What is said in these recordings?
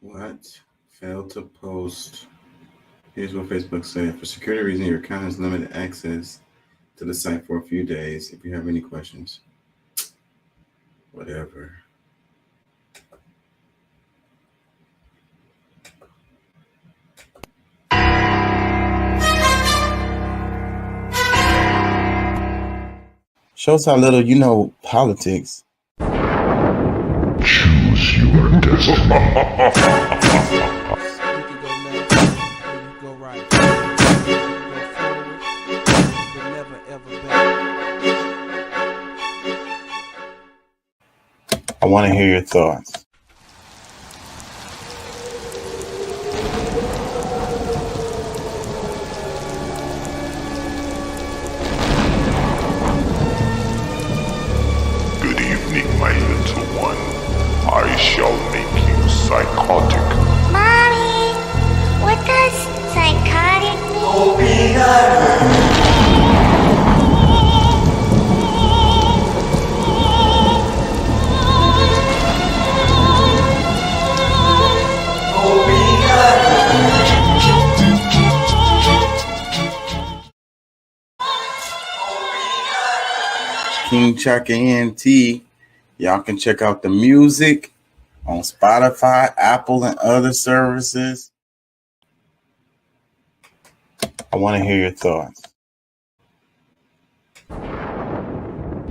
What? Failed to post. Here's what Facebook said. For security reasons, your account has limited access to the site for a few days. If you have any questions, whatever. Shows how little you know politics. Choose your destiny. You can go left, or you go right. You can go forward, but never ever back. I want to hear your thoughts. Good evening, my little one. I shall make you psychotic. Mommy, what does psychotic mean? King Chaka ENT. Y'all can check out the music on Spotify, Apple, and other services. I want to hear your thoughts.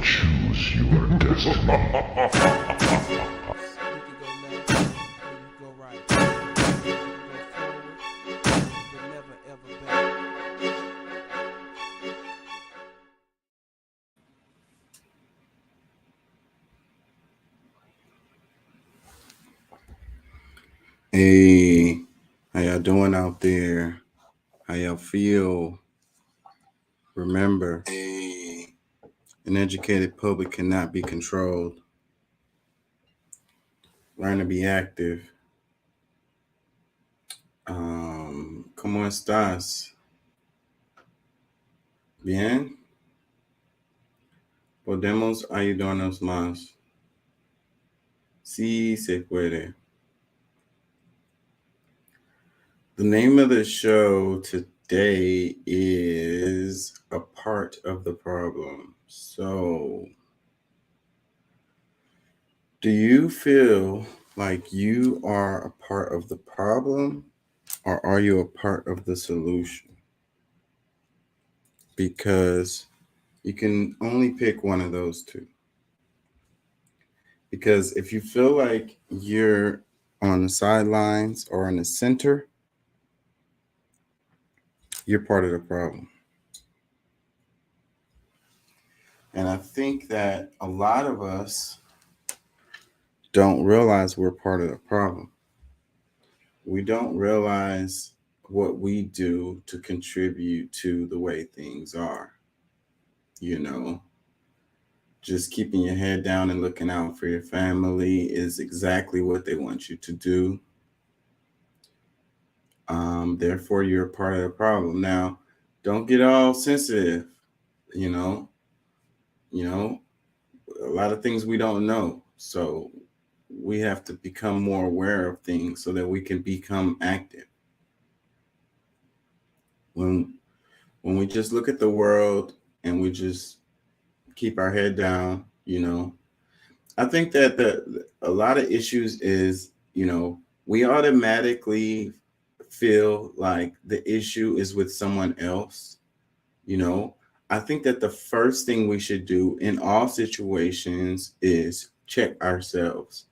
Choose your destiny. You can go left, or you go right. You can go forward, but never ever back. Hey, how y'all doing out there? How y'all feel? Remember, an educated public cannot be controlled. Learn to be active. ¿Cómo estás? Bien. Podemos ayudarnos más. Sí se puede. The name of the show today is A Part of the Problem. So, do you feel like you are a part of the problem, or are you a part of the solution? Because you can only pick one of those two. Because if you feel like you're on the sidelines or in the center, you're part of the problem. And I think that a lot of us don't realize we're part of the problem. We don't realize what we do to contribute to the way things are. You know, just keeping your head down and looking out for your family is exactly what they want you to do. Therefore, you're a part of the problem. Now, don't get all sensitive. You know, a lot of things we don't know. So we have to become more aware of things so that we can become active. When we just look at the world and we just keep our head down, I think that a lot of issues is, we automatically feel like the issue is with someone else. I think that the first thing we should do in all situations is check ourselves.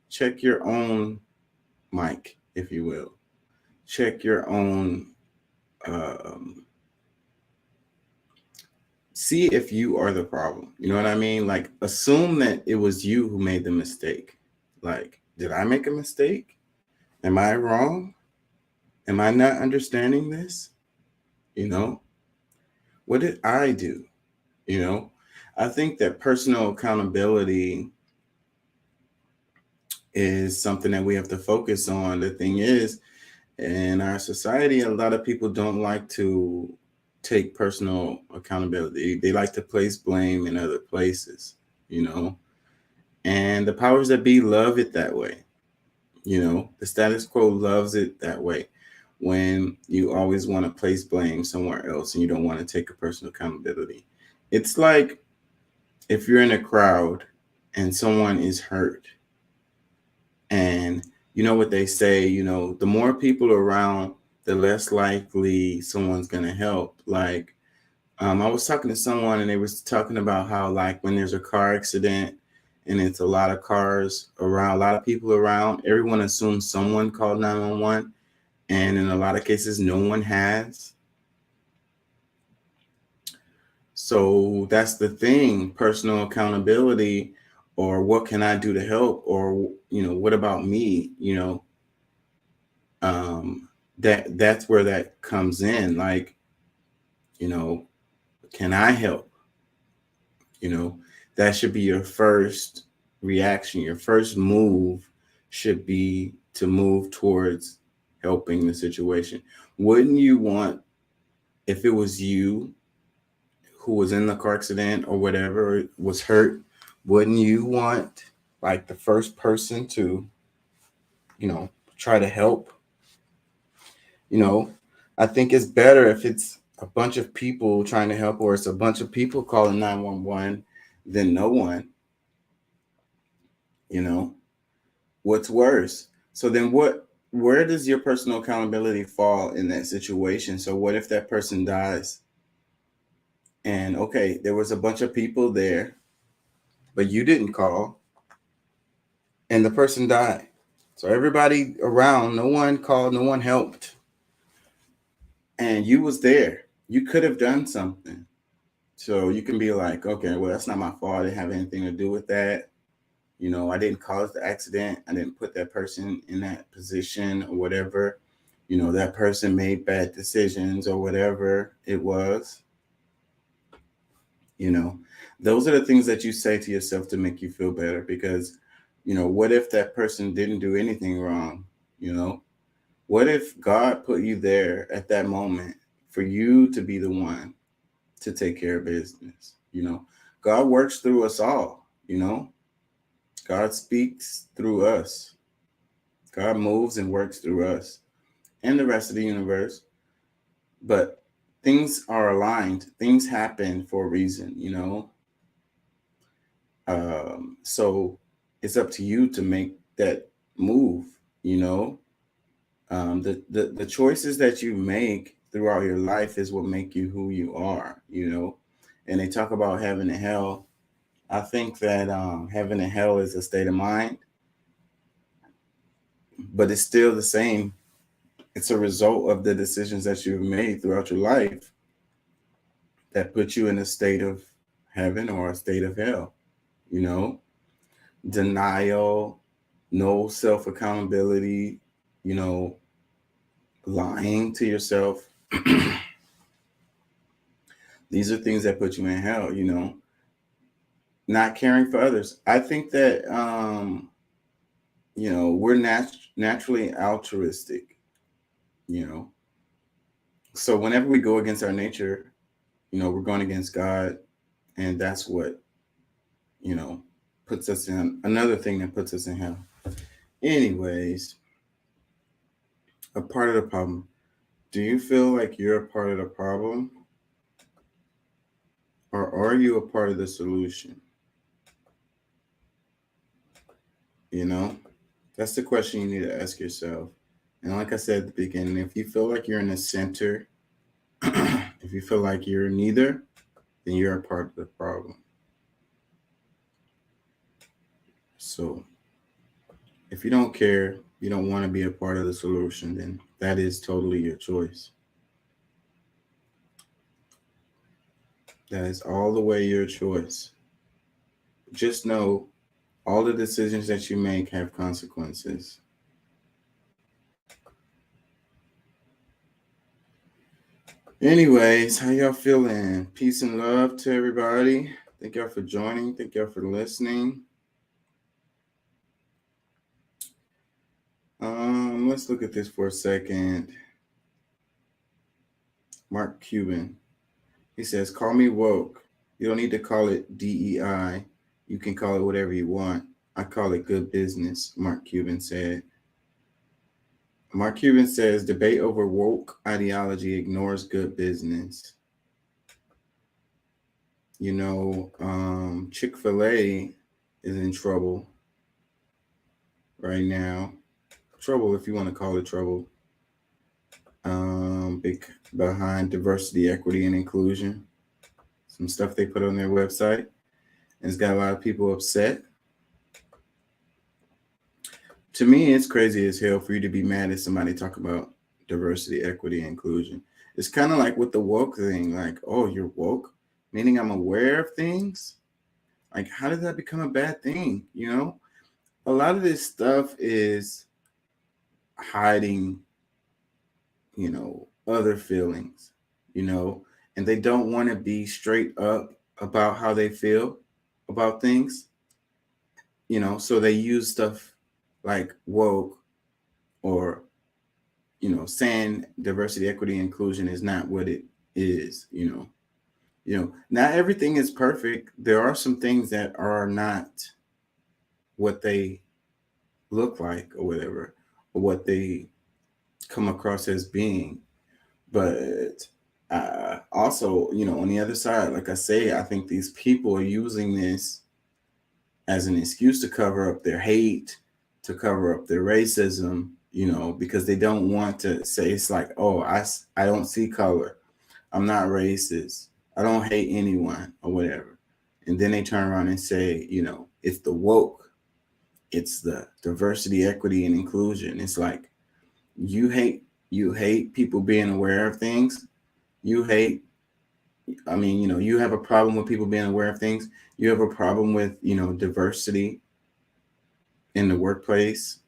Check your own mic, if you will. Check your own. See if you are the problem. You know what I mean? Like, assume that it was you who made the mistake. Like, did I make a mistake? Am I wrong? Am I not understanding this? What did I do? I think that personal accountability is something that we have to focus on. The thing is, in our society, a lot of people don't like to take personal accountability. They like to place blame in other places, and the powers that be love it that way. You know, the status quo loves it that way. When you always want to place blame somewhere else and you don't want to take a personal accountability. It's like if you're in a crowd and someone is hurt, and you know what they say, you know, the more people around, the less likely someone's going to help. Like, I was talking to someone and they was talking about how, like, when there's a car accident and it's a lot of cars around, a lot of people around, everyone assumes someone called 911. And in a lot of cases, no one has. So that's the thing, personal accountability, or what can I do to help? Or, you know, what about me? You know, that's where that comes in. Like, you know, can I help? You know, that should be your first reaction. Your first move should be to move towards helping the situation. Wouldn't you want, if it was you who was in the car accident or whatever, was hurt, wouldn't you want like the first person to, you know, try to help? You know, I think it's better if it's a bunch of people trying to help or it's a bunch of people calling 911 than no one. You know, what's worse? So then where does your personal accountability fall in that situation? So what if that person dies? And okay, there was a bunch of people there, but you didn't call and the person died. So everybody around, no one called, no one helped. And you was there. You could have done something. So you can be like, okay, well, that's not my fault. I didn't have anything to do with that. You know, I didn't cause the accident. I didn't put that person in that position or whatever. You know, that person made bad decisions or whatever it was. You know, those are the things that you say to yourself to make you feel better because, you know, what if that person didn't do anything wrong? You know, what if God put you there at that moment for you to be the one to take care of business? You know, God works through us all, you know, God speaks through us. God moves and works through us and the rest of the universe. But things are aligned, things happen for a reason, you know. So it's up to you to make that move, you know. The choices that you make throughout your life is what make you who you are, you know. And they talk about heaven and hell. I think that heaven and hell is a state of mind, but it's still the same. It's a result of the decisions that you've made throughout your life that put you in a state of heaven or a state of hell, you know. Denial, no self accountability, you know, lying to yourself. These are things that put you in hell, you know. Not caring for others. I think that you know, we're naturally altruistic, you know. So whenever we go against our nature, you know, we're going against God, and that's what, you know, puts us in another thing that puts us in hell. Anyways, a part of the problem. Do you feel like you're a part of the problem? Or are you a part of the solution? You know, that's the question you need to ask yourself. And like I said at the beginning, if you feel like you're in the center, if you feel like you're neither, then you're a part of the problem. So if you don't care, you don't want to be a part of the solution, then that is totally your choice. That is all the way your choice. Just know all the decisions that you make have consequences. Anyways, how y'all feeling? Peace and love to everybody. Thank y'all for joining. Thank y'all for listening. Let's look at this for a second. Mark Cuban. He says, call me woke. You don't need to call it DEI. You can call it whatever you want. I call it good business, Mark Cuban said. Mark Cuban says debate over woke ideology ignores good business. You know, Chick-fil-A is in trouble right now. Trouble, if you want to call it trouble. Behind diversity, equity, and inclusion. Some stuff they put on their website. And it's got a lot of people upset. To me, it's crazy as hell for you to be mad at somebody talk about diversity, equity, and inclusion. It's kind of like with the woke thing, like, oh, you're woke, meaning I'm aware of things. Like, how did that become a bad thing? You know, a lot of this stuff is hiding, you know, other feelings, you know, and they don't want to be straight up about how they feel about things, you know, so they use stuff like woke or, you know, saying diversity, equity, inclusion is not what it is, you know. You know, not everything is perfect. There are some things that are not what they look like or whatever, or what they come across as being. But also, you know, on the other side, like I say, I think these people are using this as an excuse to cover up their hate, to cover up their racism, you know, because they don't want to say, it's like, oh, I don't see color. I'm not racist. I don't hate anyone or whatever. And then they turn around and say, you know, it's the woke. It's the diversity, equity, and inclusion. It's like you hate people being aware of things. You hate, I mean, you know, you have a problem with people being aware of things. You have a problem with, you know, diversity in the workplace,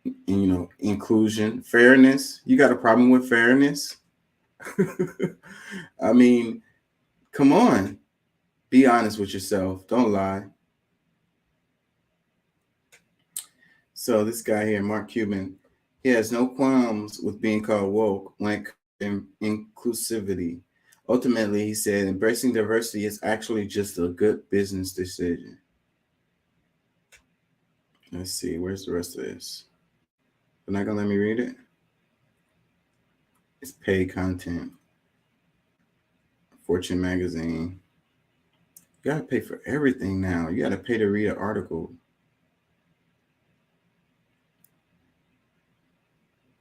and, you know, inclusion, fairness. You got a problem with fairness. I mean, come on. Be honest with yourself. Don't lie. So this guy here, Mark Cuban, he has no qualms with being called woke when it comes to inclusivity. Ultimately, he said, embracing diversity is actually just a good business decision. Let's see, where's the rest of this? They're not gonna let me read it. It's paid content. Fortune magazine. You gotta pay for everything now. You gotta pay to read an article.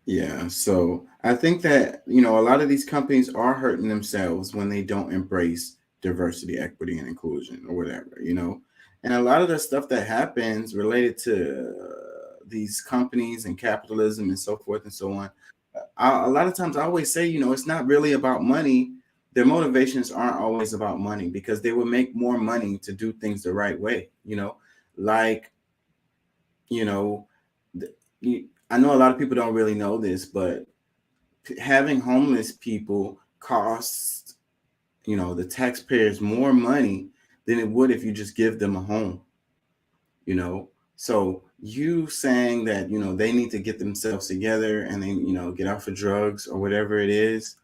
Yeah, so I think that, you know, a lot of these companies are hurting themselves when they don't embrace diversity, equity, and inclusion or whatever, you know. And a lot of the stuff that happens related to these companies and capitalism and so forth and so on, a lot of times I always say, you know, it's not really about money. Their motivations aren't always about money because they will make more money to do things the right way, you know, like, you know, I know a lot of people don't really know this, but having homeless people costs, you know, the taxpayers more money than it would if you just give them a home, you know. So you saying that, you know, they need to get themselves together and then, you know, get off of drugs or whatever it is,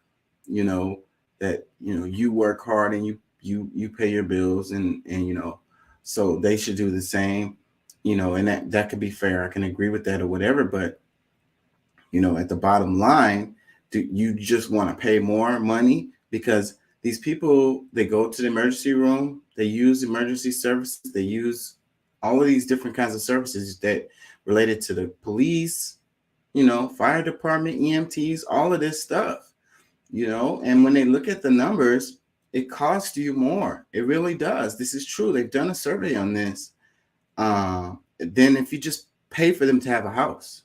you know, that, you know, you work hard and you pay your bills and you know, so they should do the same, you know, and that could be fair. I can agree with that or whatever, but you know, at the bottom line, do you just want to pay more money? Because these people, they go to the emergency room, they use emergency services, they use all of these different kinds of services that related to the police, you know, fire department, EMTs, all of this stuff, you know, and when they look at the numbers, it costs you more. It really does. This is true. They've done a survey on this. Then if you just pay for them to have a house.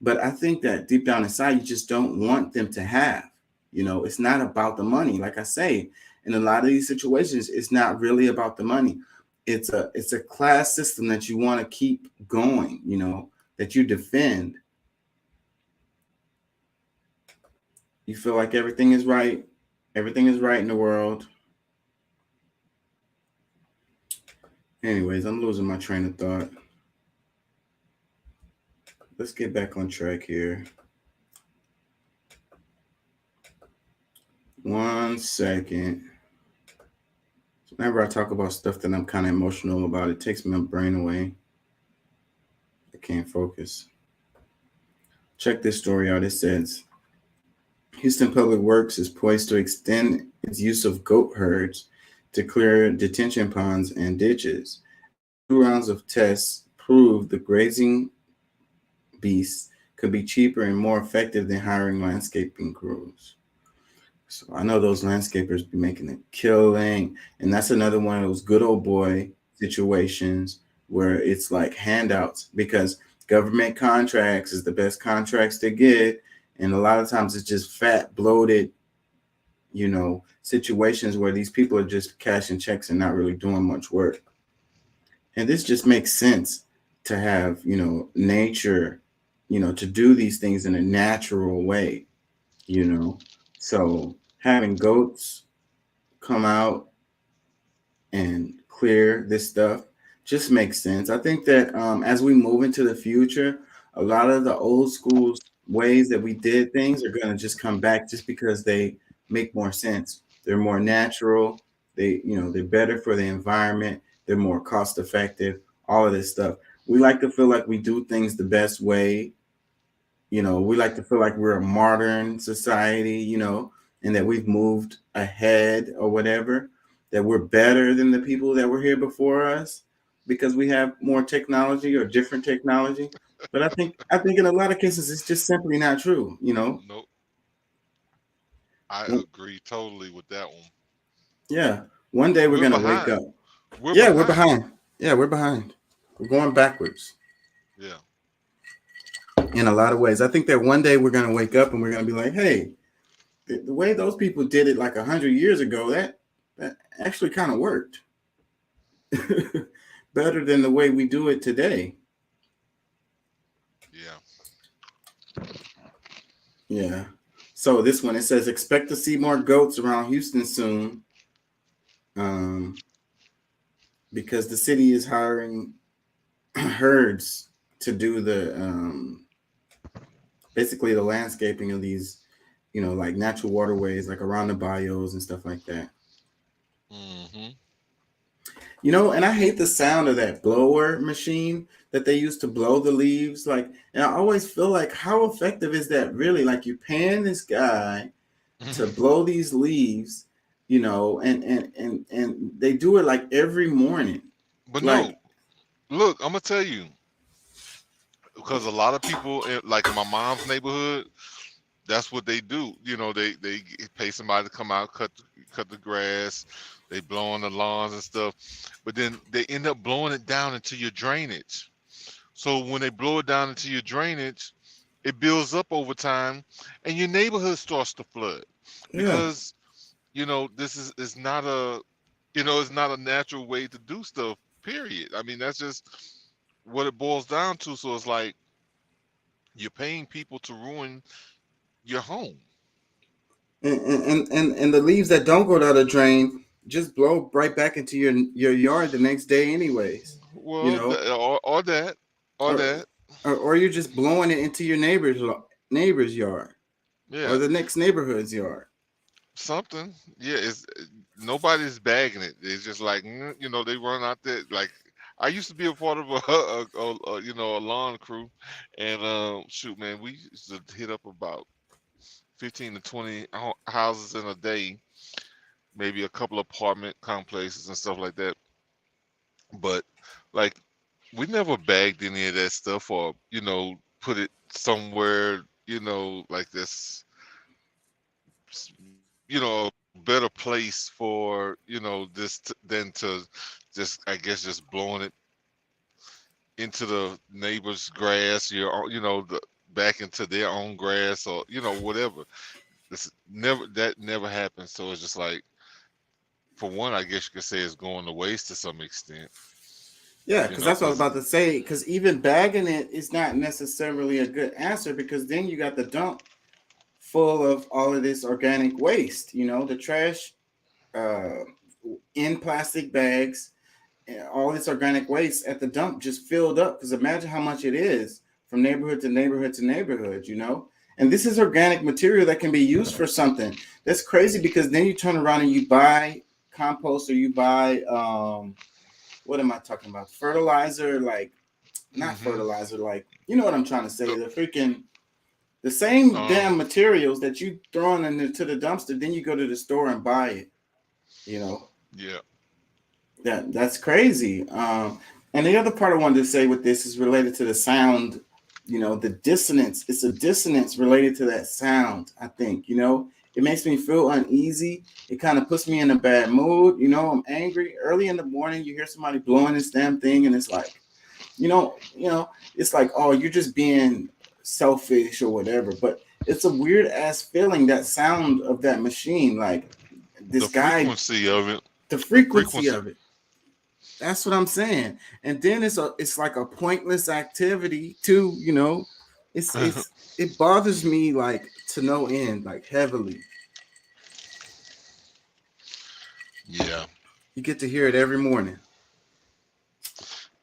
But I think that deep down inside, you just don't want them to have, you know, it's not about the money. Like I say, in a lot of these situations, it's not really about the money. It's a class system that you want to keep going, you know, that you defend. You feel like everything is right. Everything is right in the world. Anyways, I'm losing my train of thought. Let's get back on track here. 1 second. Whenever I talk about stuff that I'm kind of emotional about, it takes my brain away. I can't focus. Check this story out. It says Houston Public Works is poised to extend its use of goat herds to clear detention ponds and ditches. 2 rounds of tests proved the grazing beasts could be cheaper and more effective than hiring landscaping crews. So I know those landscapers be making a killing, and that's another one of those good old boy situations where it's like handouts because government contracts is the best contracts to get, and a lot of times it's just fat, bloated, situations where these people are just cashing checks and not really doing much work. And this just makes sense to have, nature, to do these things in a natural way, So having goats come out and clear this stuff just makes sense. I think that as we move into the future, a lot of the old school ways that we did things are going to just come back just because they make more sense. They're more natural. They're better for the environment. They're more cost effective, all of this stuff. We like to feel like we do things the best way. We like to feel like we're a modern society, and that we've moved ahead or whatever, that we're better than the people that were here before us because we have more technology or different technology. But I think in a lot of cases, it's just simply not true, Nope. I agree totally with that one. Yeah. One day we're going to wake up. We're behind. Yeah, we're behind. We're going backwards. Yeah. In a lot of ways. I think that one day we're going to wake up and we're going to be like, hey, the way those people did it like 100 years ago, that actually kind of worked. Better than the way we do it today. Yeah. Yeah. So this one, it says, expect to see more goats around Houston soon. Because the city is hiring herds to do the basically the landscaping of these, like natural waterways, like around the bayous and stuff like that. Mm-hmm. And I hate the sound of that blower machine that they use to blow the leaves. And I always feel like, how effective is that really? Like, you're paying this guy to blow these leaves, and they do it like every morning. But no, look, I'm gonna tell you, because a lot of people, like in my mom's neighborhood, that's what they do. They pay somebody to come out, cut the grass. They blow on the lawns and stuff, but then they end up blowing it down into your drainage. So when they blow it down into your drainage, it builds up over time, and your neighborhood starts to flood because this is not it's not a natural way to do stuff. Period. I mean, that's just what it boils down to. So it's like you're paying people to ruin your home. And the leaves that don't go down the drain just blow right back into your yard the next day anyways. Well, or that. Or you're just blowing it into your neighbor's yard. Yeah. Or the next neighborhood's yard. Something. Yeah, nobody's bagging it. It's just like, they run out there. Like, I used to be a part of a lawn crew, and shoot, man, we used to hit up about 15 to 20 houses in a day, maybe a couple apartment complexes and stuff like that. But like, we never bagged any of that stuff or put it somewhere like this, a better place for this than to just, I guess, just blowing it into the neighbor's grass, back into their own grass, or whatever. That never happened. So it's just like, for one, I guess you could say it's going to waste to some extent. Yeah, because that's what I was about to say. Because even bagging it is not necessarily a good answer, because then you got the dump full of all of this organic waste. The trash in plastic bags, all this organic waste at the dump just filled up. Because imagine how much it is from neighborhood to neighborhood to neighborhood. And this is organic material that can be used for something. That's crazy, because then you turn around and you buy compost, or you buy what am I talking about? Fertilizer, like not fertilizer, like what I'm trying to say. The freaking The same damn materials that you throwing into the dumpster, then you go to the store and buy it. You know, Yeah. that's crazy. And the other part I wanted to say with this is related to the sound. You know, the dissonance. It's a dissonance related to that sound. I think. You know, it makes me feel uneasy. It kind of puts me in a bad mood. You know, I'm angry. Early in the morning, you hear somebody blowing this damn thing, and it's like, it's like, oh, you're just being selfish or whatever. But it's a weird ass feeling, that sound of that machine, like this The guy, frequency of it. the frequency of it. That's what I'm saying. And then it's like a pointless activity too. You know, it bothers me like to no end, like heavily. Yeah. You get to hear it every morning.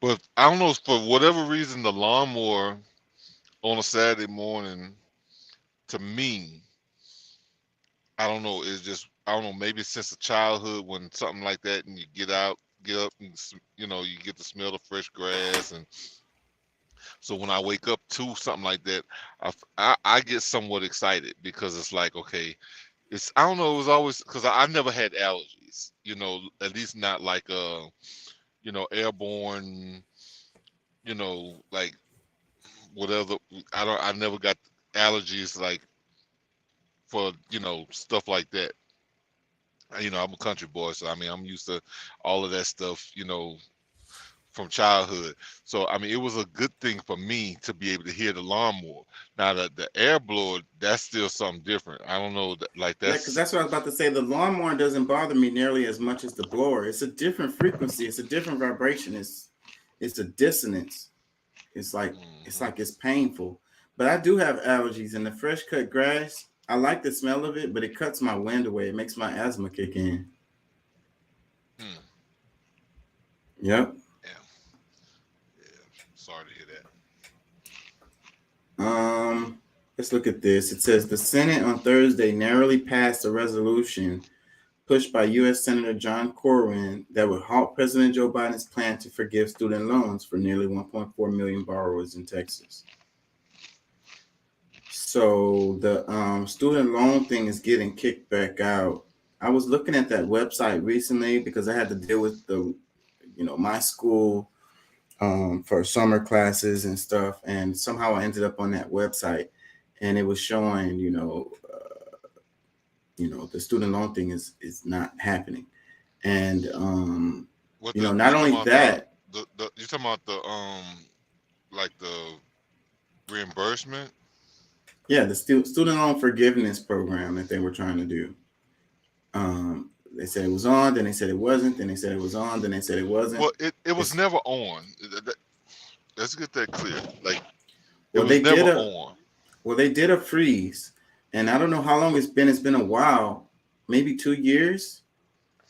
But I don't know, for whatever reason, the lawnmower on a Saturday morning, to me, I don't know, it's just, I don't know, maybe since childhood when something like that and you get up and, you know, you get to smell the fresh grass. And so when I wake up to something like that, I get somewhat excited because it's like, okay, I don't know, it was always, because I never had allergies, you know, at least not like, you know, airborne, you know, like whatever. I never got allergies like for, you know, stuff like that. You know, I'm a country boy, so I mean, I'm used to all of that stuff, you know, from childhood. So I mean, it was a good thing for me to be able to hear the lawnmower. Now the air blower, that's still something different. I don't know, like Yeah, because that's what I was about to say. The lawnmower doesn't bother me nearly as much as the blower. It's a different frequency. It's a different vibration. It's a dissonance. It's like it's painful. But I do have allergies, and the fresh cut grass, I like the smell of it, but it cuts my wind away. It makes my asthma kick in. Yep. Yeah. Sorry to hear that. Let's look at this. It says the Senate on Thursday narrowly passed a resolution pushed by U.S. Senator John Corwin that would halt President Joe Biden's plan to forgive student loans for nearly 1.4 million borrowers in Texas. So the student loan thing is getting kicked back out. I was looking at that website recently because I had to deal with my school for summer classes and stuff, and somehow I ended up on that website, and it was showing, the student loan thing is not happening, and not only that, you're talking about the like the reimbursement. Yeah, the student loan forgiveness program that they were trying to do. They said it was on, then they said it wasn't, then they said it was on, then they said it wasn't. Well, it was never on. Let's get that clear. Like, Well, was never on. Well, they did a freeze, and I don't know how long it's been. It's been a while, maybe 2 years.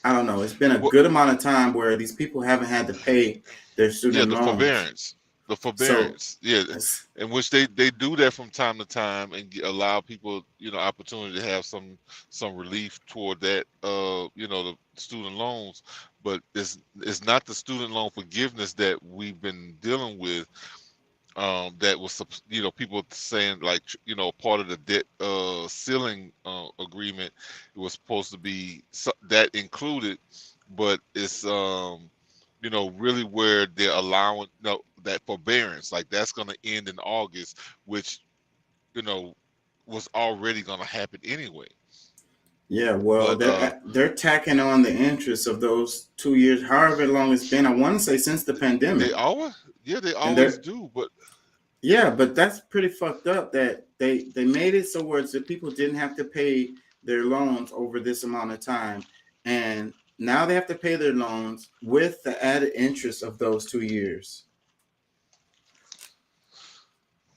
I don't know. It's been a good amount of time where these people haven't had to pay their student loans. Forbearance. The forbearance, in which they do that from time to time and allow people, opportunity to have some relief toward that, the student loans. But it's not the student loan forgiveness that we've been dealing with. That was, people saying like, part of the debt ceiling agreement. It was supposed to be that included, but it's really where they're allowing that forbearance, like that's going to end in August, which was already going to happen anyway. Yeah, well, they're tacking on the interest of those 2 years, however long it's been. I want to say since the pandemic. They always do, but yeah, but that's pretty fucked up that they made it so where that people didn't have to pay their loans over this amount of time, and now they have to pay their loans with the added interest of those 2 years.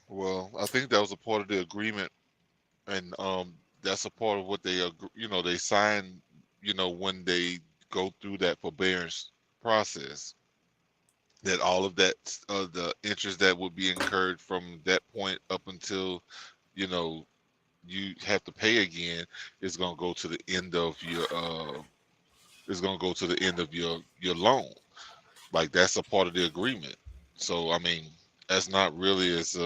Well, I think that was a part of the agreement, and that's a part of what they they sign, when they go through that forbearance process. That all of that, the interest that would be incurred from that point up until, you have to pay again, is going to go to the end of your your loan. Like that's a part of the agreement. So I mean, that's not really as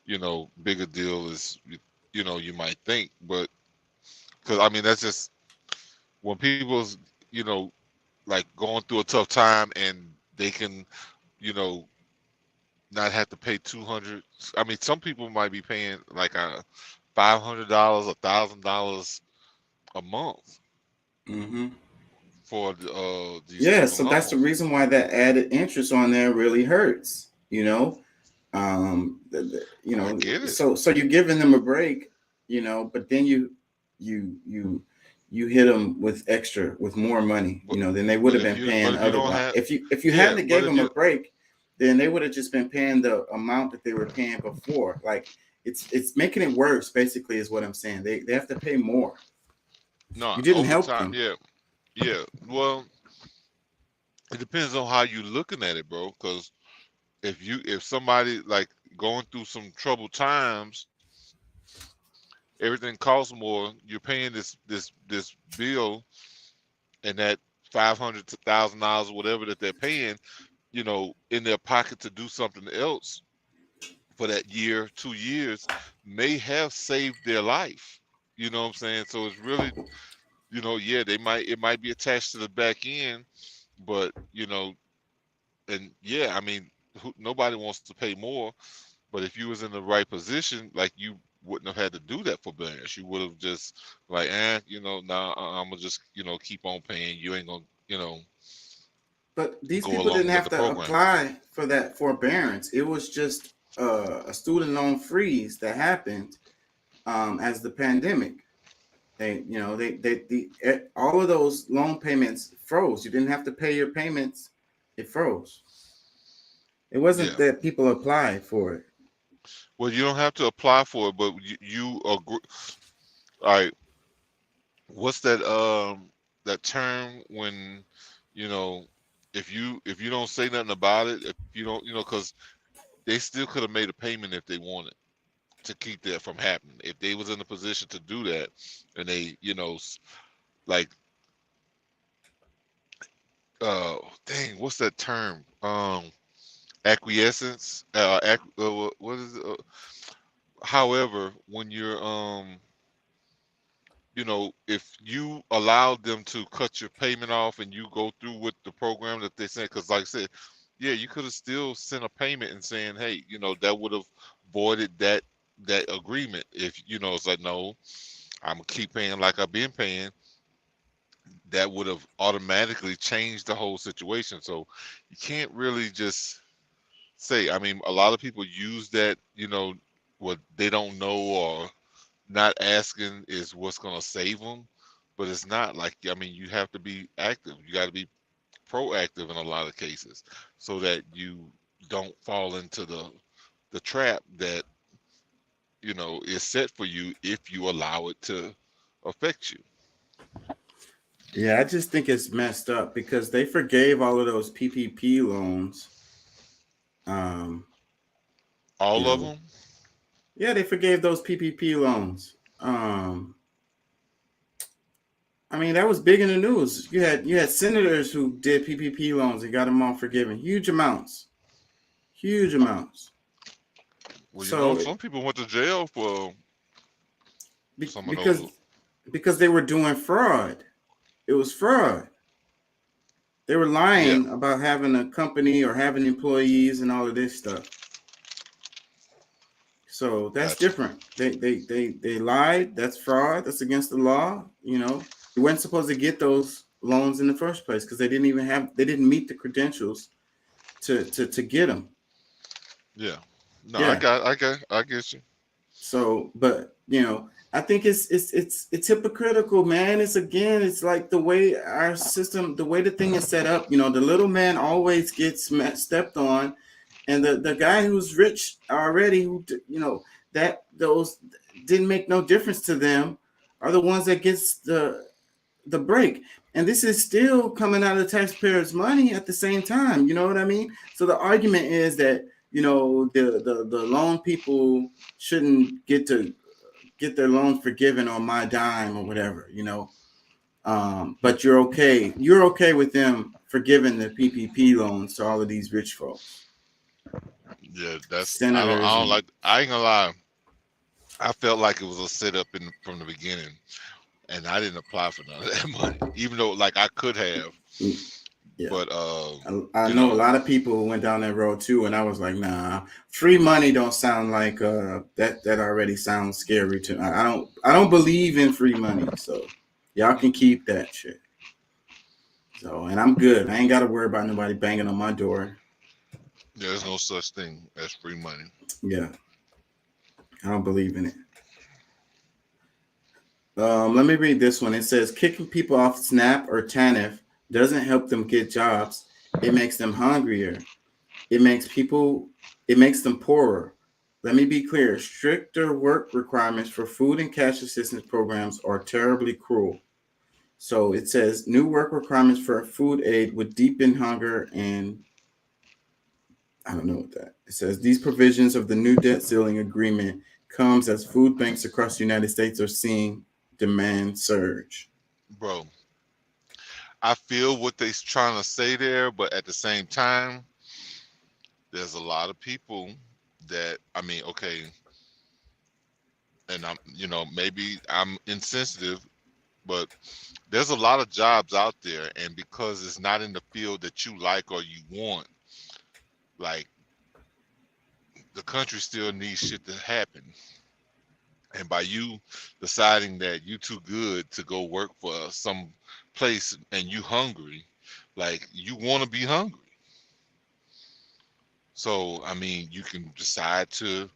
bigger deal as you might think. But because I mean that's just when people's like going through a tough time and they can not have to pay 200. I mean, some people might be paying like a $500, $1,000 a month Mm-hmm. for these Yeah, student so that's the loans. reason why that added interest on there really hurts. I get it. So you're giving them a break, but then you hit them with more money, But than they would but have if been you paying but if you don't otherwise. have If you yeah, hadn't but gave if them a you break, then they would have just been paying the amount that they were paying before. Like it's making it worse, basically, is what I'm saying. They have to pay more. no You didn't over help time, them. yeah. Well, it depends on how you looking at it, bro. Because if somebody like going through some troubled times, everything costs more. You're paying this bill, and that $500 to $1,000, whatever that they're paying, in their pocket to do something else for that year, 2 years, may have saved their life. You know what I'm saying? So it's really, yeah, it might be attached to the back end, but and yeah, I mean, nobody wants to pay more, but if you was in the right position, like you wouldn't have had to do that forbearance. You would have just like, nah, I'm gonna just, keep on paying. You ain't gonna, But these go people didn't along with have the to program. apply for that forbearance. It was just a student loan freeze that happened as the pandemic. All of those loan payments froze. You didn't have to pay your payments. It froze. It wasn't Yeah. that people applied for it. Well, you don't have to apply for it, but you agree. All right. What's that term when, you know, if you don't say nothing about it, if you don't, because they still could have made a payment if they wanted to keep that from happening. If they was in a position to do that, and they, like, dang, what's that term? Acquiescence. What is it? However, when you're if you allowed them to cut your payment off and you go through with the program that they sent, because like I said, yeah, you could have still sent a payment and saying, hey, that would have voided that agreement. If it's like, no, I'm gonna keep paying like I've been paying. That would have automatically changed the whole situation. So you can't really just say. I mean, a lot of people use that, what they don't know or not asking is what's going to save them, but it's not. Like, I mean, you have to be active. You got to be proactive in a lot of cases so that you don't fall into the trap that is set for you if you allow it to affect you. Yeah, I just think it's messed up because they forgave all of those PPP loans. All You of know, them. yeah, they forgave those PPP loans. I mean, that was big in the news. You had senators who did PPP loans and got them all forgiven, huge amounts. Well, So some people went to jail for be, some of those. because they were doing fraud. It was fraud. They were Yeah, lying about having a company or having employees and all of this stuff. So that's gotcha. different. They lied. That's fraud. That's against the law. You weren't supposed to get those loans in the first place because they didn't meet the credentials to get them. Yeah. No, Yeah. I get you. So, but I think it's hypocritical, man. It's like the way our system, the way the thing is set up. The little man always gets stepped on, and the guy who's rich already, who that those didn't make no difference to them, are the ones that gets the break. And this is still coming out of the taxpayers' money at the same time. You know what I mean? So the argument is that the loan people shouldn't get their loans forgiven on my dime or whatever. But you're okay with them forgiving the PPP loans to all of these rich folks. Yeah, that's senators I don't and like. I ain't gonna lie. I felt like it was a setup from the beginning, and I didn't apply for none of that money, even though like I could have. yeah. But I you know a know, lot of people who went down that road too, and I was like, nah, free money don't sound like that already sounds scary to me. I don't believe in free money, so y'all can keep that shit. So, and I'm good. I ain't got to worry about nobody banging on my door. there's no such thing as free money. Yeah, I don't believe in it. Let me read this one. It says kicking people off SNAP or TANF doesn't help them get jobs. It makes them hungrier. It makes people. It makes them poorer. Let me be clear. Stricter work requirements for food and cash assistance programs are terribly cruel. So it says new work requirements for food aid would deepen hunger and I don't know what that. It says these provisions of the new debt ceiling agreement comes as food banks across the United States are seeing demand surge. Bro, I feel what they're trying to say there, but at the same time, there's a lot of people that I mean, okay, and I'm maybe I'm insensitive, but there's a lot of jobs out there, and because it's not in the field that you like or you want, like the country still needs shit to happen. And by you deciding that you too good to go work for some place and you hungry, like you want to be hungry. So I mean, you can decide to,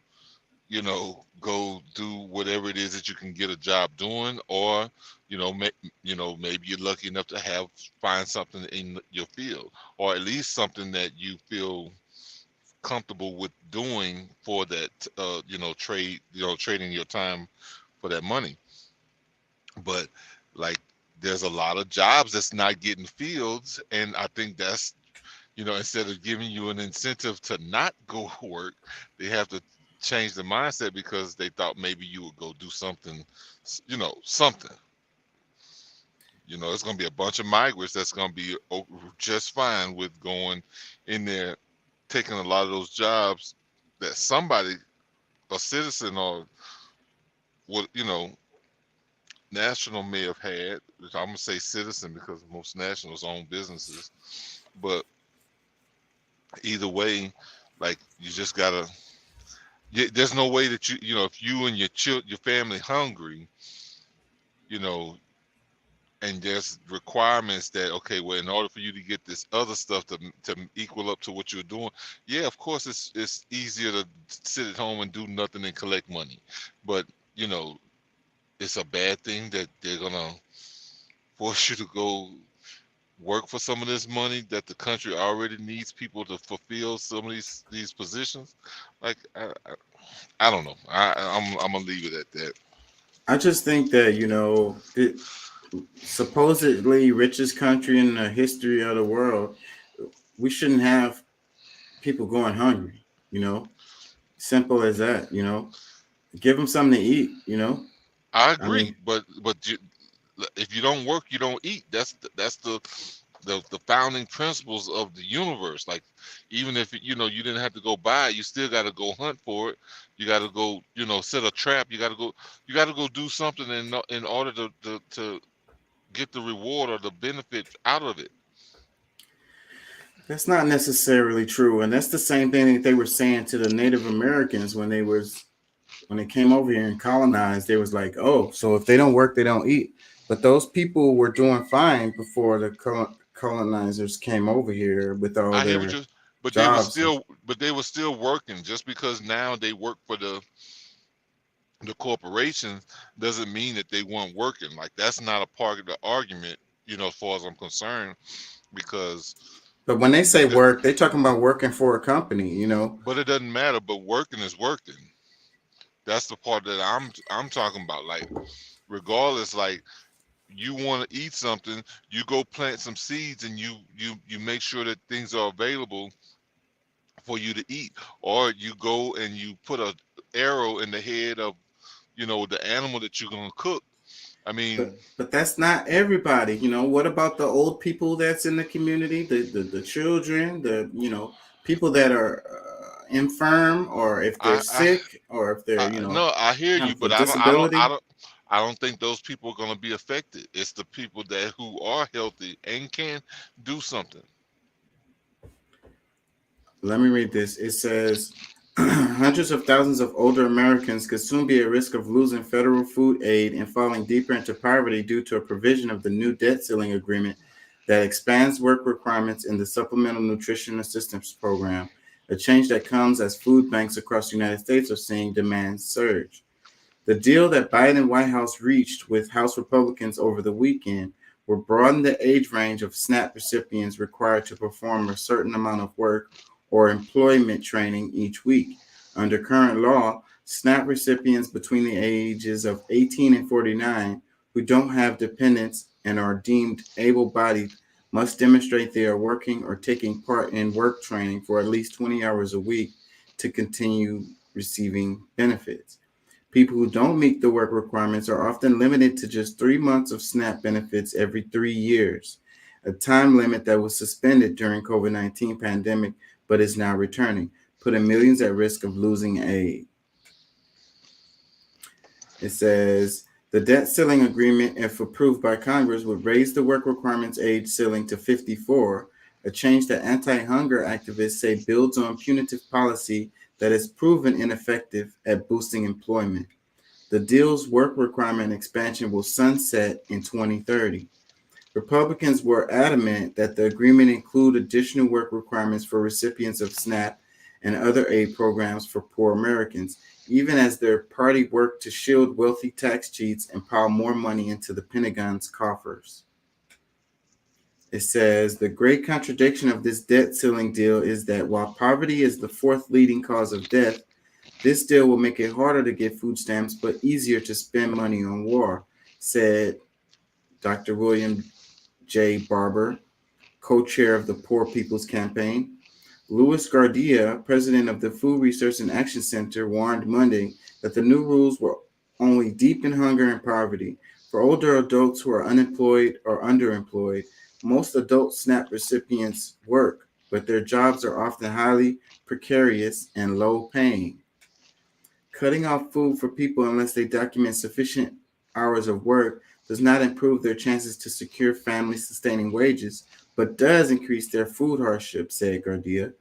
go do whatever it is that you can get a job doing, or maybe you're lucky enough to find something in your field, or at least something that you feel comfortable with doing for that trading your time for that money. But like there's a lot of jobs that's not getting filled, and I think that's instead of giving you an incentive to not go work, they have to change the mindset because they thought maybe you would go do something, something. It's going to be a bunch of migrants that's going to be just fine with going in there, taking a lot of those jobs that somebody, a citizen or what, national may have had. I'm going to say citizen because most nationals own businesses. But either way, like you just gotta. There's no way that if you and your family hungry, you know, and there's requirements that okay, well, in order for you to get this other stuff to equal up to what you're doing, yeah, of course it's easier to sit at home and do nothing and collect money, but you know, it's a bad thing that they're gonna force you to go work for some of this money that the country already needs people to fulfill some of these positions. Like I don't know. I'm gonna leave it at that. I just think that the supposedly richest country in the history of the world, we shouldn't have people going hungry. Simple as that. Give them something to eat. I I agree, mean, but if you don't work, you don't eat. That's the founding principles of the universe. Like even if you didn't have to go buy it, you still got to go hunt for it. You got to go set a trap. You got to go do something in order to get the reward or the benefit out of it. that's not necessarily true, and that's the same thing that they were saying to the Native Americans when they came over here and colonized. They was like, oh, so if they don't work, they don't eat. But those people were doing fine before the colonizers came over here with all I hear what their you, but jobs. they were still working. Just because now they work for the corporations doesn't mean that they weren't working. Like that's not a part of the argument, as far as I'm concerned, because But when they say the, work, they talking about working for a company. but it doesn't matter. But working is working. That's the part that I'm talking about. Like regardless, like you want to eat something, you go plant some seeds and you make sure that things are available for you to eat, or you go and you put a arrow in the head of the animal that you're gonna cook. I mean, But that's not everybody. What about the old people that's in the community, the children, the people that are infirm or if they're I sick or if they're, no, I hear you, have a but disability. I don't think those people are going to be affected. It's the people that who are healthy and can do something. Let me read this. It says hundreds of thousands of older Americans could soon be at risk of losing federal food aid and falling deeper into poverty due to a provision of the new debt ceiling agreement that expands work requirements in the Supplemental Nutrition Assistance Program, a change that comes as food banks across the United States are seeing demand surge. The deal that Biden White House reached with House Republicans over the weekend will broaden the age range of SNAP recipients required to perform a certain amount of work or employment training each week. Under current law, SNAP recipients between the ages of 18 and 49 who don't have dependents and are deemed able-bodied must demonstrate they are working or taking part in work training for at least 20 hours a week to continue receiving benefits. People who don't meet the work requirements are often limited to just 3 months of SNAP benefits every 3 years, a time limit that was suspended during COVID-19 pandemic but is now returning, putting millions at risk of losing aid. It says the debt ceiling agreement, if approved by Congress, would raise the work requirements age ceiling to 54, a change that anti-hunger activists say builds on punitive policy that has proven ineffective at boosting employment. The deal's work requirement expansion will sunset in 2030. Republicans were adamant that the agreement include additional work requirements for recipients of SNAP and other aid programs for poor Americans, even as their party worked to shield wealthy tax cheats and pile more money into the Pentagon's coffers. It says the great contradiction of this debt ceiling deal is that while poverty is the fourth leading cause of death, this deal will make it harder to get food stamps but easier to spend money on war, said Dr. William J. Barber, co-chair of the Poor People's Campaign. Louis Gardia, president of the Food Research and Action Center, warned Monday that the new rules will only deepen hunger and poverty. For older adults who are unemployed or underemployed, most adult SNAP recipients work, but their jobs are often highly precarious and low paying. Cutting off food for people unless they document sufficient hours of work does not improve their chances to secure family-sustaining wages, but does increase their food hardship, said Gardia.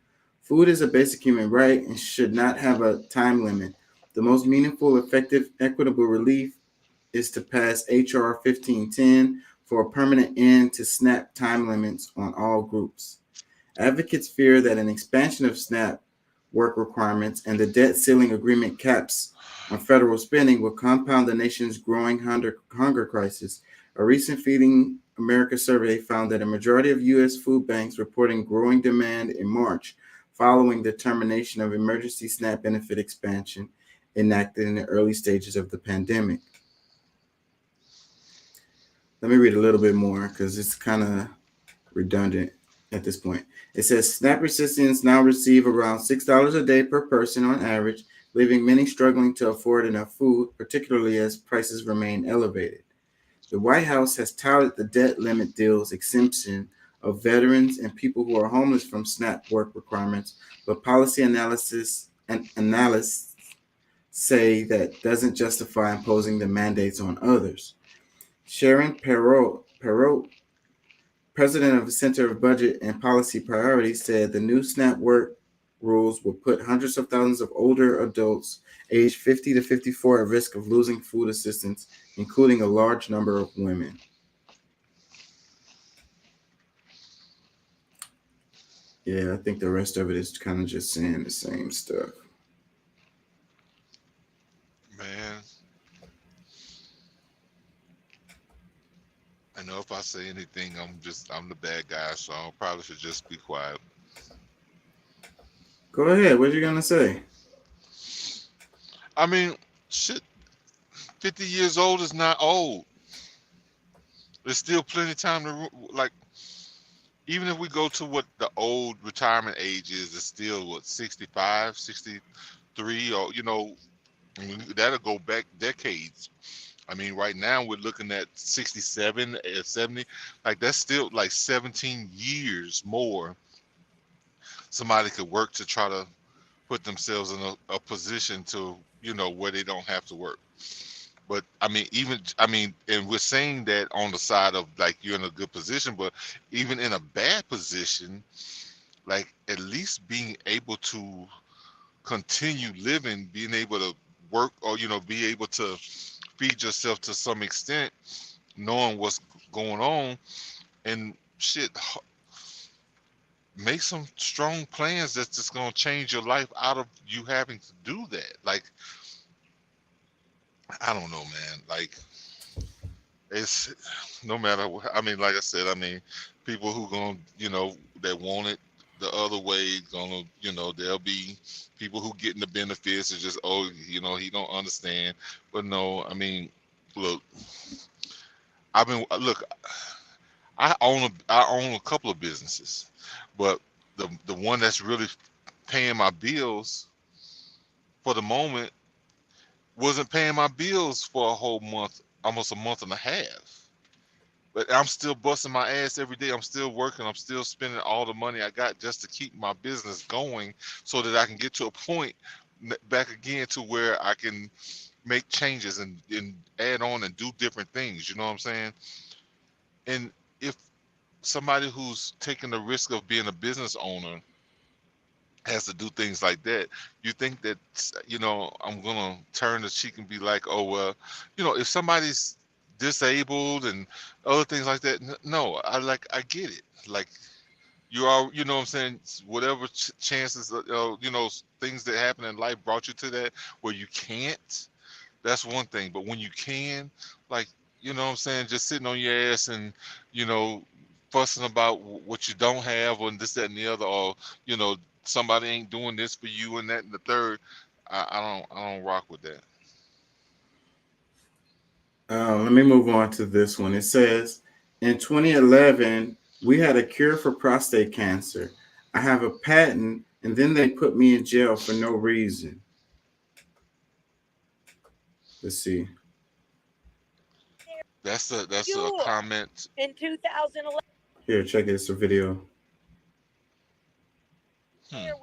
Food is a basic human right and should not have a time limit. The most meaningful, effective, equitable relief is to pass H.R. 1510 for a permanent end to SNAP time limits on all groups. Advocates fear that an expansion of SNAP work requirements and the debt ceiling agreement caps on federal spending will compound the nation's growing hunger crisis. A recent Feeding America survey found that a majority of U.S. food banks reporting growing demand in March following the termination of emergency SNAP benefit expansion enacted in the early stages of the pandemic. Let me read a little bit more because it's kind of redundant at this point. It says SNAP recipients now receive around $6 a day per person on average, leaving many struggling to afford enough food, particularly as prices remain elevated. The White House has touted the debt limit deal's exemption of veterans and people who are homeless from SNAP work requirements, but policy analysts say that doesn't justify imposing the mandates on others. Sharon Perot, president of the Center of Budget and Policy Priorities, said the new SNAP work rules will put hundreds of thousands of older adults aged 50 to 54 at risk of losing food assistance, including a large number of women. Yeah, I think the rest of it is kind of just saying the same stuff. Man, I know if I say anything, I'm the bad guy, so I probably should just be quiet. Go ahead. What are you gonna say? I mean, shit, 50 years old is not old. There's still plenty of time to, like, even if we go to what the old retirement age is, it's still, what, 65, 63, or, I mean, that'll go back decades. I mean, right now we're looking at 67, 70. Like, that's still like 17 years more somebody could work to try to put themselves in a position to, you know, where they don't have to work. But I mean, and we're saying that on the side of like you're in a good position, but even in a bad position, like at least being able to continue living, being able to work, or you know, be able to feed yourself to some extent, knowing what's going on, and shit, make some strong plans that's just gonna change your life out of you having to do that. Like, I don't know, man. Like, it's no matter what. I mean, like I said, I mean, people who gonna, you know, that want it the other way, gonna, you know, there'll be people who getting the benefits. It's just, oh, you know, he don't understand. But no, I mean, look, look, I own a couple of businesses, but the one that's really paying my bills for the moment wasn't paying my bills for a whole month, almost a month and a half. But I'm still busting my ass every day. I'm still working. I'm still spending all the money I got just to keep my business going so that I can get to a point back again to where I can make changes and add on and do different things. You know what I'm saying? And if somebody who's taking the risk of being a business owner has to do things like that, you think that, you know, I'm gonna turn the cheek and be like, oh well, you know, if somebody's disabled and other things like that, no, I get it. Like, you are, you know what I'm saying, whatever chances, you know, things that happen in life brought you to that where you can't, that's one thing. But when you can, like, you know what I'm saying, just sitting on your ass and, you know, fussing about what you don't have and this, that, and the other, or, you know, somebody ain't doing this for you and that and the third, I don't rock with that. Let me move on to this one. It says, in 2011, we had a cure for prostate cancer. I have a patent, and then they put me in jail for no reason. Let's see. That's a comment. In 2011, Here, check it. It's a video.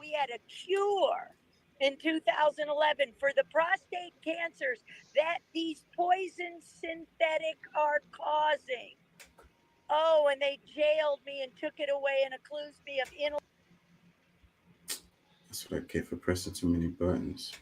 we had a cure in 2011 for the prostate cancers that these poison synthetic are causing. Oh, and they jailed me and took it away and accused me of That's what I get for pressing too many buttons.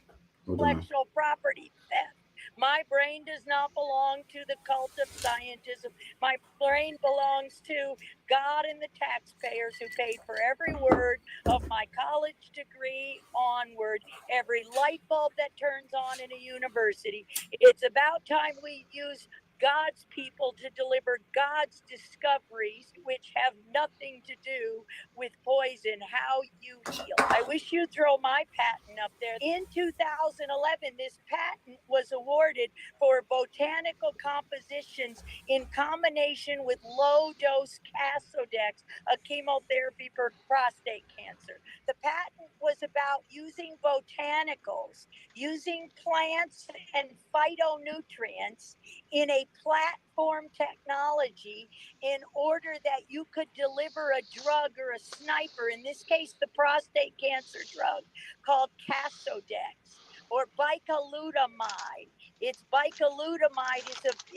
Hold on. intellectual property theft. My brain does not belong to the cult of scientism. My brain belongs to God and the taxpayers who paid for every word of my college degree onward, every light bulb that turns on in a university. It's about time we use God's people to deliver God's discoveries, which have nothing to do with poison, how you heal. I wish you'd throw my patent up there. In 2011, this patent was awarded for botanical compositions in combination with low-dose Casodex, a chemotherapy for prostate cancer. The patent was about using botanicals, using plants and phytonutrients in a platform technology in order that you could deliver a drug or a sniper, in this case the prostate cancer drug, called Casodex or bicalutamide. It's bicalutamide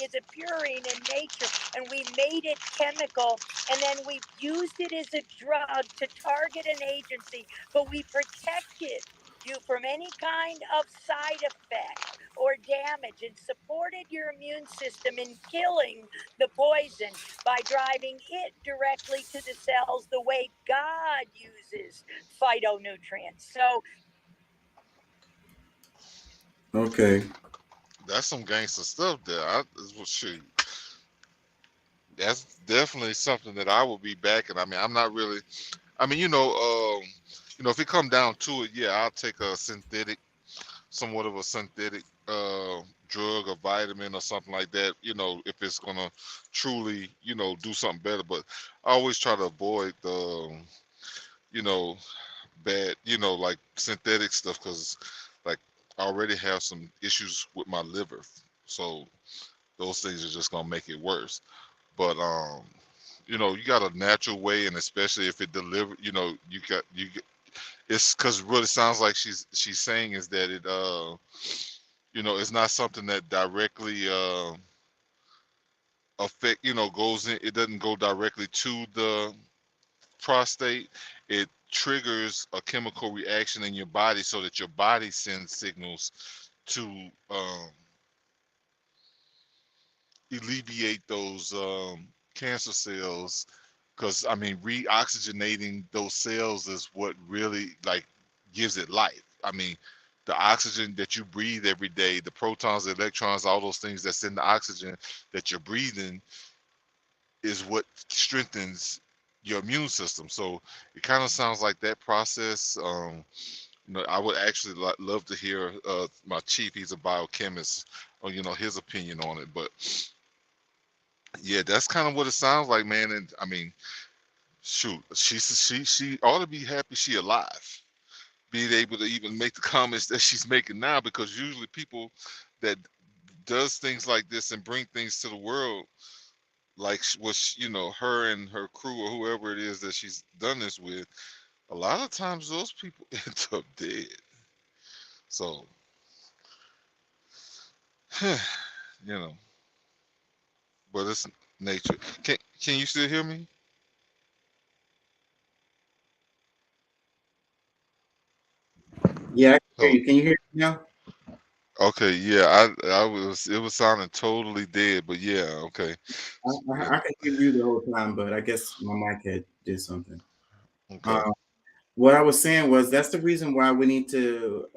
is a purine in nature, and we made it chemical, and then we used it as a drug to target an agency, but we protected you from any kind of side effect or damage and supported your immune system in killing the poison by driving it directly to the cells the way God uses phytonutrients. So, Okay. That's some gangster stuff there. Shoot, that's definitely something that I will be backing. I mean, I'm not really. I mean, if it come down to it, yeah, I'll take a somewhat of a synthetic drug or vitamin or something like that. You know, if it's gonna truly, do something better. But I always try to avoid the, bad, like synthetic stuff, because like I already have some issues with my liver, so those things are just gonna make it worse. But you got a natural way, and especially if it deliver, you it's because what it sounds like she's saying is that it it's not something that directly affect goes in. It doesn't go directly to the prostate. It triggers a chemical reaction in your body so that your body sends signals to alleviate those cancer cells, because I mean reoxygenating those cells is what really like gives it life. I mean, the oxygen that you breathe every day, the protons, the electrons, all those things that's in the oxygen that you're breathing is what strengthens your immune system. So it kind of sounds like that process. I would actually love to hear my chief. He's a biochemist, or his opinion on it. But yeah, that's kind of what it sounds like, man. And I mean, shoot, she ought to be happy she alive, being able to even make the comments that she's making now, because usually people that does things like this and bring things to the world, like her and her crew or whoever it is that she's done this with, a lot of times those people end up dead. So, you know, but it's nature. Can you still hear me? Yeah, I can hear Oh, you. Can you hear me now? okay, yeah. I was it was sounding totally dead, but yeah, okay. Yeah, I could hear you the whole time, but I guess my mic had did something. okay. Uh, what I was saying was that's the reason why we need to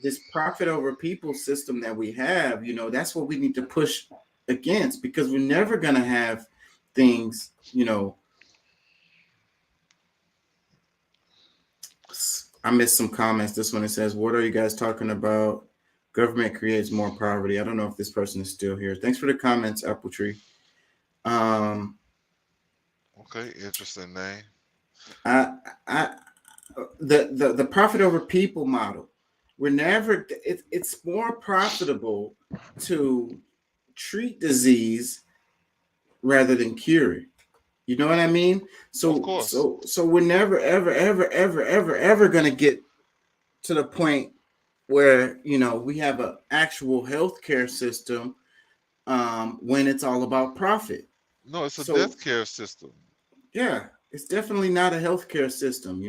this profit over people system that we have. That's what we need to push against, because we're never gonna have things. I missed some comments. This one, it says, "What are you guys talking about? Government creates more poverty." I don't know if this person is still here. Thanks for the comments, Apple Tree. Um, Okay, interesting name. I, I, the profit over people model. We're never. It's more profitable to treat disease rather than cure it. You know what I mean? Of So course. so so we're never ever gonna get to the point where we have an actual healthcare system when it's all about profit. No, it's a So death care system. yeah, it's definitely not a healthcare system.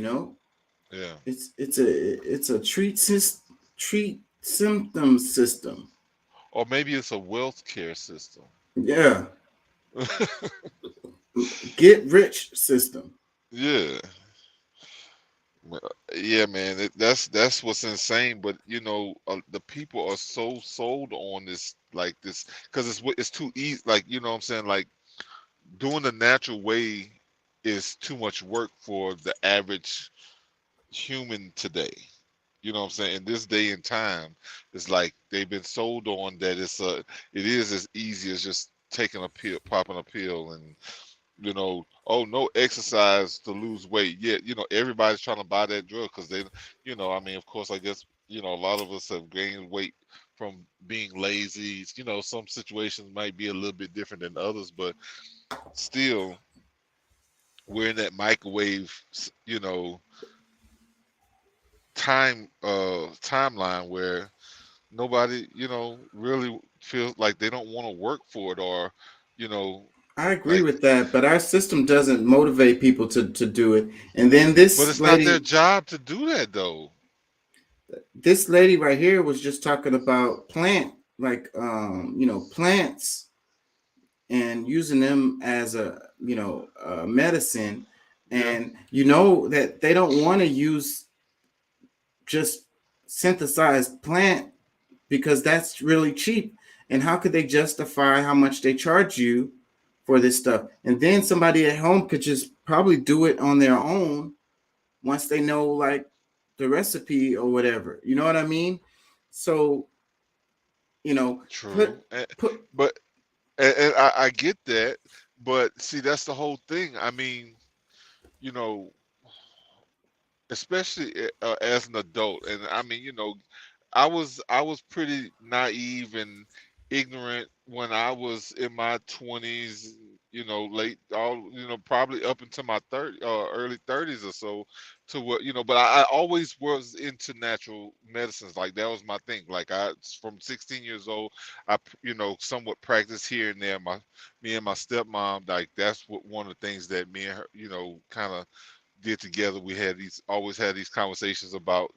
Yeah. It's a treat symptom system. Or maybe it's a wealth care system. Yeah, get rich system. Yeah. Yeah, man, that's what's insane. But the people are so sold on this, like this, because it's too easy. Like what I'm saying, like doing the natural way is too much work for the average human today. You know what I'm saying? In this day and time, it's like they've been sold on that it is as easy as just taking a pill, popping a pill, and oh, no exercise to lose weight. Yeah, everybody's trying to buy that drug because they, I mean, of course, I guess, a lot of us have gained weight from being lazy. Some situations might be a little bit different than others, but still, we're in that microwave, timeline where nobody, really feels like they don't want to work for it, or, I agree like, with that, but our system doesn't motivate people to do it. And then but this it's not their lady, job to do that though. this lady right here was just talking about plants and using them as a medicine, Yeah. and that they don't want to use just synthesized plant because that's really cheap. And how could they justify how much they charge you for this stuff? And then somebody at home could just probably do it on their own once they know like the recipe or whatever. You know what I mean? So, True. put But and I get that, but see, that's the whole thing. I mean, you know, especially as an adult, and I mean, I was pretty naive and ignorant when I was in my 20s, late, all, probably up into my early 30s or so, to what, but I always was into natural medicines. Like that was my thing. Like from 16 years old, somewhat practiced here and there. Me and my stepmom, like that's what one of the things that me and her, kind of did together. We always had these conversations about,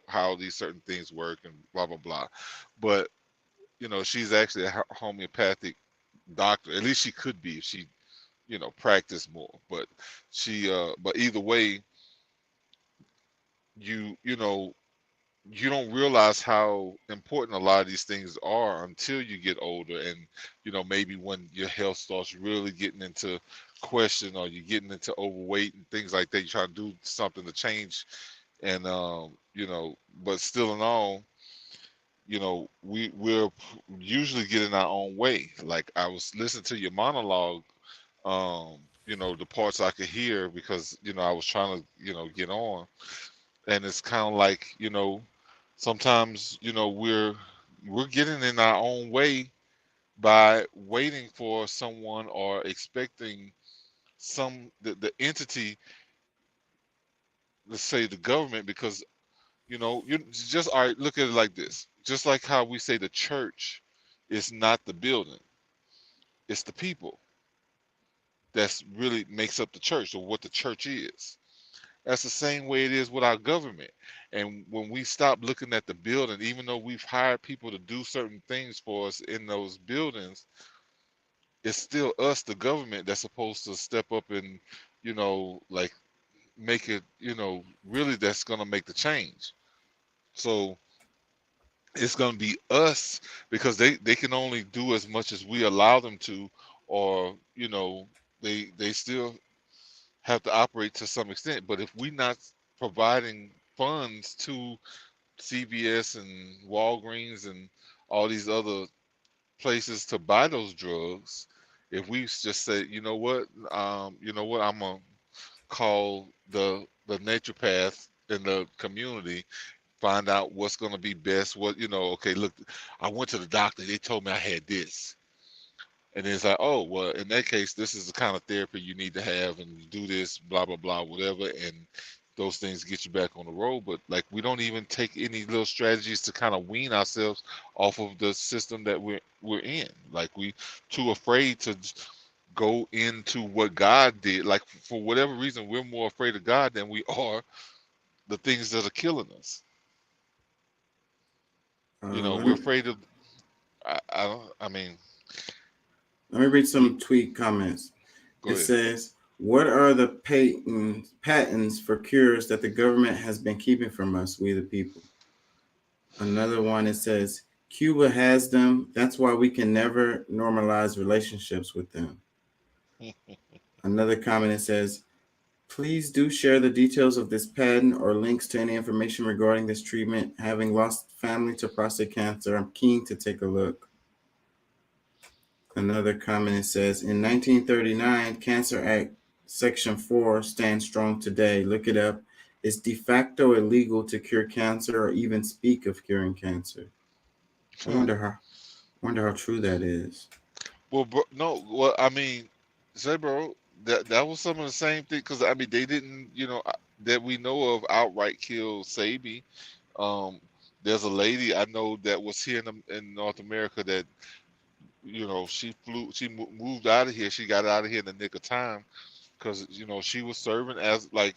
how these certain things work and blah blah blah. But she's actually a homeopathic doctor. At least she could be if she, practiced more. But but either way, you don't realize how important a lot of these things are until you get older, and maybe when your health starts really getting into question, or you're getting into overweight and things like that, you try to do something to change. And but still in all, we're usually getting our own way. Like I was listening to your monologue, the parts I could hear, because I was trying to get on. And it's kind of like, sometimes we're getting in our own way by waiting for someone, or expecting the entity, let's say the government, because you just, all right, look at it like this. Just like how we say the church is not the building, it's the people that's really makes up the church, or what the church is. That's the same way it is with our government. And when we stop looking at the building, even though we've hired people to do certain things for us in those buildings, it's still us, the government, that's supposed to step up and, like make it, really, that's going to make the change. So it's going to be us, because they can only do as much as we allow them to, or, they still have to operate to some extent. But if we're not providing funds to CVS and Walgreens and all these other places to buy those drugs, if we just say, I'm gonna call the naturopath in the community, find out what's gonna be best. Okay, look, I went to the doctor, they told me I had this. And it's like, oh, well, in that case, this is the kind of therapy you need to have, and you do this, blah, blah, blah, whatever. And those things get you back on the road. But like, we don't even take any little strategies to kind of wean ourselves off of the system that we're in. Like, we too afraid to go into what God did. Like, for whatever reason, we're more afraid of God than we are the things that are killing us. We're afraid of, I mean, let me read some tweet comments. go It ahead. says, what are the patents for cures that the government has been keeping from us, we the people? Another one, it says, Cuba has them. That's why we can never normalize relationships with them. Another comment, it says, please do share the details of this patent or links to any information regarding this treatment. Having lost family to prostate cancer, I'm keen to take a look. Another comment, it says, in 1939, Cancer Act Section 4 stands strong today. Look it up. It's de facto illegal to cure cancer or even speak of curing cancer. I wonder how true that is. Well, bro, no, well, I mean, say, bro, that was some of the same thing, because I mean, they didn't, that we know of, outright kill Sabi. There's a lady I know that was here in North America that, she moved out of here. She got out of here in the nick of time, because she was serving as, like,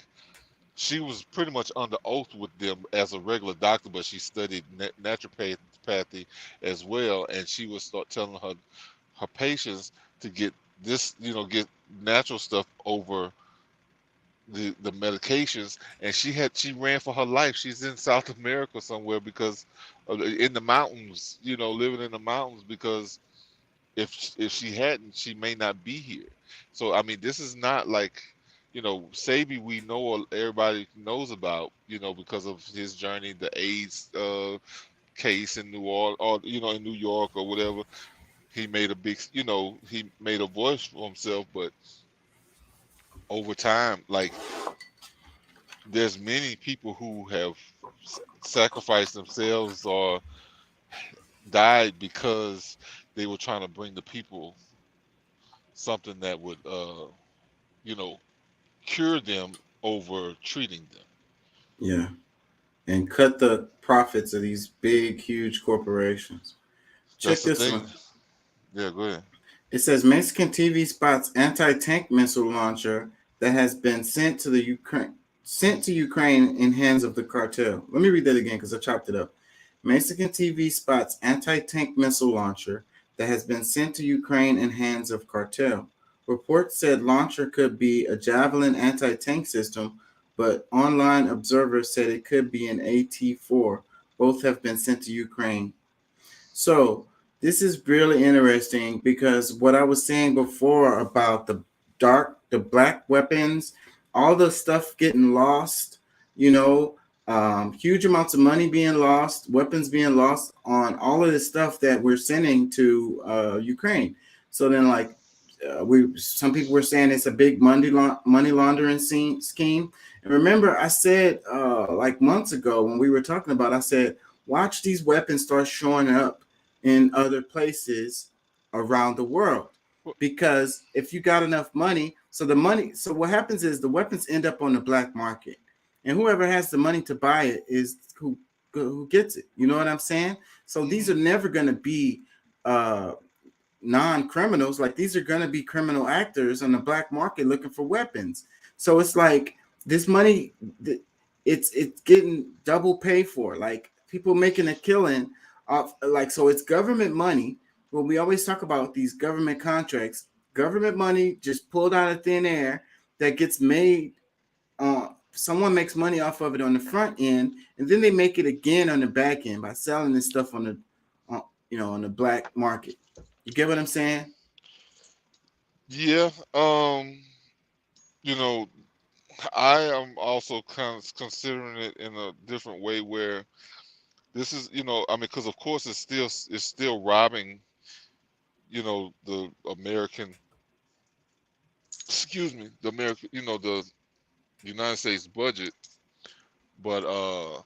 she was pretty much under oath with them as a regular doctor, but she studied naturopathy as well, and she would start telling her patients to get this, get natural stuff over the medications. And she ran for her life. She's in South America somewhere, because in the mountains, living in the mountains, because if she hadn't, she may not be here. So I mean, this is not like, Sabi, we know, everybody knows about, because of his journey, the AIDS case in New Orleans, or in New York or whatever. He made a big, he made a voice for himself. But over time, like, there's many people who have sacrificed themselves or died because they were trying to bring the people something that would, cure them over treating them. Yeah. And cut the profits of these big, huge corporations. Check That's the this thing. one. Yeah, go ahead. It says Mexican TV spots anti-tank missile launcher that has been sent to Ukraine in hands of the cartel. Let me read that again because I chopped it up. Mexican TV spots anti-tank missile launcher that has been sent to Ukraine in hands of cartel. Reports said launcher could be a Javelin anti-tank system, but online observers said it could be an AT-4. Both have been sent to Ukraine. So this is really interesting because what I was saying before about the black weapons, all the stuff getting lost, huge amounts of money being lost, weapons being lost on all of this stuff that we're sending to Ukraine. So then, like, some people were saying it's a big money laundering scheme. And remember, I said like months ago when we were talking about, I said, watch these weapons start showing up in other places around the world. Because if you got enough money, so what happens is the weapons end up on the black market. And whoever has the money to buy it is who gets it. You know what I'm saying? So these are never going to be non-criminals. Like, these are going to be criminal actors on the black market looking for weapons. So it's like this money, it's getting double pay for. Like, people making a killing off, like, so it's government money. Well, we always talk about these government contracts, government money just pulled out of thin air that gets made. Someone makes money off of it on the front end, and then they make it again on the back end by selling this stuff on the black market. You get what I'm saying? Yeah. I am also kind of considering it in a different way where this is, because of course it's still robbing, the American, the American, the United States budget. But of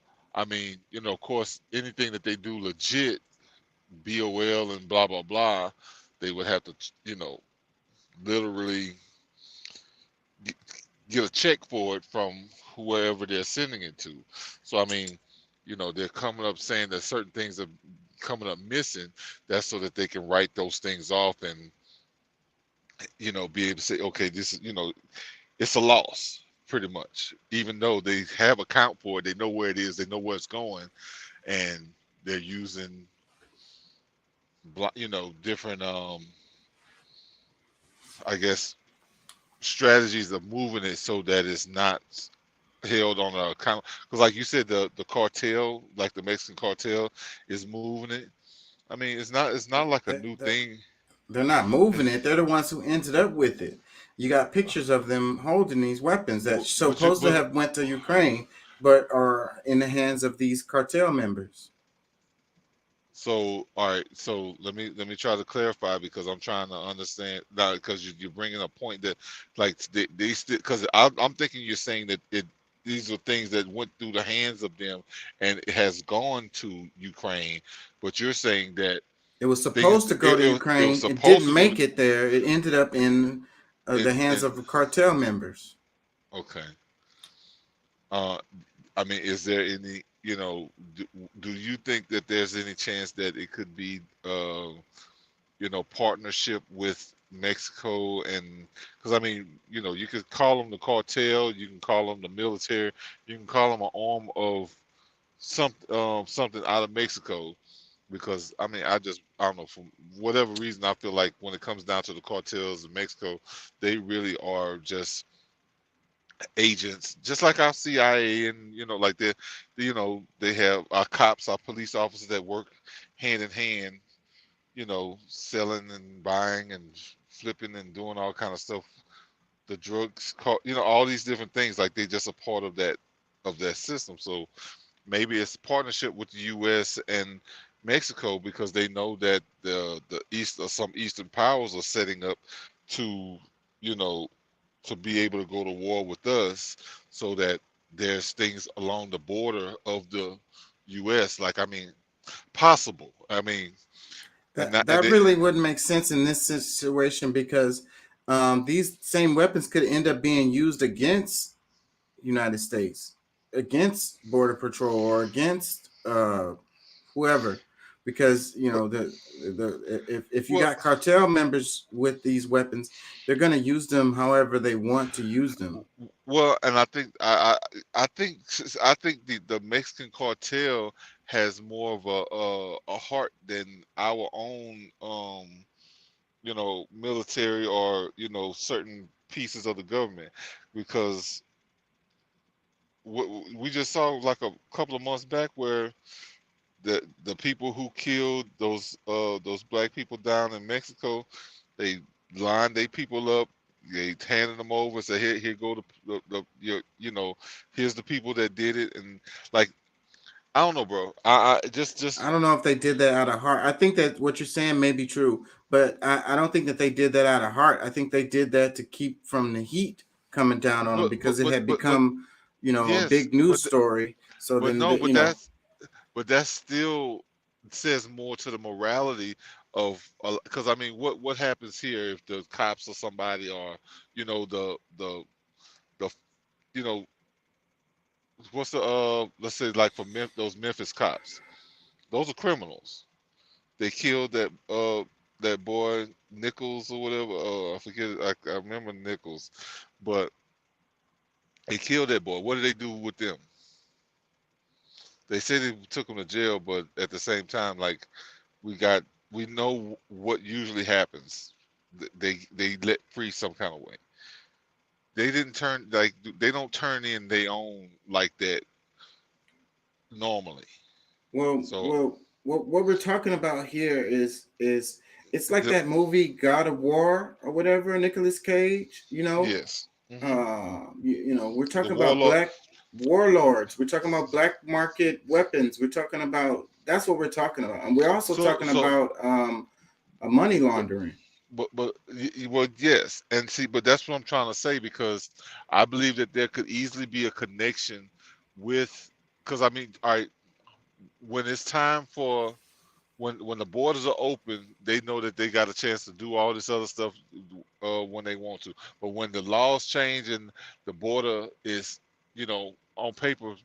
course, anything that they do legit, BOL and blah blah blah, they would have to, literally get a check for it from whoever they're sending it to. So they're coming up saying that certain things are coming up missing. That's so that they can write those things off and be able to say, okay, this is, it's a loss pretty much, even though they have account for it, they know where it is, they know where it's going, and they're using different I guess strategies of moving it so that it's not held on an account, because like you said, the cartel, like the Mexican cartel, is moving it. It's not like a new thing. They're not moving it. They're the ones who ended up with it. You got pictures of them holding these weapons that supposed to have went to Ukraine, but are in the hands of these cartel members. So, all right. So let me try to clarify, because I'm trying to understand now, because you're bringing a point that, like, they still, because I'm thinking you're saying that these are things that went through the hands of them and it has gone to Ukraine, but you're saying that it was supposed to go to Ukraine. It didn't make it there. It ended up in the hands of the cartel members. Okay. Is there any, do you think that there's any chance that it could be, partnership with Mexico? And because you could call them the cartel, you can call them the military, you can call them an arm of something out of Mexico. Because I don't know, for whatever reason, I feel like when it comes down to the cartels in Mexico, they really are just agents, just like our CIA, and like they have our cops, our police officers that work hand in hand, selling and buying and flipping and doing all kind of stuff, the drugs, all these different things. Like, they just a part of that system. So maybe it's a partnership with the U.S. and Mexico, because they know that the East, or some Eastern powers, are setting up to to be able to go to war with us, so that there's things along the border of the U.S. Possible. That really wouldn't make sense in this situation, because these same weapons could end up being used against United States. against Border Patrol or against whoever, because you But know if you well, got cartel members with these weapons, they're going to use them however they want to use them. well, and I think I think the Mexican cartel has more of a heart than our own military or certain pieces of the government, because we just saw like a couple of months back where the people who killed those black people down in Mexico, they lined their people up, they handed them over, say here go here's the people that did it, and like I don't know, bro. I just I don't know if they did that out of heart. I think that what you're saying may be true, but I don't think that they did that out of heart. I think they did that to keep from the heat coming down on them but because but it but had but, but become, a yes, big news story. So but then, no, but that still says more to the morality of, because I mean, what happens here if the cops or somebody, or the you know what's the let's say like for those Memphis cops, those are criminals. They killed that boy Nichols or whatever. I forget. I remember Nichols, but they killed that boy. What did they do with them? They said they took him to jail, but at the same time, like we got we know what usually happens. They let free some kind of way. They didn't turn like they don't turn in their own like that normally. well, So well, what we're talking about here is it's like the that movie God of War or whatever, Nicolas Cage. yes, We're the talking about warlord. black warlords. We're talking about black market weapons. We're talking about that's what we're talking about, and we're also So talking so about a money but laundering. well, yes, and see, but that's what I'm trying to say, because I believe that there could easily be a connection with, because I mean, all right, when it's time for when the borders are open, they know that they got a chance to do all this other stuff when they want to. But when the laws change and the border is, on paper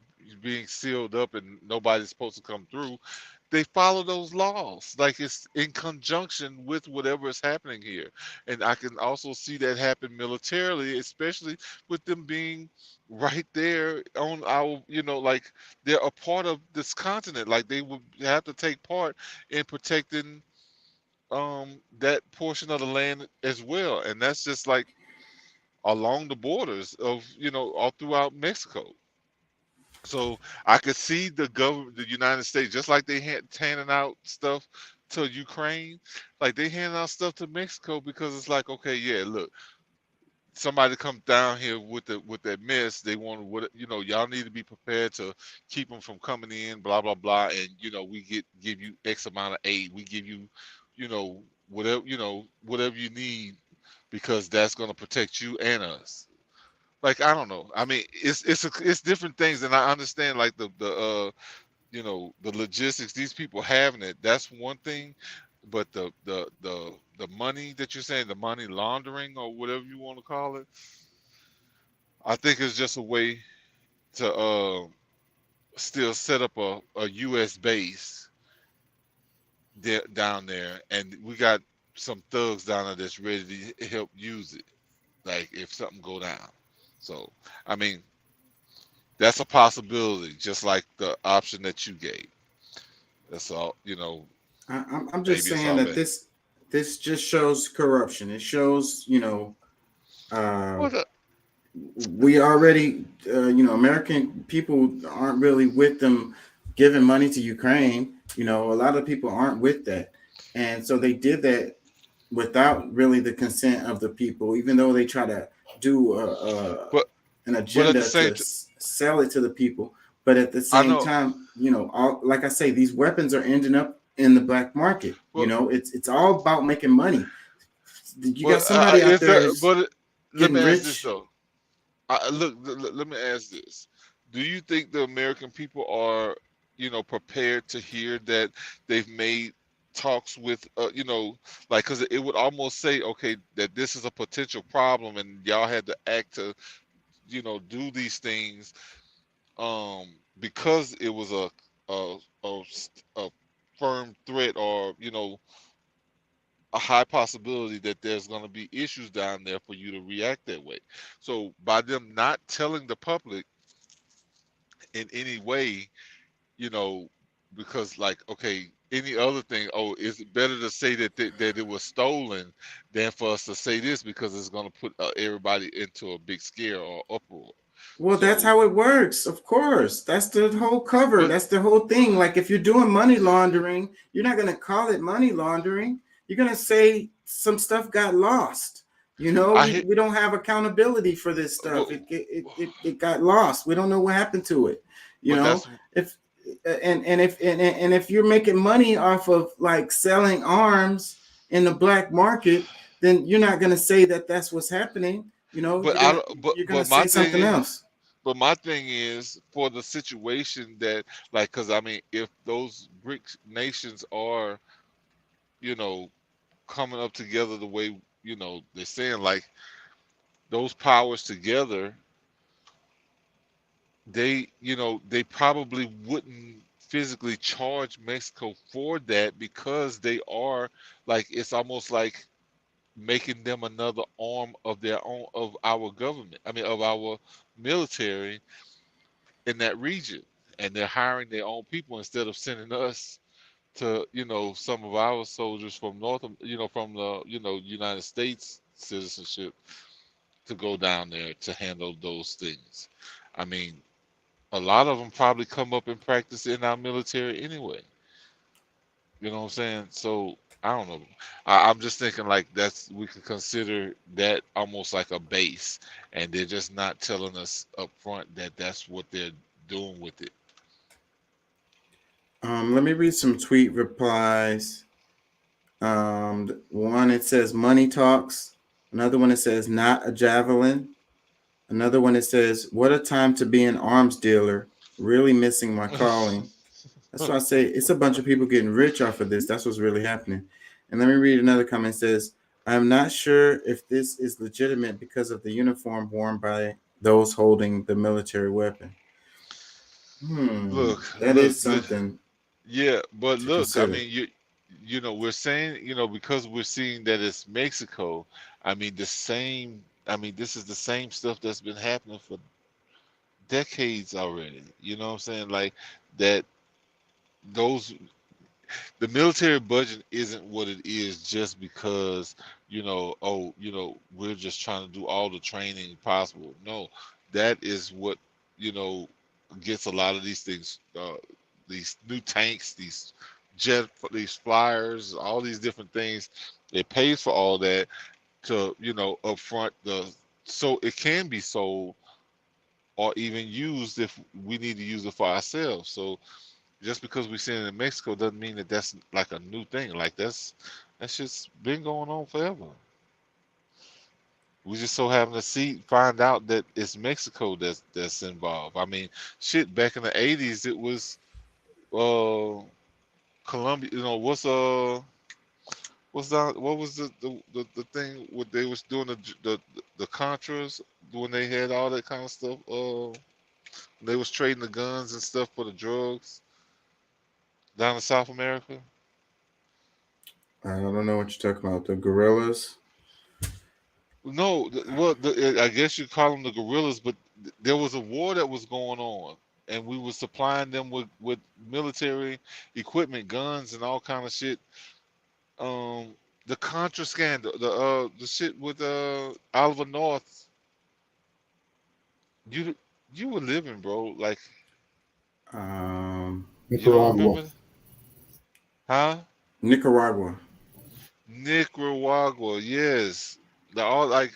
being sealed up and nobody's supposed to come through, they follow those laws. Like it's in conjunction with whatever is happening here. And I can also see that happen militarily, especially with them being right there on our, like they're a part of this continent. Like they would have to take part in protecting that portion of the land as well. And that's just like along the borders of, all throughout Mexico. So I could see the government, the United States, just like they handing out stuff to Ukraine, like they hand out stuff to Mexico, because it's like, okay, yeah, look, somebody comes down here with that mess, they want to, y'all need to be prepared to keep them from coming in, blah blah blah, and we give you X amount of aid, we give you, whatever you need, because that's going to protect you and us. Like I don't know. I mean, it's different things, and I understand like the logistics. These people having it, that's one thing, but the money that you're saying, the money laundering or whatever you want to call it, I think it's just a way to still set up a U.S. base down there, and we got some thugs down there that's ready to help use it. Like if something go down. So I mean, that's a possibility, just like the option that you gave. That's all, I'm just maybe it's saying all that bad. this just shows corruption. It shows, uh, Well, we already, American people aren't really with them giving money to Ukraine. A lot of people aren't with that. And so they did that without really the consent of the people, even though they try to do but an but at the agenda same, to sell it to the people. But at the I same know. time, like I say, these weapons are ending up in the black market. Well, It's all about making money. You got well, somebody out is there there? who's But let me getting ask this rich. though. Look, let me ask this. Do you think the American people are, prepared to hear that they've made talks with, like, because it would almost say, okay, that this is a potential problem, and y'all had to act to, do these things, because it was a firm threat, or a high possibility that there's going to be issues down there for you to react that way. So by them not telling the public in any way, you know, because like, okay, any other thing, oh, is it better to say that it was stolen than for us to say this, because it's going to put everybody into a big scare or uproar. Well, that's So, how it works. Of course, that's the whole cover. but That's the whole thing. Like if you're doing money laundering, you're not gonna call it money laundering. You're gonna say some stuff got lost. I We, hit, we don't have accountability for this stuff. well, It got lost. We don't know what happened to it. You but know, that's if and if you're making money off of like selling arms in the black market, then you're not gonna say that that's what's happening. but You're I gonna don't- but you're gonna but my say thing something is else. But my thing is, for the situation that, like, because I mean, if those BRICS nations are, you know, coming up together the way, they're saying, like, those powers together, they probably wouldn't physically charge Mexico for that, because they are, like, it's almost like making them another arm of their own, of our government. I mean, of our military in that region, and they're hiring their own people instead of sending us to, some of our soldiers from from the, United States citizenship, to go down there to handle those things. I mean, a lot of them probably come up and practice in our military anyway. You know what I'm saying? So I don't know. I'm just thinking like we could consider that almost like a base, and they're just not telling us up front that that's what they're doing with it. Let me read some tweet replies. One, it says money talks. Another one, it says not a javelin. Another one, it says what a time to be an arms dealer. Really missing my calling. That's why I say it's a bunch of people getting rich off of this. That's what's really happening. And let me read another comment. It says, I am not sure if this is legitimate because of the uniform worn by those holding the military weapon. Look, That look, is something yeah, but to look, I consider. mean, we're saying, because we're seeing that it's Mexico. I mean, this is the same stuff that's been happening for decades already. You know what I'm saying? Like that, those the military budget isn't what it is just because, we're just trying to do all the training possible. No, that is what, you know, gets a lot of these things, these new tanks, these flyers, all these different things. It pays for all that to, upfront so it can be sold or even used if we need to use it for ourselves. So just because we see it in Mexico doesn't mean that that's like a new thing. Like that's just been going on forever. We just so happen to find out that it's Mexico that's involved. I mean, shit, back in the '80s, it was uh Colombia. What's that? What was the thing what they was doing the Contras when they had all that kind of stuff? They was trading the guns and stuff for the drugs down in South America. I don't know what you're talking about. The gorillas. No, I guess you call them the guerrillas, but there was a war that was going on, and we were supplying them with military equipment, guns, and all kind of shit. The Contra scandal, the shit with Oliver North. You were living, bro. Like Um, you don't Nicaragua. remember, huh? Nicaragua. Nicaragua, yes. The all like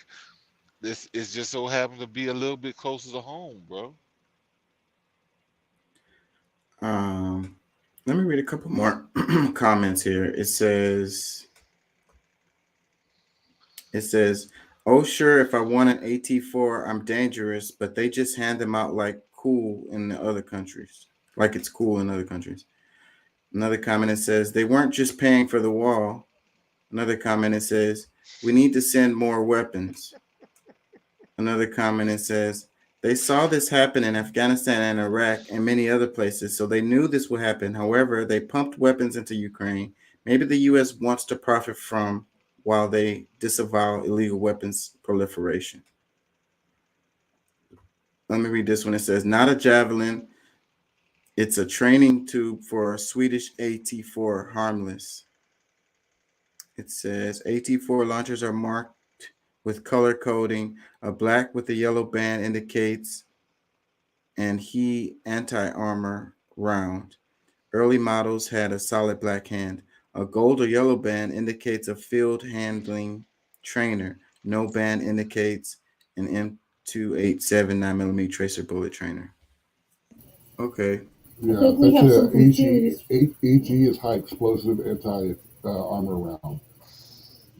this is just so happened to be a little bit closer to home, bro. Let me read a couple more comments here. It says, oh, sure, if I want an AT4, I'm dangerous, but they just hand them out like cool in the other countries. Like it's cool in other countries. Another comment, it says, they weren't just paying for the wall. Another comment, it says, we need to send more weapons. Another comment, it says, They saw this happen in Afghanistan and Iraq and many other places, so they knew this would happen. However, they pumped weapons into Ukraine. Maybe the U.S. wants to profit from while they disavow illegal weapons proliferation. Let me read this one. It says, not a Javelin. It's a training tube for Swedish AT-4 harmless. It says AT-4 launchers are marked with color coding. A black with a yellow band indicates and he anti-armor round. Early models had a solid black hand. A gold or yellow band indicates a field handling trainer. No band indicates an M287 9mm tracer bullet trainer. Okay. Yeah, think we that's have a some AG. confused. AG is high explosive anti armor round.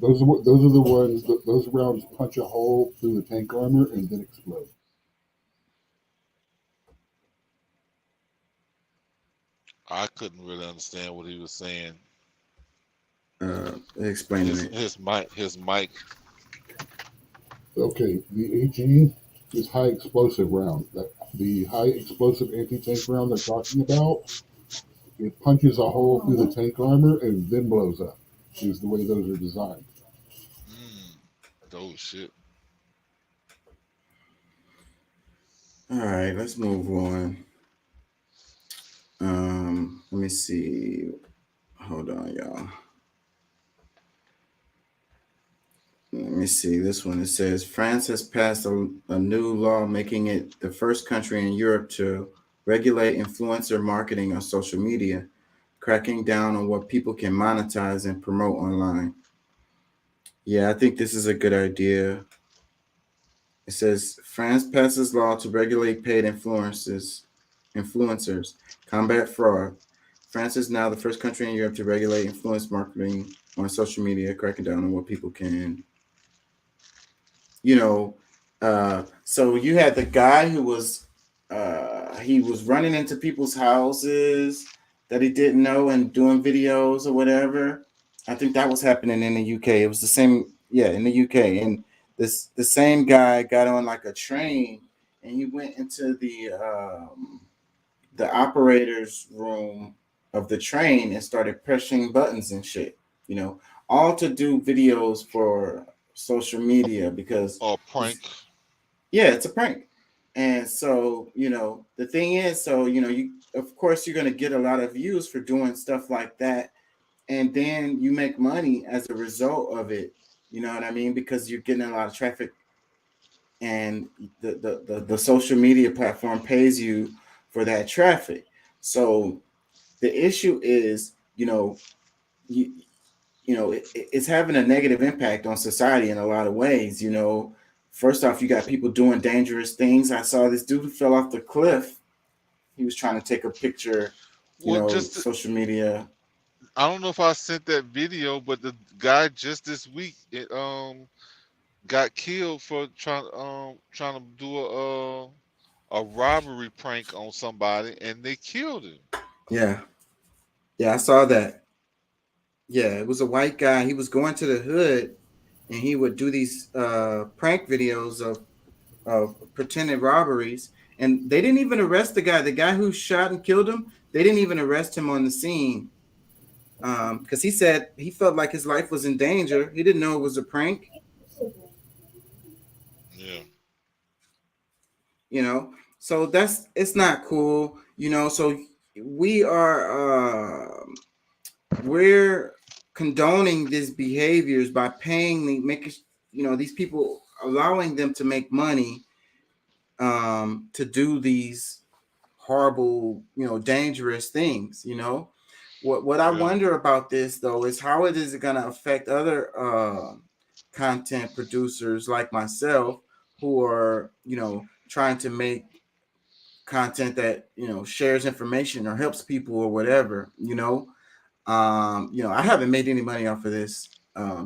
Those are the ones. Those rounds punch a hole through the tank armor and then explode. I couldn't really understand what he was saying. Explain it. His mic. Okay, the AG is high explosive round. The high explosive anti-tank round they're talking about, it punches a hole through the tank armor and then blows up. Is the way those are designed. Oh shit. All right, let's move on. Let me see. Hold on, y'all. Let me see this one. It says France has passed a new law making it the first country in Europe to regulate influencer marketing on social media, cracking down on what people can monetize and promote online. Yeah, I think this is a good idea. It says France passes law to regulate paid influencers, combat fraud. France is now the first country in Europe to regulate influence marketing on social media, cracking down on what people can. So you had the guy who was he was running into people's houses that he didn't know and doing videos or whatever. I think that was happening in the UK. It was the same, in the UK. And the same guy got on like a train and he went into the operator's room of the train and started pressing buttons and shit, all to do videos for social media because Prank. it's a prank. And so, the thing is, so, you, of course, you're going to get a lot of views for doing stuff like that. And then you make money as a result of it. You know what I mean? Because you're getting a lot of traffic and the social media platform pays you for that traffic. So the issue is, it's having a negative impact on society in a lot of ways. First off, you got people doing dangerous things. I saw this dude who fell off the cliff. He was trying to take a picture, social media. I don't know if I sent that video, but the guy just this week got killed for trying to do a robbery prank on somebody, and they killed him. Yeah, I saw that. Yeah, it was a white guy. He was going to the hood, and he would do these prank videos of pretended robberies. And they didn't even arrest the guy. The guy who shot and killed him, they didn't even arrest him on the scene because he said he felt like his life was in danger. He didn't know it was a prank. Yeah. So it's not cool. So we are we're condoning these behaviors by making these people, allowing them to make money to do these horrible, dangerous things. What I wonder about this though is how it is going to affect other content producers like myself who are trying to make content that shares information or helps people or whatever. I haven't made any money off of this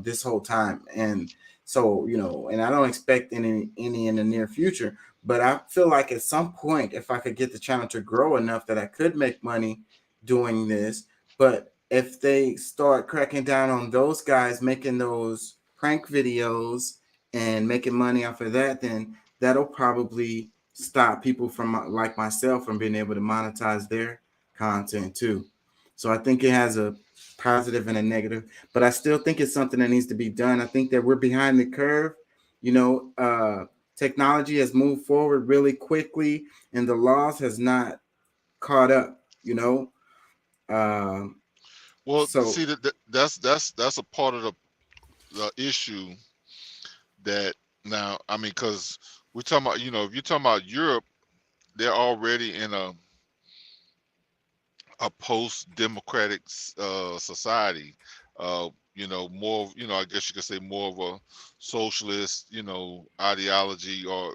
this whole time, and so and I don't expect any in the near future. But I feel like at some point, if I could get the channel to grow enough that I could make money doing this. But if they start cracking down on those guys making those prank videos and making money off of that, then that'll probably stop people from like myself from being able to monetize their content too. So I think it has a positive and a negative, but I still think it's something that needs to be done. I think that we're behind the curve. You know, technology has moved forward really quickly, and the laws has not caught up. You know, um, Well, so see that's a part of the issue that now I mean because we're talking about if you're talking about Europe, they're already in a post-democratic society. More I guess you could say more of a socialist ideology or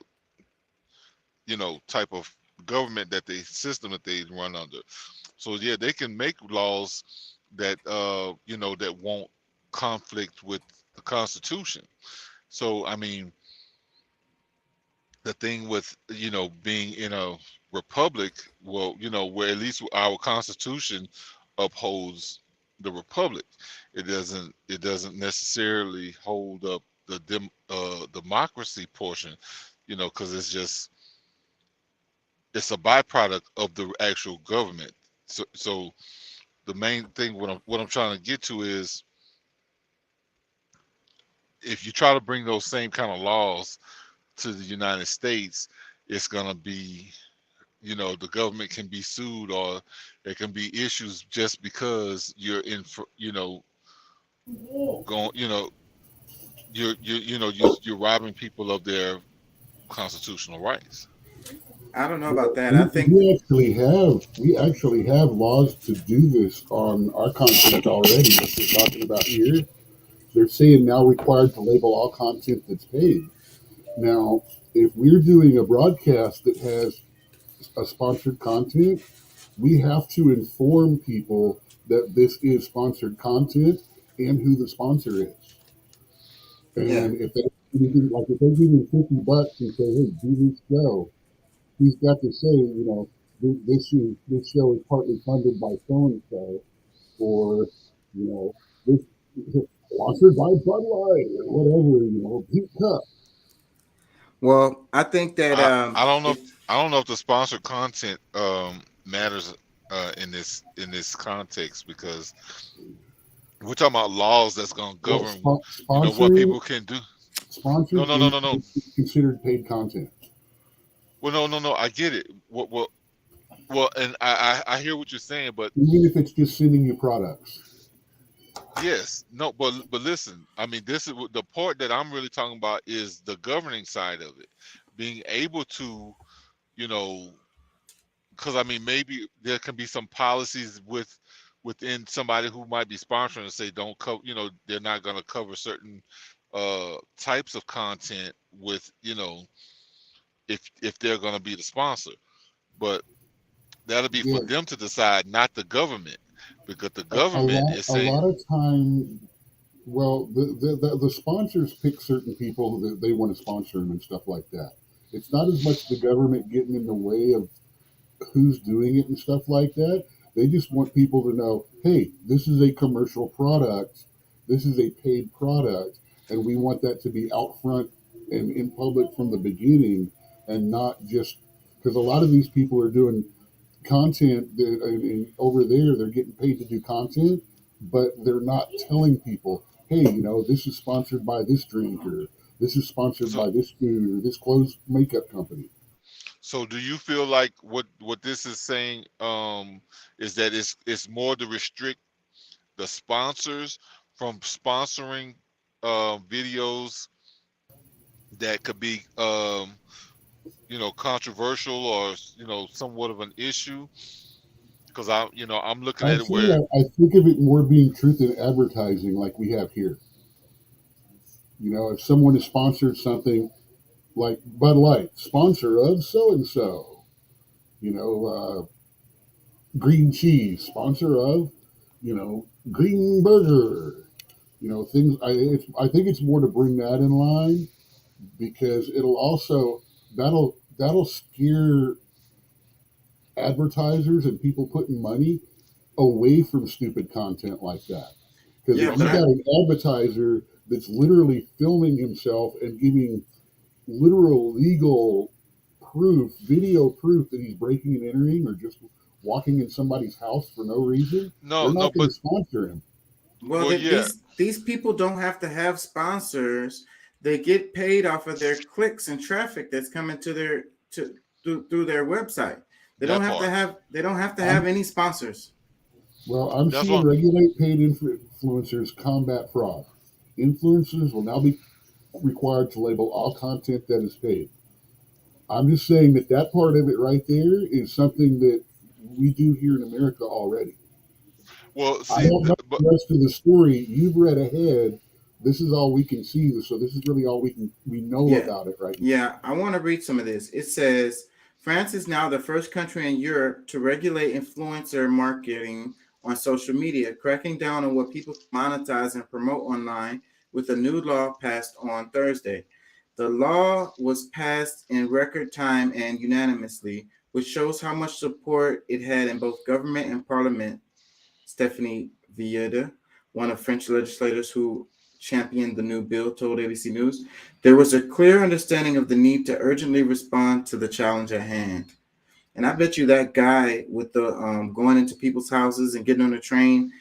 type of government that they system that they run under. So yeah, they can make laws that that won't conflict with the Constitution. So I mean, the thing with being in a republic, well, where at least our Constitution upholds the republic. It doesn't necessarily hold up the democracy portion, because it's a byproduct of the actual government. So the main thing what I'm trying to get to is if you try to bring those same kind of laws to the United States, it's gonna be, the government can be sued or there can be issues just because you're going, you're robbing people of their constitutional rights. I don't know about that. We, I think we actually have laws to do this on our content already. What we're talking about here, they're saying now required to label all content that's paid. Now, if we're doing a broadcast that has a sponsored content, we have to inform people that this is sponsored content and who the sponsor is. yeah. And if they like if they give me $50 and say, "Hey, do this show," he's got to say, this show is partly funded by so and so, or this is sponsored by Bud Light or whatever, Pink Cup. Well, I think that I don't know if it's the sponsored content matters in this context, because we're talking about laws that's going to Well, govern what people can do. sponsored No. is considered paid content. Well, no. I get it. Well, and I hear what you're saying, but Even if it's just sending you products. yes, no, but listen. I mean, this is the part that I'm really talking about is the governing side of it, being able to, because I mean, maybe there can be some policies within somebody who might be sponsoring and say don't cover, they're not going to cover certain types of content with, if they're going to be the sponsor, but that'll be for Yeah, them to decide, not the government, because the a government is a lot saying, of time. Well, the sponsors pick certain people that they want to sponsor them and stuff like that. It's not as much the government getting in the way of who's doing it and stuff like that. They just want people to know, hey, this is a commercial product, this is a paid product, and we want that to be out front and in public from the beginning, and not just because a lot of these people are doing content that, and over there they're getting paid to do content, but they're not telling people, hey, this is sponsored by this drink, or this is sponsored so by this food, or this clothes makeup company. so do you feel like what this is saying is that it's more to restrict the sponsors from sponsoring videos that could be controversial or somewhat of an issue, because I'm looking at it Actually, where I think of it more being truth in advertising, like we have here. If someone has sponsored something like Bud Light, sponsor of so and so, green cheese, sponsor of, green burger, things. I think it's more to bring that in line, because it'll also that'll scare advertisers and people putting money away from stupid content like that. Because yeah, if you but I got an advertiser that's literally filming himself and giving literal legal proof, video proof that he's breaking and entering or just walking in somebody's house for no reason, No, they're no, not going but to sponsor him. Well, yeah. these people don't have to have sponsors. They get paid off of their clicks and traffic that's coming to their through their website. They That don't have part. to have any sponsors. Well, I'm That's seeing what- regulate paid influencers combat fraud. Influencers will now be required to label all content that is paid. I'm just saying that part of it right there is something that we do here in America already. Well, I see, don't know but the rest of the story. You've read ahead. This is all we can see. So this is really all we know Yeah. about it right now. Yeah, I want to read some of this. It says France is now the first country in Europe to regulate influencer marketing on social media, cracking down on what people monetize and promote online with a new law passed on Thursday. The law was passed in record time and unanimously, which shows how much support it had in both government and parliament. Stephanie Villeda, one of French legislators who championed the new bill, told ABC News, there was a clear understanding of the need to urgently respond to the challenge at hand. And I bet you that guy with the going into people's houses and getting on the train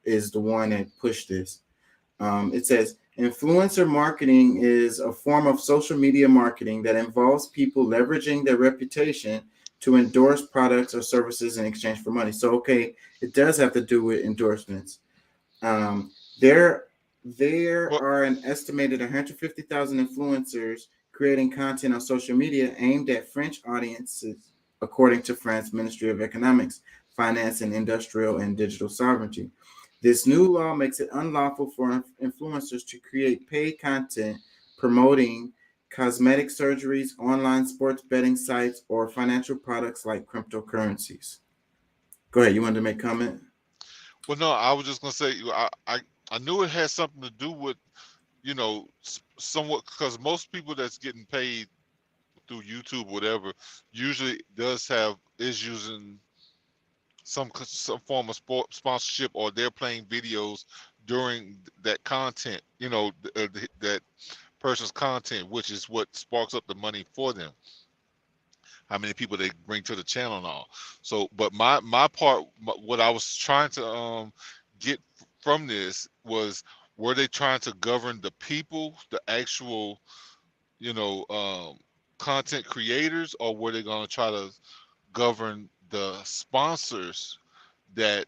is the one that pushed this. It says, influencer marketing is a form of social media marketing that involves people leveraging their reputation to endorse products or services in exchange for money. So, okay, it does have to do with endorsements. There are an estimated 150,000 influencers creating content on social media aimed at French audiences, according to France's Ministry of Economics, Finance, and Industrial and Digital Sovereignty. This new law makes it unlawful for influencers to create paid content promoting cosmetic surgeries, online sports betting sites, or financial products like cryptocurrencies. Go ahead. You wanted to make a comment? well, no, I was just gonna say I knew it had something to do with, somewhat, because most people that's getting paid through YouTube, whatever, usually is using some form of sponsorship, or they're playing videos during that content, that person's content, which is what sparks up the money for them. How many people they bring to the channel and all. So, but my part, what I was trying to get from this was, were they trying to govern the people, the actual, content creators, or were they going to try to govern the sponsors that,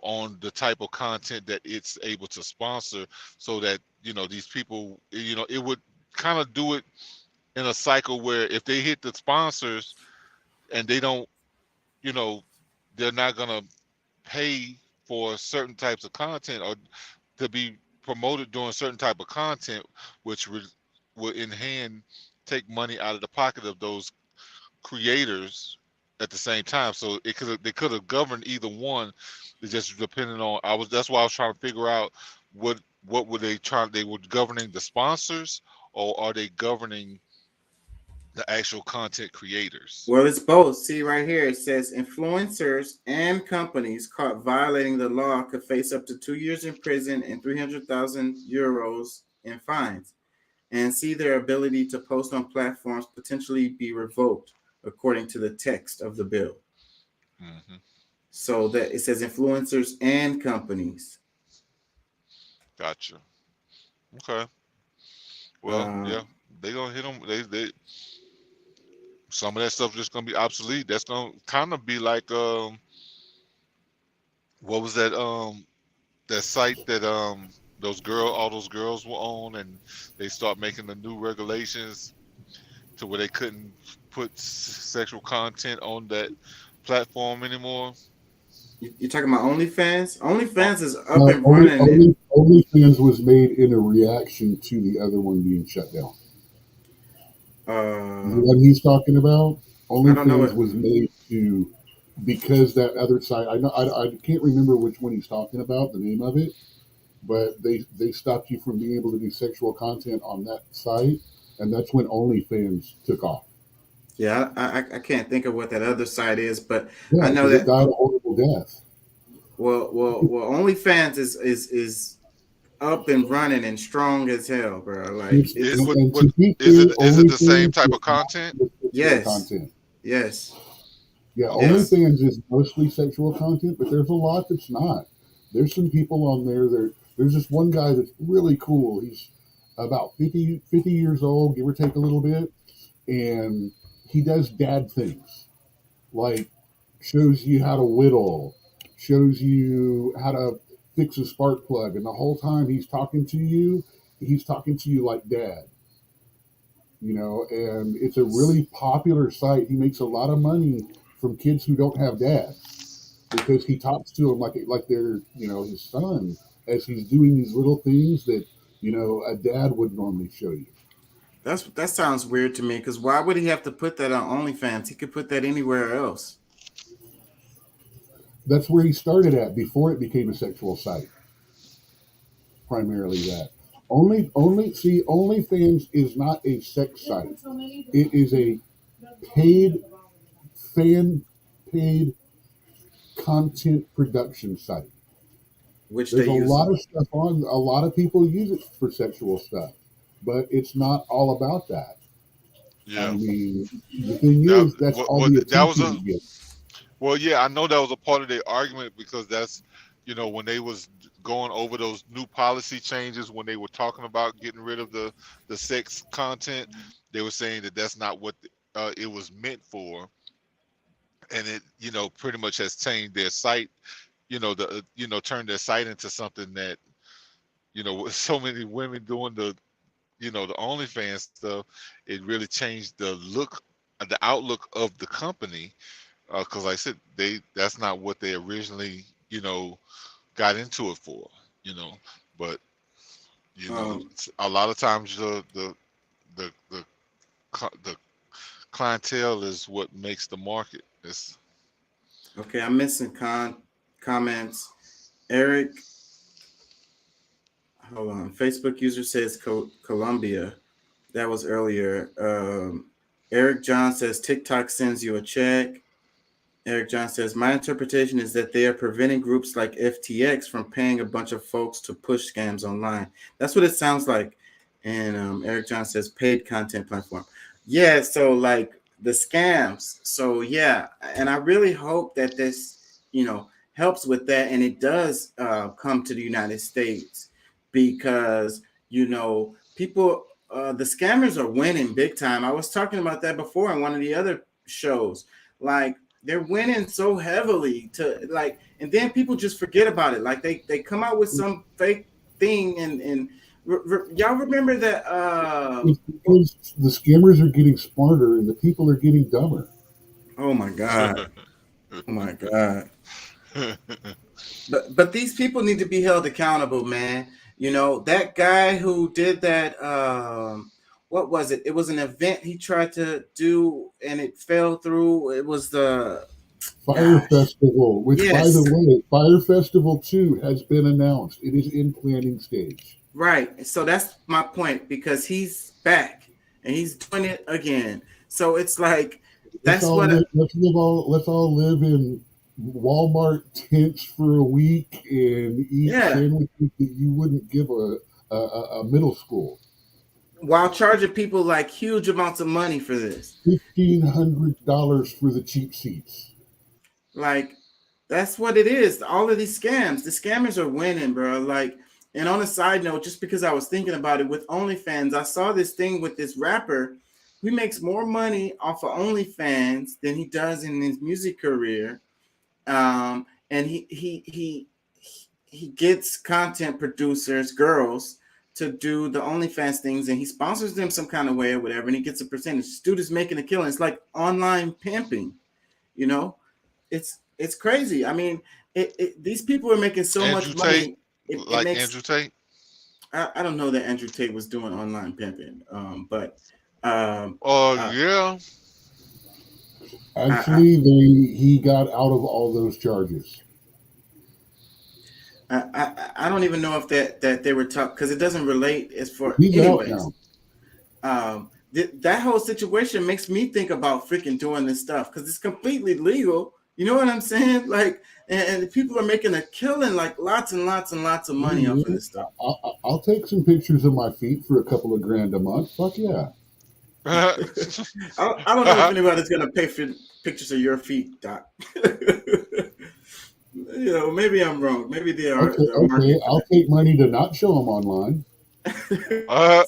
on the type of content that it's able to sponsor, so that, these people, it would kind of do it in a cycle where if they hit the sponsors and they don't, they're not going to pay for certain types of content or to be promoted doing certain type of content, which will in hand take money out of the pocket of those creators at the same time. So they could have governed either one. It's just depending on, that's why I was trying to figure out what were they were governing the sponsors, or are they governing the actual content creators? Well, it's both. See right here, it says influencers and companies caught violating the law could face up to 2 years in prison and 300,000 euros in fines, and see their ability to post on platforms potentially be revoked, according to the text of the bill. Mm-hmm. So that it says influencers and companies. Gotcha. Okay. Well, yeah, they gonna hit them. They some of that stuff just gonna be obsolete. That's gonna kind of be like what was that that site that all those girls were on, and they start making the new regulations to where they couldn't put sexual content on that platform anymore. You're talking about OnlyFans? OnlyFans is up and running. OnlyFans was made in a reaction to the other one being shut down. The one he's talking about, OnlyFans was made to, because that other site, I can't remember which one he's talking about, the name of it, but they stopped you from being able to do sexual content on that site, and that's when OnlyFans took off. Yeah, I can't think of what that other site is, but Yeah, I know it that died a horrible death. Well, OnlyFans is up and running and strong as hell, bro. Like, Is it the same type of content? sexual Yes. content. Yes. Yeah, Yes. OnlyFans is mostly sexual content, but there's a lot that's not. There's some people on there. There's this one guy that's really cool. He's about 50 years old, give or take a little bit, and he does dad things, like shows you how to whittle, shows you how to fix a spark plug, and the whole time he's talking to you like dad. And it's a really popular site. He makes a lot of money from kids who don't have dads because he talks to them like they're his son, as he's doing these little things that a dad would normally show you. That sounds weird to me, because why would he have to put that on OnlyFans? He could put that anywhere else. That's where he started at before it became a sexual site. Primarily that. OnlyFans is not a sex site. It is a paid content production site. Which There's they use. a lot of stuff on. A lot of people use it for sexual stuff, but it's not all about that. Yeah. I mean, the thing is, that's all the attention you get. Well, yeah, I know that was a part of their argument, because that's, when they was going over those new policy changes, when they were talking about getting rid of the sex content, they were saying that that's not what it was meant for, and it pretty much has changed their site, turned their site into something that, with so many women doing the OnlyFans stuff, it really changed the outlook of the company. Because like I said, that's not what they originally, got into it for, but a lot of times the clientele is what makes the market. Okay, I'm missing comments. Eric, hold on. Facebook user says Colombia. That was earlier. Eric John says TikTok sends you a check. Eric John says, my interpretation is that they are preventing groups like FTX from paying a bunch of folks to push scams online. That's what it sounds like. And Eric John says, paid content platform. Yeah, so like the scams. So yeah, and I really hope that this, helps with that. And it does come to the United States, because, people, the scammers are winning big time. I was talking about that before in one of the other shows. Like, they're winning so heavily and then people just forget about it. Like they come out with some fake thing and y'all remember that? It's because the scammers are getting smarter and the people are getting dumber. Oh my God. Oh my God. But these people need to be held accountable, man. That guy who did that, what was it? It was an event he tried to do and it fell through. It was the Fire Festival, which, yes. By the way, Fire Festival 2 has been announced. It is in planning stage. Right. So that's my point, because he's back and he's doing it again. So it's like, let's all live in Walmart tents for a week and eat sandwiches that you wouldn't give a middle school, while charging people like huge amounts of money for this. $1,500 for the cheap seats. Like, that's what it is. All of these scams, the scammers are winning, bro. Like, and on a side note, just because I was thinking about it with OnlyFans, I saw this thing with this rapper who makes more money off of OnlyFans than he does in his music career. And he gets content producers, girls, to do the OnlyFans things, and he sponsors them some kind of way or whatever, and he gets a percentage. This dude is making a killing. It's like online pimping, It's crazy. I mean, these people are making so Andrew much money. Tate, Andrew Tate? I don't know that Andrew Tate was doing online pimping, but yeah. Actually, he got out of all those charges. I don't even know if that they were talking, because it doesn't relate as for He's anyways. out now. That whole situation makes me think about freaking doing this stuff, because it's completely legal. You know what I'm saying? Like, and people are making a killing, like lots and lots and lots of money off of this stuff. I'll take some pictures of my feet for a couple of grand a month. Fuck yeah. I don't know if anybody's gonna pay for pictures of your feet, Doc. Maybe I'm wrong. Maybe they are Okay, they're marketing I'll take money to not show them online. for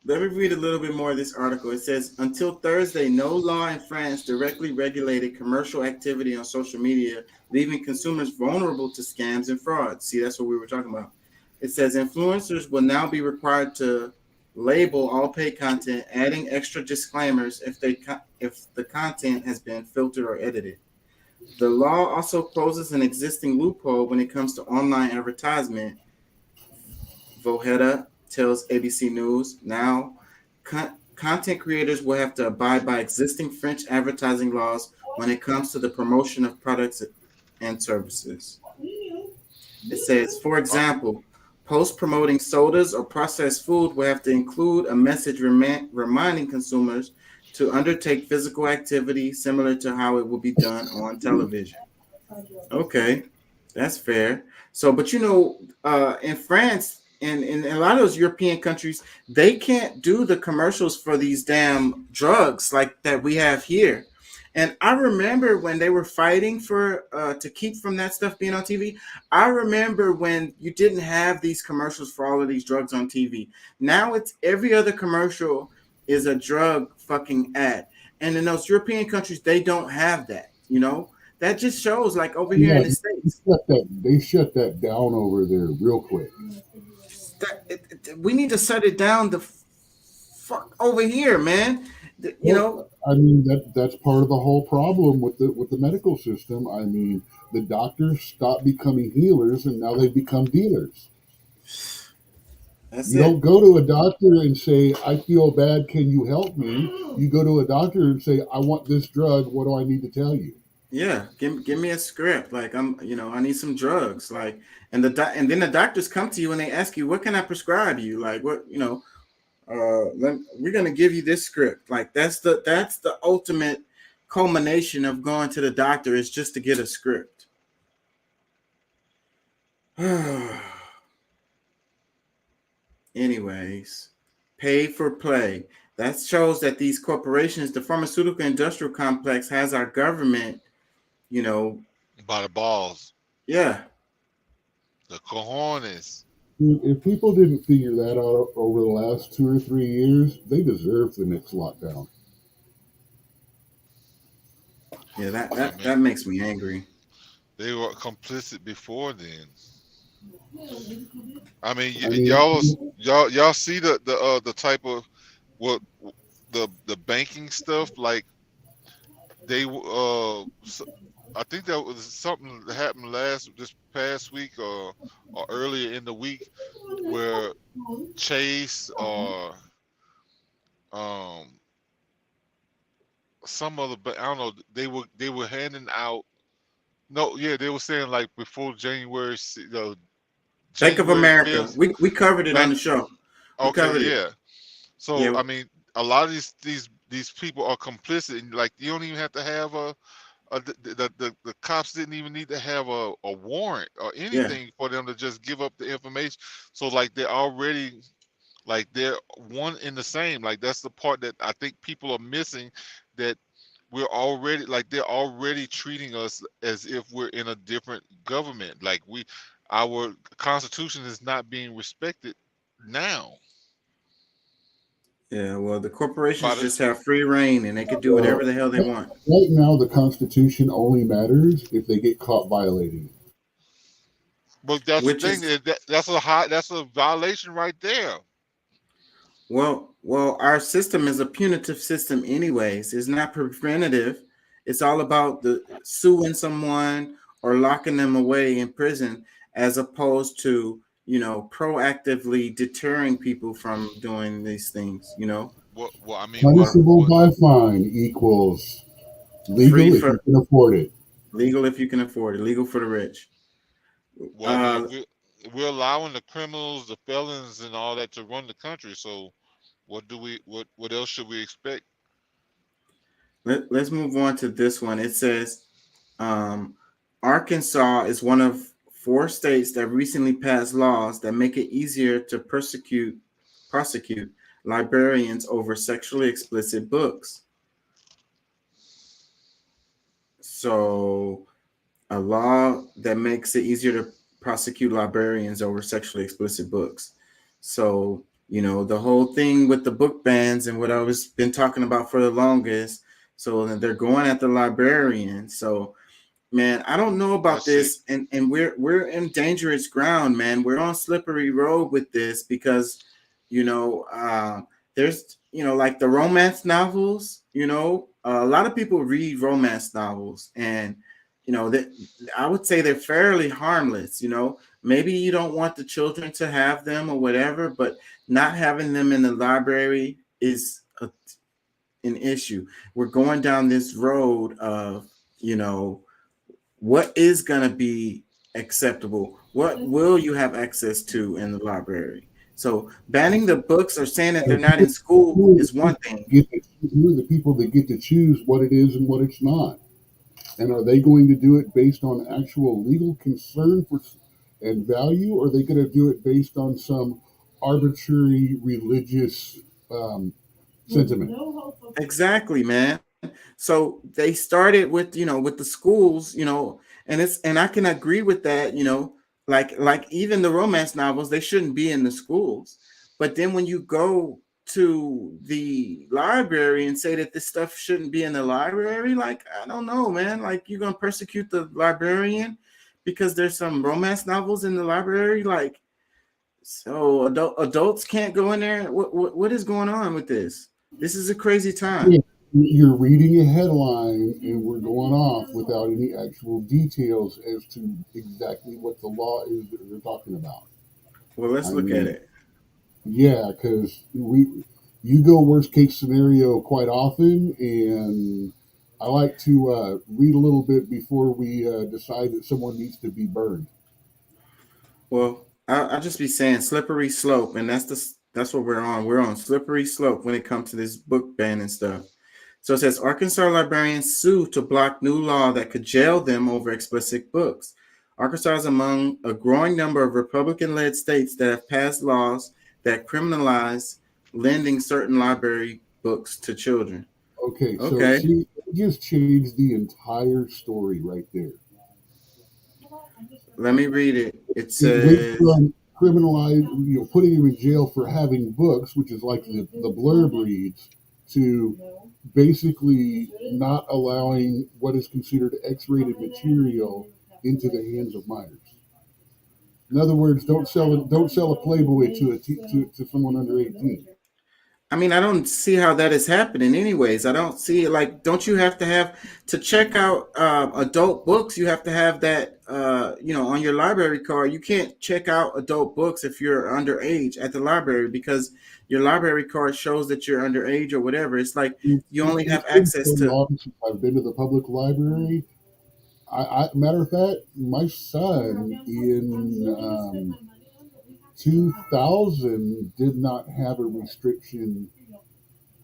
Let me read a little bit more of this article. It says, until Thursday, no law in France directly regulated commercial activity on social media, leaving consumers vulnerable to scams and frauds. See, that's what we were talking about. It says influencers will now be required to label all paid content, adding extra disclaimers if the content has been filtered or edited. The law also closes an existing loophole when it comes to online advertisement. Vojeda tells ABC News. Now, content creators will have to abide by existing French advertising laws when it comes to the promotion of products and services. It says, for example, posts promoting sodas or processed food will have to include a message reminding consumers to undertake physical activity similar to how it will be done on television. Okay, that's fair. So, but in France, and in a lot of those European countries, they can't do the commercials for these damn drugs like that we have here. And I remember when they were fighting for to keep from that stuff being on TV. I remember when you didn't have these commercials for all of these drugs on TV. Now it's every other commercial is a drug fucking ad. And in those European countries, they don't have that. That just shows, like over here in the States. They shut that down over there real quick. We need to shut it down the fuck over here, man. I mean, that's part of the whole problem with the medical system. I mean, the doctors stopped becoming healers and now they become dealers. You don't go to a doctor and say, I feel bad, can you help me? You go to a doctor and say, I want this drug, what do I need to tell you? Yeah, give me a script. Like I need some drugs. Like, and then the doctors come to you and they ask you, what can I prescribe you? Like, what we're gonna give you this script. Like, that's the ultimate culmination of going to the doctor, is just to get a script. Anyways, pay for play. That shows that these corporations, the pharmaceutical industrial complex, has our government, by the balls. Yeah. The cojones. If people didn't figure that out over the last 2 or 3 years, they deserve the next lockdown. Yeah, that makes me angry. They were complicit before then. I mean, y'all see the type of what the banking stuff, like they I think that was something that happened this past week or earlier in the week, where Chase or some other, but I don't know, they were handing out. No, yeah, they were saying like before January. Bank of America. 5th, we covered it on the show. Okay, yeah. So yeah. I mean, a lot of these people are complicit, and like you don't even have to have the cops didn't even need to have a warrant or anything for them to just give up the information. So like they're already, like they're one in the same. Like that's the part that I think people are missing, that we're already, like they're already treating us as if we're in a different government. Like our Constitution is not being respected now. Yeah, well, the corporations just have free reign and they can do whatever the hell they want. Right now, the Constitution only matters if they get caught violating it. But that's the thing. That's a violation right there. Well, our system is a punitive system anyways. It's not preventative. It's all about suing someone or locking them away in prison, as opposed to proactively deterring people from doing these things. Well, I mean, punishable by fine equals legal if you can afford it. Legal if you can afford it. Legal for the rich. Well, we're allowing the criminals, the felons, and all that to run the country. So, what else should we expect? Let's move on to this one. It says, Arkansas is one of 4 states that recently passed laws that make it easier to prosecute librarians over sexually explicit books. So, a law that makes it easier to prosecute librarians over sexually explicit books. So, the whole thing with the book bans and what I was been talking about for the longest. So they're going at the librarians. So, man, I don't know about That's it. this, and we're in dangerous ground, man. We're on slippery road with this because, there's like the romance novels. A lot of people read romance novels, and that I would say they're fairly harmless. Maybe you don't want the children to have them or whatever, but not having them in the library is an issue. We're going down this road of what is going to be acceptable? What will you have access to in the library? So banning the books or saying that they're not in school is one thing. Who are the people that get to choose what it is and what it's not? And are they going to do it based on actual legal concern and value, or are they going to do it based on some arbitrary religious sentiment? Exactly, man. So they started with with the schools, and I can agree with that, like even the romance novels, they shouldn't be in the schools. But then when you go to the library and say that this stuff shouldn't be in the library, like I don't know, man, like you're gonna persecute the librarian because there's some romance novels in the library, like so adults can't go in there. What is going on with this? This is a crazy time. Yeah, you're reading a headline and we're going off without any actual details as to exactly what the law is that they're talking about. Well, let's look at it. Yeah, because you go worst case scenario quite often, and I like to read a little bit before we decide that someone needs to be burned. Well, I'll just be saying slippery slope, and that's what we're on. We're on slippery slope when it comes to this book ban and stuff. So it says Arkansas librarians sue to block new law that could jail them over explicit books. Arkansas is among a growing number of Republican-led states that have passed laws that criminalize lending certain library books to children. Okay, so Okay. see, it just changed the entire story right there. Let me read it. It It went says, from criminalize, putting him in jail for having books, which is like the blurb reads, to basically not allowing what is considered X-rated material into the hands of minors. In other words, don't sell a Playboy to someone under 18. I mean, I don't see how that is happening anyways. I don't see it like, don't you have to check out adult books? You have to have that, on your library card. You can't check out adult books if you're underage at the library because your library card shows that you're underage or whatever. It's like you only have access to. I've been to the public library. Matter of fact, my son in 2000 did not have a restriction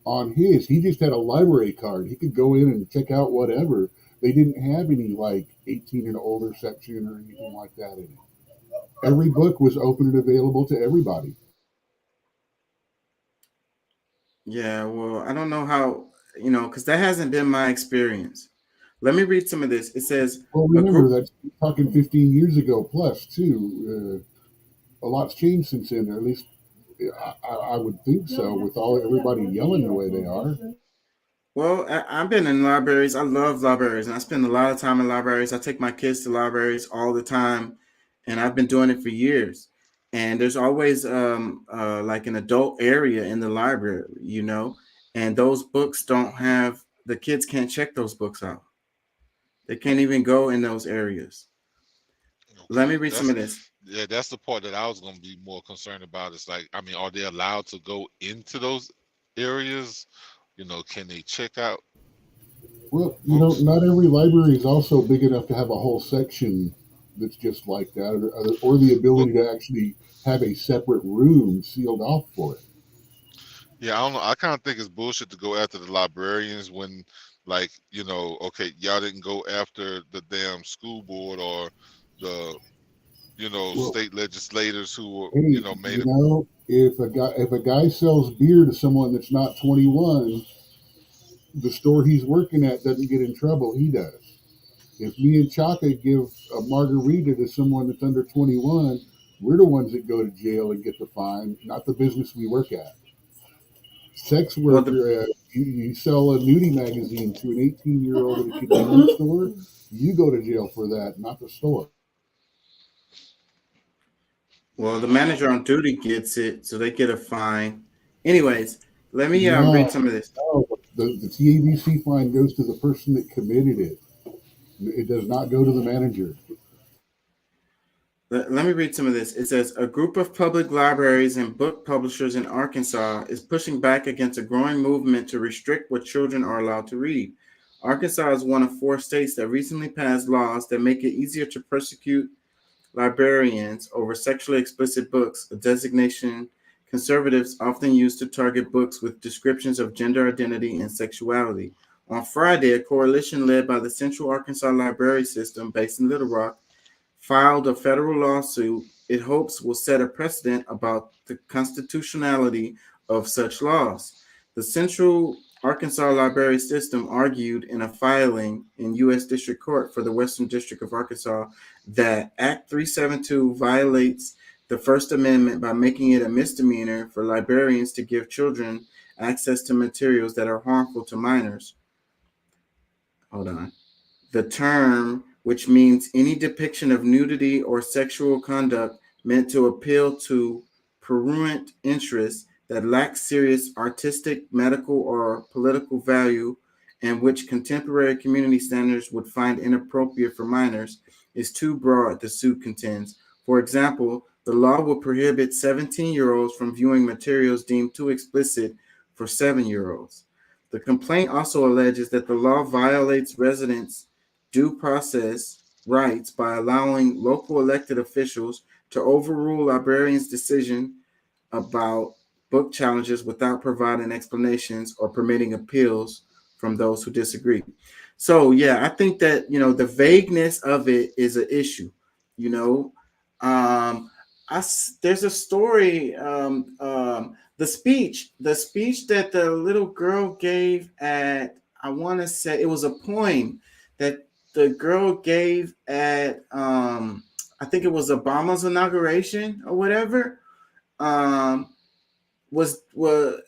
on his. He just had a library card. He could go in and check out whatever. They didn't have any like 18 and older section or anything like that in it. Every book was open and available to everybody. Yeah, well, I don't know how, because that hasn't been my experience. Let me read some of this. It says, Well, remember that's talking 15 years ago plus too. A lot's changed since then, or at least I would think so, with everybody yelling the way they are. well, I've been in libraries. I love libraries, and I spend a lot of time in libraries. I take my kids to libraries all the time, and I've been doing it for years. And there's always like an adult area in the library, and those books don't have the kids can't check those books out. They can't even go in those areas. Let me read some of this. Yeah, that's the part that I was going to be more concerned about. It's like, I mean, are they allowed to go into those areas? Can they check out? Well, not every library is also big enough to have a whole section that's just like that, or the ability to actually have a separate room sealed off for it. Yeah, I don't know. I kind of think it's bullshit to go after the librarians when, like, okay, y'all didn't go after the damn school board or the Well, state legislators who, hey, made it. if a guy sells beer to someone that's not 21, the store he's working at doesn't get in trouble. He does. If me and Chaka give a margarita to someone that's under 21, we're the ones that go to jail and get the fine, not the business we work at. Sex Well, the worker, you sell a nudie magazine to an 18-year-old at a convenience store, you go to jail for that, not the store. well, the manager on duty gets it, so they get a fine. Anyways, let me No, read some of this. no, the TABC fine goes to the person that committed it. It does not go to the manager. Let me read some of this. It says a group of public libraries and book publishers in Arkansas is pushing back against a growing movement to restrict what children are allowed to read. Arkansas is one of 4 states that recently passed laws that make it easier to persecute librarians over sexually explicit books, a designation conservatives often use to target books with descriptions of gender identity and sexuality. On Friday, a coalition led by the Central Arkansas Library System, based in Little Rock, filed a federal lawsuit it hopes will set a precedent about the constitutionality of such laws. The Central Arkansas Library System argued in a filing in U.S. District Court for the Western District of Arkansas that Act 372 violates the First Amendment by making it a misdemeanor for librarians to give children access to materials that are harmful to minors. Hold on. The term, which means any depiction of nudity or sexual conduct meant to appeal to prurient interests that lack serious artistic, medical, or political value, and which contemporary community standards would find inappropriate for minors, is too broad, the suit contends. For example, the law will prohibit 17-year-olds from viewing materials deemed too explicit for 7-year-olds. The complaint also alleges that the law violates residents' due process rights by allowing local elected officials to overrule librarians' decision about book challenges without providing explanations or permitting appeals from those who disagree. So, yeah, I think that, the vagueness of it is an issue. There's a story, the speech that the little girl gave at, I want to say it was a poem that the girl gave at, I think it was Obama's inauguration or whatever. Was The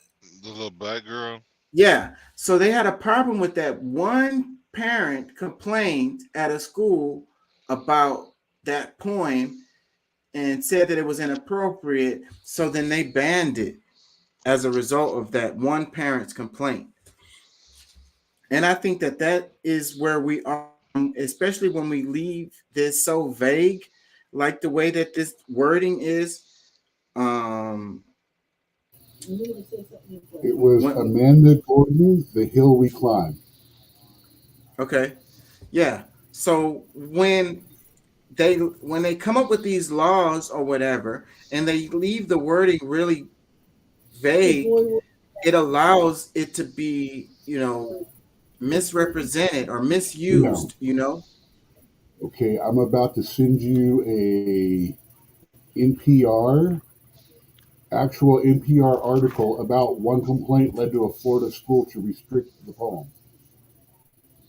little black girl. Yeah. So they had a problem with that. One parent complained at a school about that poem and said that it was inappropriate. So then they banned it as a result of that one parent's complaint. And I think that is where we are, especially when we leave this so vague, like the way that this wording is. It was Amanda Gordon, The Hill We Climb. Okay. Yeah. So when they come up with these laws or whatever, and they leave the wording really vague, it allows it to be, misrepresented or misused, Okay, I'm about to send you a actual NPR article about one complaint led to a Florida school to restrict the poem.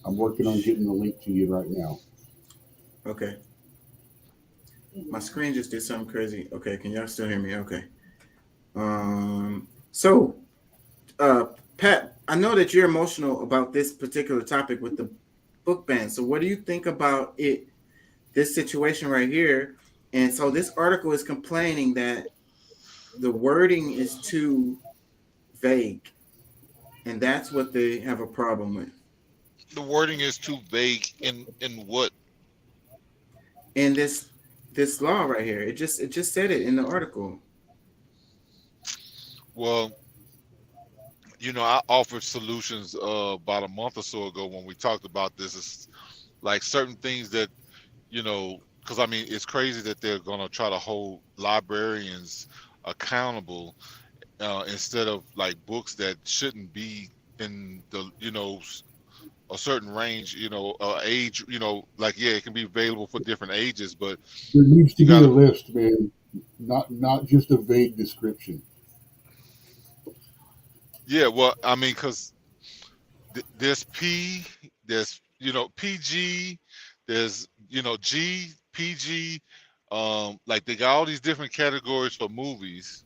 I'm working on getting the link to you right now. Okay. My screen just did something crazy. Okay, can y'all still hear me? Okay. So, Pat, I know that you're emotional about this particular topic with the book ban. So what do you think about this situation right here? And so this article is complaining that the wording is too vague, and that's what they have a problem with. The wording is too vague in what? In this law right here. It just said it in the article. Well, I offered solutions about a month or so ago when we talked about this. It's like certain things that, because it's crazy that they're going to try to hold librarians accountable instead of like books that shouldn't be in the, a certain range, age, like yeah, it can be available for different ages, but There needs to you be a gotta, list, man. Not just a vague description. yeah. Well, I mean, because there's there's PG, there's G, PG, like they got all these different categories for movies,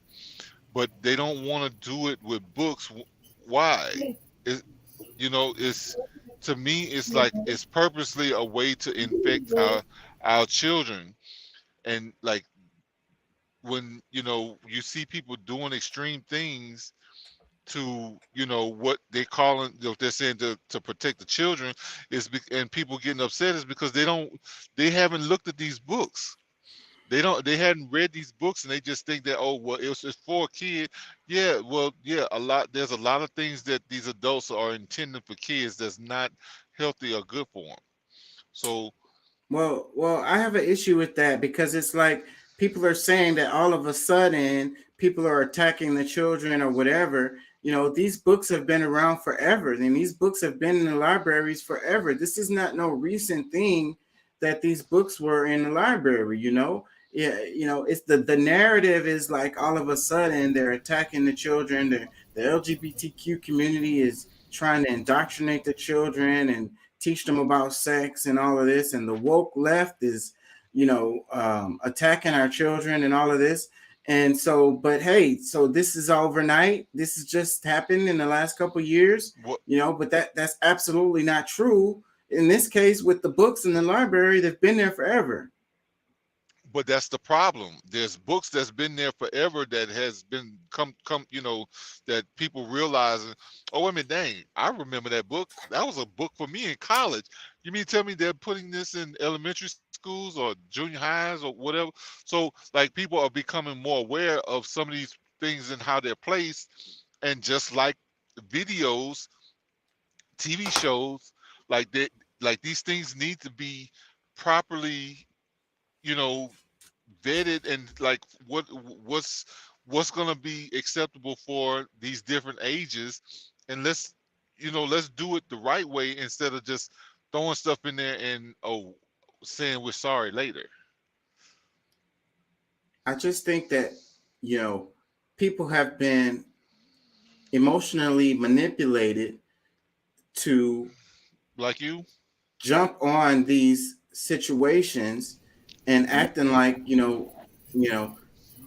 but they don't want to do it with books. Why? It, it's to me, it's like it's purposely a way to infect our children, and like when you see people doing extreme things to what they calling they're saying to protect the children and people getting upset is because they haven't looked at these books. They hadn't read these books, and they just think that, oh well, it's for a kid. Yeah, well, yeah, there's a lot of things that these adults are intending for kids that's not healthy or good for them. So Well, I have an issue with that because it's like people are saying that all of a sudden people are attacking the children or whatever. These books have been around forever, and these books have been in the libraries forever. This is not no recent thing that these books were in the library. Yeah, it's the narrative is like all of a sudden they're attacking the children. The LGBTQ community is trying to indoctrinate the children and teach them about sex and all of this, and the woke left is attacking our children and all of this. And so, but hey, so this is overnight, this has just happened in the last couple of years, what but that's absolutely not true. In this case, with the books in the library, they've been there forever. but that's the problem. There's books that's been there forever that has been come that people realizing, oh wait a minute, dang, I remember that book. That was a book for me in college. You mean tell me they're putting this in elementary schools or junior highs or whatever? So like people are becoming more aware of some of these things and how they're placed, and just like videos, TV shows, like these things need to be properly you know vetted, and like what's going to be acceptable for these different ages, and let's do it the right way instead of just throwing stuff in there and saying we're sorry later. I just think that people have been emotionally manipulated to Like you. jump on these situations and acting like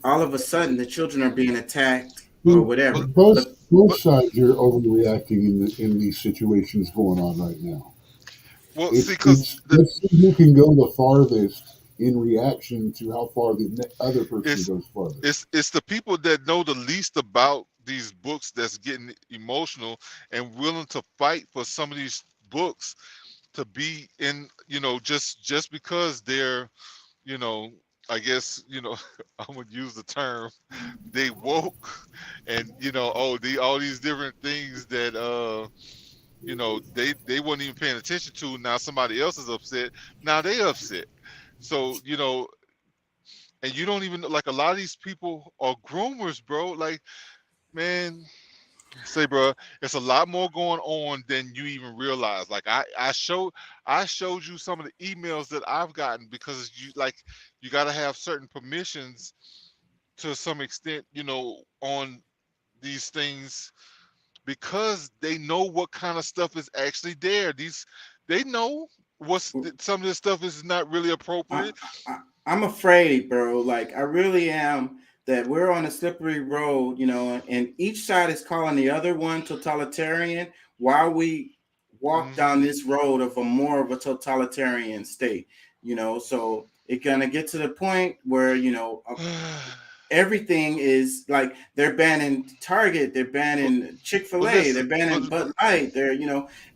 all of a sudden the children are being attacked or whatever. Both But both sides are overreacting in these situations going on right now. Well, see, because It's let's see who can go the farthest in reaction to how far the other person it's goes farther. it's the people that know the least about these books that's getting emotional and willing to fight for some of these books to be in, just because they're, you know, I guess, I would use the term, they woke, and all these different things that they weren't even paying attention to. Now somebody else is upset. Now they upset. So, and you don't even like a lot of these people are groomers, bro. Like, man, say, bro, it's a lot more going on than you even realize. Like I showed you some of the emails that I've gotten, because you got to have certain permissions to some extent, on these things, because they know what kind of stuff is actually there. They know some of this stuff is not really I, appropriate. I'm afraid, bro. Like I really am, that we're on a slippery road, and each side is calling the other one totalitarian while we walk Mhm. down this road of a more of a totalitarian state, so it's gonna get to the point where, everything is like they're banning Target, they're banning But Chick-fil-A, they're listen, banning Bud Light,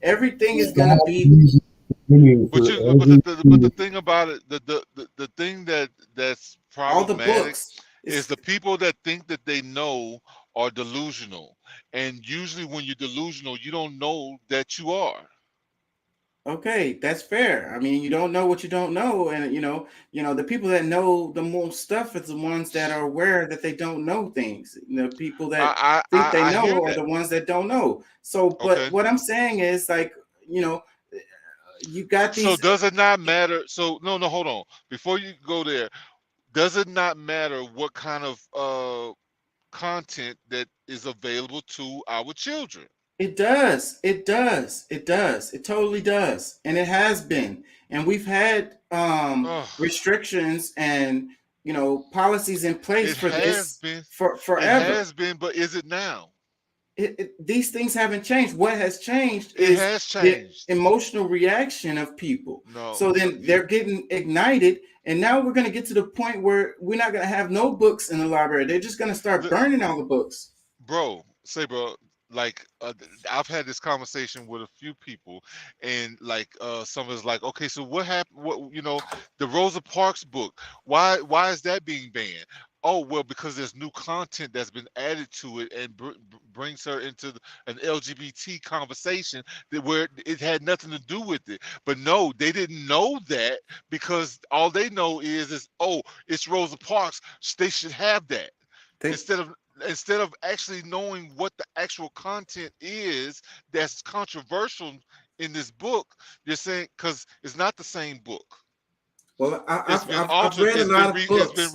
everything is gonna Stop be using opinion but for you but the every thing about it, the thing that's all the problematic books. is It's the people that think that they know are delusional. And usually when you're delusional, you don't know that you are. okay, that's fair. I mean, you don't know what you don't know, and the people that know the most stuff is the ones that are aware that they don't know things. The people that I I think they I hear know are that. the ones that don't know. So, but Okay. what I'm saying is like, you know, you got So these. does it not matter? So no, hold on. Before you go there, does it not matter what kind of content that is available to our children? It does. It does. It does. It totally does. And it has been. And we've had Ugh, restrictions and policies in place it for has this been. for It forever. has been, but is it now? These things haven't changed. What has changed It is has the changed. emotional reaction of people. No. So then Yeah. they're getting ignited, and now we're going to get to the point where we're not going to have no books in the library. They're just going to start Look, burning all the books. bro, like I've had this conversation with a few people, and like someone's like, okay, so what happened? What the Rosa Parks book? Why is that being banned? Oh well, because there's new content that's been added to it and brings her into an LGBT conversation where it had nothing to do with it. But no, they didn't know that, because all they know is oh, it's Rosa Parks. They should have that. They, Instead of actually knowing what the actual content is that's controversial in this book, you're saying because it's not the same book. well, It's been I've altered. read a It's lot been of books, It's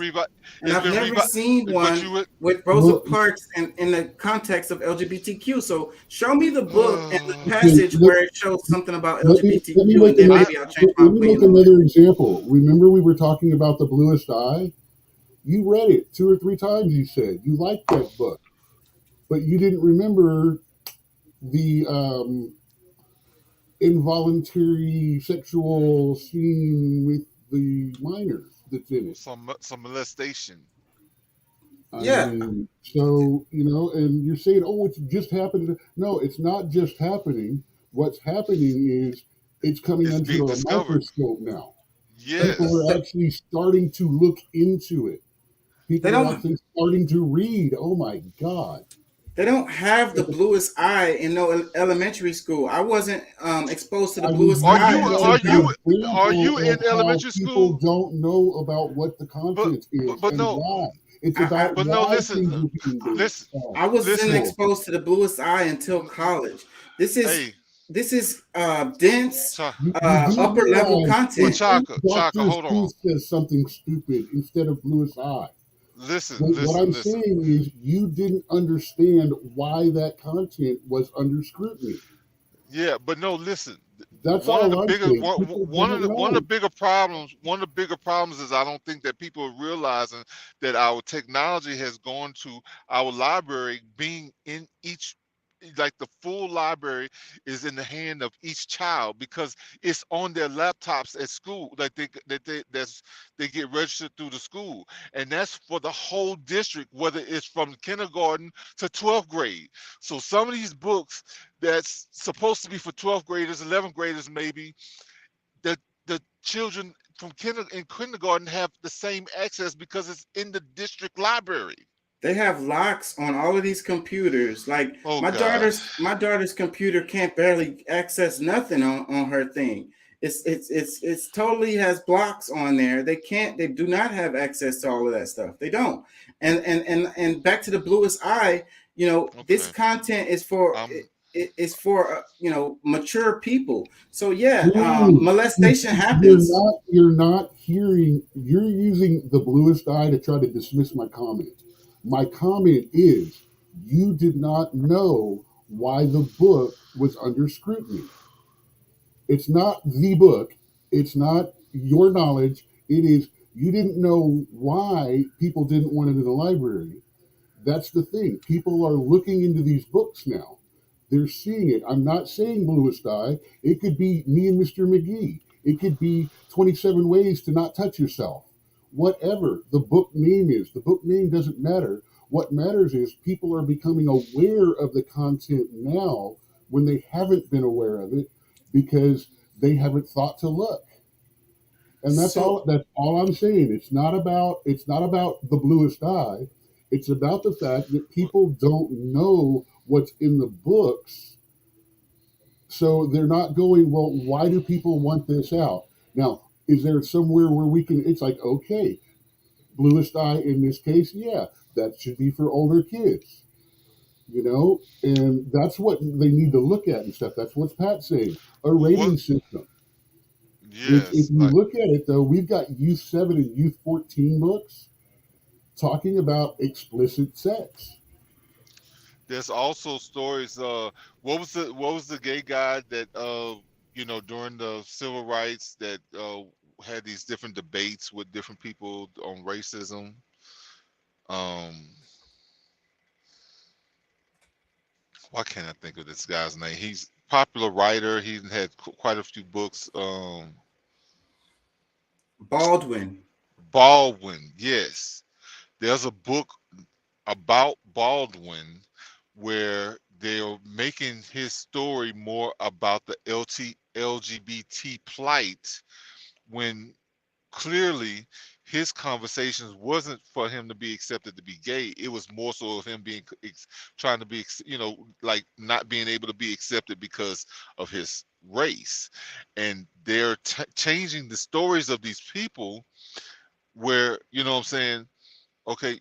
and I've been never seen But one you would. with Rosa Well, Parks in the context of LGBTQ. So show me the book and the okay, passage where it shows something about let me LGBTQ, make and then another maybe I'll change my let me make opinion on it. another example. Remember, we were talking about The Bluest Eye. You read it 2 or 3 times. You said you liked that book, but you didn't remember the involuntary sexual scene with the minors that's in it. Some molestation. I Yeah, mean, so, and you're saying, oh, it's just happening. No, it's not just happening. What's happening is it's coming It's being under a discovered. microscope now. People Yes. are actually starting to look into it. they People are don't actually starting to read. Oh my God. they don't have the bluest eye in no elementary school. I wasn't exposed to the I mean, bluest Are you eye you are until are an you college. are example you in of how elementary people school? don't know about what the But content is but and no. why. It's I, about But no. why Listen. things are being banned. Listen. I wasn't Listen. exposed to the bluest eye until college. This is Hey, this is dense, You do upper level realize But content. if Chaka, Dr. hold on. Seuss says something stupid instead of bluest eye. What I'm Listen. saying is you didn't understand why that content was under scrutiny. Yeah, but no, listen. That's all I'm saying. People didn't One of the know. bigger problems is I don't think that people are realizing that our technology has gone to our library being in each, like the full library is in the hand of each child, because it's on their laptops at school, like they get registered through the school, and that's for the whole district, whether it's from kindergarten to 12th grade. So some of these books that's supposed to be for 12th graders, 11th graders, maybe the children from kindergarten have the same access because it's in the district library. They have locks on all of these computers. Like Oh my God. daughter's computer can't barely access nothing on her thing. It's totally has blocks on there. They do not have access to all of that stuff. They don't. And back to the bluest eye, this Okay. content is for I'm it's for mature people. So yeah, Dude, molestation happens. you're not hearing, you're using the bluest eye to try to dismiss my comment. My comment is you did not know why the book was under scrutiny. It's not the book. It's not your knowledge. It is you didn't know why people didn't want it in the library. That's the thing. People are looking into these books now. They're seeing it. I'm not saying bluest eye. It could be Me and Mr. McGee. It could be 27 Ways to Not Touch Yourself. Whatever the book name is, the book name doesn't matter. What matters is people are becoming aware of the content now when they haven't been aware of it because they haven't thought to look. And that's So all I'm saying. It's not about the bluest eye. It's about the fact that people don't know what's in the books. So they're not going, well, why do people want this out? Now, is there somewhere where we can, it's like, okay, bluest eye in this case, yeah, that should be for older kids. you know, and that's what they need to look at and stuff. That's what Pat's saying. A rating What? system. Which, if Yes, you look at it, though, we've got Youth 7 and Youth 14 books talking about explicit sex. there's also stories. What was the gay guy that during the civil rights that had these different debates with different people on racism? Um, why can't I think of this guy's name? He's a popular writer. He had quite a few books. Baldwin. Baldwin, yes. There's a book about Baldwin where they're making his story more about the LGBT plight when clearly his conversations wasn't for him to be accepted to be gay. It was more so of him being trying to be, like not being able to be accepted because of his race. And they're changing the stories of these people where, what I'm saying, okay,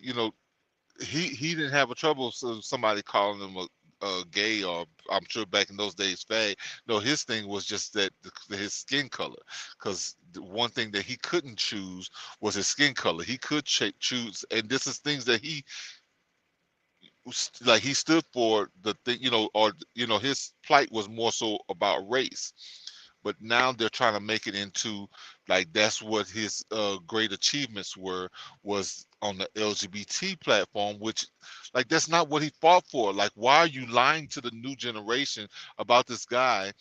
he didn't have a trouble somebody calling him a gay, or I'm sure back in those days fag. No, his thing was just that his skin color, because the one thing that he couldn't choose was his skin color. He could choose, and this is things that he like he stood for, the thing, or his plight was more so about race. But now they're trying to make it into like that's what his great achievements was on the LGBT platform, which like that's not what he fought for. Like, why are you lying to the new generation about this guy,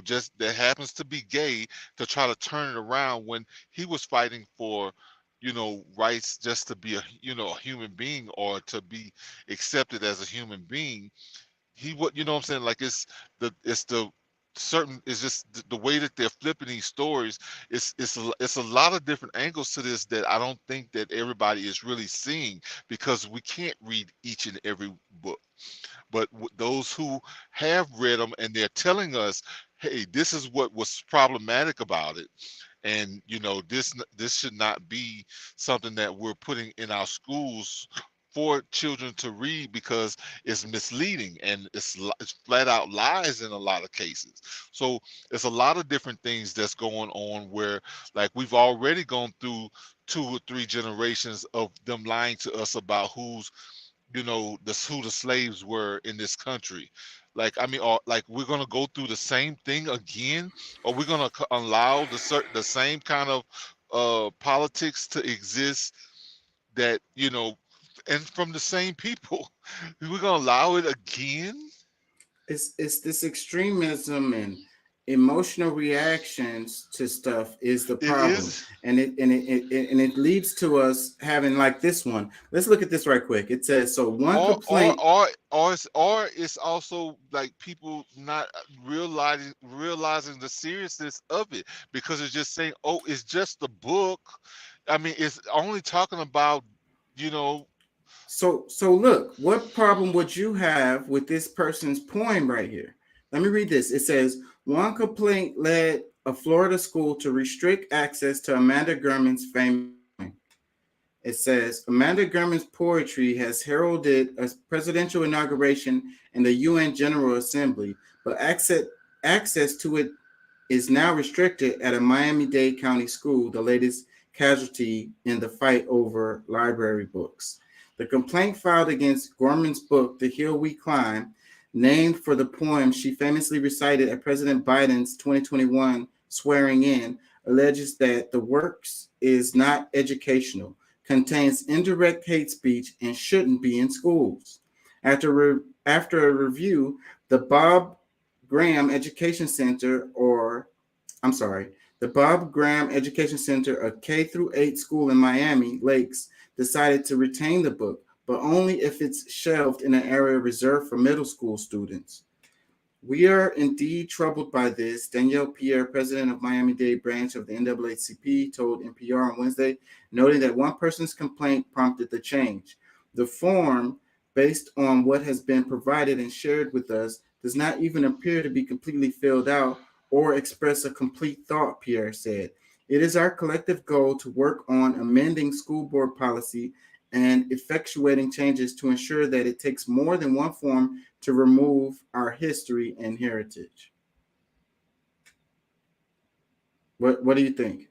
just that happens to be gay, to try to turn it around when he was fighting for rights just to be a human being, or to be accepted as a human being. What I'm saying, like it's the certain, it's just the way that they're flipping these stories. It's a lot of different angles to this that I don't think that everybody is really seeing, because we can't read each and every book. But those who have read them and they're telling us, hey, this is what was problematic about it, and this should not be something that we're putting in our schools for children to read, because it's misleading and it's flat out lies in a lot of cases. So it's a lot of different things that's going on, where like we've already gone through 2 or 3 generations of them lying to us about who the slaves were in this country. Like, I mean, or like we're gonna go through the same thing again, or we're gonna allow the same kind of politics to exist, that and from the same people. We're gonna allow it again. It's this extremism and emotional reactions to stuff is the It problem, is. and it leads to us having like this one. Let's look at this right quick. It says, so one or or complaint. or it's also like people not realizing the seriousness of it, because it's just saying, oh, it's just a book. I mean, it's only talking about you know So look, what problem would you have with this person's poem right here? Let me read this. It says, one complaint led a Florida school to restrict access to Amanda Gorman's famous poem. It says, Amanda Gorman's poetry has heralded a presidential inauguration and the UN General Assembly, but access to it is now restricted at a Miami-Dade County school, the latest casualty in the fight over library books. The complaint filed against Gorman's book, The Hill We Climb, named for the poem she famously recited at President Biden's 2021 swearing in, alleges that the works is not educational, contains indirect hate speech, and shouldn't be in schools. After a review, the Bob Graham Education Center, the Bob Graham Education Center, a K-8 school in Miami Lakes, decided to retain the book, but only if it's shelved in an area reserved for middle school students. We are indeed troubled by this, Danielle Pierre, president of Miami-Dade branch of the NAACP, told NPR on Wednesday, noting that one person's complaint prompted the change. The form, based on what has been provided and shared with us, does not even appear to be completely filled out or express a complete thought, Pierre said. It is our collective goal to work on amending school board policy and effectuating changes to ensure that it takes more than one form to remove our history and heritage. What do you think?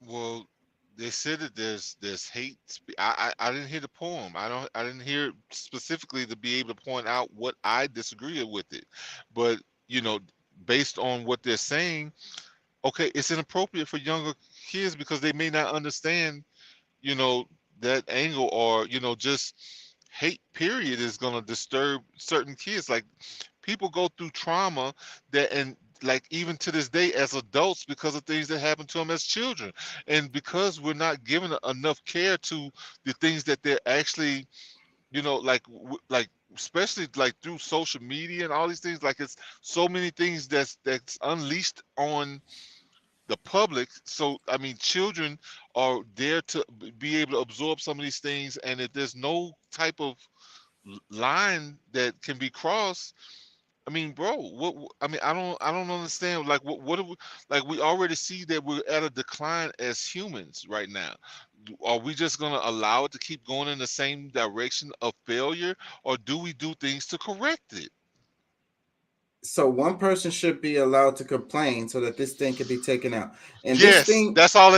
Well, they said that there's hate. I didn't hear the poem. I didn't hear it specifically to be able to point out what I disagree with it. But based on what they're saying, okay, it's inappropriate for younger kids because they may not understand, you know, that angle, or just hate period is going to disturb certain kids. Like, people go through trauma that, and like, even to this day as adults, because of things that happened to them as children, and because we're not giving enough care to the things that they're actually, like especially like through social media and all these things. Like, it's so many things that's unleashed on the public. So I mean, children are there to be able to absorb some of these things, and if there's no type of line that can be crossed, I mean, bro, I mean, I don't understand. Like, what do we, like, we already see that we're at a decline as humans right now. Are we just gonna allow it to keep going in the same direction of failure, or do we do things to correct it? So one person should be allowed to complain so that this thing can be taken out. And this Yes, thing, that's all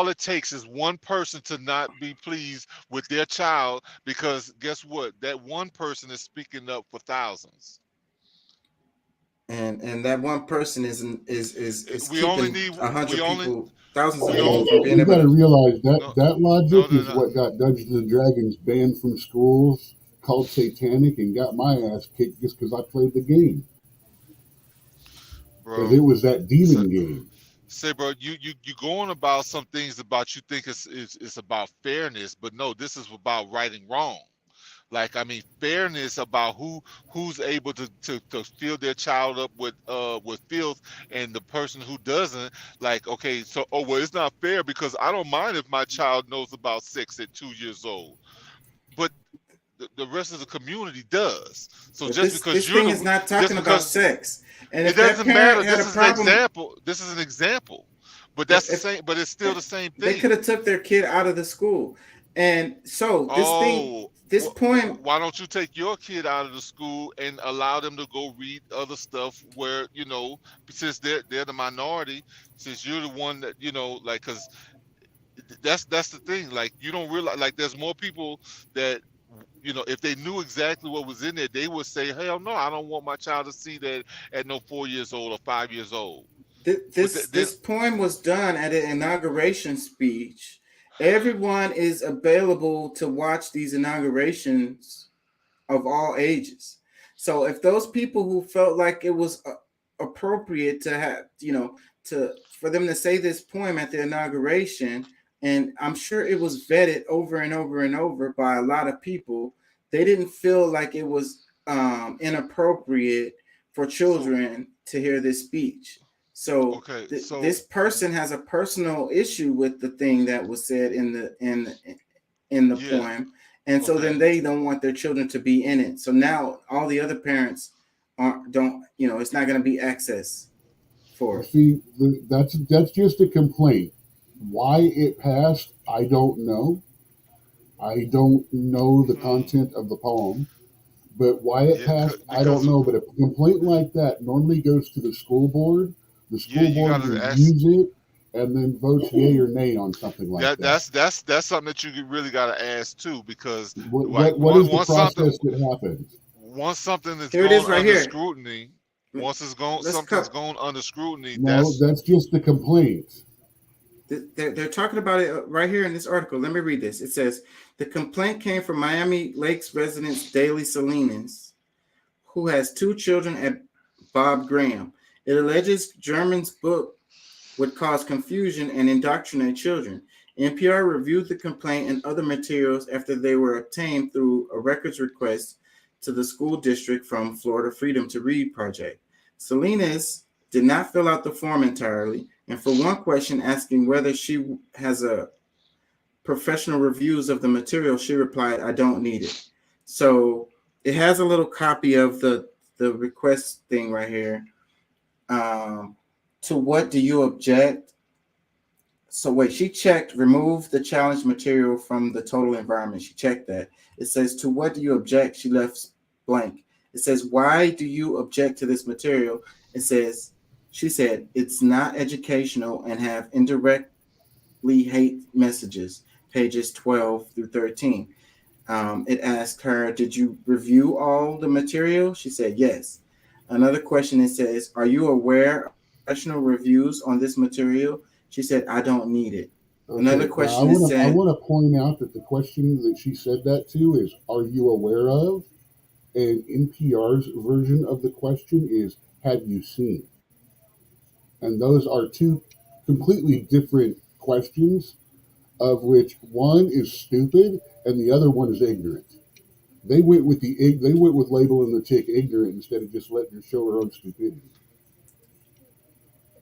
it takes is one person to not be pleased with their child, because guess what? That one person is speaking up for thousands. and that one person is We only keeping need a we hundred only people, thousands of we people only from being You able got to to. realize that no that no logic no is no what got Dungeons and Dragons banned from schools, called satanic, and got my ass kicked just because I played the game. Because bro. it was that So, demon game. say, bro, you going about some things about, you think it's about fairness, but no, this is about righting wrong. Like, I mean, fairness about who's able to fill their child up with filth, and the person who doesn't. Like, okay, so, oh well, it's not fair because I don't mind if my child knows about sex at 2 years old, but the rest of the community does. So But just this because you're thing is the not just talking about because sex. And it if that doesn't matter. parent had This a is an problem, example. This is an example. But that's the if same. But it's still the same they could thing. have took their kid out of the school. And so this thing, Oh, this poem, why don't you take your kid out of the school and allow them to go read other stuff where, since they're the minority, since you're the one that, like, because that's the thing. Like, you don't realize, like, there's more people that, if they knew exactly what was in there, they would say, hell no, I don't want my child to see that at no 4 years old or 5 years old. But then, this poem was done at an inauguration speech. Everyone is available to watch these inaugurations of all ages. So if those people who felt like it was appropriate to have, to for them to say this poem at the inauguration, and I'm sure it was vetted over and over and over by a lot of people, they didn't feel like it was inappropriate for so, children to hear this speech. So okay, this person has a personal issue with the thing that was said in the yeah, poem, and so then okay, they don't want their children to be in it. So now all the other parents don't, it's not going to be access for Well, it. see, that's just a complaint. Why it passed, I don't know. I don't know the hmm, content of the poem, but why it yeah, passed, I don't because know. But a complaint like that normally goes to the school board. The yeah, school you board gotta ask. reviews it and then votes yay or nay on something like That that. that's something that you really gotta ask too, because What like, what, what is the once something process that happens? once something is Here it gone is right under here. scrutiny, once it's gone, Let's something's cut. gone under scrutiny. No, That's that's just the complaint. They're talking about it right here in this article. Let me read this. It says the complaint came from Miami Lakes resident Daly Salinas, who has two children at Bob Graham. It alleges German's book would cause confusion and indoctrinate children. NPR reviewed the complaint and other materials after they were obtained through a records request to the school district from Florida Freedom to Read Project. Salinas did not fill out the form entirely, and for one question asking whether she has a professional reviews of the material, she replied, "I don't need it." So it has a little copy of the request thing right here. To what do you object? So wait, she checked remove the challenge material from the total environment. She checked that. It says, to what do you object? She left blank. It says, why do you object to this material? It says, she said, it's not educational and have indirectly hate messages, pages 12 through 13. It asked her, did you review all the material? She said, yes. Another question, it says, are you aware of professional reviews on this material? She said, I don't need it. Another question is I want to point out that the question that she said that to is, are you aware of? And NPR's version of the question is, have you seen? And those are two completely different questions, of which one is stupid and the other one is ignorant. They went with labeling the chick ignorant instead of just letting her show her own stupidity.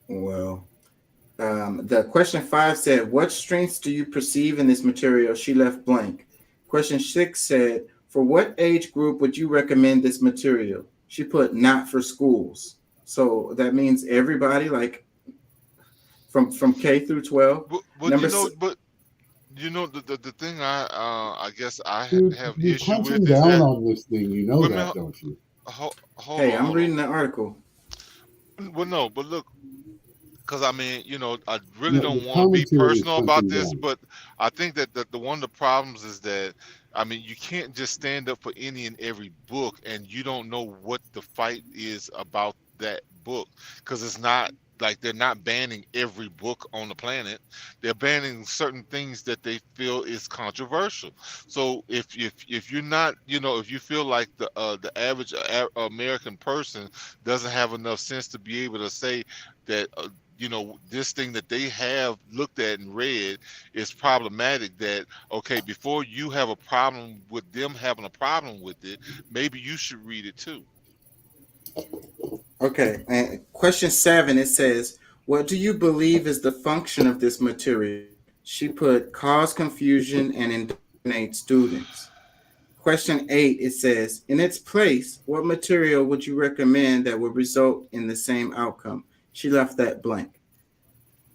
Well, the question 5 said, what strengths do you perceive in this material? She left blank. Question 6 said, for what age group would you recommend this material? She put not for schools. So that means everybody, like from K through 12. But the thing I guess I have You're issue with punching is down that on this thing. You know that, don't you? Hey, I'm reading the article. Well, no, but look, because I mean, I really No, don't the want to be commentary is personal about punching this, down. but I think that the one of the problems is that, I mean, you can't just stand up for any and every book and you don't know what the fight is about that book, because it's not like they're not banning every book on the planet. They're banning certain things that they feel is controversial. So if you're not, if you feel like the average American person doesn't have enough sense to be able to say that this thing that they have looked at and read is problematic, that okay, before you have a problem with them having a problem with it, maybe you should read it too. Okay, and question 7, it says, what do you believe is the function of this material? She put cause confusion and indoctrinate students. Question 8, it says, in its place, what material would you recommend that would result in the same outcome? She left that blank.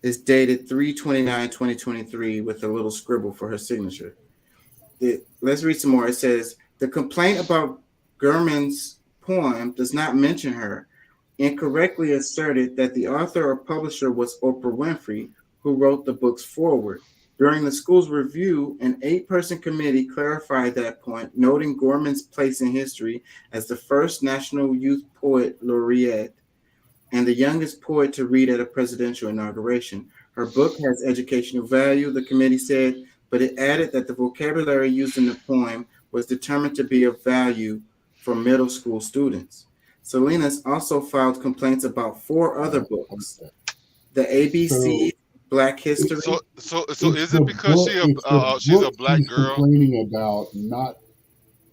It's dated 3/29/2023 with a little scribble for her signature. Let's read some more. It says, the complaint about Gurman's poem does not mention her. Incorrectly asserted that the author or publisher was Oprah Winfrey, who wrote the book's foreword. During the school's review, an 8-person committee clarified that point, noting Gorman's place in history as the first National Youth Poet Laureate and the youngest poet to read at a presidential inauguration. Her book has educational value, the committee said, but it added that the vocabulary used in the poem was determined to be of value for middle school students. Salinas also filed complaints about 4 other books. The ABC, Black History. So is it because she's a black girl? Complaining about not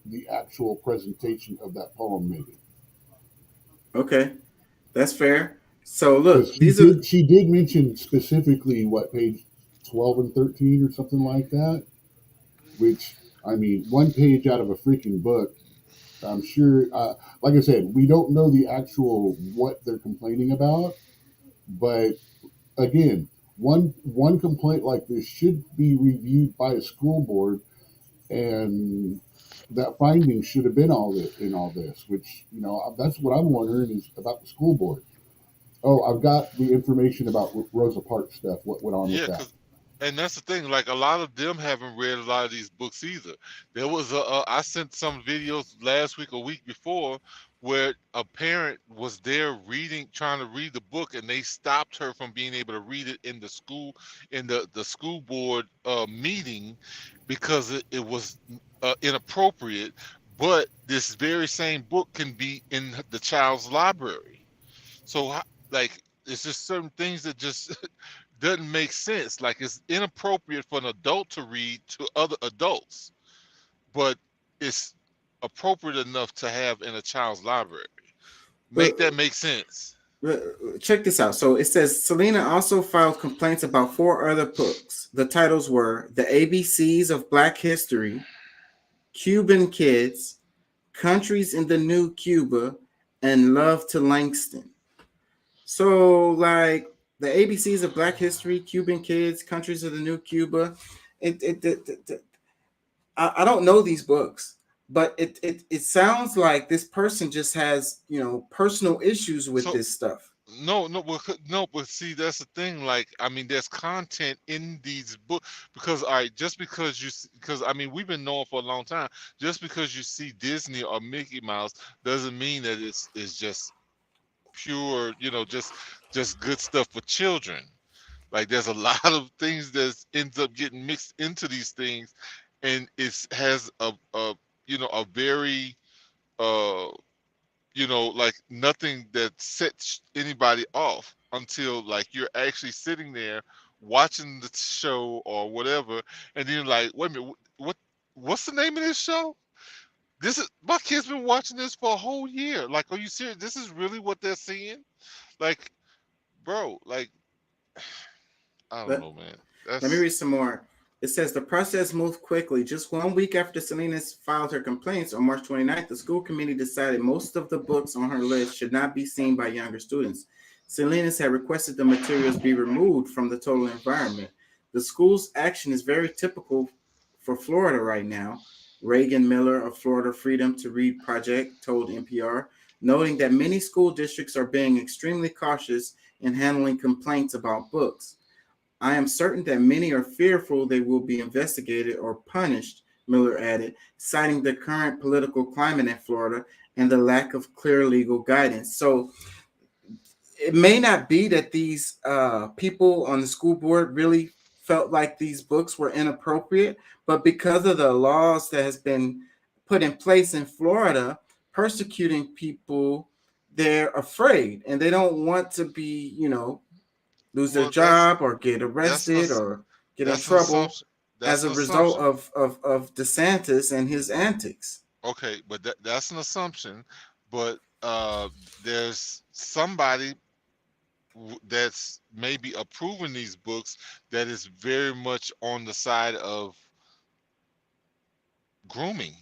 the actual presentation of that poem, maybe. Okay, that's fair. So look, she did mention specifically page 12 and 13 or something like that, which, I mean, one page out of a freaking book. I'm sure, like I said, we don't know the actual what they're complaining about, but again, one complaint like this should be reviewed by a school board, and that finding should have been all this, which, that's what I'm wondering is about the school board. Oh, I've got the information about Rosa Parks stuff. What went on with that? And that's the thing, like a lot of them haven't read a lot of these books either. There was I sent some videos last week or week before where a parent was there trying to read the book, and they stopped her from being able to read it in the school board meeting because it was inappropriate. But this very same book can be in the child's library. So like, it's just certain things that just doesn't make sense. Like, it's inappropriate for an adult to read to other adults, but it's appropriate enough to have in a child's library. That make sense. Check this out. So it says Selena also filed complaints about 4 other books. The titles were The ABCs of Black History, Cuban Kids, Countries in the New Cuba, and Love to Langston. So, like, the ABCs of Black History, Cuban Kids, Countries of the New Cuba. I don't know these books, but it sounds like this person just has, personal issues with So this stuff. no, but see, that's the thing. Like, I mean, there's content in these books because, all right, just because because I mean, we've been knowing for a long time. Just because you see Disney or Mickey Mouse doesn't mean that it's just pure, just good stuff for children. Like, there's a lot of things that ends up getting mixed into these things, and it has a very like nothing that sets anybody off until like you're actually sitting there watching the show or whatever, and then you're like, wait a minute, what's the name of this show? This is my kids been watching this for a whole year. Like, are you serious? This is really what they're seeing? Like, bro, like, I don't Let, know, man. let me That's read some more. It says the process moved quickly. Just 1 week after Salinas filed her complaints on March 29th, the school committee decided most of the books on her list should not be seen by younger students. Salinas had requested the materials be removed from the total environment. The school's action is very typical for Florida right now. Reagan Miller of Florida Freedom to Read Project told NPR, noting that many school districts are being extremely cautious in handling complaints about books. I am certain that many are fearful they will be investigated or punished, Miller added, citing the current political climate in Florida and the lack of clear legal guidance. So it may not be that these people on the school board really felt like these books were inappropriate, but because of the laws that has been put in place in Florida persecuting people, they're afraid and they don't want to be, lose their well, that's job or get that's an arrested or get in that's an trouble assumption. as That's a an result assumption. of DeSantis and his antics. Okay, but that's an assumption. But there's somebody that's maybe approving these books that is very much on the side of grooming.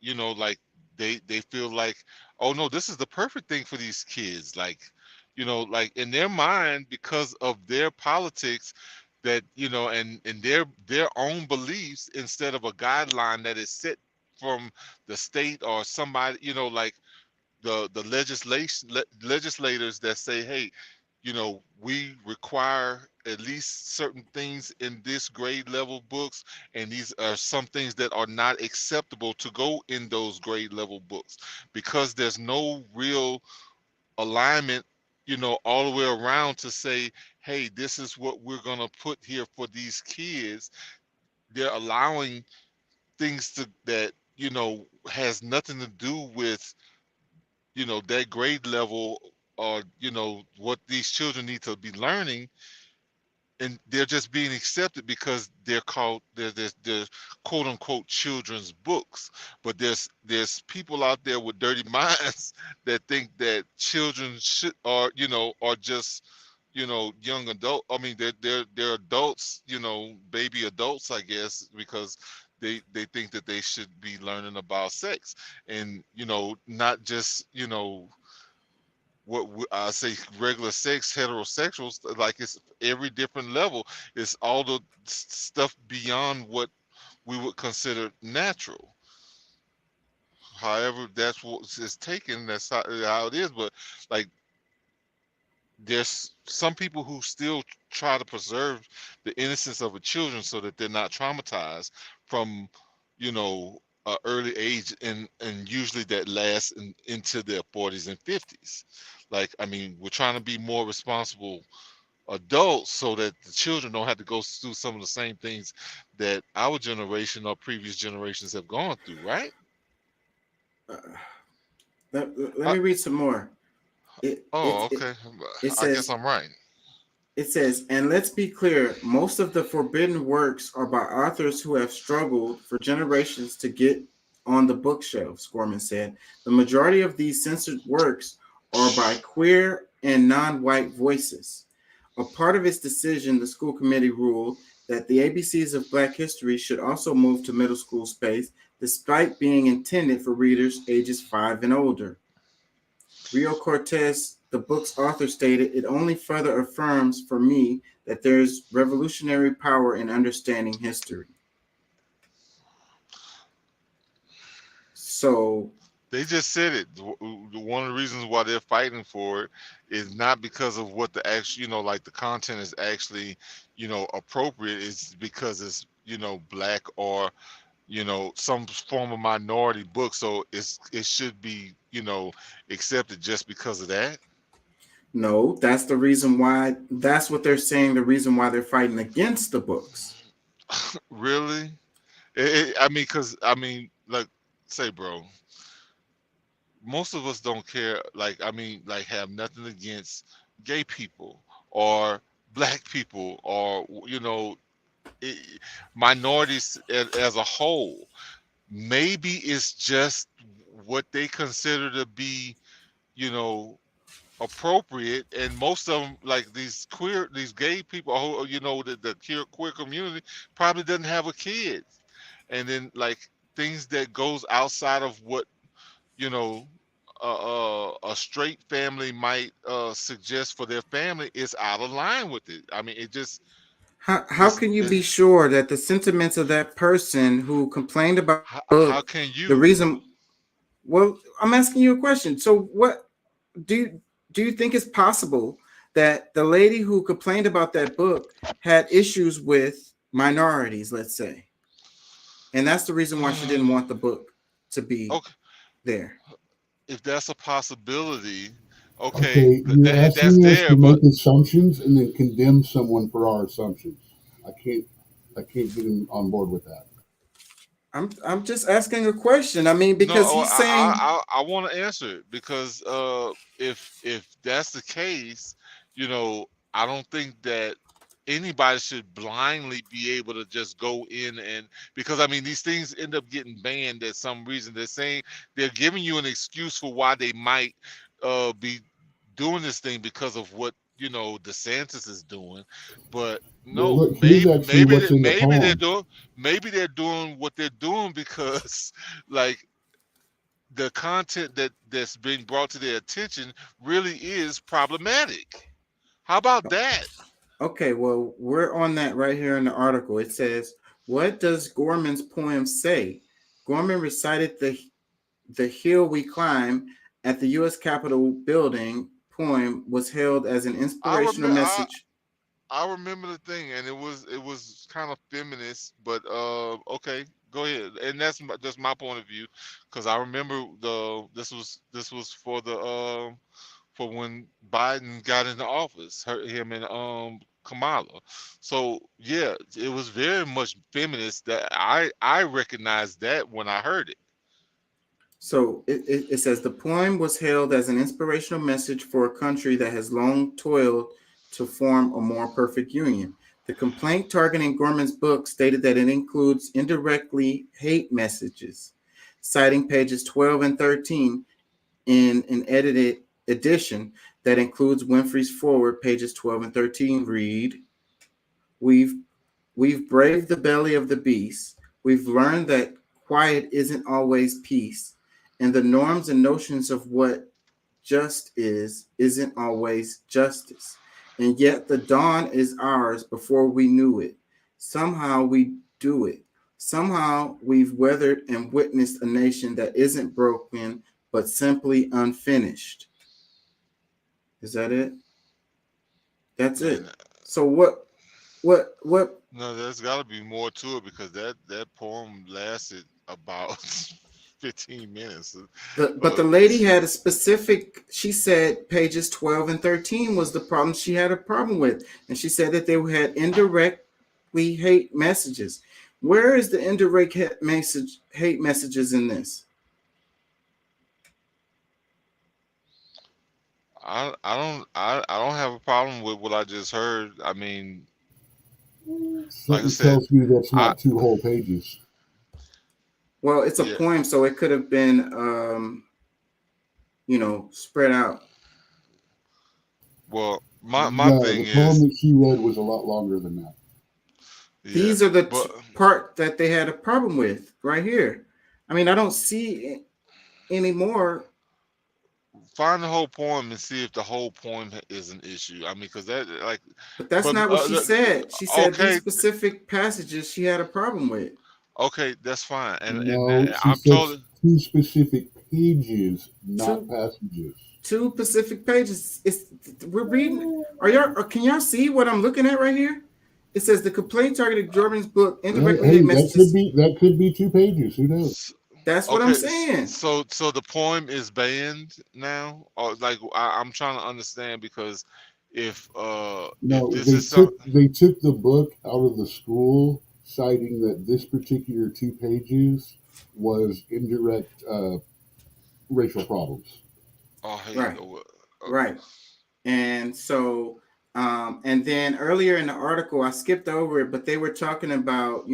Like they feel like, oh no, this is the perfect thing for these kids. Like, like in their mind, because of their politics, that and their own beliefs, instead of a guideline that is set from the state or somebody, like the legislators that say, hey, we require at least certain things in this grade level books, and these are some things that are not acceptable to go in those grade level books, because there's no real alignment, all the way around to say, hey, this is what we're going to put here for these kids. They're allowing things that has nothing to do with that grade level, or what these children need to be learning, and they're just being accepted because they're called they're quote unquote children's books. But there's people out there with dirty minds that think that children should, or are just young adult. I mean, they're adults, baby adults, I guess, because they think that they should be learning about sex, and not just I say regular sex, heterosexuals. Like, it's every different level. It's all the stuff beyond what we would consider natural. However, that's what is taken. That's how it is. But like, there's some people who still try to preserve the innocence of the children so that they're not traumatized from, early age, and usually that lasts into their 40s and 50s. Like, I mean, we're trying to be more responsible adults so that the children don't have to go through some of the same things that our generation or previous generations have gone through, right? Uh, let Uh, me read some more. It, oh, it, it, okay. it I guess says, I'm right. and let's be clear, most of the forbidden works are by authors who have struggled for generations to get on the bookshelves, Gorman said. The majority of these censored works are by queer and non-white voices. A part of its decision, the school committee ruled that the ABCs of Black history should also move to middle school space, despite being intended for readers ages 5 and older. Rio Cortez the book's author stated, it only further affirms for me that there's revolutionary power in understanding history. So They just said it. One of the reasons why they're fighting for it is not because of what the actual, like the content is actually, appropriate. It's because it's, black or, some form of minority book. So it should be, accepted just because of that. no, that's the reason why. That's what they're saying. The reason why they're fighting against the books. Really? Like, say, bro, most of us don't care. Like, have nothing against gay people or black people or minorities as a whole. Maybe it's just what they consider to be, appropriate, and most of them, like these gay people, the queer community probably doesn't have a kid, and then like things that goes outside of what a straight family might suggest for their family is out of line with it. I mean, it just How can you be sure that the sentiments of that person who complained about how can you? the reason? Well, I'm asking you a question. So, what do you think it's possible that the lady who complained about that book had issues with minorities, let's say, and that's the reason why she didn't want the book to be there? If that's a possibility, Okay, you're that's asking us there, to but make assumptions and then condemn someone for our assumptions. I can't get him on board with that. I'm just asking a question. I mean, because no, he's saying I want to answer it because if that's the case, I don't think that anybody should blindly be able to just go in and, because I mean these things end up getting banned at some reason. They're saying they're giving you an excuse for why they might be doing this thing because of what DeSantis is doing, but no, Well, look, here's actually what's in the poem. maybe they're doing what they're doing because like the content that's being brought to their attention really is problematic. How about that? okay, well, we're on that right here in the article. It says, "What does Gorman's poem say?" Gorman recited the hill we climb at the U.S. Capitol building. Poem was hailed as an inspirational message. I remember the thing, and it was kind of feminist, but okay, go ahead, and that's just my point of view, because I remember this was for the for when Biden got into office, him and Kamala. So yeah, it was very much feminist. That I recognized that when I heard it. So it says the poem was hailed as an inspirational message for a country that has long toiled to form a more perfect union. The complaint targeting Gorman's book stated that it includes indirectly hate messages, citing pages 12 and 13 in an edited edition that includes Winfrey's forward. Pages 12 and 13 read, We've braved the belly of the beast. We've learned that quiet isn't always peace. And the norms and notions of what just isn't always justice. And yet the dawn is ours before we knew it. Somehow we do it. Somehow we've weathered and witnessed a nation that isn't broken, but simply unfinished. Is that it? That's it. So what? No, there's got to be more to it, because that poem lasted about 15 minutes. But the lady had a specific, she said pages 12 and 13 was the problem she had a problem with. And she said that they had indirectly hate messages. Where is the indirect hate messages in this? I don't have a problem with what I just heard. I mean, like I Something said, tells me that's not 2 whole pages. Well, it's a poem, so it could have been, spread out. Well, my thing the poem is, that she read was a lot longer than that. These are the part that they had a problem with right here. I mean, I don't see any more. find the whole poem and see if the whole poem is an issue. I mean, because that like, But that's but not what she said. She said these okay, specific passages she had a problem with. okay, that's fine. And No, she I'm said totally 2 specific pages, not Two passages. two Pacific pages. We're reading. Can y'all see what I'm looking at right here? It says the complaint targeted Jordan's book indirectly Hey, messages. that could be 2 pages. Who knows? That's what I'm saying. So the poem is banned now, or like I'm trying to understand because if No, this is some they took the book out of the school, citing that this particular 2 pages was indirect racial problems. oh hey Right. oh, Right. And so, and then earlier in the article, I skipped over it, but they were talking about,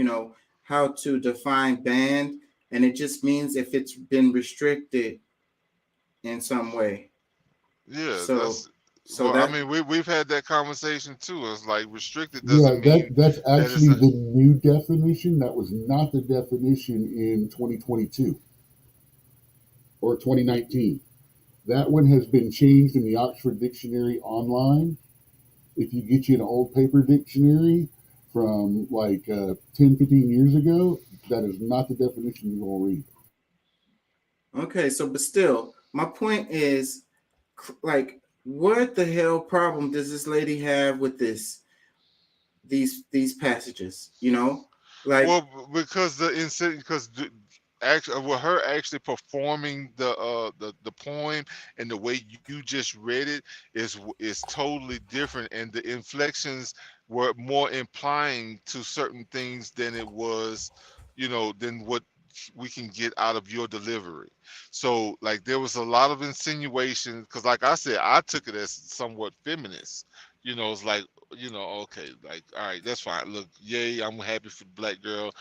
how to define banned, and it just means if it's been restricted in some way. yeah, So, well, that, I mean we've had that conversation too. It's like restricted Yeah, doesn't mean that's that actually it's the new definition. That was not the definition in 2022 or 2019. That one has been changed in the Oxford Dictionary online. If you get you an old paper dictionary from like 10, 15 years ago, that is not the definition you're going to read. okay. So, but still, my point is, like, what the hell problem does this lady have with these passages? Like, well because actually with her actually performing the poem and the way you just read it is totally different, and the inflections were more implying to certain things than it was, than what we can get out of your delivery. So like there was a lot of insinuation because like I said, I took it as somewhat feminist. It's like, okay, like, all right, that's fine. Look, yay, I'm happy for the black girl,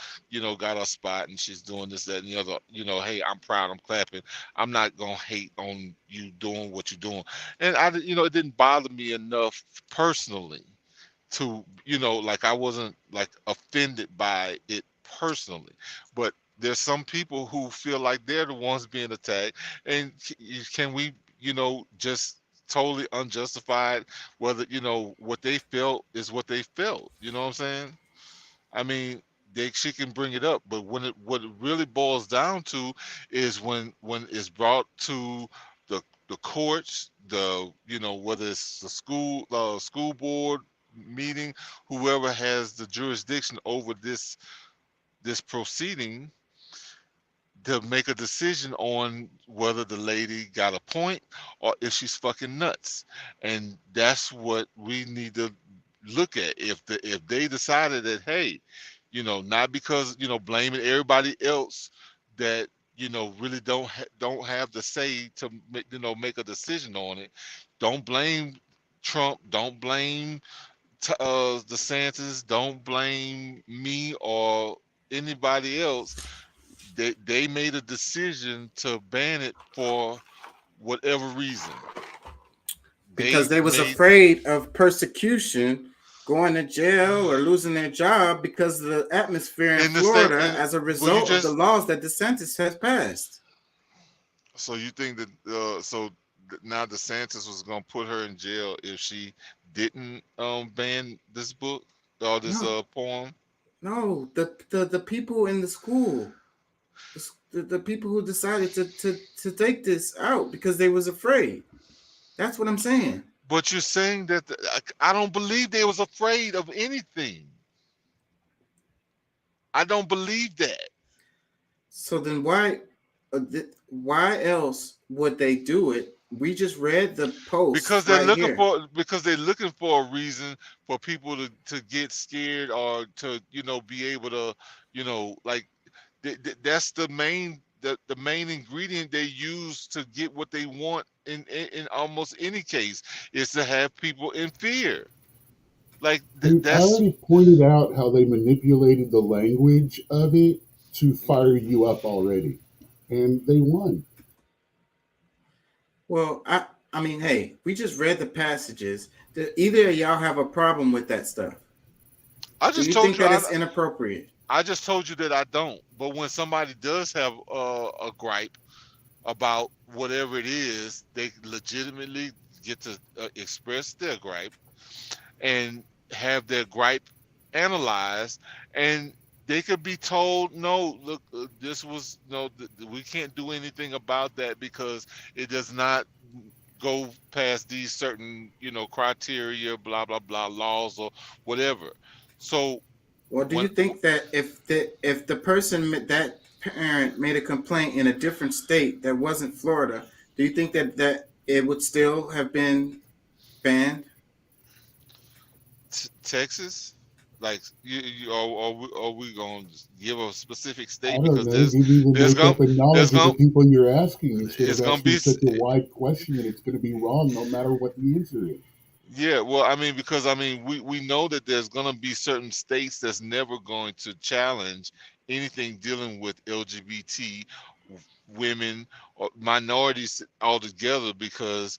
got her spot and she's doing this, that, and the other. Hey, I'm proud, I'm clapping. I'm not gonna hate on you doing what you're doing. And it didn't bother me enough personally to, like I wasn't like offended by it personally. But there's some people who feel like they're the ones being attacked. And can we, just totally unjustified whether what they felt is what they felt, you know what I'm saying? I mean, she can bring it up, but what it really boils down to is when it's brought to the courts, whether it's the school board meeting, whoever has the jurisdiction over this proceeding, to make a decision on whether the lady got a point or if she's fucking nuts. And that's what we need to look at. If they decided that, hey, not because blaming everybody else that really don't have the say to make a decision on it. Don't blame Trump, don't blame DeSantis, don't blame me or anybody else. They made a decision to ban it for whatever reason. because they was afraid of persecution, going to jail or losing their job because of the atmosphere in Florida as a result of the laws that DeSantis has passed. So you think that now DeSantis was gonna put her in jail if she didn't ban this book or this poem? No, the people in the school, the people who decided to take this out because they was afraid. That's what I'm saying. But you're saying that I don't believe they was afraid of anything. I don't believe that. So then why else would they do it? We just read the post because they're right looking for a reason for people to get scared or to be able to like that's the main ingredient they use to get what they want in almost any case is to have people in fear. Like I already pointed out how they manipulated the language of it to fire you up already, and they won. Well, I mean, hey, we just read the passages. Either of y'all have a problem with that stuff? I just Do you think that it's inappropriate? I just told you that I don't. But when somebody does have a gripe, about whatever it is, they legitimately get to express their gripe and have their gripe analyzed, and they could be told, no, look, this was no, we can't do anything about that because it does not go past these certain, criteria, blah blah blah, laws or whatever. So Well, do when you think that if the person that parent made a complaint in a different state that wasn't Florida, do you think that it would still have been banned? Texas, like are we gonna give a specific I state? don't Because know. You need to there's wake gonna up and there's knowledge of the gonna people you're asking instead it's of gonna be asking such a wide question, and it's going to be wrong no matter what the answer is. yeah, well, I mean, because I mean, we know that there's gonna be certain states that's never going to challenge anything dealing with LGBT women or minorities altogether, because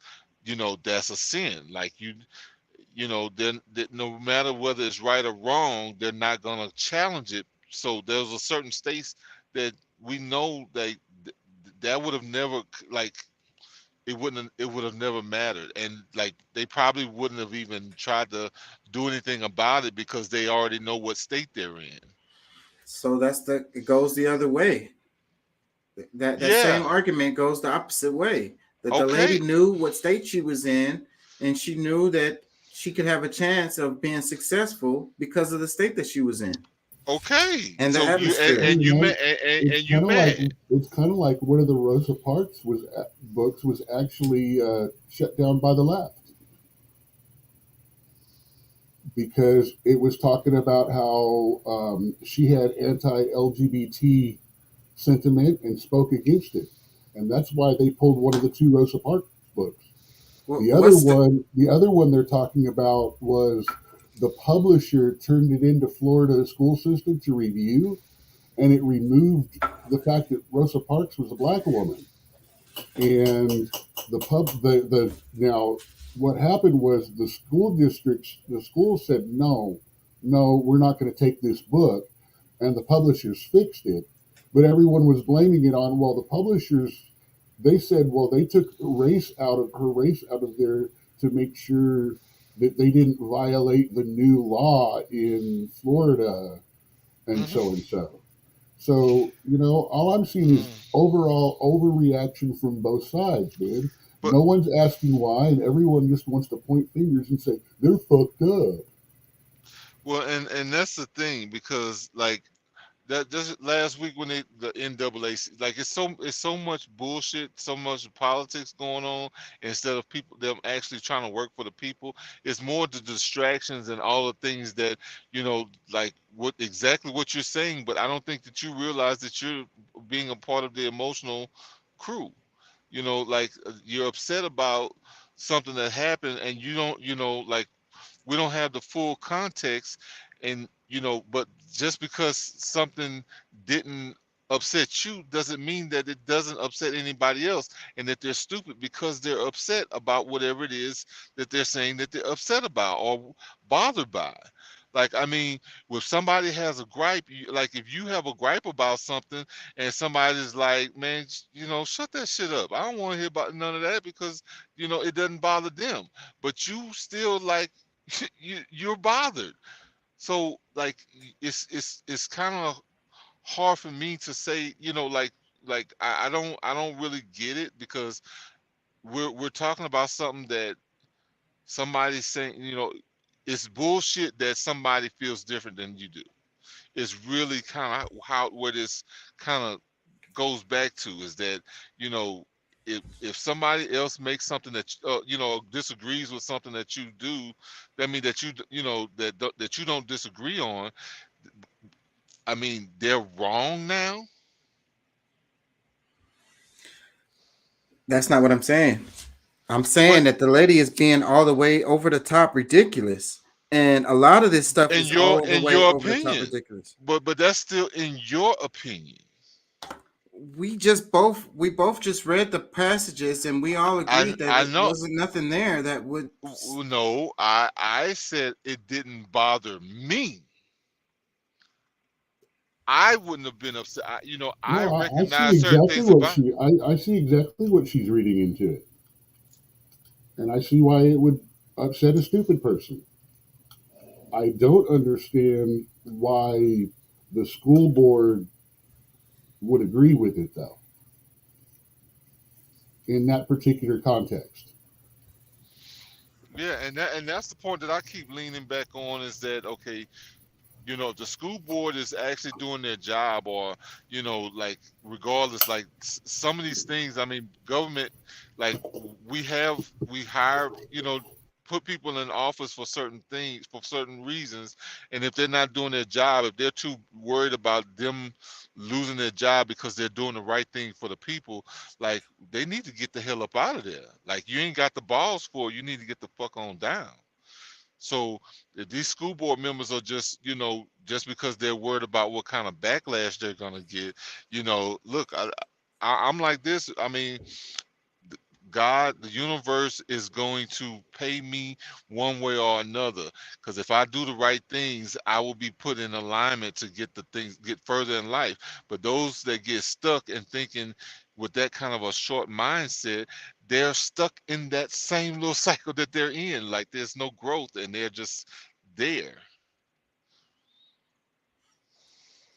that's a sin. Like then no matter whether it's right or wrong, they're not gonna challenge it. So there's a certain states that we know that would have never, like, it would have never mattered, and like they probably wouldn't have even tried to do anything about it because they already know what state they're in. So it goes the other way. That same Yeah. argument goes the opposite way. That the lady Okay. knew what state she was in, and she knew that she could have a chance of being successful because of the state that she was in Okay. and the So you atmosphere. and You you know, mad it's and you kind of like mad. one of the Rosa Parks books was actually shut down by the left because it was talking about how she had anti-LGBT sentiment and spoke against it, and that's why they pulled one of the two Rosa Parks books. What's the The other one they're talking about was the publisher turned it into Florida school system to review, and it removed the fact that Rosa Parks was a black woman. And the now what happened was the school said no, we're not going to take this book, and the publishers fixed it, but everyone was blaming it on, well, the publishers, they said, well, they took her race out of there to make sure that they didn't violate the new law in Florida and Hmm. so and so. So, all I'm seeing is overall overreaction from both sides, man. But No one's asking why, and everyone just wants to point fingers and say, they're fucked up. well, and that's the thing, because like that just last week when the NAACP, like it's so much bullshit, so much politics going on, instead of people them actually trying to work for the people. It's more the distractions and all the things that like what you're saying. But I don't think that you realize that you're being a part of the emotional crew. Like you're upset about something that happened, and you don't, like, we don't have the full context, and but just because something didn't upset you doesn't mean that it doesn't upset anybody else, and that they're stupid because they're upset about whatever it is that they're saying that they're upset about or bothered by. Like, I mean, if somebody has a gripe, like if you have a gripe about something and somebody's like, man, shut that shit up, I don't want to hear about none of that, because it doesn't bother them, but you still, like, you're bothered. So like it's kind of hard for me to say, like I don't really get it, because we're talking about something that somebody's saying, it's bullshit that somebody feels different than you do. It's really kind of how where this kind of goes back to, is that you know if somebody else makes something that disagrees with something that you do, that mean that that you don't disagree on. I mean, they're wrong now. That's not what I'm saying. I'm But saying that the lady is being all the way over the top ridiculous. And a lot of this stuff in is your all the in way your over the top opinion, ridiculous. but that's still in your opinion. We both just read the passages and we all I agreed that I it know. wasn't nothing there that would. No, I said it didn't bother me. I wouldn't have been upset. You know, I No, I see recognize certain exactly things what about. I see exactly what she's reading into it, and I see why it would upset a stupid person. I don't understand why the school board would agree with it, though, in that particular context. Yeah, and that's the point that I keep leaning back on is that okay, you know, the school board is actually doing their job, or you know, like regardless, like some of these things. I mean, government, like we hire, you know, put people in office for certain things for certain reasons, and if they're not doing their job, if they're too worried about them losing their job because they're doing the right thing for the people, like they need to get the hell up out of there. Like you ain't got the balls for it, you need to get the fuck on down. So if these school board members are just, you know, just because they're worried about what kind of backlash they're gonna get, you know, look, I'm like this. I mean, God, the universe is going to pay me one way or another. Because if I do the right things, I will be put in alignment to get the things get further in life. But those that get stuck and thinking with that kind of a short mindset, they're stuck in that same little cycle that they're in. Like there's no growth and they're just there.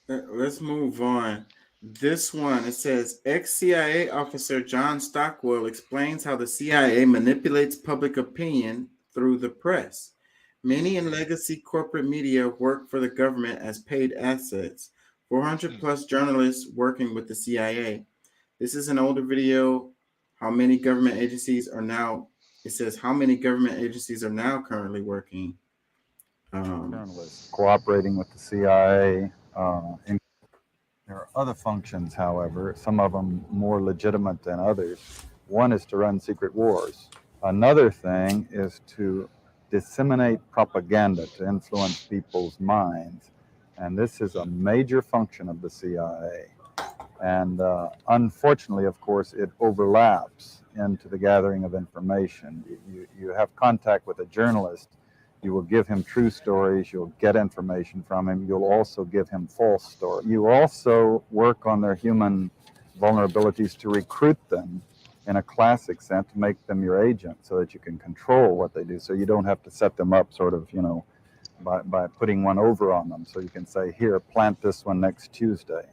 Let's move on. This one, it says ex-CIA officer John Stockwell explains how the CIA manipulates public opinion through the press. Many in legacy corporate media work for the government as paid assets. 400 plus journalists working with the CIA. This is an older video. How many government agencies are now? It says how many government agencies are now currently working. Journalists cooperating with the CIA. There are other functions, however, some of them more legitimate than others. One is to run secret wars. Another thing is to disseminate propaganda to influence people's minds. And this is a major function of the CIA. And unfortunately, of course, it overlaps into the gathering of information. You have contact with a journalist, you will give him true stories, you'll get information from him, you'll also give him false stories. You also work on their human vulnerabilities to recruit them in a classic sense, to make them your agent so that you can control what they do. So you don't have to set them up sort of, you know, by putting one over on them. So you can say, here, plant this one next Tuesday.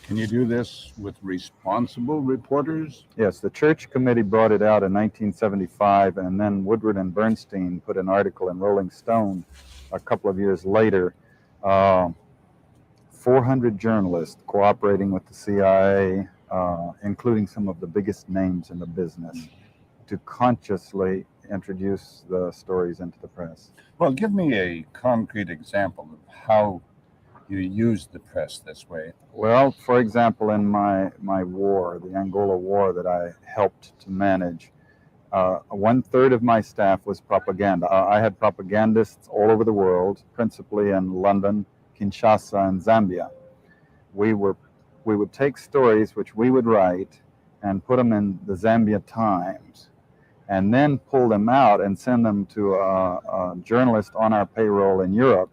Can you do this with responsible reporters? Yes, the Church Committee brought it out in 1975, and then Woodward and Bernstein put an article in Rolling Stone a couple of years later. 400 journalists cooperating with the CIA, including some of the biggest names in the business, to consciously introduce the stories into the press. Well, give me a concrete example of how you use the press this way. Well, for example, in my war, the Angola War that I helped to manage, 1/3 of my staff was propaganda. I had propagandists all over the world, principally in London, Kinshasa, and Zambia. We would take stories which we would write and put them in the Zambia Times, and then pull them out and send them to a journalist on our payroll in Europe.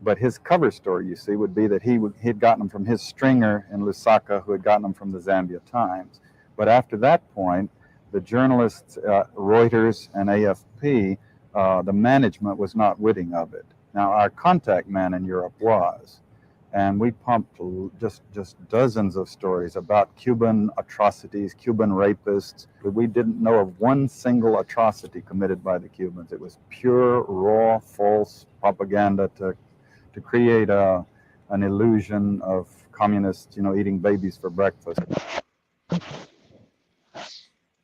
But his cover story, you see, would be that he'd gotten them from his stringer in Lusaka, who had gotten them from the Zambia Times. But after that point, the journalists, Reuters and AFP, the management was not witting of it. Now, our contact man in Europe was, and we pumped just dozens of stories about Cuban atrocities, Cuban rapists. But we didn't know of one single atrocity committed by the Cubans. It was pure, raw, false propaganda to create an illusion of communists, you know, eating babies for breakfast.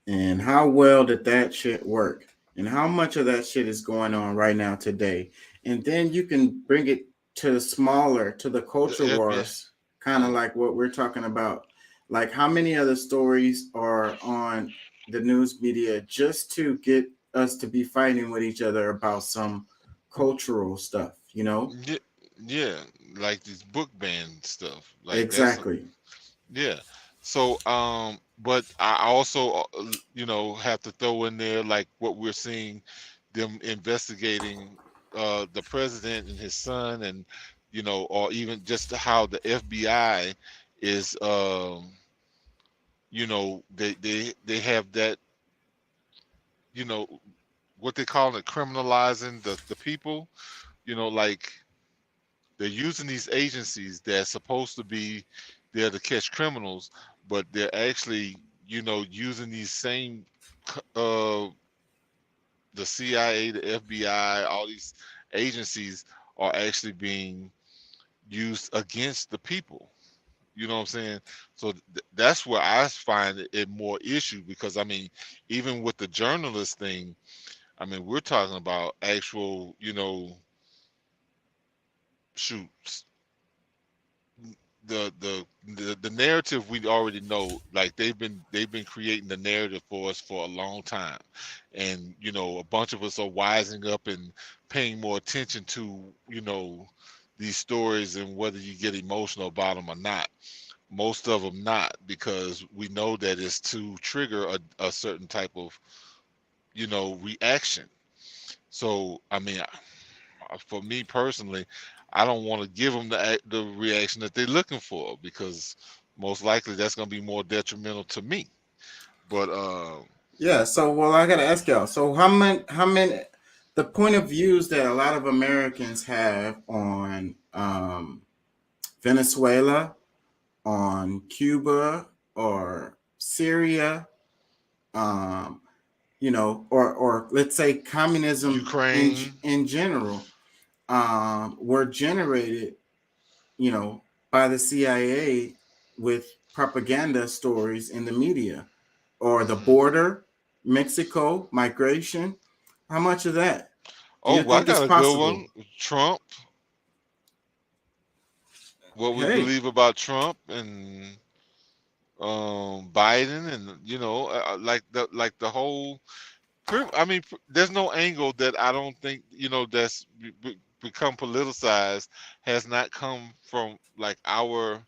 And how well did that shit work? And how much of that shit is going on right now today? And then you can bring it to the smaller, to the culture wars, kind of like what we're talking about. Like how many other stories are on the news media just to get us to be fighting with each other about some cultural stuff, you know? Yeah, like this book ban stuff. Like exactly. Yeah. So, but I also, you know, have to throw in there like what we're seeing, them investigating the president and his son, and you know, or even just how the FBI is, you know, they have that, you know, what they call it, criminalizing the people, you know, like they're using these agencies that's supposed to be there to catch criminals, but they're actually, you know, using these same uh the CIA, the FBI, all these agencies are actually being used against the people. You know what I'm saying? So that's where I find it more issue, because I mean, even with the journalist thing, I mean, we're talking about actual, you know, shoots. The narrative we already know, like they've been creating the narrative for us for a long time, and you know, a bunch of us are wising up and paying more attention to, you know, these stories, and whether you get emotional about them or not. Most of them not, because we know that it's to trigger a certain type of, you know, reaction. So I mean, for me personally, I don't want to give them the reaction that they're looking for, because most likely that's going to be more detrimental to me. But Yeah. So, well, I got to ask y'all. So, how many, the point of views that a lot of Americans have on Venezuela, on Cuba, or Syria, um, you know, or let's say communism Ukraine, in general, were generated, you know, by the CIA with propaganda stories in the media, or the mhm. border, Mexico, migration. How much of that do Oh, you well, I think is got a good one. possible? Trump. What we Hey, believe about Trump and Biden, and you know, like the whole. I mean, there's no angle that I don't think, you know, that's become politicized, has not come from like our,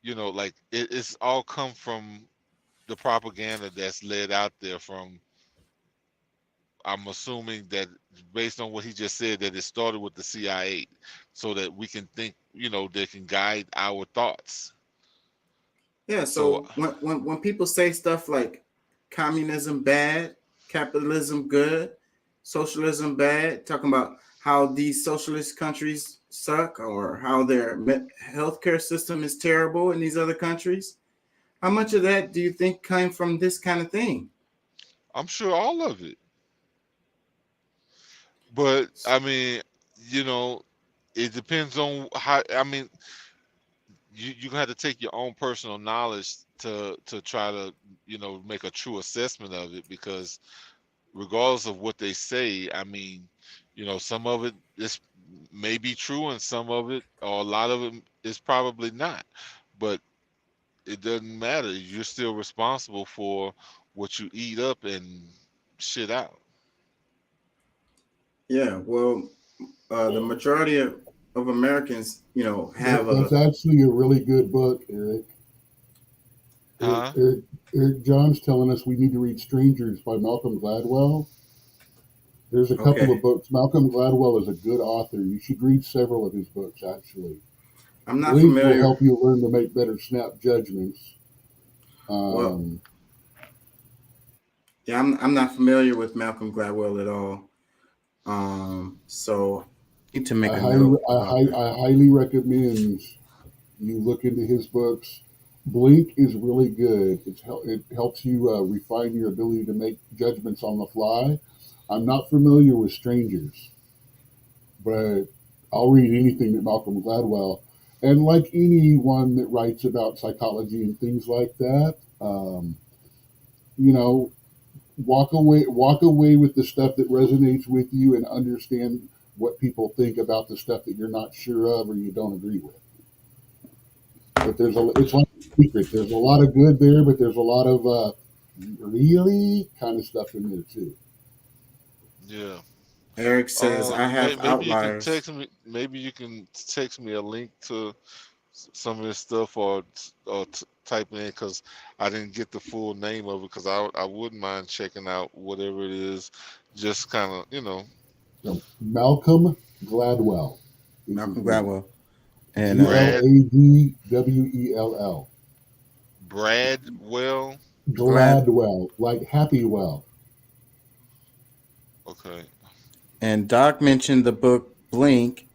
you know, like it's all come from the propaganda that's led out there from. I'm assuming that, based on what he just said, that it started with the CIA, so that we can think, you know, they can guide our thoughts. yeah. So So when people say stuff like communism bad, capitalism good, socialism bad, talking about how these socialist countries suck, or how their healthcare system is terrible in these other countries, how much of that do you think came from this kind of thing? I'm sure all of it. But I mean, you know, it depends on how. I mean, you have to take your own personal knowledge to try to, you know, make a true assessment of it, because regardless of what they say, I mean, you know, some of it is may be true, and some of it, or a lot of it, is probably not. But it doesn't matter. You're still responsible for what you eat up and shit out. Yeah, well, the majority of Americans, you know, have That's a actually a really good book, Eric. Eric, Huh? Eric. Eric John's telling us we need to read Strangers by Malcolm Gladwell. There's a couple of okay. books. Malcolm Gladwell is a good author. You should read several of his books, actually. I'm not Blink will familiar. help you learn to make better snap judgments. Well, Um, yeah, I'm not familiar with Malcolm Gladwell at all. So I need to make a note about that. I highly recommend you look into his books. Blink is really good. It helps you refine your ability to make judgments on the fly. I'm not familiar with Strangers, but I'll read anything that Malcolm Gladwell, and like anyone that writes about psychology and things like that, you know, walk away with the stuff that resonates with you, and understand what people think about the stuff that you're not sure of or you don't agree with. But it's like a secret. There's a lot of good there, but there's a lot of really kind of stuff in there too. Yeah. Eric says I have Maybe you can outliers. text me. Maybe you can text me a link to some of this stuff, or type in, because I didn't get the full name of it. Because I wouldn't mind checking out whatever it is. Just kind of, you know. So Malcolm Gladwell. Malcolm Gladwell. And Gladwell. Bradwell. Gladwell, like happy well. Okay. And Doc mentioned the book Blink,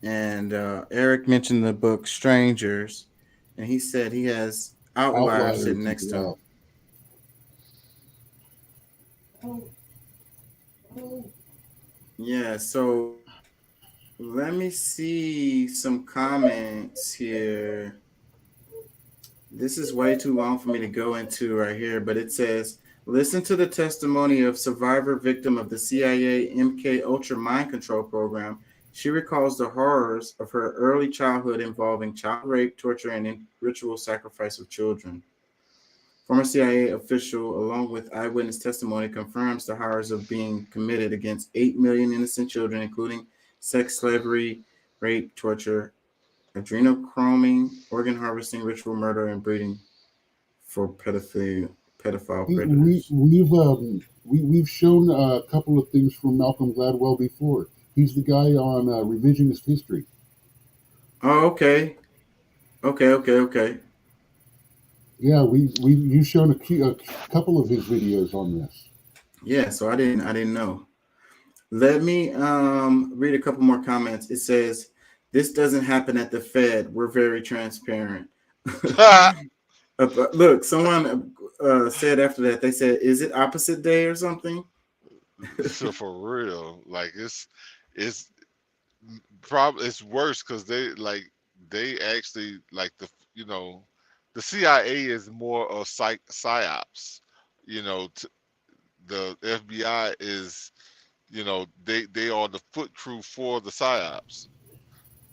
and Eric mentioned the book Strangers, and he said he has Outliers sitting next to him. Yeah, so let me see some comments here. This is way too long for me to go into right here, but it says, listen to the testimony of survivor victim of the CIA MK Ultra mind control program. She recalls the horrors of her early childhood involving child rape, torture, and ritual sacrifice of children. Former CIA official, along with eyewitness testimony, confirms the horrors of being committed against 8 million innocent children, including sex slavery, rape, torture, adrenochroming, organ harvesting, ritual murder, and breeding for pedophile predators. We've shown a couple of things from Malcolm Gladwell before. He's the guy on revisionist history. Oh, okay. Yeah, you've shown a couple of his videos on this. Yeah, so I didn't know. Let me read a couple more comments. It says, "This doesn't happen at the Fed. We're very transparent." Look, someone said after that, they said, "Is it opposite day or something?" So for real, like it's probably it's worse because they actually like the CIA is more of psyops. The FBI is they are the foot crew for the psyops.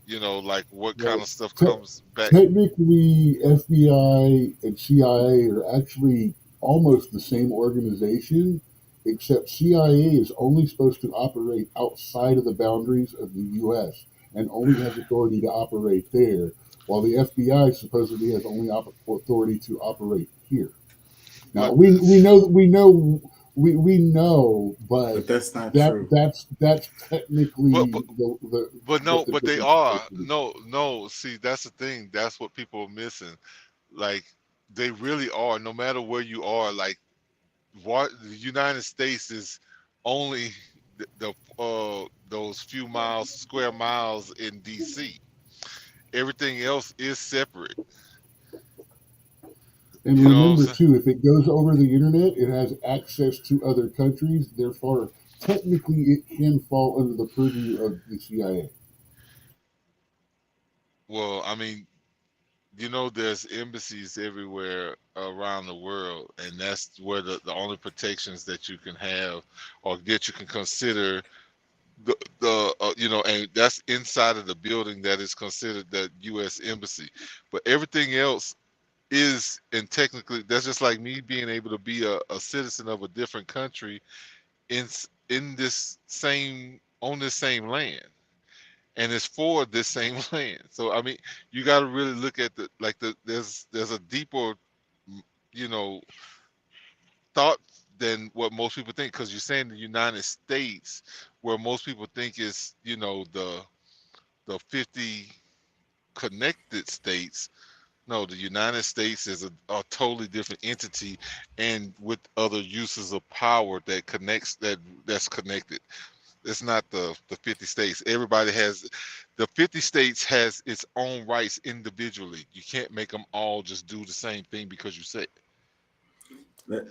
Like what kind of stuff comes back. Technically, FBI and CIA are actually almost the same organization, except CIA is only supposed to operate outside of the boundaries of the U.S. and only has authority to operate there, while the FBI supposedly has only authority to operate here. Now we know, but that's not true. That's technically but they are no. See, that's the thing. That's what people are missing. Like they really are. No matter where you are, like what the United States is only those few square miles in DC. Everything else is separate. And remember, too, if it goes over the internet, it has access to other countries. Therefore, technically, it can fall under the purview of the CIA. Well, I mean, there's embassies everywhere around the world, and that's where the only protections that you can have or that you can consider and that's inside of the building that is considered the U.S. embassy. But everything else is, and technically that's just like me being able to be a citizen of a different country on this same land, and it's for this same land. So I mean, you got to really look at there's a deeper thought than what most people think, because you're saying the United States, where most people think is the 50 connected states. No, the United States is a totally different entity, and with other uses of power that that's connected. It's not the 50 states. Everybody has the 50 states has its own rights individually. You can't make them all just do the same thing because you say it.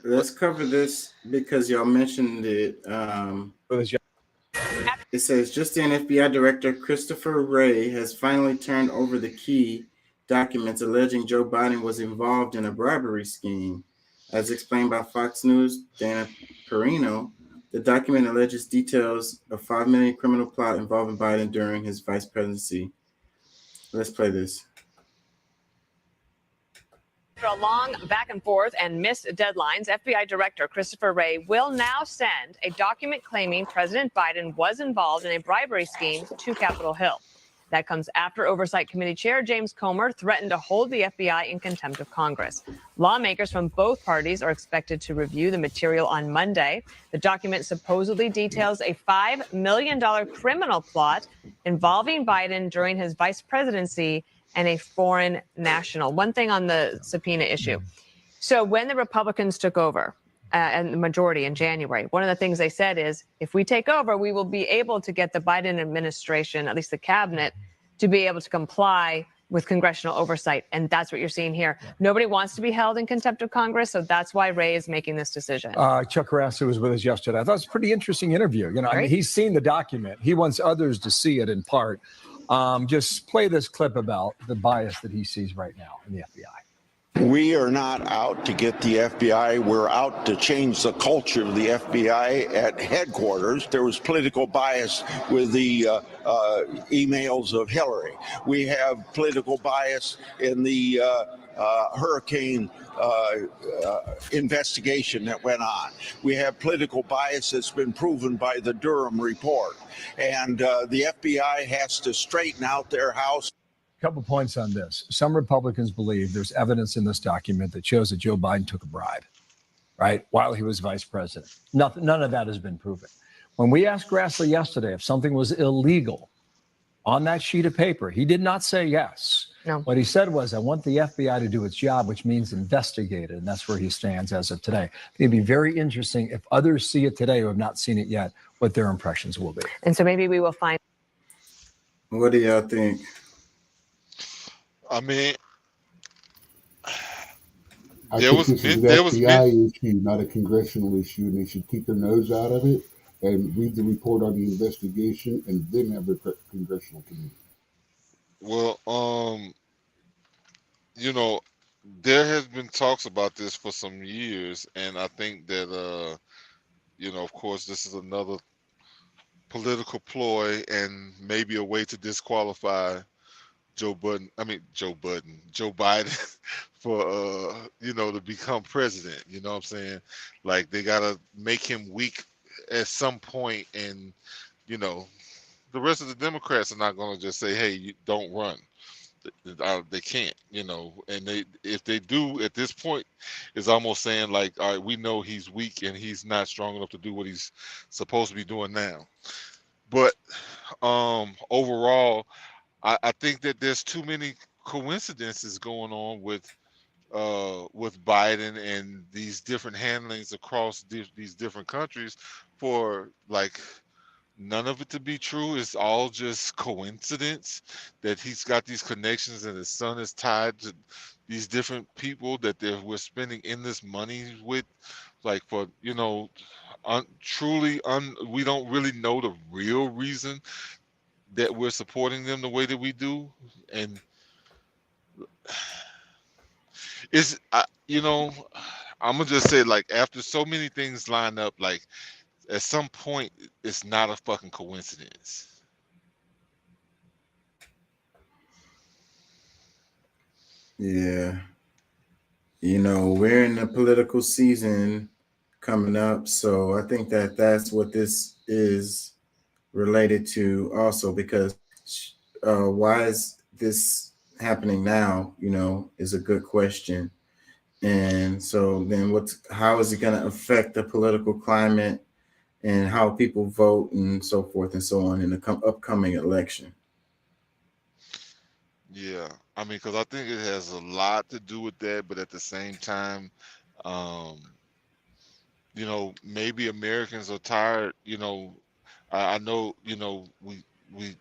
Let's cover this because y'all mentioned it. It says, just in, FBI Director Christopher Wray has finally turned over the key documents alleging Joe Biden was involved in a bribery scheme. As explained by Fox News' Dana Perino, the document alleges details of $5 million criminal plot involving Biden during his vice presidency. Let's play this. After a long back and forth and missed deadlines, FBI Director Christopher Wray will now send a document claiming President Biden was involved in a bribery scheme to Capitol Hill. That comes after Oversight Committee Chair James Comer threatened to hold the FBI in contempt of Congress. Lawmakers from both parties are expected to review the material on Monday. The document supposedly details a $5 million criminal plot involving Biden during his vice presidency and a foreign national. One thing on the subpoena issue. So when the Republicans took over, and the majority in January, one of the things they said is, if we take over, we will be able to get the Biden administration, at least the cabinet, to be able to comply with congressional oversight. And that's what you're seeing here. Nobody wants to be held in contempt of Congress, so that's why Ray is making this decision. Chuck Carrasco was with us yesterday. I thought it was a pretty interesting interview. You know, I mean, he's seen the document. He wants others to see it in part. Just play this clip about the bias that he sees right now in the FBI. We are not out to get the FBI. We're out to change the culture of the FBI at headquarters. There was political bias with the emails of Hillary. We have political bias in the hurricane investigation that went on. We have political bias that's been proven by the Durham report. And the FBI has to straighten out their house. Couple points on this. Some Republicans believe there's evidence in this document that shows that Joe Biden took a bribe, right, while he was vice president. None of that has been proven. When we asked Grassley yesterday if something was illegal on that sheet of paper, he did not say yes. No. What he said was, I want the FBI to do its job, which means investigate it. And that's where he stands as of today. It'd be very interesting if others see it today who have not seen it yet, what their impressions will be. And so maybe we will find. What do y'all think? I mean, I think this is an FBI issue, not a congressional issue, and they should keep their nose out of it and read the report on the investigation and then have the congressional committee. Well, you know, there has been talks about this for some years, and I think that, you know, of course, this is another political ploy and maybe a way to disqualify Joe Biden for, you know, to become president. You know what I'm saying? Like, they got to make him weak at some point, and, you know, the rest of the Democrats are not going to just say, hey, you don't run. They can't, you know, and if they do at this point, it's almost saying like, all right, we know he's weak and he's not strong enough to do what he's supposed to be doing now. But overall, I think that there's too many coincidences going on with Biden and these different handlings across these different countries for like none of it to be true. It's all just coincidence that he's got these connections and his son is tied to these different people that we're spending endless money with, like for, you know, we don't really know the real reason that we're supporting them the way that we do. And it's, you know, I'm gonna just say, like, after so many things line up, like at some point it's not a fucking coincidence. Yeah. You know, we're in the political season coming up, so I think that that's what this is related to also, because why is this happening now, you know, is a good question. And so then how is it going to affect the political climate and how people vote and so forth and so on in the upcoming election? Yeah, I mean, because I think it has a lot to do with that, but at the same time, you know, maybe Americans are tired. You know, I know, you know, we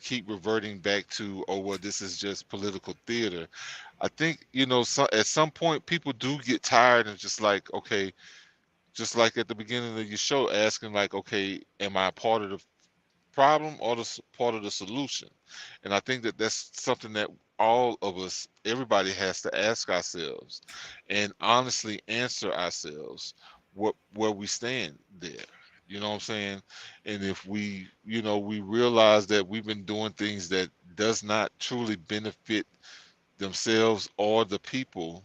keep reverting back to, oh, well, this is just political theater. I think, you know, at some point people do get tired and just like, okay, just like at the beginning of your show, asking like, okay, am I part of the problem or part of the solution? And I think that that's something that all of us, everybody has to ask ourselves and honestly answer ourselves where we stand there. You know what I'm saying? And if we, you know, we realize that we've been doing things that does not truly benefit themselves or the people,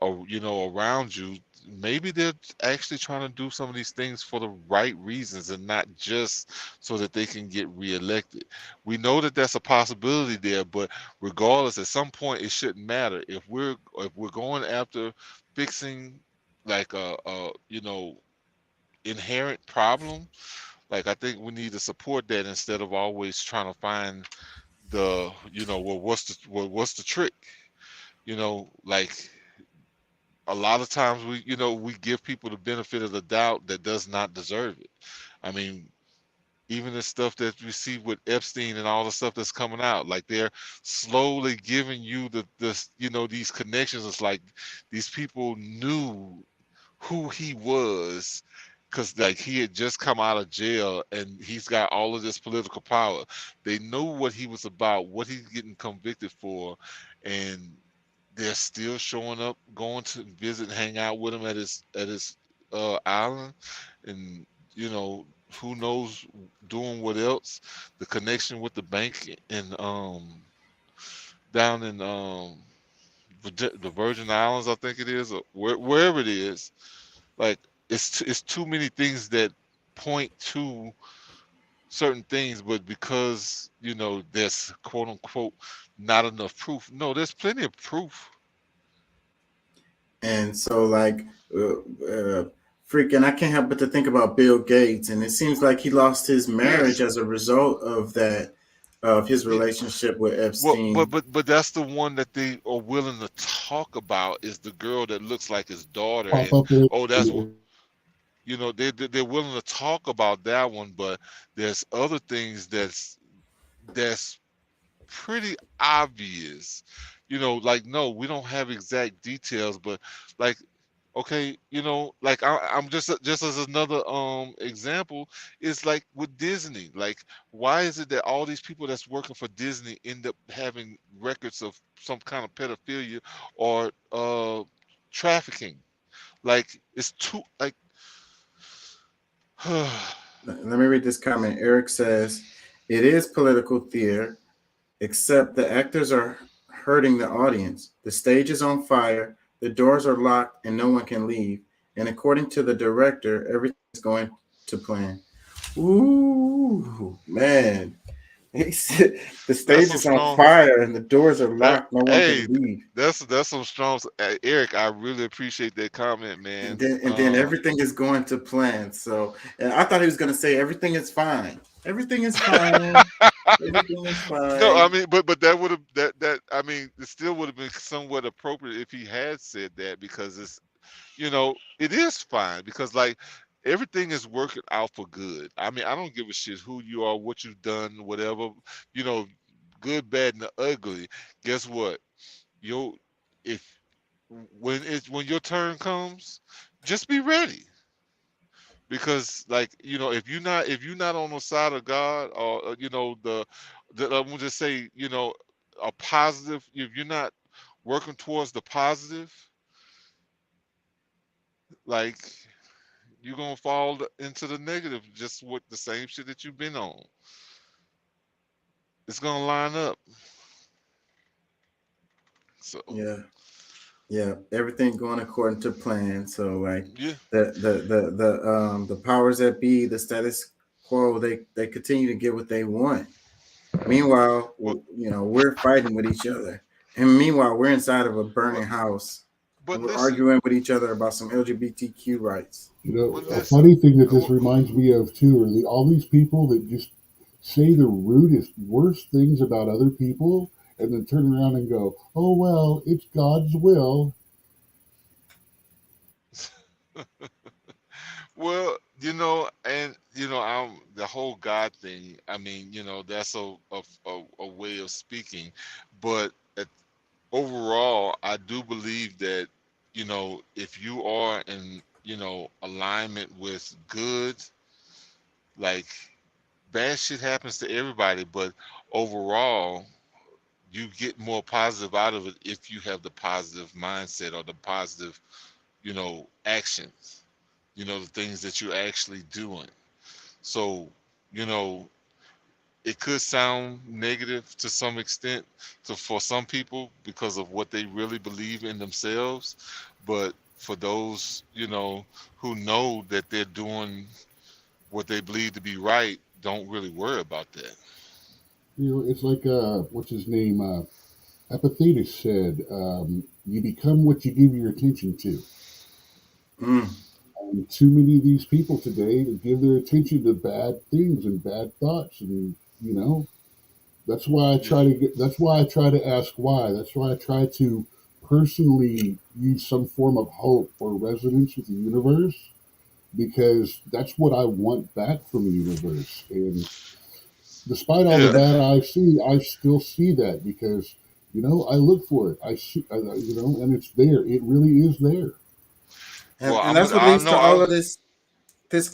or around you, maybe they're actually trying to do some of these things for the right reasons and not just so that they can get reelected. We know that that's a possibility there, but regardless, at some point it shouldn't matter. If we're going after fixing like a inherent problem, like I think we need to support that instead of always trying to find the what's the trick, like a lot of times we give people the benefit of the doubt that does not deserve it. I mean, even the stuff that we see with Epstein and all the stuff that's coming out, like they're slowly giving you these connections. It's like these people knew who he was because like he had just come out of jail and he's got all of this political power. They knew what he was about, what he's getting convicted for, and they're still showing up, going to visit and hang out with him at his island, and who knows doing what else. The connection with the bank in down in the Virgin Islands, I think it is, or wherever it is. Like it's too many things that point to certain things, but because there's quote unquote not enough proof. No, there's plenty of proof. And so, like, freaking, I can't help but to think about Bill Gates, and it seems like he lost his marriage as a result of that, of his relationship with Epstein. Well, but that's the one that they are willing to talk about, is the girl that looks like his daughter. And, that's what they're willing to talk about that one, but there's other things that's pretty obvious. Like, no, we don't have exact details, but like, okay, like I'm just as another example is like with Disney. Like, why is it that all these people that's working for Disney end up having records of some kind of pedophilia or trafficking? Like, it's too like. Let me read this comment. Eric says, "It is political theater, except the actors are hurting the audience. The stage is on fire, the doors are locked, and no one can leave. And according to the director, everything's going to plan." Ooh, man. He said the stage is on fire and the doors are locked. No one can leave. That's some strong. Eric, I really appreciate that comment, man. And then everything is going to plan. So, and I thought he was going to say everything is fine. Everything is fine. Everything is fine. No, I mean, but that would have that I mean, it still would have been somewhat appropriate if he had said that, because it's it is fine, because like everything is working out for good. I mean, I don't give a shit who you are, what you've done, whatever, good, bad, and the ugly. Guess what? When your turn comes, just be ready. Because like, if you're not on the side of God, or the I'm gonna just say, a positive, if you're not working towards the positive, like, you're gonna fall into the negative, just with the same shit that you've been on. It's gonna line up. So yeah, everything going according to plan. So like, yeah, the powers that be, the status quo, they continue to get what they want. Meanwhile, we're fighting with each other, and meanwhile we're inside of a burning house. But we're arguing with each other about some LGBTQ rights. A funny thing that this reminds me of too are all these people that just say the rudest, worst things about other people, and then turn around and go, "Oh well, it's God's will." Well, I'm the whole God thing. I mean, that's a way of speaking, but overall, I do believe that if you are in alignment with good, like, bad shit happens to everybody, but overall you get more positive out of it if you have the positive mindset or the positive actions, the things that you're actually doing. So it could sound negative to some extent for some people because of what they really believe in themselves, But for those, who know that they're doing what they believe to be right, don't really worry about that. It's like what's his name? Epictetus said, "You become what you give your attention to." Mm. And too many of these people today give their attention to bad things and bad thoughts, and that's why I try to get. That's why I try to ask why. That's why I try to personally use some form of hope or resonance with the universe, because that's what I want back from the universe. And despite all the Yeah. bad I see, I still see that because I look for it. I see, and it's there. It really is there. And that's what leads to all of this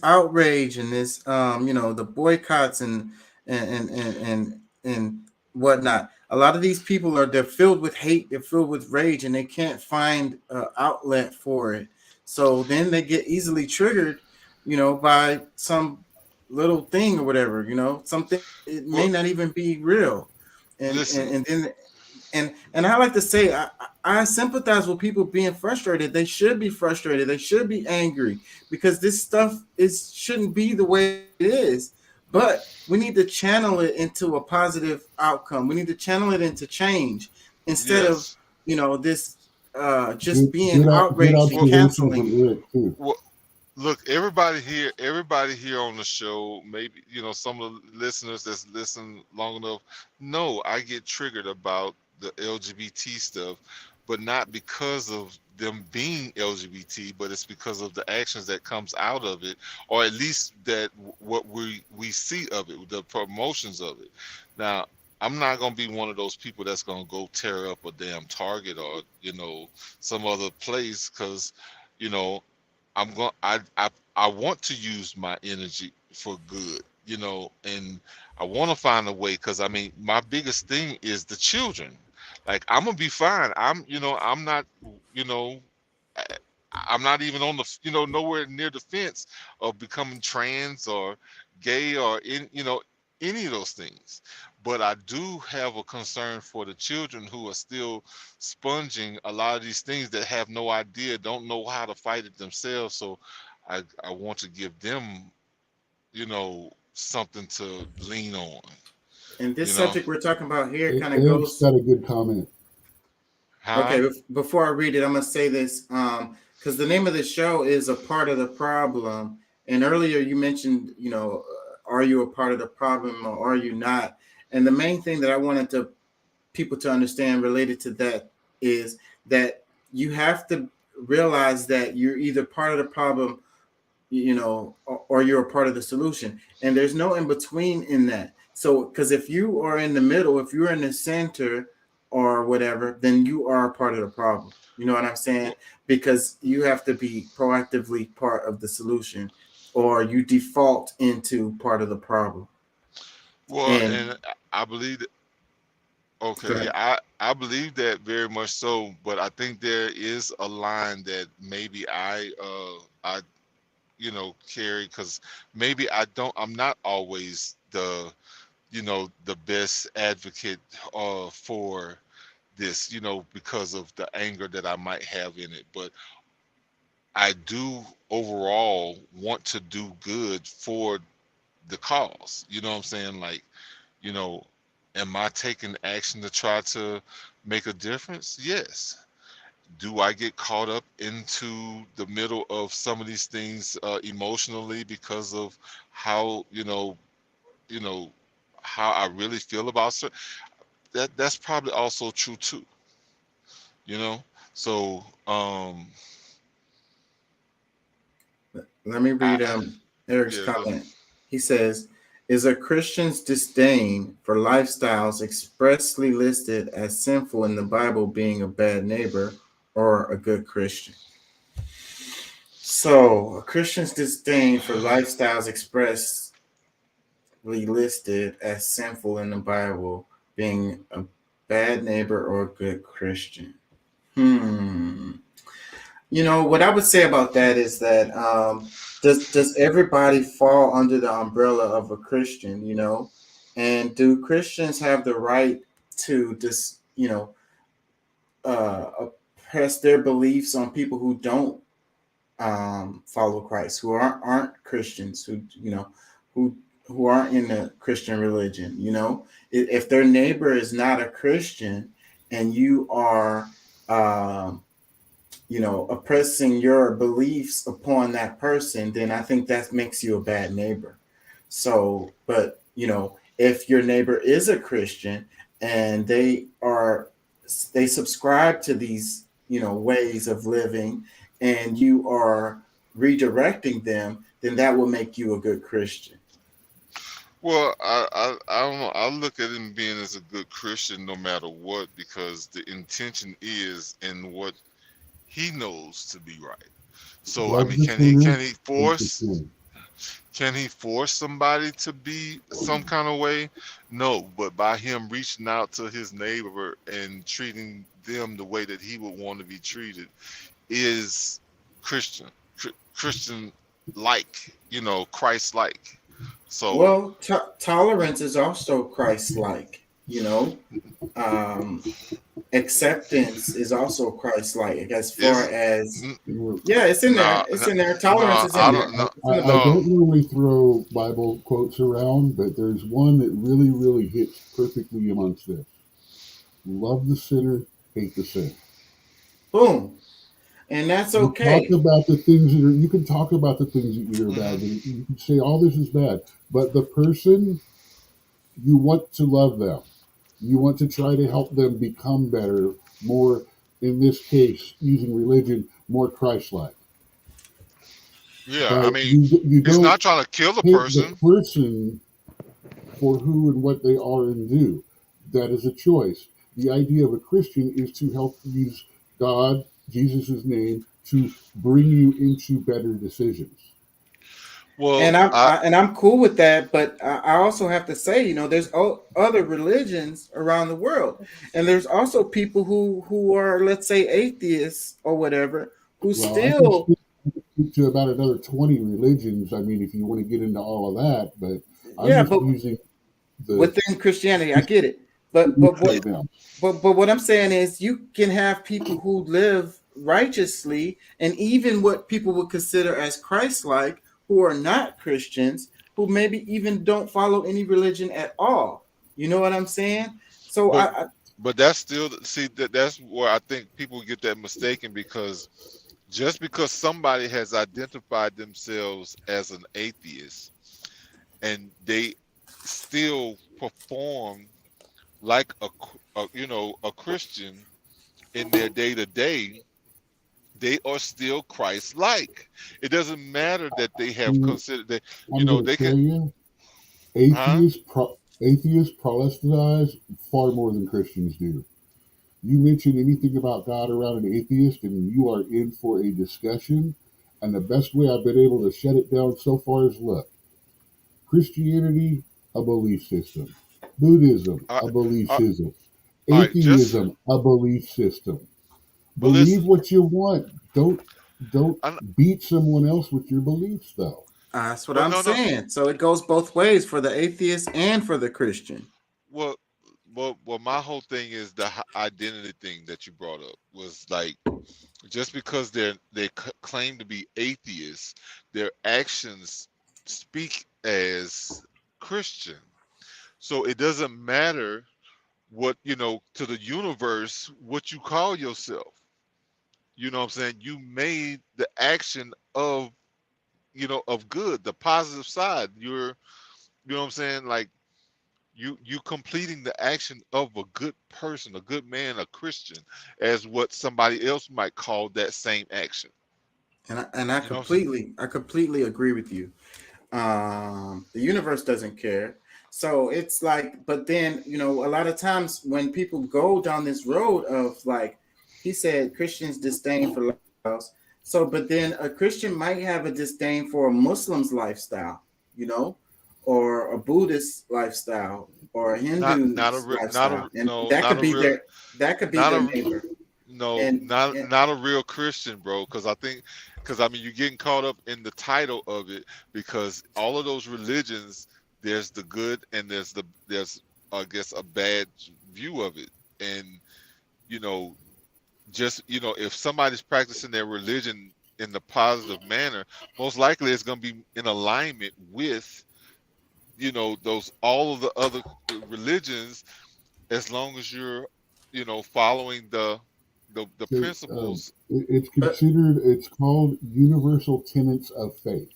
outrage and this the boycotts and whatnot. A lot of these people they're filled with hate, they're filled with rage, and they can't find an outlet for it. So then they get easily triggered, by some little thing or whatever, something it may not even be real. And I like to say I sympathize with people being frustrated. They should be frustrated. They should be angry because this stuff shouldn't be the way it is. But we need to channel it into a positive outcome. We need to channel it into change instead of this just being outraged and canceling. Well, look, everybody here on the show, maybe some of the listeners that's listened long enough know I get triggered about the LGBT stuff, but not because of them being LGBT, but it's because of the actions that comes out of it, or at least that what we see of it, the promotions of it. Now, I'm not gonna be one of those people that's gonna go tear up a damn Target or some other place, because I want to use my energy for good, and I want to find a way, because my biggest thing is the children. Like, I'm gonna be fine. I'm not, I'm not even on the, nowhere near the fence of becoming trans or gay or any of those things. But I do have a concern for the children who are still sponging a lot of these things, that have no idea, don't know how to fight it themselves. So I want to give them, something to lean on. And this subject we're talking about here kind of Eric's got a good comment. Okay, before I read it, I'm gonna say this because the name of the show is A Part of the Problem. And earlier you mentioned, are you a part of the problem or are you not? And the main thing that I wanted people to understand related to that is that you have to realize that you're either part of the problem, or you're a part of the solution. And there's no in between in that. So, because if you are in the middle, if you're in the center or whatever, then you are a part of the problem. You know what I'm saying? Because you have to be proactively part of the solution, or you default into part of the problem. Well, and I believe that. Okay, yeah, I believe that very much so, but I think there is a line that maybe I carry, because maybe I'm not always the best advocate for this, because of the anger that I might have in it. But I do overall want to do good for the cause. You know what I'm saying? Like, am I taking action to try to make a difference? Yes. Do I get caught up into the middle of some of these things emotionally because of how how I really feel about certain? That's probably also true too. So let me read Eric's comment. He says, is a Christian's disdain for lifestyles expressly listed as sinful in the Bible being a bad neighbor or a good Christian? So a Christian's disdain for lifestyles expressly listed as sinful in the Bible being a bad neighbor or a good Christian. What I would say about that is that does everybody fall under the umbrella of a Christian, and do Christians have the right to just, press their beliefs on people who don't follow Christ, who aren't Christians, who who aren't in the Christian religion. If their neighbor is not a Christian and you are oppressing your beliefs upon that person, then I think that makes you a bad neighbor. So, but if your neighbor is a Christian and they subscribe to these ways of living, and you are redirecting them, then that will make you a good Christian. Well, I don't know. I look at him being as a good Christian no matter what, because the intention is in what he knows to be right. So I mean, can he force somebody to be some kind of way? No, but by him reaching out to his neighbor and treating them the way that he would want to be treated is Christian like, Christ-like. So well, tolerance is also Christ-like. Acceptance is also Christ-like. As far as it's in there. It's in there. Tolerance is in there. I don't normally throw Bible quotes around, but there's one that really, really hits perfectly amongst this. Love the sinner, hate the sin. Boom. And that's okay. You can talk about the things that are bad. And you can say all this is bad, but the person, you want to love them. You want to try to help them become better, more, in this case, using religion, more Christ-like. Yeah, but I mean, he's not trying to kill the person. The person for who and what they are and do. That is a choice. The idea of a Christian is to help use God, Jesus' name, to bring you into better decisions. Well, and I'm cool with that, but I also have to say, there's other religions around the world, and there's also people who are, let's say, atheists or whatever, who still I can speak to about another 20 religions. I mean, if you want to get into all of that, but using within Christianity, I get it, but what I'm saying is, you can have people who live righteously, and even what people would consider as Christ-like, who are not Christians, who maybe even don't follow any religion at all. You know what I'm saying? So but that's still, that's where I think people get that mistaken, because just because somebody has identified themselves as an atheist and they still perform like a Christian in their day-to-day, they are still Christ-like. It doesn't matter that they have considered that, they can. Atheists proselytize far more than Christians do. You mention anything about God around an atheist, and you are in for a discussion. And the best way I've been able to shut it down so far is, look, Christianity, a belief system. Buddhism, a belief system. Atheism, a belief system. Believe what you want. Don't beat someone else with your beliefs, though. That's what I'm saying. So it goes both ways for the atheist and for the Christian. Well, my whole thing is the identity thing that you brought up was like, just because they claim to be atheists, their actions speak as Christian. So it doesn't matter what, to the universe, what you call yourself. You know what I'm saying? You made the action of, of good, the positive side. You're, what I'm saying? Like, you completing the action of a good person, a good man, a Christian, as what somebody else might call that same action. And I completely agree with you. The universe doesn't care. So it's like, but then, a lot of times when people go down this road of, like he said, Christians disdain for lifestyles. So, but then a Christian might have a disdain for a Muslim's lifestyle, or a Buddhist lifestyle, or a Hindu lifestyle. That could be their neighbor. Not a real Christian, bro. Because you're getting caught up in the title of it, because all of those religions, there's the good and there's I guess a bad view of it. And just, if somebody's practicing their religion in the positive manner, most likely it's going to be in alignment with, those all of the other religions, as long as you're, following the principles. It's considered, it's called universal tenets of faith.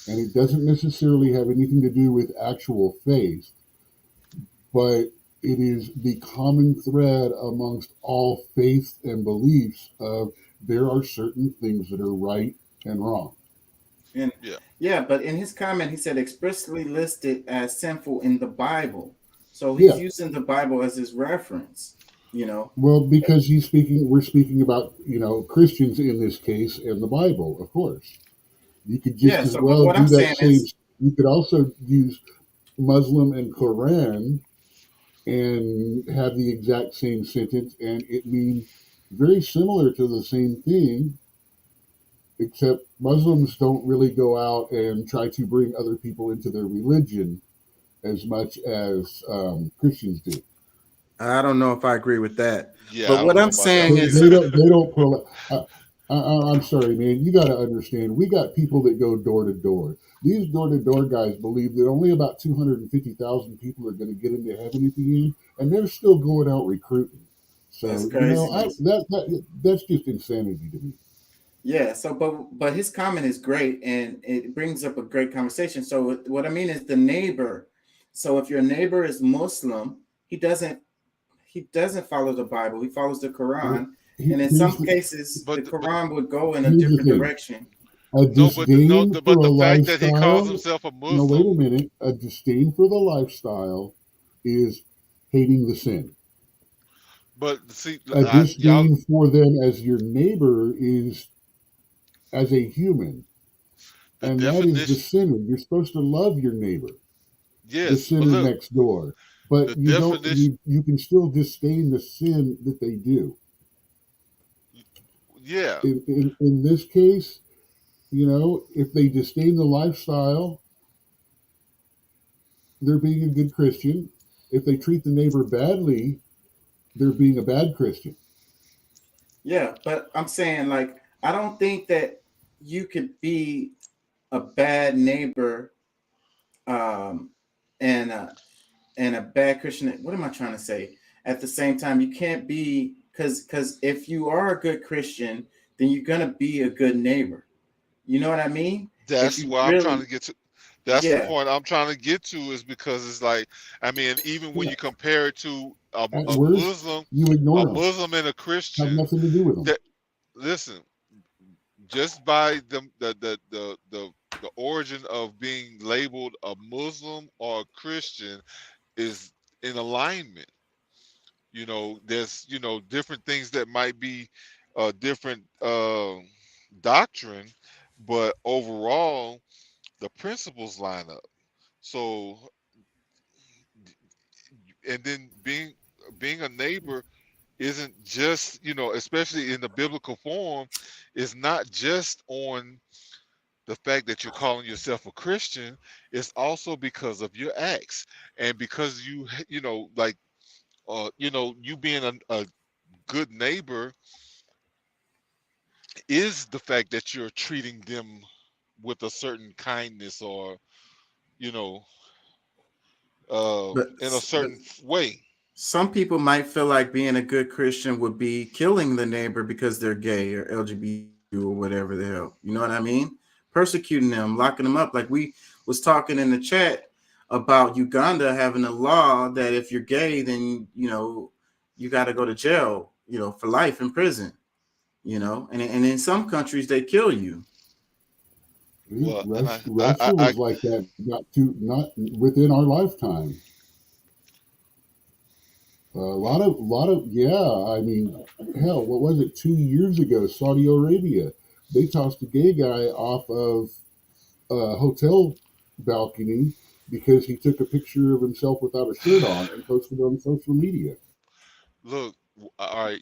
And it doesn't necessarily have anything to do with actual faith, but it is the common thread amongst all faiths and beliefs of there are certain things that are right and wrong. And but in his comment, he said expressly listed as sinful in the Bible. So he's using the Bible as his reference, Well, because we're speaking about, Christians in this case and the Bible, of course. You could just as well do that same. You could also use Muslim and Quran and have the exact same sentence, and it means very similar to the same thing, except Muslims don't really go out and try to bring other people into their religion as much as Christians do. I don't know if I agree with that. Yeah, but what I'm saying is they don't. I'm sorry, man. You got to understand. We got people that go door to door. These door to door guys believe that only about 250,000 people are going to get into heaven at the end, and they're still going out recruiting. So That's crazy. That's just insanity to me. Yeah. So, but his comment is great, and it brings up a great conversation. So, what I mean is the neighbor. So, if your neighbor is Muslim, he doesn't follow the Bible. He follows the Quran. And in some cases, the Quran would go in a different direction. But the fact that he calls himself a Muslim. No, wait a minute. A disdain for the lifestyle is hating the sin. But see, a disdain for them as your neighbor is as a human. And that is the sinner. You're supposed to love your neighbor. Yes, the sinner next door. But you can still disdain the sin that they do. Yeah. In this case, if they disdain the lifestyle, they're being a good Christian. If they treat the neighbor badly, they're being a bad Christian. Yeah, but I'm saying, I don't think that you could be a bad neighbor and a bad Christian. What am I trying to say? At the same time, you can't be, because if you are a good Christian, then you're going to be a good neighbor. You know what I mean? That's what I'm trying to get to. That's the point I'm trying to get to, is because it's even when you compare it to a Muslim, and a Christian, have nothing to do with them. Listen, just by the origin of being labeled a Muslim or a Christian is in alignment. There's different things that might be different doctrine, but overall the principles line up. So, and then being a neighbor isn't just, especially in the biblical form, is not just on the fact that you're calling yourself a Christian. It's also because of your acts, and because you being a good neighbor is the fact that you're treating them with a certain kindness, or in a certain way. Some people might feel like being a good Christian would be killing the neighbor because they're gay or LGBT or whatever the hell. You know what I mean? Persecuting them, locking them up. Like we was talking in the chat about Uganda having a law that if you're gay, then you got to go to jail, for life in prison. And in some countries they kill you. Russia was like that, not within our lifetime. A lot of I mean, hell, what was it? 2 years ago, Saudi Arabia, they tossed a gay guy off of a hotel balcony because he took a picture of himself without a shirt on and posted it on social media. Look, all right,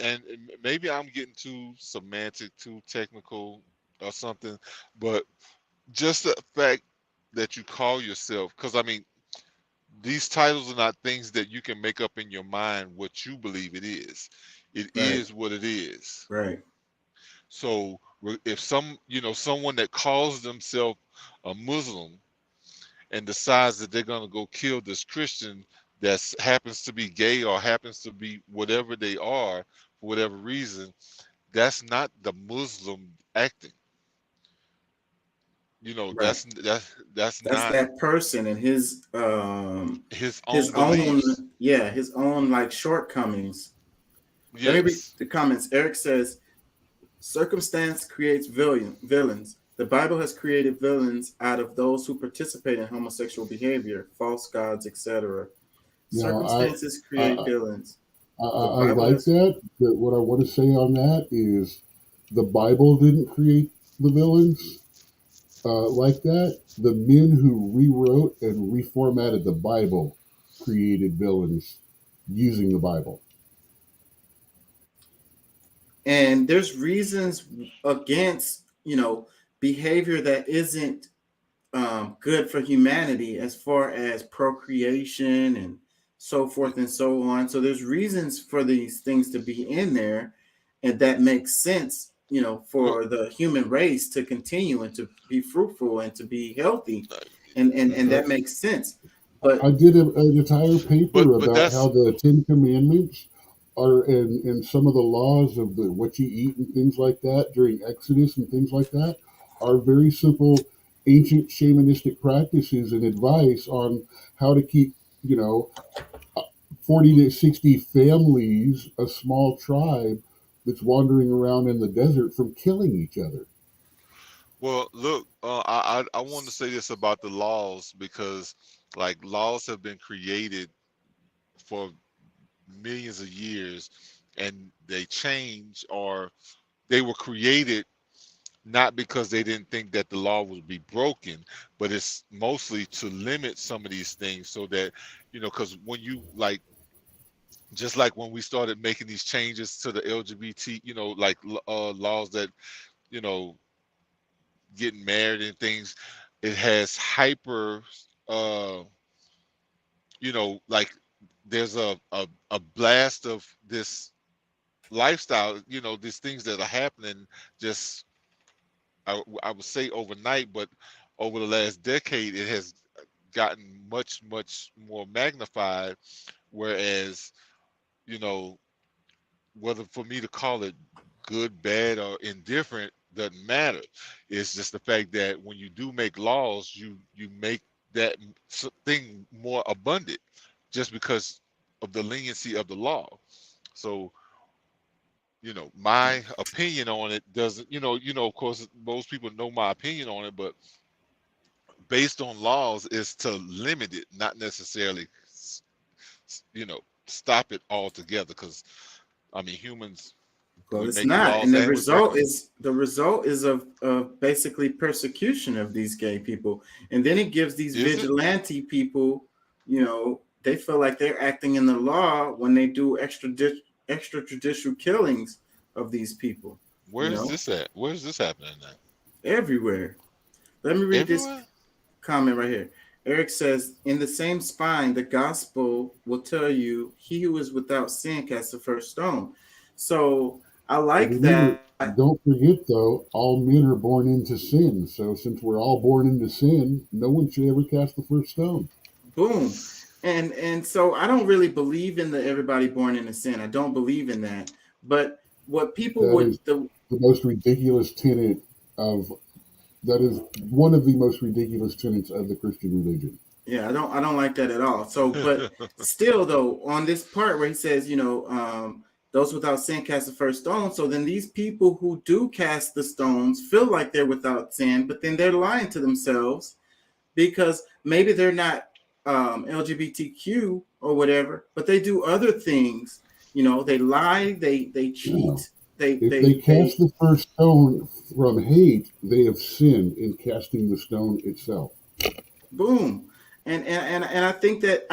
and maybe I'm getting too semantic, too technical or something, but just the fact that you call yourself, because these titles are not things that you can make up in your mind what you believe it is. It Right. is what it is. Right. So if someone that calls themselves a Muslim and decides that they're going to go kill this Christian that happens to be gay or happens to be whatever they are for whatever reason, that's not the Muslim acting. Right. That's That's not that person and his his his own own beliefs. his own like shortcomings. Let me read Yes. the comments. Eric says, circumstance creates villains. The Bible has created villains out of those who participate in homosexual behavior, false gods, etc. Now, Circumstances create villains. The I Bible like has that, but what I want to say on that is the Bible didn't create the villains like that. The men who rewrote and reformatted the Bible created villains using the Bible. and there's reasons against behavior that isn't good for humanity as far as procreation and so forth and so on. So there's reasons for these things to be in there, and that makes sense, for the human race to continue and to be fruitful and to be healthy, and that makes sense. But I did an entire paper But about that's how the Ten Commandments are and some of the laws of the what you eat and things like that during Exodus and things like that are very simple ancient shamanistic practices and advice on how to keep 40 to 60 families, a small tribe that's wandering around in the desert, from killing each other. Well, look, I want to say this about the laws because, like, laws have been created for millions of years, and they change, or they were created not because they didn't think that the law would be broken, but it's mostly to limit some of these things so that, because when you just like when we started making these changes to the LGBT, laws that, you know, getting married and things, it has hyper like there's a blast of this lifestyle, these things that are happening just I would say overnight, but over the last decade it has gotten much more magnified, whereas whether for me to call it good, bad, or indifferent doesn't matter. It's just the fact that when you do make laws, you make that thing more abundant just because of the leniency of the law. So, my opinion on it doesn't, of course, most people know my opinion on it, but based on laws is to limit it, not necessarily, stop it altogether. Because, I mean, humans, well, we it's make not, laws and the and we break result them. is of basically persecution of these gay people, and then it gives these Is it? vigilante people, they feel like they're acting in the law when they do extrajudicial killings of these people. Where's this at? Where's this happening at? Everywhere. Let me read this Everywhere? comment right here. Eric says, in the same spine, the gospel will tell you, he who is without sin cast the first stone. So I like Remember, that. don't forget though, all men are born into sin. So since we're all born into sin, no one should ever cast the first stone. Boom. And so I don't really believe in the everybody born into sin. I don't believe in that. But what people That would is the most ridiculous tenet of that is one of the most ridiculous tenets of the Christian religion. Yeah, I don't like that at all. So, but still though, on this part where he says, those without sin cast the first stone. So then these people who do cast the stones feel like they're without sin, but then they're lying to themselves because maybe they're not LGBTQ or whatever, but they do other things. They lie, they cheat. No. If they cast the first stone from hate, they have sinned in casting the stone itself. Boom. And I think that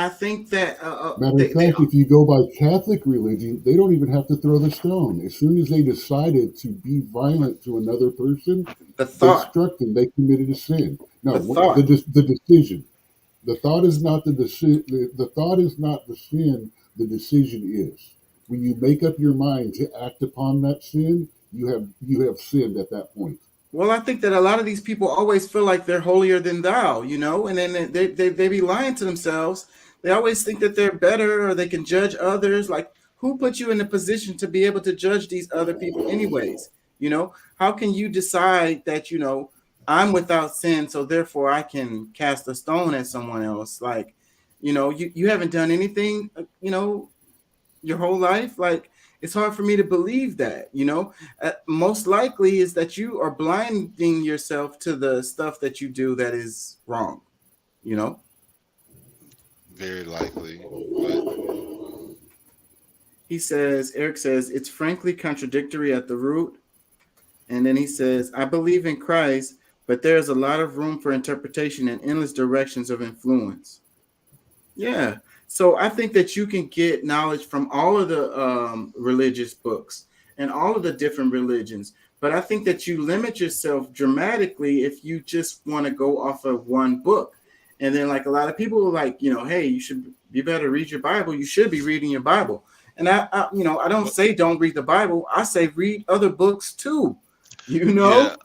Matter of fact, if you go by Catholic religion, they don't even have to throw the stone. As soon as they decided to be violent to another person, they struck them. They committed a sin. No, the decision. The thought is not the decision. The thought is not the sin. The decision is. When you make up your mind to act upon that sin, you have sinned at that point. Well, I think that a lot of these people always feel like they're holier than thou, you know, and then they be lying to themselves. They always think that they're better or they can judge others. Like, who put you in a position to be able to judge these other people anyways? You know, how can you decide that, you know, I'm without sin, so therefore I can cast a stone at someone else? Like, you know, you haven't done anything, you know, your whole life. Like, it's hard for me to believe that, you know. Most likely is that you are blinding yourself to the stuff that you do that is wrong, you know. Very likely. But He says, Eric says, it's frankly contradictory at the root. And then he says, I believe in Christ, but there's a lot of room for interpretation and endless directions of influence. Yeah. So I think that you can get knowledge from all of the religious books and all of the different religions. But I think that you limit yourself dramatically if you just want to go off of one book. And then, like, a lot of people are like, you know, hey, you better read your Bible. You should be reading your Bible. And I you know, I don't say don't read the Bible. I say read other books too, you know?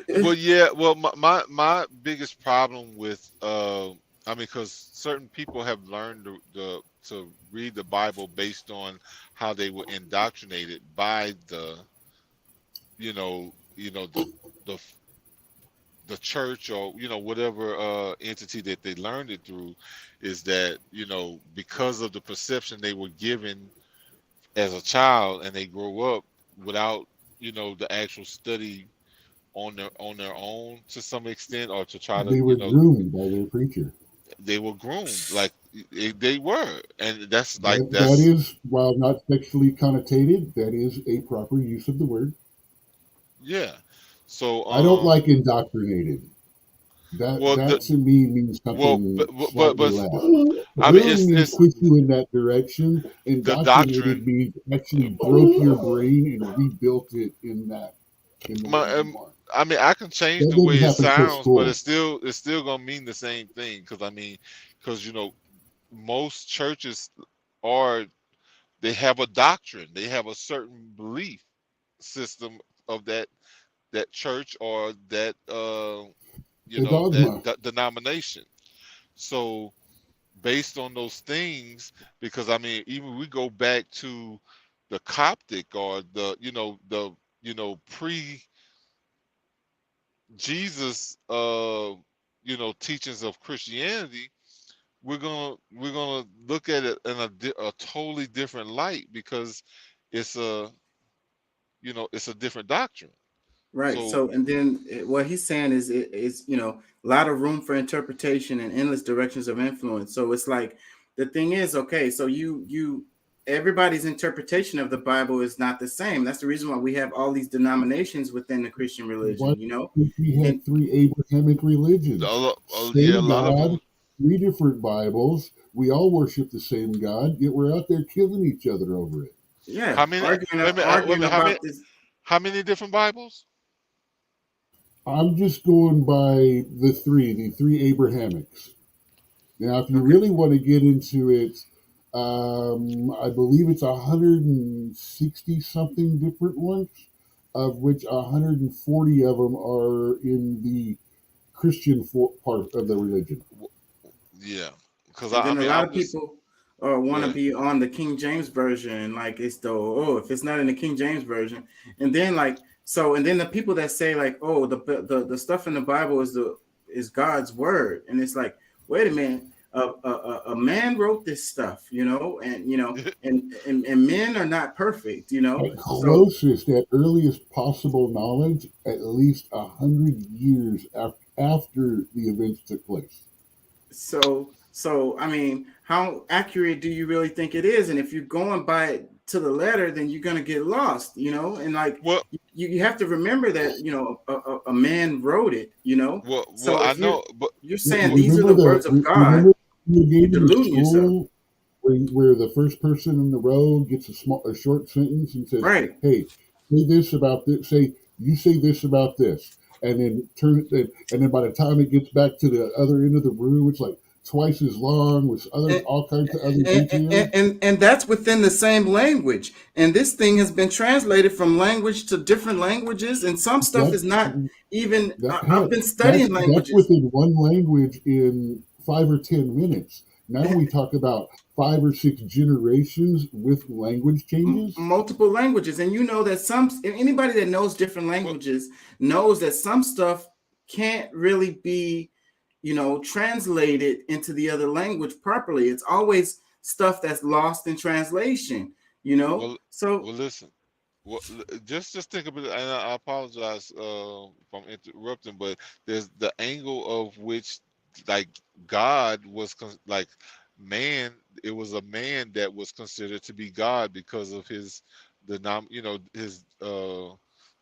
Yeah. Well, my biggest problem with, I mean, because certain people have learned to read the Bible based on how they were indoctrinated by the church, or, you know, whatever entity that they learned it through, is that, you know, because of the perception they were given as a child, and they grow up without, you know, the actual study on their own to some extent, or to try to, they were groomed by their preacher. They were groomed, like they were, and that's like that is, while not sexually connotated, that is a proper use of the word. Yeah. So I don't like indoctrinated. That to me means something slightly less. I mean, it's push you in that direction. Indoctrinated means actually broke your brain and rebuilt it in that. I mean, I can change the way it sounds, but it's still gonna mean the same thing. Because you know, most churches they have a doctrine, they have a certain belief system of that church or that that denomination. So based on those things, because I mean, even we go back to the Coptic or the pre Jesus teachings of Christianity, we're gonna look at it in a totally different light, because it's a different doctrine. Right. So and then what he's saying is you know, a lot of room for interpretation and endless directions of influence. So it's like, the thing is, okay, so everybody's interpretation of the Bible is not the same. That's the reason why we have all these denominations within the Christian religion, you know. We had 3 Abrahamic religions. Same God, 3 different Bibles. We all worship the same God, yet we're out there killing each other over it. Yeah. How many different Bibles? I'm just going by the 3 Abrahamics. Now, if you really want to get into it, I believe it's 160 something different ones, of which 140 of them are in the Christian part of the religion. Yeah, because a lot of people want to be on the King James version, like it's if it's not in the King James version, and then and then the people that say like, oh, the stuff in the Bible is God's word, and it's like, wait a minute. A man wrote this stuff, you know, and you know, and men are not perfect, you know. At closest, at earliest possible knowledge, at least 100 years after the events took place. So I mean, how accurate do you really think it is? And if you're going by it to the letter, then you're gonna get lost, you know. And like, you have to remember that, you know, a man wrote it, you know. So I know, but you're saying these are the words of God. You're deluding yourself. Where the first person in the row gets a short sentence and says, right, hey, say this about this. You say this about this, and then and then by the time it gets back to the other end of the room, it's like, twice as long with all kinds of other details. And that's within the same language. And this thing has been translated from language to different languages, and some stuff is not even. I've been studying languages. That's within one language in 5 or 10 minutes. Now we talk about 5 or 6 generations with language changes. Multiple languages. And you know that anybody that knows different languages knows that some stuff can't really be, translated into the other language properly. It's always stuff that's lost in translation, Well, listen. Well, just think about it, and I apologize if I'm interrupting, but there's the angle of which, like, God was like man. It was a man that was considered to be God because of his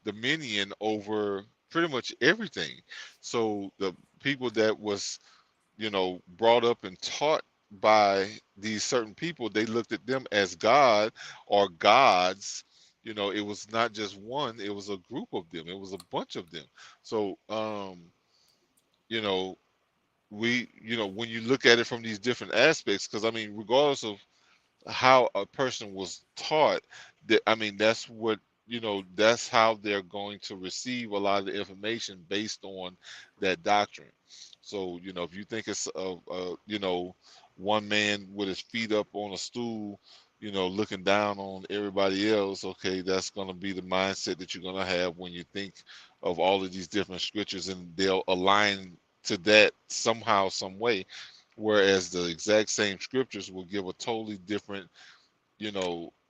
dominion over pretty much everything. So the people that was, brought up and taught by these certain people, they looked at them as God or gods. It was not just one, it was a group of them, it was a bunch of them. So when you look at it from these different aspects, because regardless of how a person was taught, that's how they're going to receive a lot of the information based on that doctrine. So if you think it's one man with his feet up on a stool, looking down on everybody else, okay, that's going to be the mindset that you're going to have when you think of all of these different scriptures, and they'll align to that somehow, some way. Whereas the exact same scriptures will give a totally different,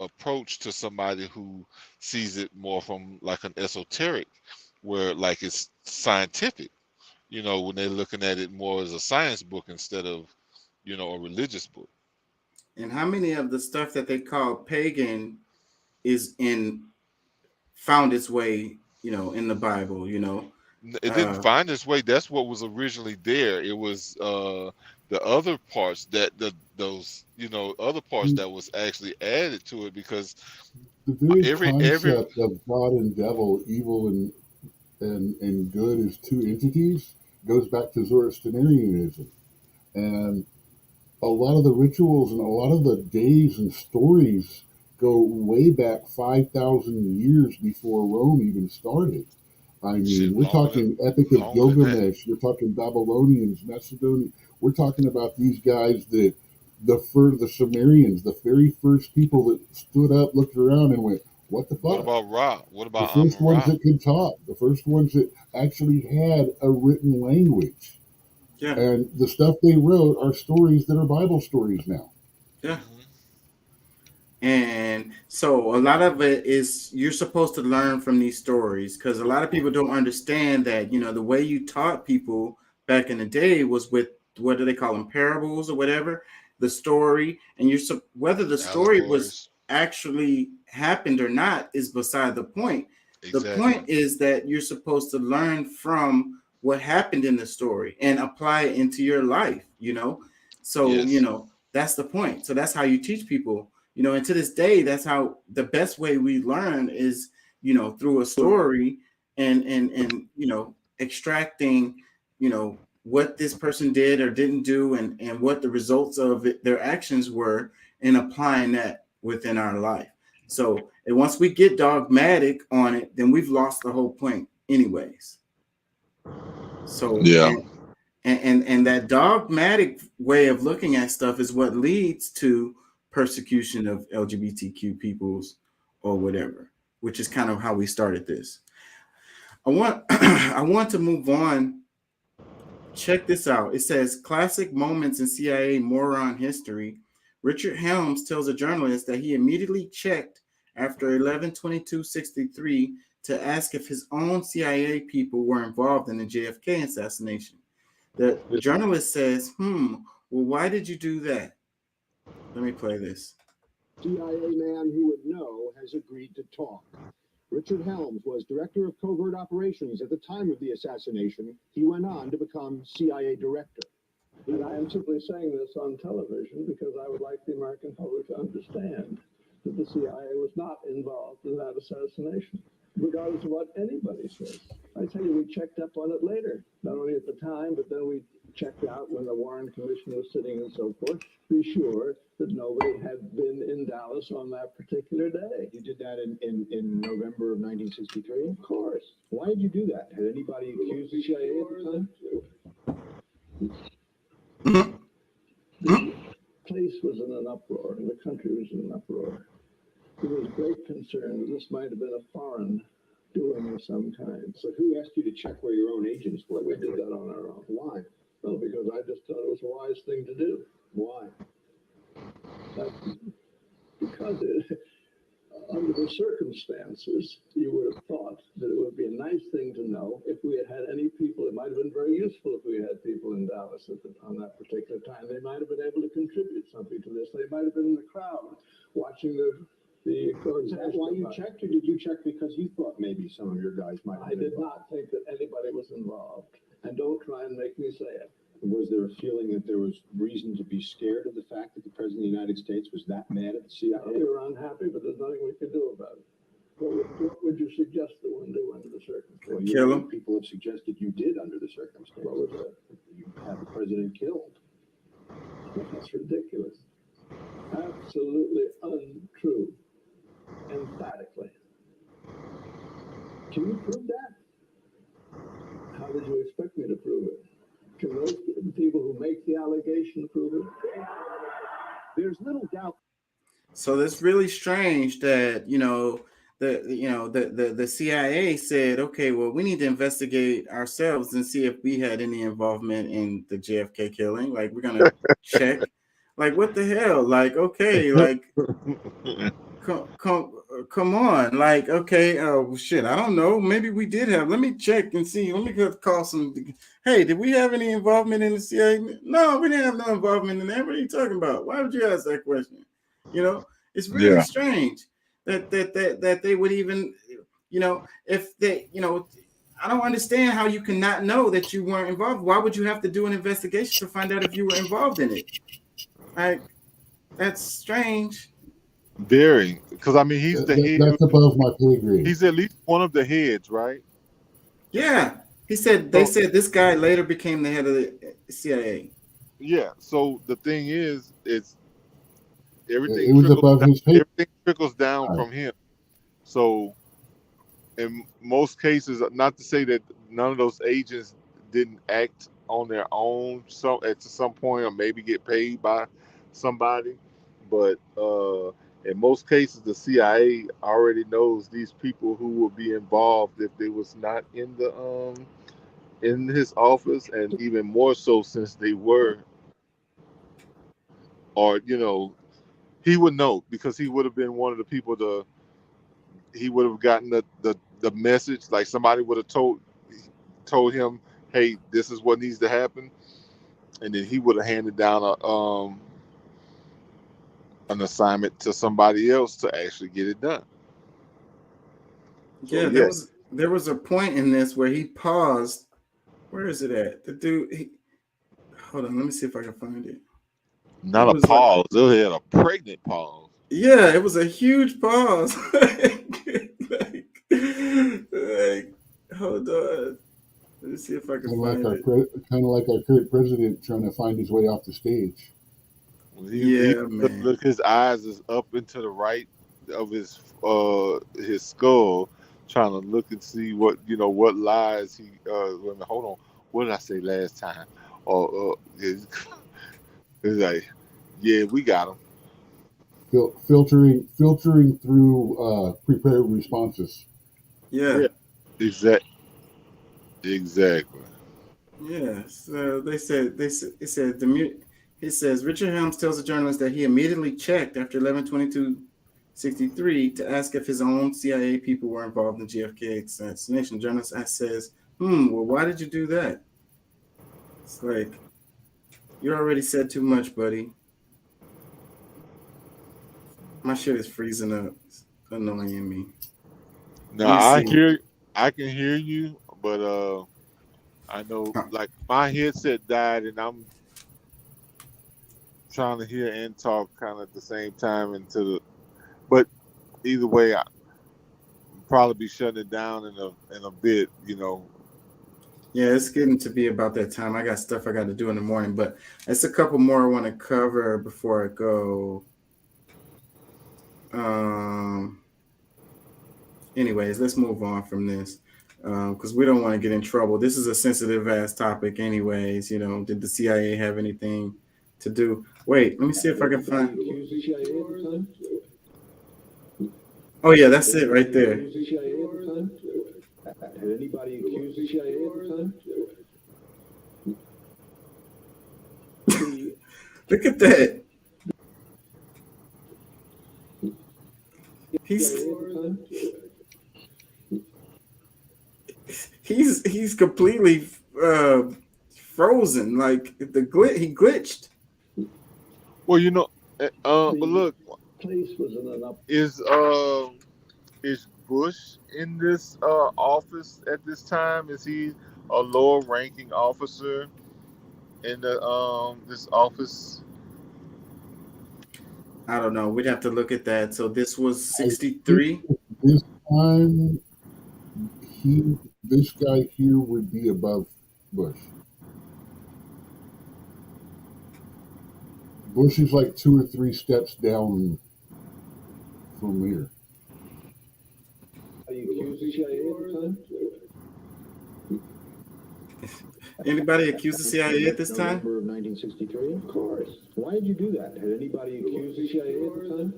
approach to somebody who sees it more from like an esoteric, where like it's scientific, when they're looking at it more as a science book instead of, a religious book. And how many of the stuff that they call pagan found its way, in the Bible, It didn't find its way. That's what was originally there. It was the other parts that other parts that was actually added to it, because the very concept of God and devil, evil and good as two entities, goes back to Zoroastrianism. And a lot of the rituals and a lot of the days and stories go way back 5,000 years before Rome even started. We're talking Epic of Gilgamesh, we're talking Babylonians, Macedonians. We're talking about these guys that the Sumerians, the very first people that stood up, looked around, and went, "What the fuck?" What about Ra? What about the first ones that could talk? The first ones that actually had a written language. Yeah. And the stuff they wrote are stories that are Bible stories now. Yeah. And so a lot of it is you're supposed to learn from these stories, because a lot of people don't understand that, the way you taught people back in the day was with, what do they call them, parables or whatever, the story. And whether the story was actually happened or not is beside the point. Exactly. The point is that you're supposed to learn from what happened in the story and apply it into your life, So, yes. That's the point. So that's how you teach people, and to this day, that's how the best way we learn is, through a story and extracting, what this person did or didn't do and what the results of their actions were, and applying that within our life. So, and once we get dogmatic on it, then we've lost the whole point anyways. So yeah, and that dogmatic way of looking at stuff is what leads to persecution of LGBTQ peoples or whatever, which is kind of how we started this. I want to move on. Check this out. It says classic moments in CIA moron history. Richard Helms tells a journalist that he immediately checked after 11/22/63 to ask if his own CIA people were involved in the JFK assassination. The journalist says, well, why did you do that? Let me play this. CIA man who would know has agreed to talk. Richard Helms was director of covert operations at the time of the assassination. He went on to become CIA director. And I am simply saying this on television because I would like the American public to understand that the CIA was not involved in that assassination. regardless of what anybody says. I tell you, we checked up on it later, not only at the time, but then we checked out when the Warren Commission was sitting and so forth, be sure that nobody had been in Dallas on that particular day. You did that in November of 1963? Of course. Why did you do that? Had anybody accused the CIA at the time? The place was in an uproar, and the country was in an uproar. There was great concern that this might have been a foreign doing of some kind. So who asked you to check where your own agents were? We did that on our own. Why? Well, because I just thought it was a wise thing to do. Why? Because under the circumstances, you would have thought that it would be a nice thing to know if we had any people. It might have been very useful if we had people in Dallas on that particular time. They might have been able to contribute something to this. They might have been in the crowd watching the Is that why you checked, or did you check because you thought maybe some of your guys might have I been did involved? not think that anybody was involved. And don't try and make me say it. Was there a feeling that there was reason to be scared of the fact that the President of the United States was that mad at the CIA? They were unhappy, but there's nothing we could do about it. What would you suggest that one do under the circumstances? Well, Kill him? People have suggested you did under the circumstances. What was that? You had the president killed. That's ridiculous. Absolutely untrue. Emphatically. Can you prove that? How did you expect me to prove it? Can those people who make the allegation prove it? There's little doubt. So it's really strange that the CIA said, okay, well, we need to investigate ourselves and see if we had any involvement in the JFK killing. Like, we're gonna check. Like, what the hell? Like, okay, like, come on. Like, okay, oh shit, I don't know. Maybe we did have. Let me check and see. Let me call some. Hey, did we have any involvement in the CIA? No, we didn't have no involvement in that. What are you talking about? Why would you ask that question? It's really strange that they would even, if they, I don't understand how you cannot know that you weren't involved. Why would you have to do an investigation to find out if you were involved in it? Like, that's strange. Very, because I mean, he's the head. That's above my pay grade. He's at least one of the heads, right? Yeah, he said. They said this guy later became the head of the CIA. Yeah. So the thing is, it's everything. It was above his pay. Everything trickles down from him. So, in most cases, not to say that none of those agents didn't act on their own, so at some point, or maybe get paid by somebody, but in most cases, the CIA already knows these people who will be involved if they was not in the in his office, and even more so since they were, or he would know because he would have been one of the people he would have gotten the message, like somebody would have told him, hey, this is what needs to happen, and then he would have handed down an assignment to somebody else to actually get it done. Yeah, there was a point in this where he paused. Where is it at? The dude. Hold on, let me see if I can find it. Not a pause. They had a pregnant pause. Yeah, it was a huge pause. like, hold on. Let me see if I can find it. Kind of like our current president trying to find his way off the stage. Man. Look, his eyes is up and to the right of his skull, trying to look and see what lies he. Hold on, what did I say last time? It's like, yeah, we got him. Filtering through prepared responses. Yeah. Exactly. Yeah. So it says Richard Helms tells the journalist that he immediately checked after 11/22/63 to ask if his own CIA people were involved in the JFK assassination. The journalist says, well, why did you do that? It's like, you already said too much, buddy. My shit is freezing up. It's annoying me. No, I can hear you, but I know, like, my headset died, and I'm trying to hear and talk kind of at the same time but either way, probably be shutting it down in a bit. Yeah, it's getting to be about that time. I got stuff I got to do in the morning, but it's a couple more I want to cover before I go. Anyways, let's move on from this because we don't want to get in trouble. This is a sensitive ass topic, anyways. Did the CIA have anything to do? Wait, let me see if I can find. Oh yeah, that's it right there. Had anybody accused the CIA at the time? Look at that. He's completely frozen. Like he glitched. Well, but look, Place was in an up. Is Bush in this office at this time? Is he a lower ranking officer in the this office? I don't know. We'd have to look at that. So this was 63. This time, this guy here would be above Bush. Bush is like 2 or 3 steps down from here. Are you accused the CIA at the time? Anybody accuse the CIA at this time? November of 1963? Of course. Why did you do that? Had anybody accused the CIA at the time?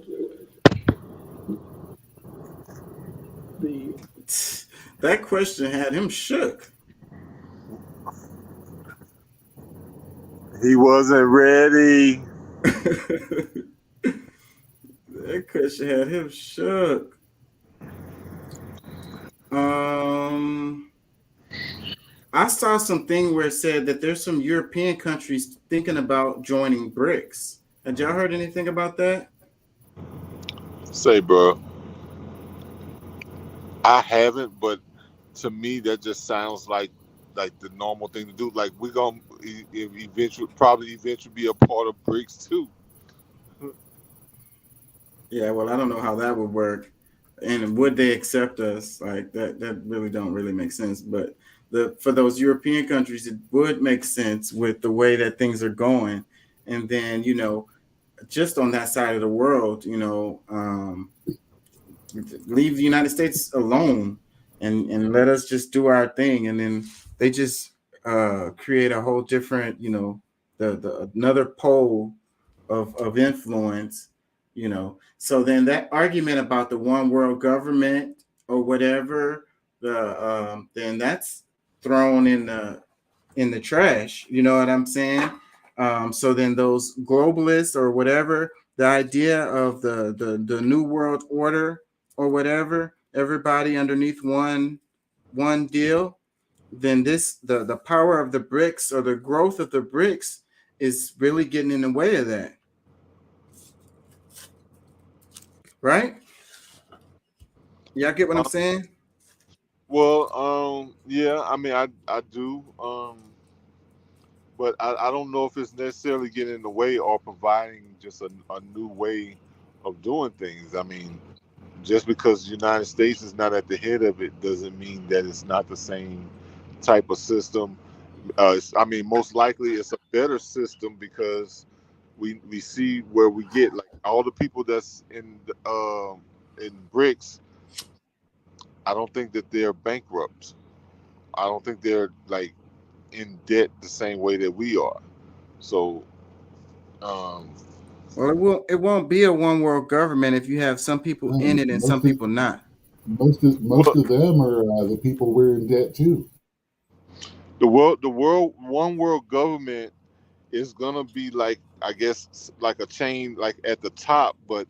That question had him shook. He wasn't ready. That question had him shook. I saw something where it said that there's some European countries thinking about joining BRICS. Had y'all heard anything about that? Say, bro, I haven't, but to me that just sounds like the normal thing to do. Like we're gonna eventually be a part of BRICS too. Yeah, well, I don't know how that would work, and would they accept us? Like that really don't really make sense. But for those European countries, it would make sense with the way that things are going. And then, just on that side of the world, leave the United States alone and let us just do our thing. And then they just create a whole different, another pole of influence, So then that argument about the one world government or whatever, then that's thrown in the trash. You know what I'm saying? So then those globalists or whatever, the idea of the new world order or whatever, everybody underneath one deal, then the power of the BRICS or the growth of the BRICS is really getting in the way of that. Right? Y'all get what I'm saying? Well, yeah, I mean, I do, but I don't know if it's necessarily getting in the way or providing just a new way of doing things. I mean, just because the United States is not at the head of it doesn't mean that it's not the same type of system. I mean, most likely it's a better system because we see where we get, like all the people that's in BRICS. I don't think that they're bankrupt. I don't think they're like in debt the same way that we are. So, well, it won't be a one world government if you have some people in it and some people not. Most of them are the people we're in debt to. The one world government is gonna be like, I guess, like a chain, like at the top, but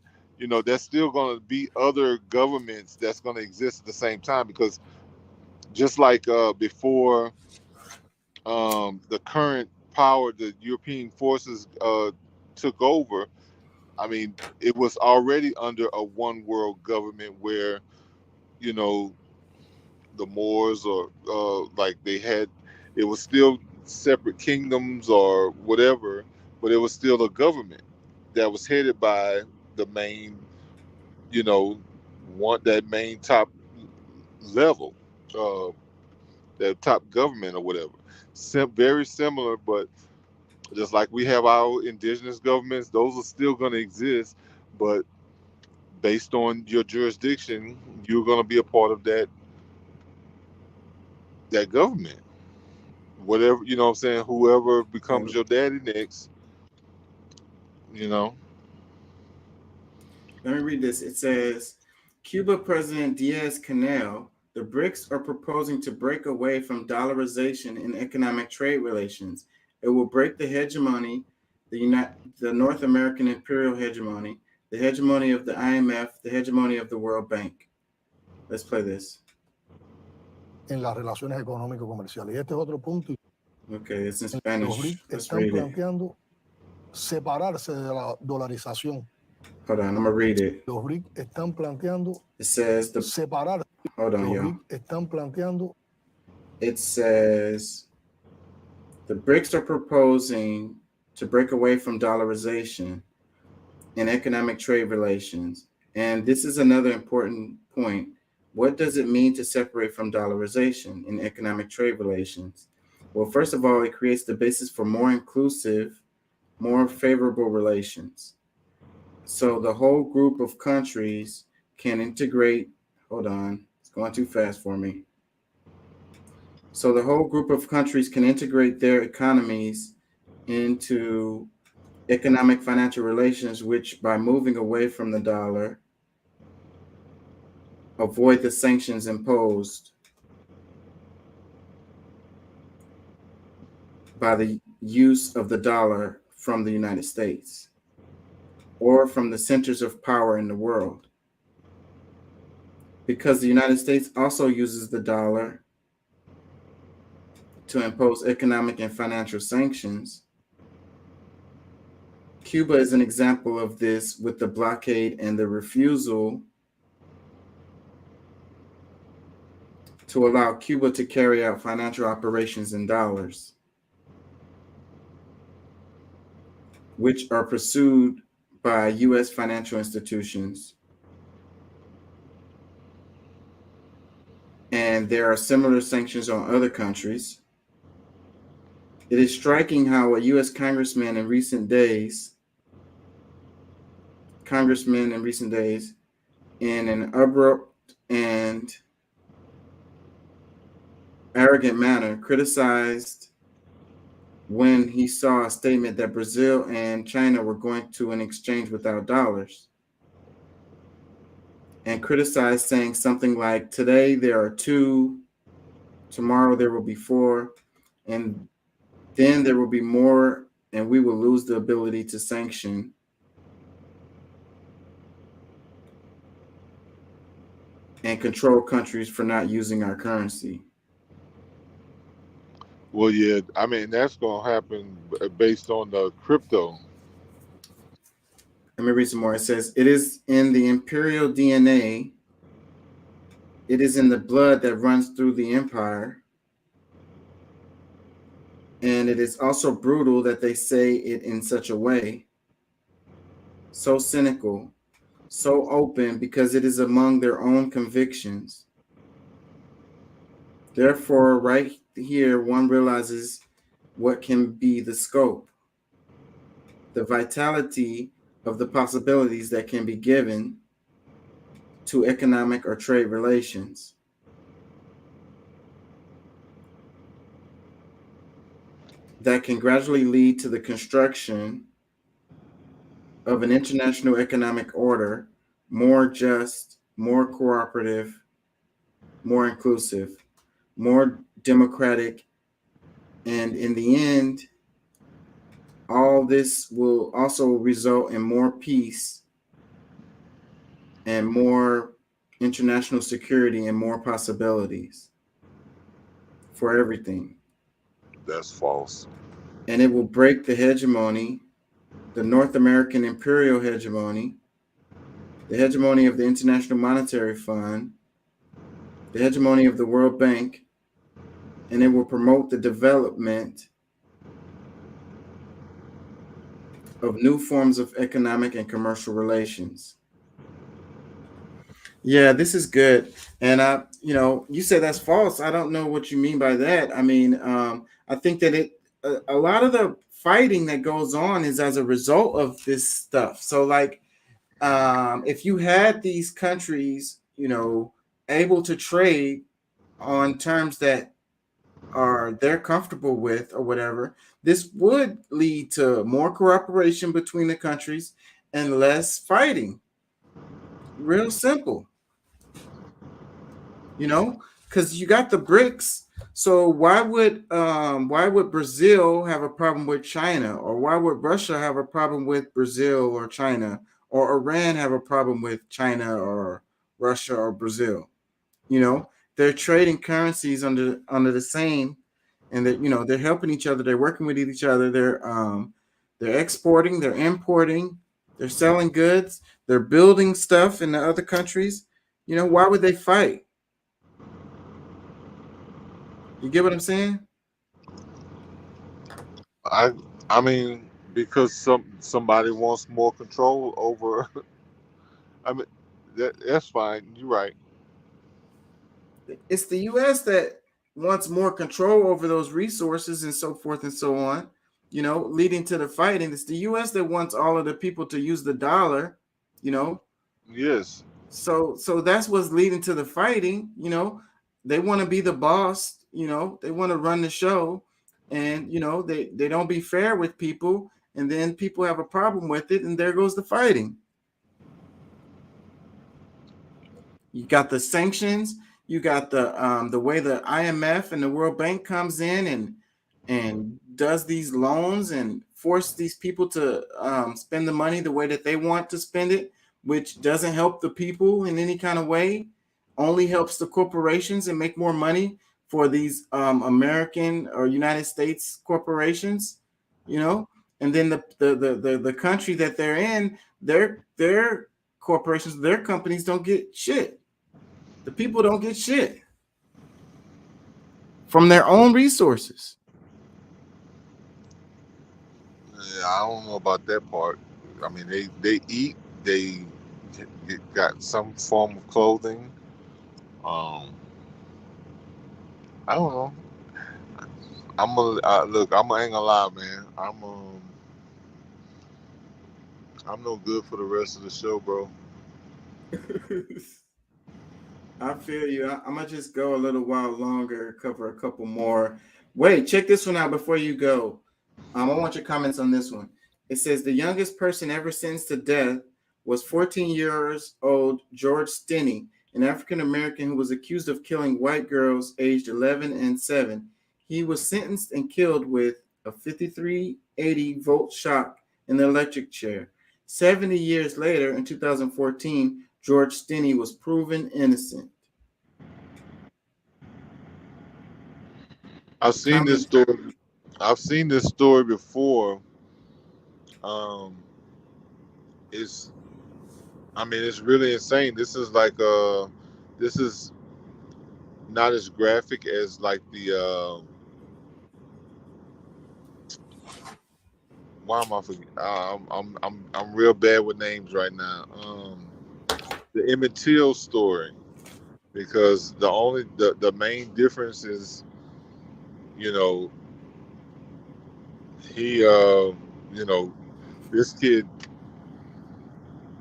there's still going to be other governments that's going to exist at the same time, because just like before the current power, the European forces took over, I mean, it was already under a one world government where, the Moors or like it was still separate kingdoms or whatever, but it was still a government that was headed by the main, that main top level, that top government or whatever. Very similar, but just like we have our indigenous governments, those are still going to exist, but based on your jurisdiction, you're going to be a part of that government. Whatever, you know what I'm saying, whoever becomes your daddy next, you know. Let me read this. It says, Cuba President Diaz-Canel, the BRICS are proposing to break away from dollarization in economic trade relations. It will break the hegemony, the North American imperial hegemony, the hegemony of the IMF, the hegemony of the World Bank. Let's play this. En las relaciones económico-comerciales. Y este es otro punto. Okay, it's in Los Spanish. BRICS Let's están read it. planteando separarse de la dolarización. Hold on, I'm gonna read it. Los BRICS están planteando It says the separar. Hold on, Los y'all. BRICS están planteando. It says the BRICS are proposing to break away from dollarization in economic trade relations. And this is another important point. What does it mean to separate from dollarization in economic trade relations? Well, first of all, it creates the basis for more inclusive, more favorable relations. So the whole group of countries can integrate. Hold on, it's going too fast for me. So the whole group of countries can integrate their economies into economic financial relations, which by moving away from the dollar, avoid the sanctions imposed by the use of the dollar from the United States or from the centers of power in the world. Because the United States also uses the dollar to impose economic and financial sanctions, Cuba is an example of this with the blockade and the refusal to allow Cuba to carry out financial operations in dollars, which are pursued by U.S. financial institutions. And there are similar sanctions on other countries. It is striking how a U.S. congressman in recent days, in an abrupt and arrogant manner, criticized when he saw a statement that Brazil and China were going to an exchange without dollars, and criticized saying something like, today there are 2, tomorrow there will be 4, and then there will be more, and we will lose the ability to sanction. And control countries for not using our currency. Well, yeah, I mean, that's going to happen based on the crypto. Let me read some more. It says, it is in the imperial DNA. It is in the blood that runs through the empire. And it is also brutal that they say it in such a way. So cynical, so open, because it is among their own convictions. Therefore, right here, one realizes what can be the scope, the vitality of the possibilities that can be given to economic or trade relations. That can gradually lead to the construction of an international economic order, more just, more cooperative, more inclusive, more democratic, and in the end, all this will also result in more peace and more international security and more possibilities for everything. That's false. And it will break the hegemony, the North American imperial hegemony, the hegemony of the International Monetary Fund, the hegemony of the World Bank, and it will promote the development of new forms of economic and commercial relations. Yeah, this is good. And you say that's false. I don't know what you mean by that. I mean, I think that a lot of the fighting that goes on is as a result of this stuff. So, like, if you had these countries, able to trade on terms that are they're comfortable with or whatever, this would lead to more cooperation between the countries and less fighting. Real simple. Because you got the BRICS. So why would Brazil have a problem with China, or why would Russia have a problem with Brazil or China, or Iran have a problem with China or Russia or Brazil? They're trading currencies under the same, and that they're helping each other. They're working with each other. They're exporting. They're importing. They're selling goods. They're building stuff in the other countries. Why would they fight? You get what I'm saying? I mean, because somebody wants more control over. I mean, that's fine. You're right. It's the U.S. that wants more control over those resources and so forth and so on, leading to the fighting. It's the U.S. that wants all of the people to use the dollar, Yes. So that's what's leading to the fighting. They want to be the boss. They want to run the show, and they don't be fair with people, and then people have a problem with it, and there goes the fighting. You got the sanctions. You got the way the IMF and the World Bank comes in and does these loans and force these people to spend the money the way that they want to spend it, which doesn't help the people in any kind of way, only helps the corporations and make more money for these American or United States corporations, and then the country that they're in, their corporations, their companies don't get shit. The people don't get shit from their own resources. Yeah, I don't know about that part. I mean, they eat, they got some form of clothing. I don't know. Look. I ain't gonna lie, man. I'm no good for the rest of the show, bro. I feel you. I'm gonna just go a little while longer, cover a couple more. Wait, check this one out before you go. I want your comments on this one. It says the youngest person ever sentenced to death was 14 years old George Stinney, an African American who was accused of killing white girls aged 11 and 7. He was sentenced and killed with a 5380-volt shock in the electric chair. 70 years later, in 2014, George Stinney was proven innocent. I've seen this story. I've seen this story before. It's really insane. This is this is not as graphic as like the. Why am I forgetting? I'm real bad with names right now. The Emmett Till story, because the main difference is, he this kid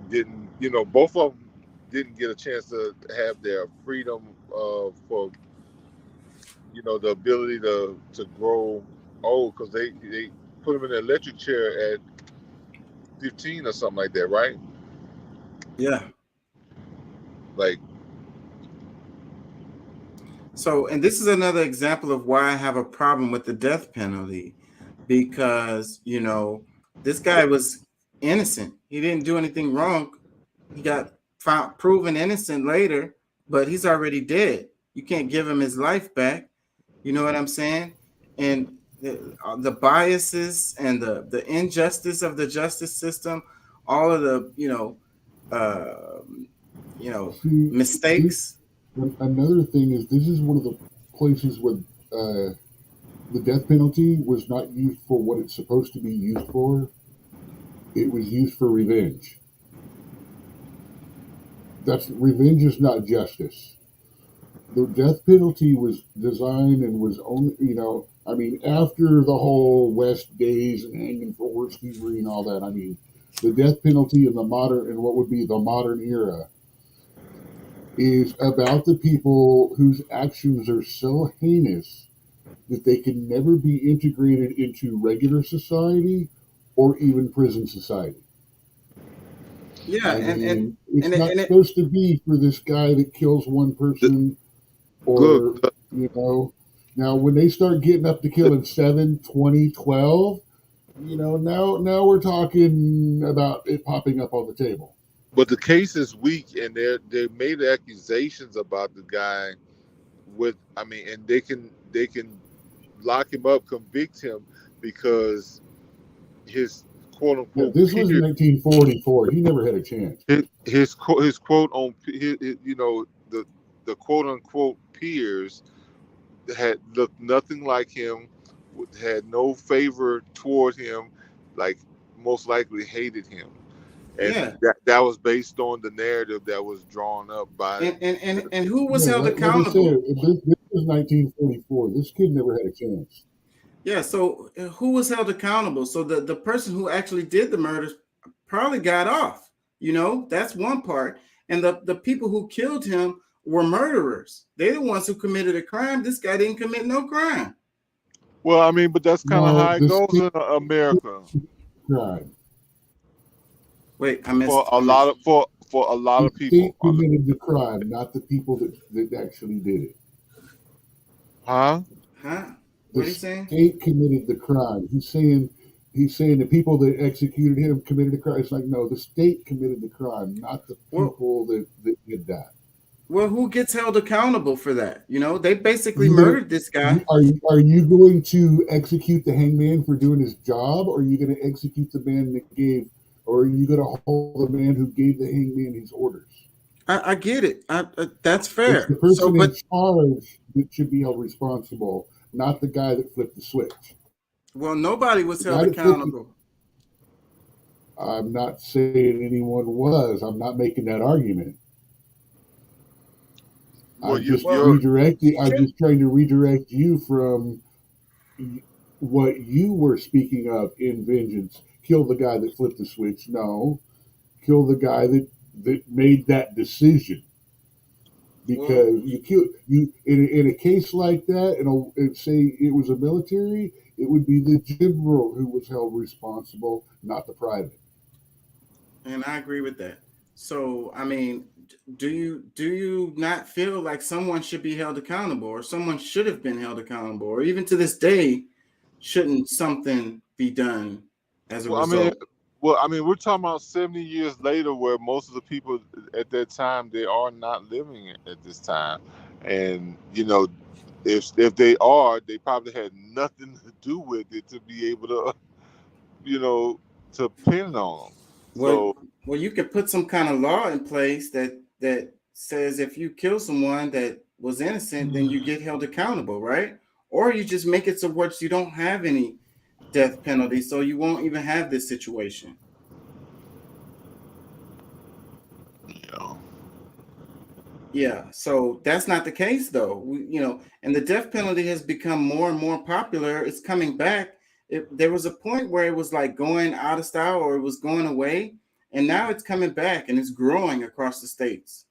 didn't, both of them didn't get a chance to have their freedom for the ability to grow old, because they put him in an electric chair at 15 or something like that, right? Yeah. Like, so, and this is another example of why I have a problem with the death penalty, because this guy was innocent. He didn't do anything wrong. He got proven innocent later, but he's already dead. You can't give him his life back. You know what I'm saying? And the biases and the injustice of the justice system, all of the mistakes. Another thing is, this is one of the places where the death penalty was not used for what it's supposed to be used for. It was used for revenge. That's revenge is not justice. The death penalty was designed and was only, I mean, after the whole West days and hanging for horse thievery and all that, I mean, the death penalty in what would be the modern era is about the people whose actions are so heinous that they can never be integrated into regular society or even prison society. Yeah, It's not supposed to be for this guy that kills one person or, now when they start getting up to killing 7, 20, 12, now we're talking about it popping up on the table. But the case is weak, and they made accusations about the guy and they can lock him up, convict him because his quote unquote. This was 1944. He never had a chance. His quote on the quote unquote peers had looked nothing like him, had no favor toward him, like most likely hated him. And that was based on the narrative that was drawn up by and who was held accountable? This was 1944. This kid never had a chance. Yeah, so who was held accountable? So the person who actually did the murders probably got off. That's one part. And the people who killed him were murderers. They're the ones who committed a crime. This guy didn't commit no crime. Well, I mean, but that's kind of how it goes in America. Right. Wait, I missed for a lot of people. State committed the crime, not the people that actually did it. Huh? What are you saying? The state committed the crime. He's saying the people that executed him committed the crime. It's like, no, the state committed the crime, not the people that did that. Well, who gets held accountable for that? They basically murdered this guy. Are you going to execute the hangman for doing his job, or are you going to execute the man that gave, or are you going to hold the man who gave the hangman his orders? I get it. That's fair. It's the person in charge that should be held responsible, not the guy that flipped the switch. Well, nobody was held accountable. I'm not saying anyone was. I'm not making that argument. I'm just trying to redirect you from what you were speaking of in vengeance. Kill the guy that flipped the switch. No, kill the guy that made that decision. Because you in a case like that, and say it was a military, it would be the general who was held responsible, not the private. And I agree with that. So, I mean, do you not feel like someone should be held accountable, or someone should have been held accountable, or even to this day, shouldn't something be done as a result? I mean, we're talking about 70 years later, where most of the people at that time, they are not living at this time, and if they are, they probably had nothing to do with it to be able to, to pin on them. Well, you could put some kind of law in place that says if you kill someone that was innocent, then you get held accountable, right? Or you just make it so worse you don't have any death penalty, so you won't even have this situation. Yeah, so that's not the case, though. And the death penalty has become more and more popular. It's coming back. There was a point where it was like going out of style, or it was going away, and now it's coming back and it's growing across the states.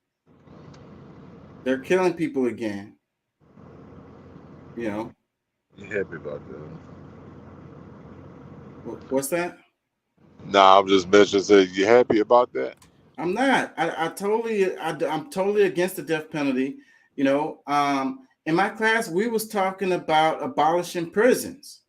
They're killing people again. You happy about that? What's that? Nah, I'm just mentioning. You happy about that? I'm not. I'm totally against the death penalty. In my class, we was talking about abolishing prisons.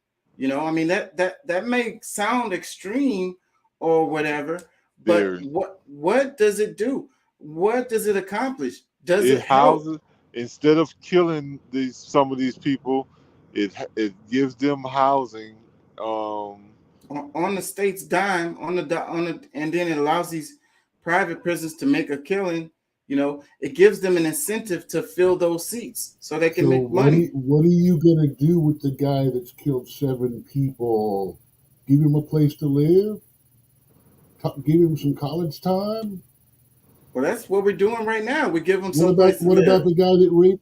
I mean, that may sound extreme or whatever, but what does it do? What does it accomplish? Does it help? Houses, instead of killing some of these people, it gives them housing. On the state's dime, and then it allows these private prisons to make a killing. It gives them an incentive to fill those seats so they can make money. What are you gonna do with the guy that's killed 7 people? Give him a place to live? Give him some college time? Well, that's what we're doing right now. We give them What some about place to live. the guy that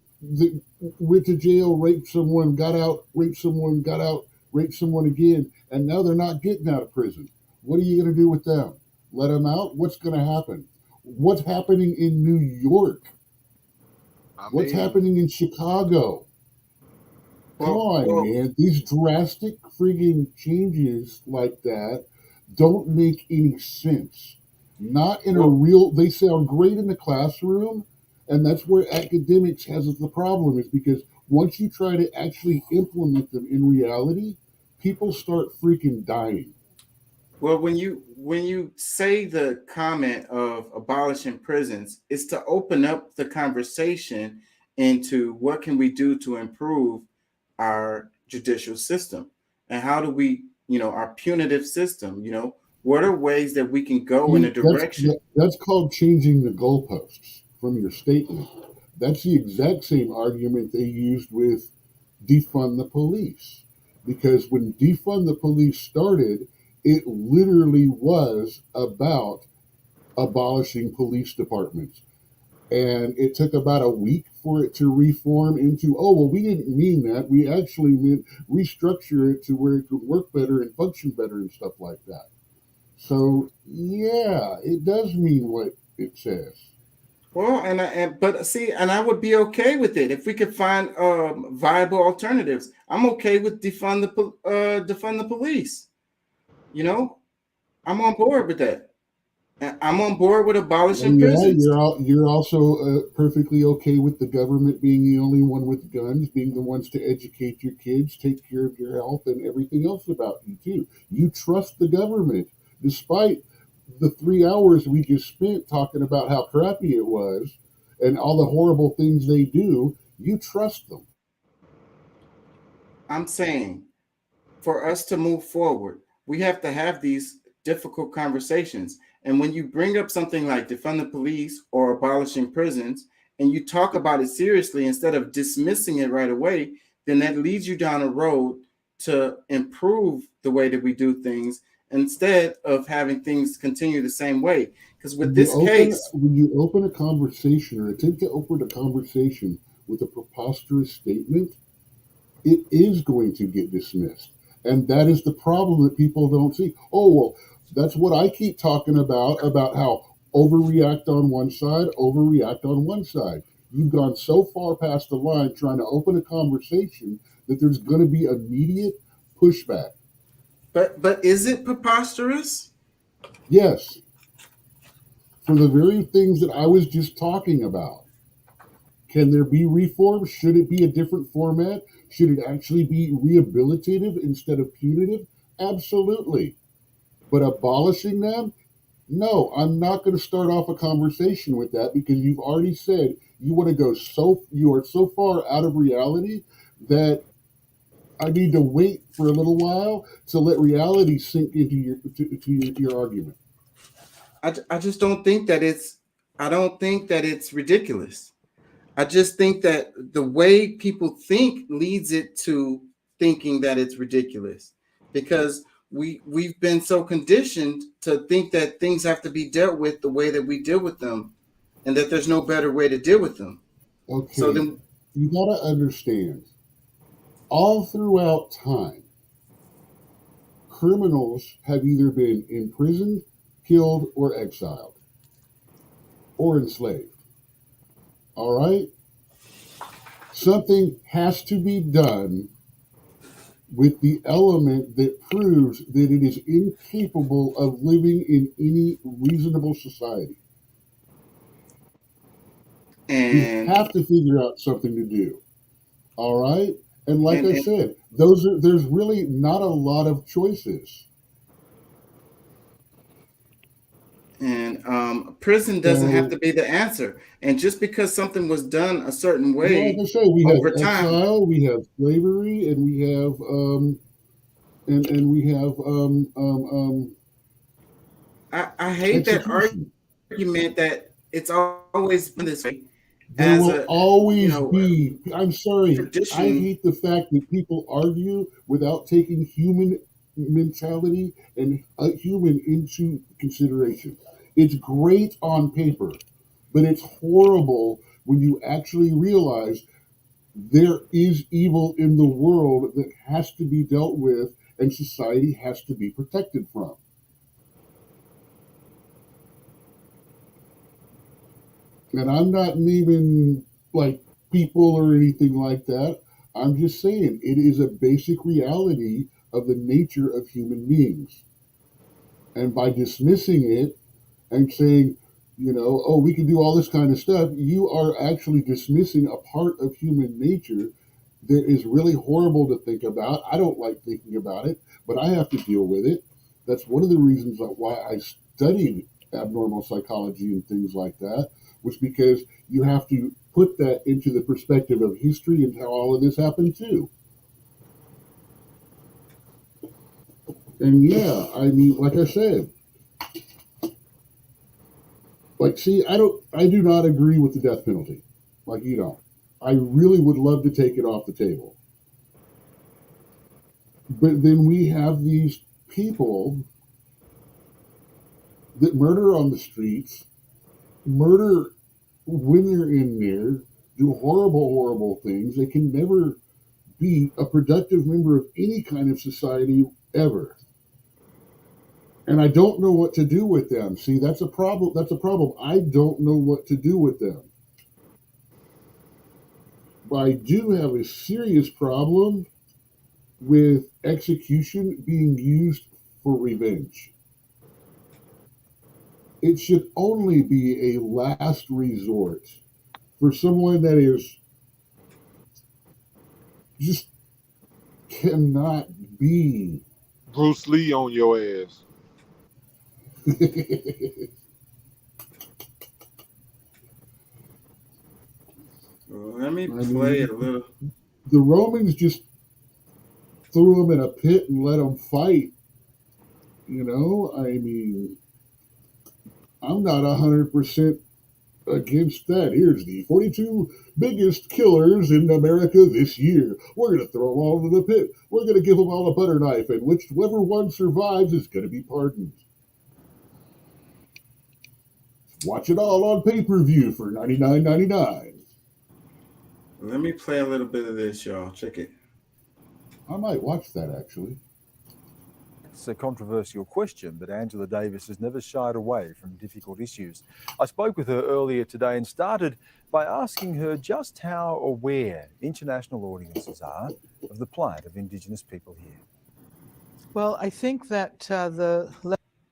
went to jail, raped someone, got out, raped someone, got out, raped someone again, and now they're not getting out of prison? What are you going to do with them? Let them out? What's going to happen? What's happening in New York? What's happening in Chicago? Come on, man. These drastic friggin' changes like that don't make any sense. Not in a real, they sound great in the classroom, and that's where academics has the problem, is because once you try to actually implement them in reality, people start freaking dying. Well, when you say the comment of abolishing prisons, it's to open up the conversation into what can we do to improve our judicial system, and how do we, our punitive system, what are ways that we can go in a direction. That's called changing the goalposts from your statement. That's the exact same argument they used with defund the police. Because when defund the police started, it literally was about abolishing police departments. And it took about a week for it to reform into, oh, well, we didn't mean that. We actually meant restructure it to where it could work better and function better and stuff like that. So, yeah, it does mean what it says. Well, and I would be okay with it if we could find viable alternatives. I'm okay with defund the police. I'm on board with that. I'm on board with abolishing prisons. You're also perfectly okay with the government being the only one with guns, being the ones to educate your kids, take care of your health, and everything else about you too. You trust the government, despite the 3 hours we just spent talking about how crappy it was and all the horrible things they do. You trust them. I'm saying, for us to move forward, we have to have these difficult conversations. And when you bring up something like defund the police or abolishing prisons, and you talk about it seriously instead of dismissing it right away, then that leads you down a road to improve the way that we do things instead of having things continue the same way. Because with this case, when you open a conversation or attempt to open a conversation with a preposterous statement, it is going to get dismissed. And that is the problem that people don't see. Oh, well, that's what I keep talking about how overreact on one side, overreact on one side. You've gone so far past the line trying to open a conversation that there's going to be immediate pushback. But is it preposterous? Yes. For the very things that I was just talking about. Can there be reform? Should it be a different format? Should it actually be rehabilitative instead of punitive? Absolutely. But abolishing them? No, I'm not going to start off a conversation with that, because you've already said you want to go you are so far out of reality that I need to wait for a little while to let reality sink into your argument. I just don't think that it's ridiculous. I just think that the way people think leads it to thinking that it's ridiculous, because we've been so conditioned to think that things have to be dealt with the way that we deal with them, and that there's no better way to deal with them. Okay, so then you got to understand, all throughout time, criminals have either been imprisoned, killed, or exiled, or enslaved. All right? Something has to be done with the element that proves that it is incapable of living in any reasonable society. And you have to figure out something to do. All right? And like I said, there's really not a lot of choices. And prison doesn't have to be the answer. And just because something was done a certain way, like I say, we have over time, exile, we have slavery, and we have I hate that argument that it's always been this way. There will always be. I'm sorry. I hate the fact that people argue without taking human mentality and a human into consideration. It's great on paper, But it's horrible when you actually realize there is evil in the world that has to be dealt with and society has to be protected from. And I'm not naming like people or anything like that. I'm just saying it is a basic reality of the nature of human beings. And by dismissing it and saying, you know, oh, we can do all this kind of stuff, you are actually dismissing a part of human nature that is really horrible to think about. I don't like thinking about it, but I have to deal with it. That's one of the reasons why I studied abnormal psychology and things like that, was because you have to put that into the perspective of history and how all of this happened too. And yeah, I mean, like I said, like, see, I do not agree with the death penalty. Like you don't. I really would love to take it off the table. But then we have these people that murder on the streets, murder when they're in there, do horrible, horrible things. They can never be a productive member of any kind of society ever. And I don't know what to do with them. See, that's a problem. That's a problem. I don't know what to do with them. But I do have a serious problem with execution being used for revenge. It should only be a last resort for someone that is just cannot be. Bruce Lee on your ass. Let me play a little. The Romans just threw them in a pit and let them fight. You know, I mean, I'm not 100% against that. Here's the 42 biggest killers in America this year. We're going to throw them all into the pit. We're going to give them all a butter knife, and whichever one survives is going to be pardoned. Watch it all on pay-per-view for $99.99. Let me play a little bit of this, y'all. Check it. I might watch that, actually. It's a controversial question, but Angela Davis has never shied away from difficult issues. I spoke with her earlier today and started by asking her just how aware international audiences are of the plight of Indigenous people here. Well, I think that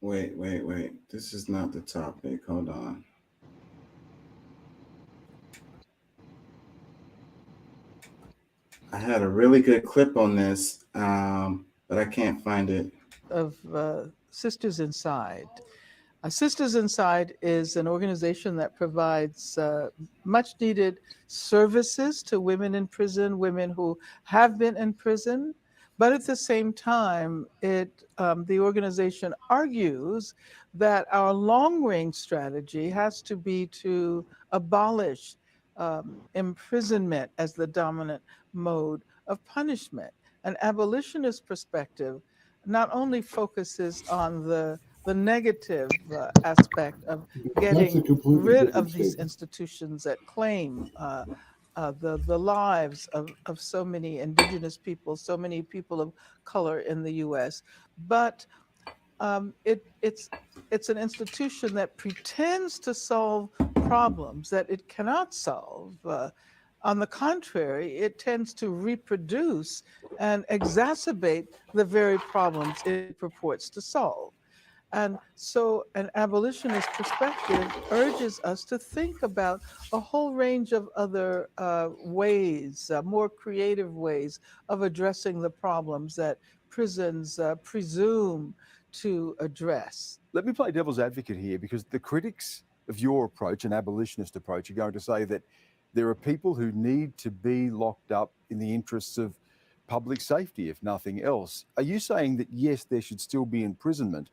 Wait. This is not the topic. Hold on. I had a really good clip on this, but I can't find it. Of Sisters Inside. Sisters Inside is an organization that provides much needed services to women in prison, women who have been in prison. But at the same time, the organization argues that our long-range strategy has to be to abolish imprisonment as the dominant mode of punishment. An abolitionist perspective not only focuses on the negative aspect of getting rid of these institutions that claim the lives of so many Indigenous people, so many people of color in the U.S., but it's an institution that pretends to solve problems that it cannot solve. On the contrary, it tends to reproduce and exacerbate the very problems it purports to solve. And so an abolitionist perspective urges us to think about a whole range of other ways, more creative ways of addressing the problems that prisons presume to address. Let me play devil's advocate here, because the critics of your approach, an abolitionist approach, are going to say that there are people who need to be locked up in the interests of public safety, if nothing else. Are you saying that, yes, there should still be imprisonment,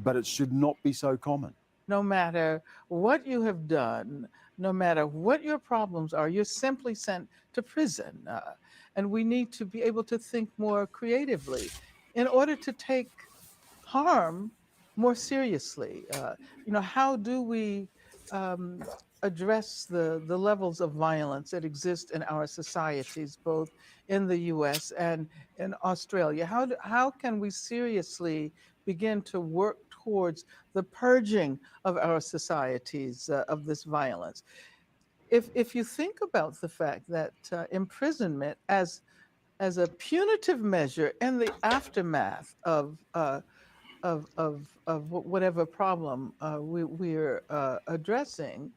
but it should not be so common? No matter what you have done, no matter what your problems are, you're simply sent to prison. And we need to be able to think more creatively in order to take harm more seriously. How do we address the levels of violence that exist in our societies, both in the U.S. and in Australia? How can we seriously begin to work towards the purging of our societies of this violence? If you think about the fact that imprisonment as a punitive measure in the aftermath of whatever problem we're addressing,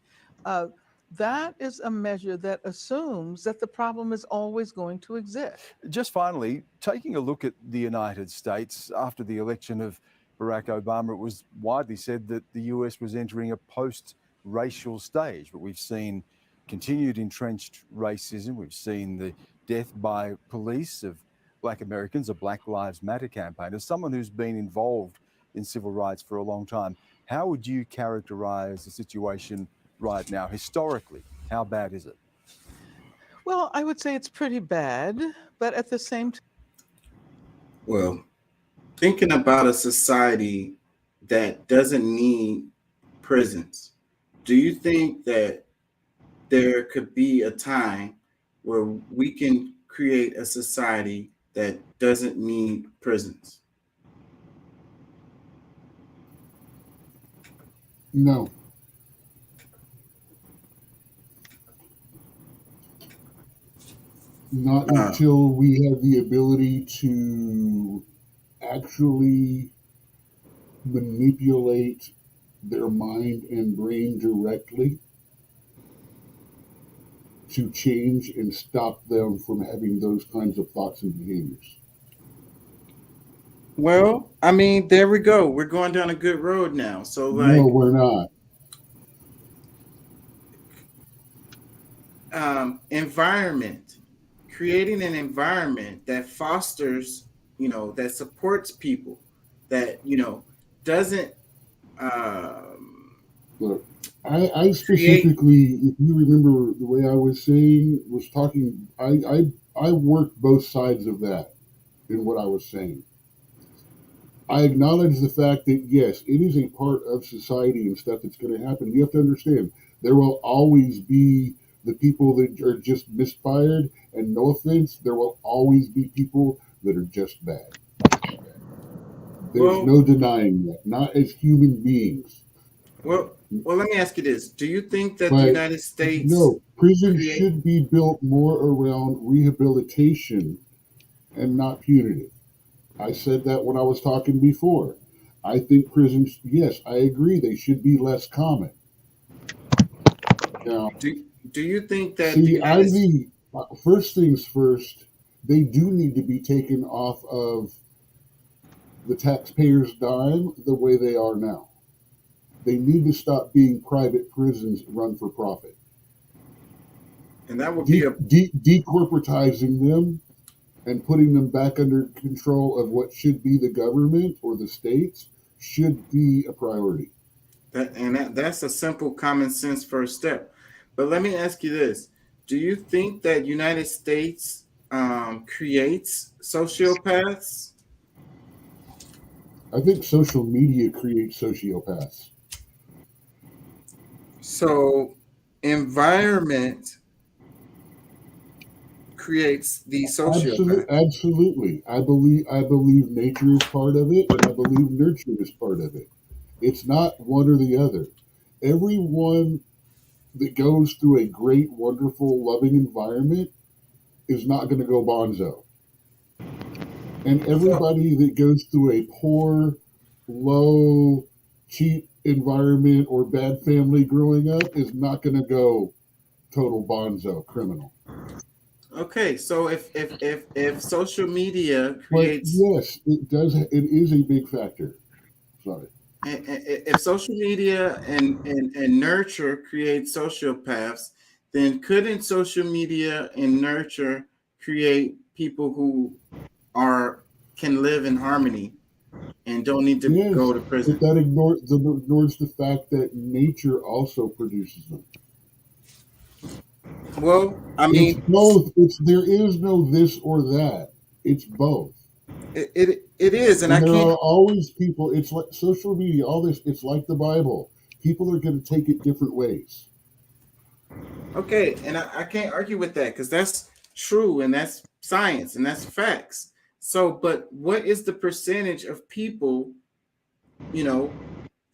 that is a measure that assumes that the problem is always going to exist. Just finally, taking a look at the United States after the election of Barack Obama, it was widely said that the US was entering a post-racial stage, but we've seen continued entrenched racism. We've seen the death by police of Black Americans, a Black Lives Matter campaign. As someone who's been involved in civil rights for a long time, how would you characterize the situation right now? Historically, how bad is it? Well, I would say it's pretty bad, but at the same time, Well, thinking about a society that doesn't need prisons, do you think that there could be a time where we can create a society that doesn't need prisons? No. Not until we have the ability to actually manipulate their mind and brain directly to change and stop them from having those kinds of thoughts and behaviors. Well, I mean, there we go. We're going down a good road now. So, like, No, we're not. Environment, creating an environment that fosters, that supports people, that, doesn't. Look, I specifically, if you remember the way I was saying, was talking, I worked both sides of that in what I was saying. I acknowledge the fact that, yes, it is a part of society and stuff that's going to happen. You have to understand, there will always be the people that are just misfired, and no offense, there will always be people that are just bad. There's no denying that, not as human beings. Well, let me ask you this. Do you think that the United States... No, prisons should be built more around rehabilitation and not punitive. I said that when I was talking before. I think prisons, yes, I agree, they should be less common. Now, do you think that... first things first, they do need to be taken off of the taxpayers' dime the way they are now. They need to stop being private prisons run for profit. And that would be decorporatizing them and putting them back under control of what should be the government or the states should be a priority. That's a simple common sense first step. But let me ask you this. Do you think that United States creates sociopaths? I think social media creates sociopaths. So environment creates the sociopath. Absolutely. I believe nature is part of it, and I believe nurture is part of it. It's not one or the other. Everyone that goes through a great, wonderful, loving environment is not going to go bonzo. And everybody that goes through a poor, low, cheap environment or bad family growing up is not going to go total bonzo criminal. Okay, so if social media creates... yes, it does. It is a big factor. Sorry. If social media and nurture create sociopaths, then couldn't social media and nurture create people who can live in harmony and don't need to go to prison? But that ignores the fact that nature also produces them. Well, I mean, it's both. There is no this or that. It's both. It is, and there are always people. It's like social media. All this. It's like the Bible. People are going to take it different ways. Okay, and I can't argue with that because that's true and that's science and that's facts. So, but what is the percentage of people, you know,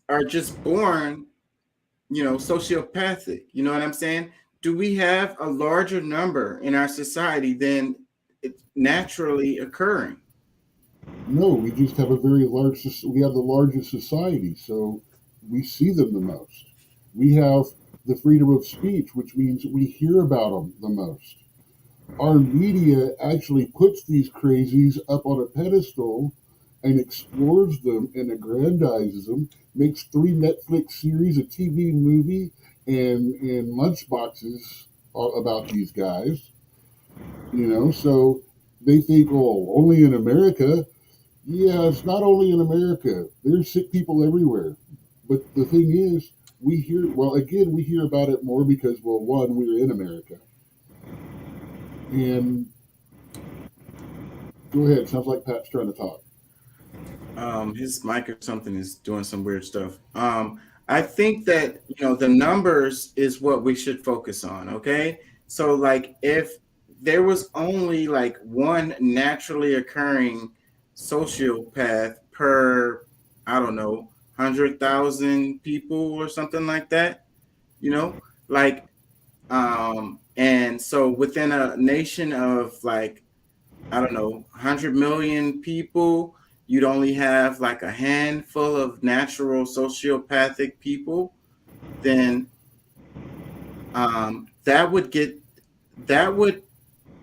are just born, sociopathic? You know what I'm saying? Do we have a larger number in our society than it's naturally occurring? No, we just have a very large. We have the largest society, so we see them the most. We have the freedom of speech, which means we hear about them the most. Our media actually puts these crazies up on a pedestal and explores them and aggrandizes them, makes 3 Netflix series, a TV movie, and lunchboxes about these guys. So they think, oh, only in America. Yeah, it's not only in America. There's sick people everywhere. But the thing is, we hear about it more because, well, one, we're in America. And go ahead. Sounds like Pat's trying to talk. His mic or something is doing some weird stuff. I think that the numbers is what we should focus on. Okay, so like if there was only like one naturally occurring sociopath per, I don't know, 100,000 people or something like that, like, and so within a nation of like, I don't know, 100 million people, you'd only have like a handful of natural sociopathic people, then that would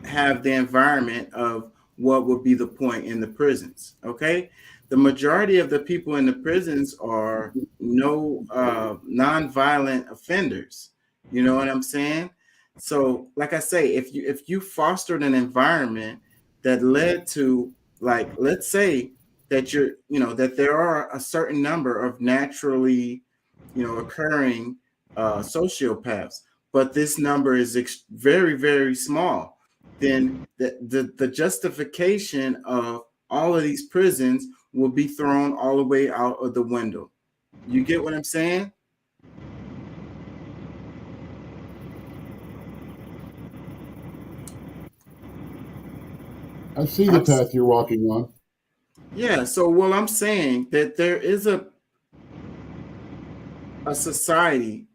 have the environment of what would be the point in the prisons. Okay, the majority of the people in the prisons are non-violent offenders. You know what I'm saying? So, like I say, if you fostered an environment that led to, like, let's say that that there are a certain number of naturally, occurring sociopaths, but this number is very, very small, then the justification of all of these prisons will be thrown all the way out of the window. You get what I'm saying? I see the path you're walking on. Yeah, so well, I'm saying that there is a society,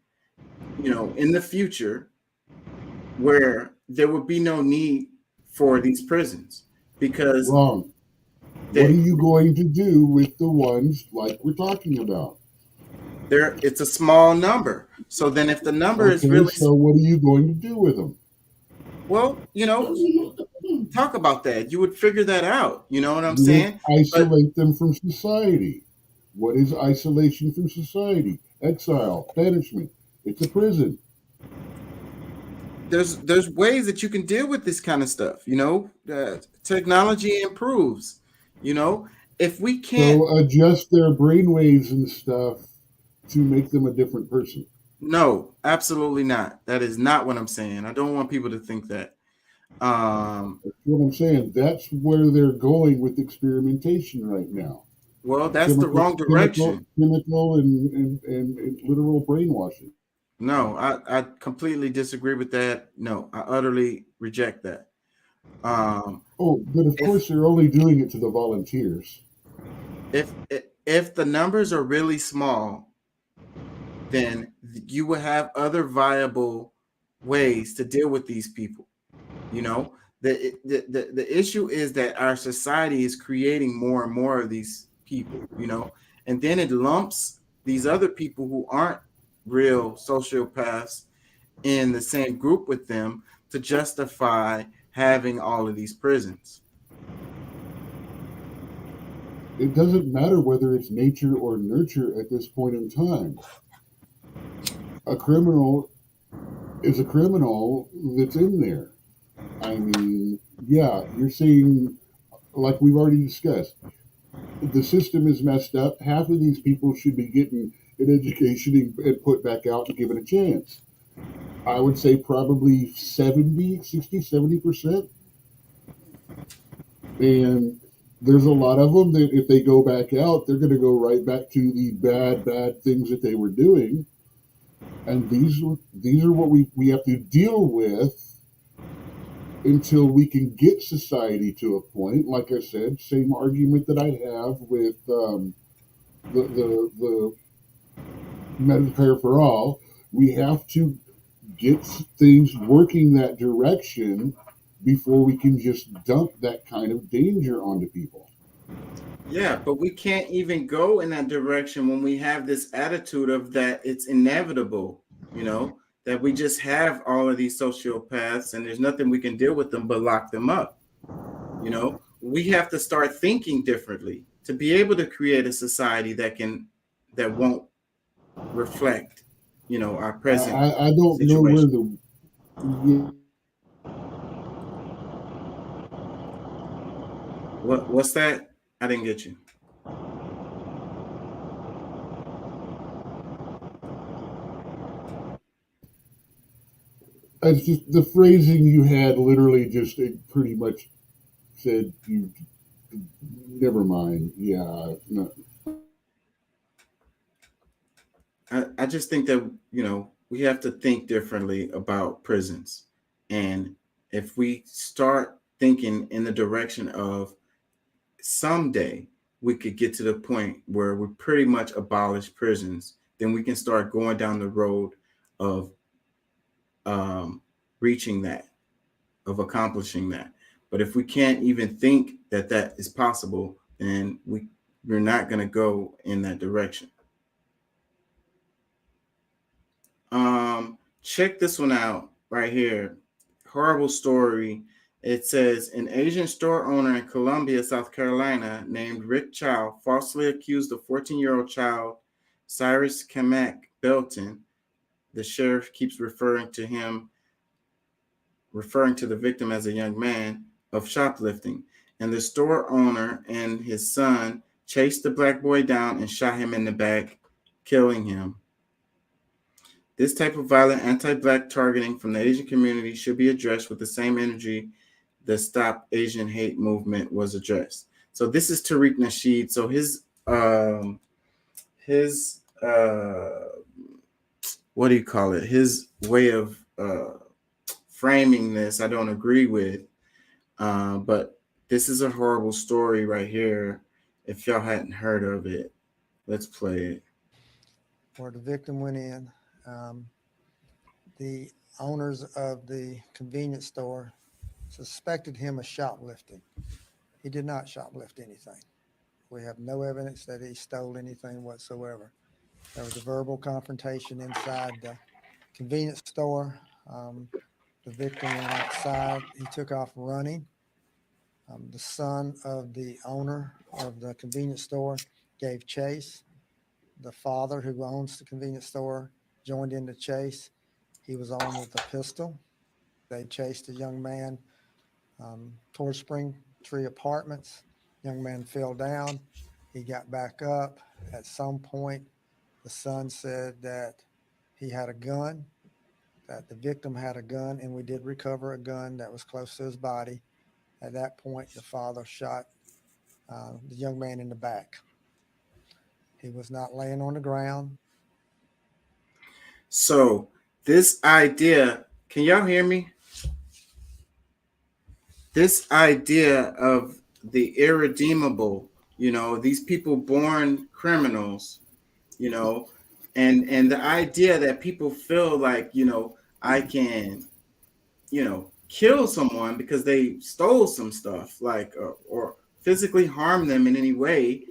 in the future where there would be no need for these prisons because Wrong. What are you going to do with the ones like we're talking about? It's a small number. So then if the number is really so what are you going to do with them? Well, talk about that. You would figure that out. You know what I'm saying? Isolate them from society. What is isolation from society? Exile, banishment. It's a prison. There's ways that you can deal with this kind of stuff. Technology improves. If we can't adjust their brainwaves and stuff to make them a different person. No, absolutely not. That is not what I'm saying. I don't want people to think that. That's what I'm saying. That's where they're going with experimentation right now. Well, that's the wrong direction. Chemical and literal brainwashing. No, I completely disagree with that. No, I utterly reject that. But of course they're only doing it to the volunteers. If the numbers are really small, then you will have other viable ways to deal with these people. The issue is that our society is creating more and more of these people, and then it lumps these other people who aren't real sociopaths in the same group with them to justify having all of these prisons. It doesn't matter whether it's nature or nurture at this point in time. A criminal is a criminal that's in there. I mean, yeah, you're seeing, like we've already discussed, the system is messed up. Half of these people should be getting an education and put back out and given a chance. I would say probably 70%. And there's a lot of them that if they go back out, they're going to go right back to the bad things that they were doing. And these are what we have to deal with until we can get society to a point. Like I said, same argument that I have with the Medicare for all. We have to get things working that direction before we can just dump that kind of danger onto people. Yeah, but we can't even go in that direction when we have this attitude of that it's inevitable, that we just have all of these sociopaths and there's nothing we can deal with them but lock them up. We have to start thinking differently to be able to create a society that won't reflect, our present. I don't know where what's that? I didn't get you. It's just the phrasing you had literally just pretty much said you never mind. Yeah. No. I just think that, we have to think differently about prisons. And if we start thinking in the direction of someday we could get to the point where we pretty much abolish prisons, then we can start going down the road of reaching that, of accomplishing that. But if we can't even think that that is possible, then we're not going to go in that direction. Check this one out right here. Horrible story. It says an Asian store owner in Columbia, South Carolina, named Rick Chow, falsely accused a 14-year-old child, Cyrus Kamak Belton. The sheriff keeps referring to the victim as a young man, of shoplifting. And the store owner and his son chased the black boy down and shot him in the back, killing him. This type of violent anti-black targeting from the Asian community should be addressed with the same energy the Stop Asian Hate movement was addressed. So this is Tariq Nasheed. So his what do you call it? His way of framing this, I don't agree with. But this is a horrible story right here. If y'all hadn't heard of it, let's play it. Where the victim went in. The owners of the convenience store suspected him of shoplifting. He did not shoplift anything. We have no evidence that he stole anything whatsoever. There was a verbal confrontation inside the convenience store. The victim went outside. He took off running. The son of the owner of the convenience store gave chase. The father, who owns the convenience store, joined in the chase. He was armed with a pistol. They chased a young man towards Springtree Apartments. Young man fell down. He got back up. At some point, the son said that he had a gun, that the victim had a gun, and we did recover a gun that was close to his body. At that point, the father shot the young man in the back. He was not laying on the ground. So this idea, can y'all hear me? This idea of the irredeemable, these people born criminals, and the idea that people feel like, I can, kill someone because they stole some stuff, like, or physically harm them in any way,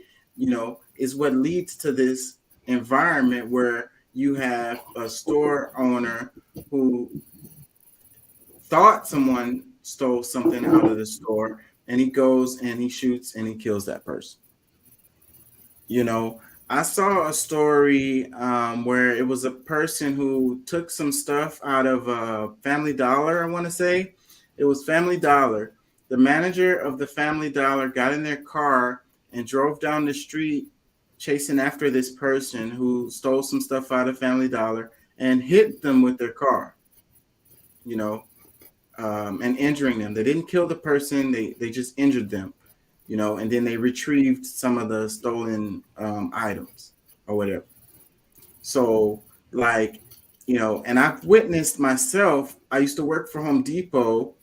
is what leads to this environment where you have a store owner who thought someone stole something out of the store, and he goes and he shoots and he kills that person. I saw a story where it was a person who took some stuff out of Family Dollar, I want to say. It was Family Dollar. The manager of the Family Dollar got in their car and drove down the street chasing after this person who stole some stuff out of Family Dollar and hit them with their car, and injuring them. They didn't kill the person. They just injured them, and then they retrieved some of the stolen items or whatever. So, like, you know, and I've witnessed myself. I used to work for Home Depot,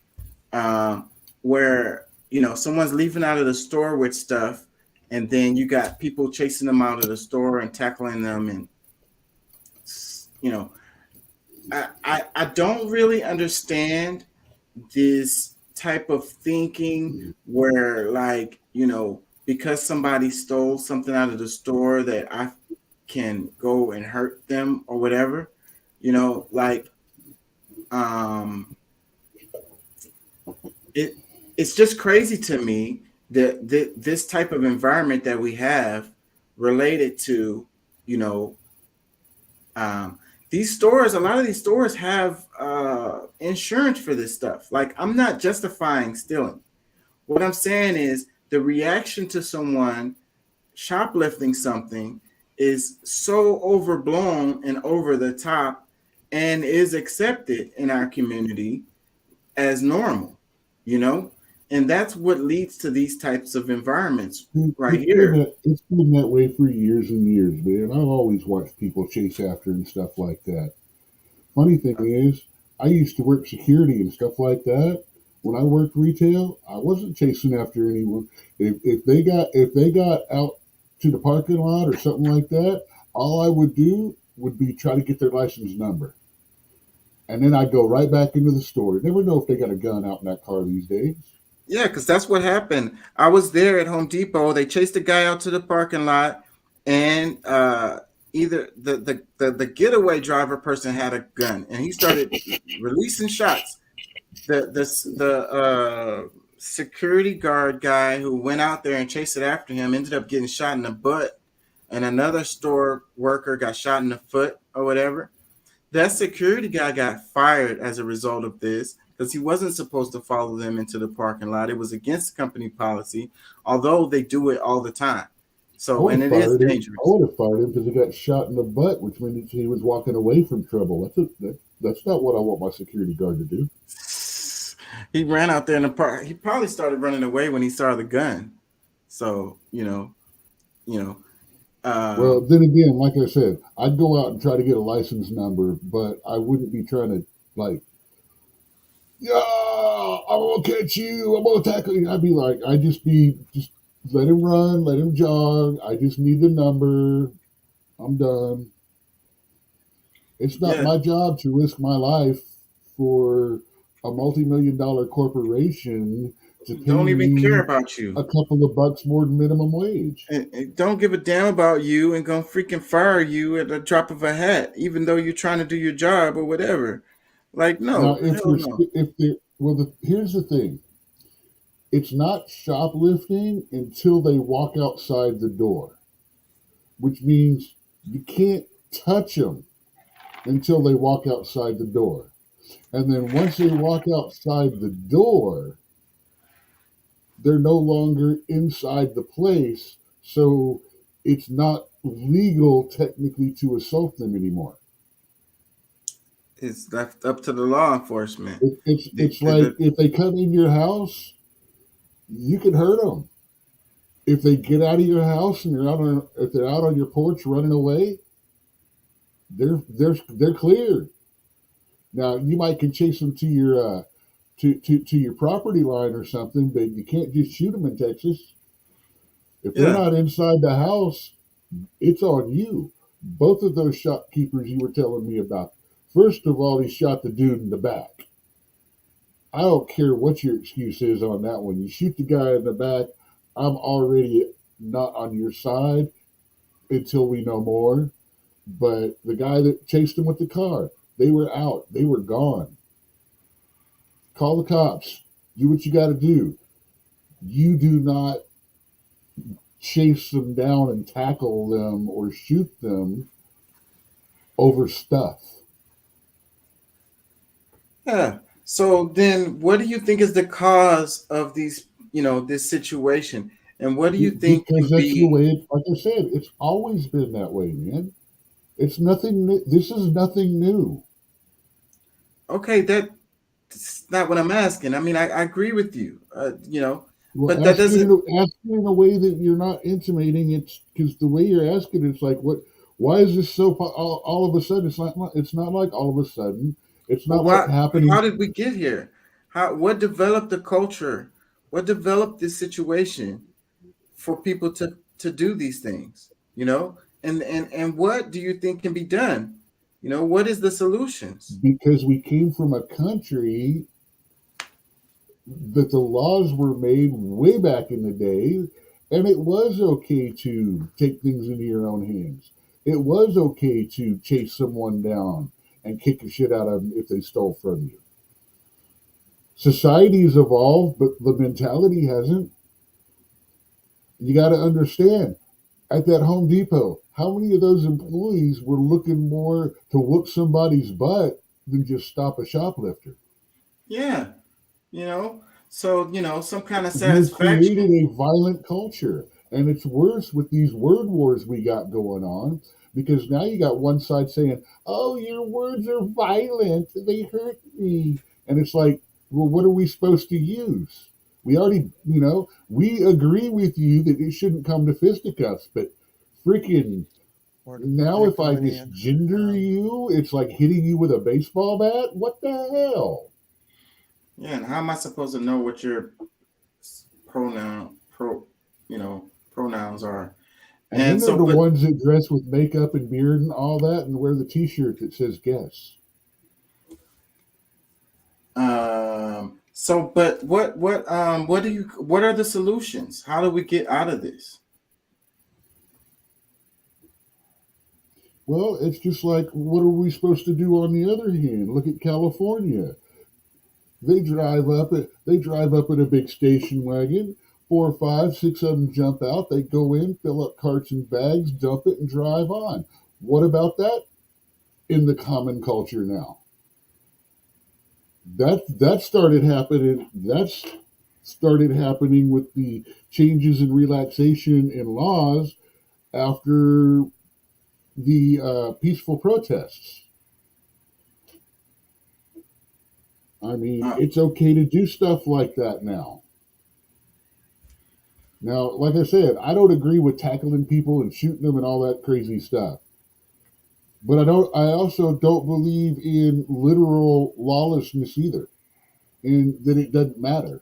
where, you know, someone's leaving out of the store with stuff, and then you got people chasing them out of the store and tackling them, and, you know, I don't really understand this type of thinking where, like, you know, because somebody stole something out of the store that I can go and hurt them or whatever, you know, like, it's just crazy to me that this type of environment that we have related to, you know, these stores, a lot of these stores have insurance for this stuff. Like, I'm not justifying stealing. What I'm saying is the reaction to someone shoplifting something is so overblown and over the top and is accepted in our community as normal, you know? And that's what leads to these types of environments right here. It's been that way for years and years, man. I've always watched people chase after and stuff like that. Funny thing is, I used to work security and stuff like that. When I worked retail, I wasn't chasing after anyone. If they got out to the parking lot or something like that, all I would do would be try to get their license number. And then I'd go right back into the store. Never know if they got a gun out in that car these days. Yeah, because that's what happened. I was there at Home Depot. They chased a guy out to the parking lot, and either the getaway driver person had a gun, and he started releasing shots. The security guard guy who went out there and chased it after him ended up getting shot in the butt, and another store worker got shot in the foot or whatever. That security guy got fired as a result of this, because he wasn't supposed to follow them into the parking lot. It was against company policy, although they do it all the time. So, and it is dangerous. I would have fired him because he got shot in the butt, which means he was walking away from trouble. That's not what I want my security guard to do. He ran out there in the park. He probably started running away when he saw the gun. So, you know. Well, then again, like I said, I'd go out and try to get a license number, but I wouldn't be trying to, like, yeah, I'm gonna catch you, I'm gonna tackle you. I'd be like, just let him run, let him jog. I just need the number. I'm done. It's not my job to risk my life for a multi-million-dollar corporation to don't even care about you. A couple of bucks more than minimum wage. And don't give a damn about you and gonna freaking fire you at the drop of a hat, even though you're trying to do your job or whatever. Like, no. Now, here's the thing. It's not shoplifting until they walk outside the door, which means you can't touch them until they walk outside the door. And then once they walk outside the door, they're no longer inside the place, so it's not legal technically to assault them anymore. It's left up to the law enforcement. It's like if they come in your house, you can hurt them. If they get out of your house and if they're out on your porch running away, they're cleared. Now you might can chase them to your to your property line or something, but you can't just shoot them in Texas. If they're not inside the house, it's on you. Both of those shopkeepers you were telling me about. First of all, he shot the dude in the back. I don't care what your excuse is on that one. You shoot the guy in the back, I'm already not on your side until we know more. But the guy that chased him with the car, they were out. They were gone. Call the cops. Do what you got to do. You do not chase them down and tackle them or shoot them over stuff. Yeah. So then what do you think is the cause of these, this situation? And what do you think Because that's the way, like I said, it's always been that way, man. It's nothing new. This is nothing new. Okay, that's not what I'm asking. I mean, I agree with you, Well, but that doesn't. Asking in a way that you're not intimating. It's because the way you're asking, it's like, Why is this so? All of a sudden, it's not. It's not like all of a sudden. It's But not like happening. how did we get here? What developed the culture? What developed this situation for people to do these things? You know, and what do you think can be done? You know, what is the solutions? Because we came from a country that the laws were made way back in the day, and it was okay to take things into your own hands. It was okay to chase someone down and kick the shit out of them if they stole from you. Society's evolved, but the mentality hasn't. You got to understand, at that Home Depot, how many of those employees were looking more to whoop somebody's butt than just stop a shoplifter? Yeah, you know, so you know, some kind of You satisfaction. created a violent culture, and it's worse with these word wars we got going on, because now you got one side saying, "Oh, your words are violent; they hurt me," and it's like, well, what are we supposed to use? We already, we agree with you that it shouldn't come to fisticuffs, but freaking now if I just gender you, it's like hitting you with a baseball bat. What the hell? Yeah, and how am I supposed to know what your pronouns are? And then they're the ones that dress with makeup and beard and all that, and wear the T-shirt that says "guess." But what are the solutions? How do we get out of this? Well, it's just like, what are we supposed to do on the other hand? Look at California. They drive up in a big station wagon. 4 or 5, 6 of them jump out. They go in, fill up carts and bags, dump it, and drive on. What about that in the common culture now? That started happening. That's started happening with the changes in relaxation in laws after the peaceful protests. I mean, it's okay to do stuff like that now. Now, like I said, I don't agree with tackling people and shooting them and all that crazy stuff. But I also don't believe in literal lawlessness either. And that it doesn't matter.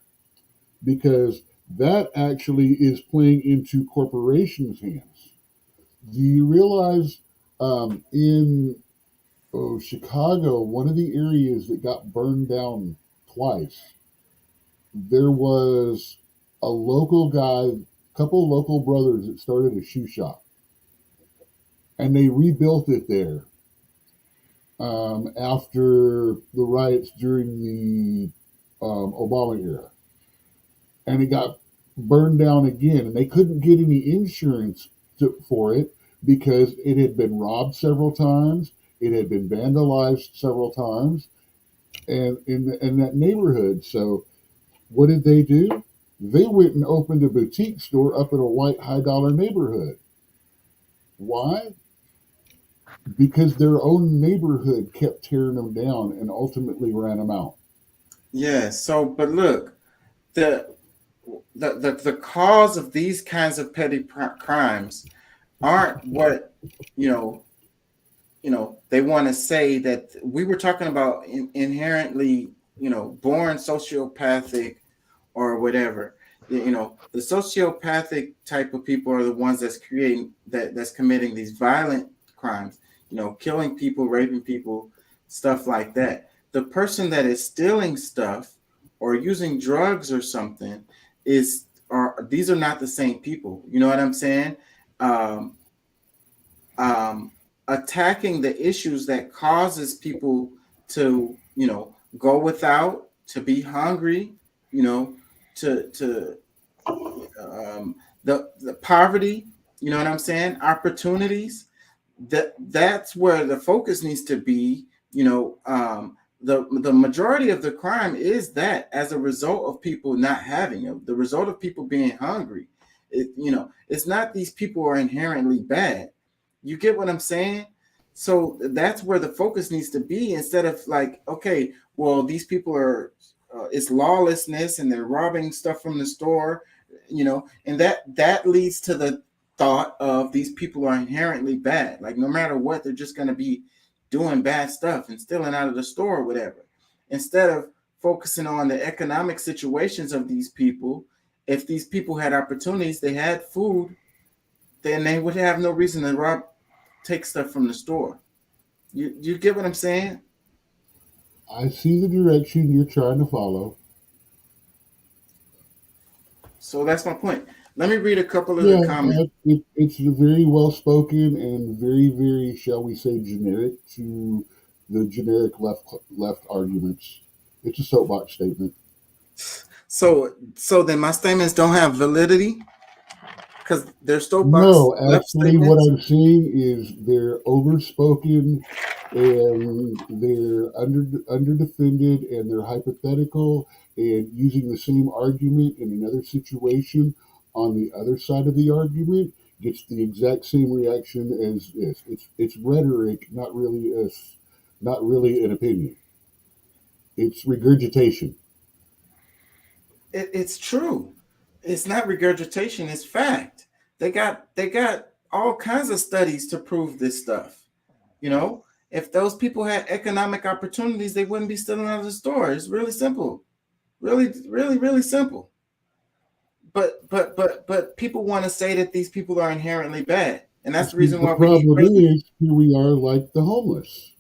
Because that actually is playing into corporations' hands. Do you realize in Chicago, one of the areas that got burned down twice, there was a local guy, a couple of local brothers that started a shoe shop. And they rebuilt it there after the riots during the Obama era. And it got burned down again. And they couldn't get any insurance for it because it had been robbed several times. It had been vandalized several times and in that neighborhood. So what did they do? They went and opened a boutique store up in a white high-dollar neighborhood. Why? Because their own neighborhood kept tearing them down and ultimately ran them out. Yeah. So, but look, the cause of these kinds of petty crimes aren't what they want to say. That we were talking about inherently, born sociopathic or whatever. The sociopathic type of people are the ones that's committing these violent crimes, killing people, raping people, stuff like that. The person that is stealing stuff or using drugs or something these are not the same people. You know what I'm saying? Attacking the issues that causes people to, go without, to be hungry, the poverty, you know what I'm saying? Opportunities. That's where the focus needs to be. The majority of the crime is that as a result of people not having it, the result of people being hungry. It's not these people are inherently bad. You get what I'm saying? So that's where the focus needs to be, instead of like, okay, well, these people are, it's lawlessness and they're robbing stuff from the store, and that leads to the thought of these people are inherently bad. Like no matter what, they're just going to be doing bad stuff and stealing out of the store or whatever. Instead of focusing on the economic situations of these people, if these people had opportunities, they had food, then they would have no reason to take stuff from the store. You get what I'm saying? I see the direction you're trying to follow. So that's my point. Let me read a couple of the comments. It's very well spoken and very, very, shall we say, generic to the generic left arguments. It's a soapbox statement. So then my statements don't have validity because they're soapbox. No, actually, what I'm saying is they're overspoken and they're under-defended and they're hypothetical and using the same argument in another situation on the other side of the argument gets the exact same reaction as this. It's rhetoric, not really an opinion. It's regurgitation. It's true. It's not regurgitation. It's fact. They got all kinds of studies to prove this stuff. You know, if those people had economic opportunities, they wouldn't be stealing out of the store. It's really simple. Really, really, really simple. But people want to say that these people are inherently bad, and that's the reason why the problem is here we are like the homeless.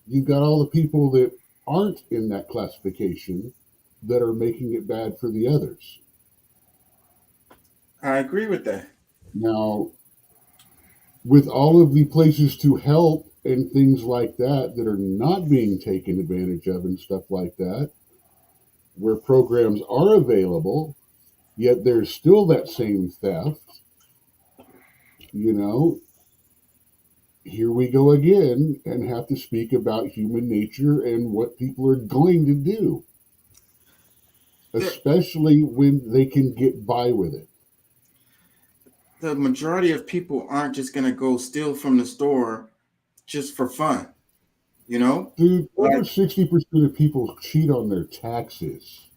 You've got all the people that aren't in that classification that are making it bad for the others. I agree with that. Now, with all of the places to help and things like that that are not being taken advantage of and stuff like that, where programs are available, yet there's still that same theft, you know, here we go again and have to speak about human nature and what people are going to do, especially when they can get by with it. The majority of people aren't just going to go steal from the store just for fun, you know? Dude, over 60% of people cheat on their taxes.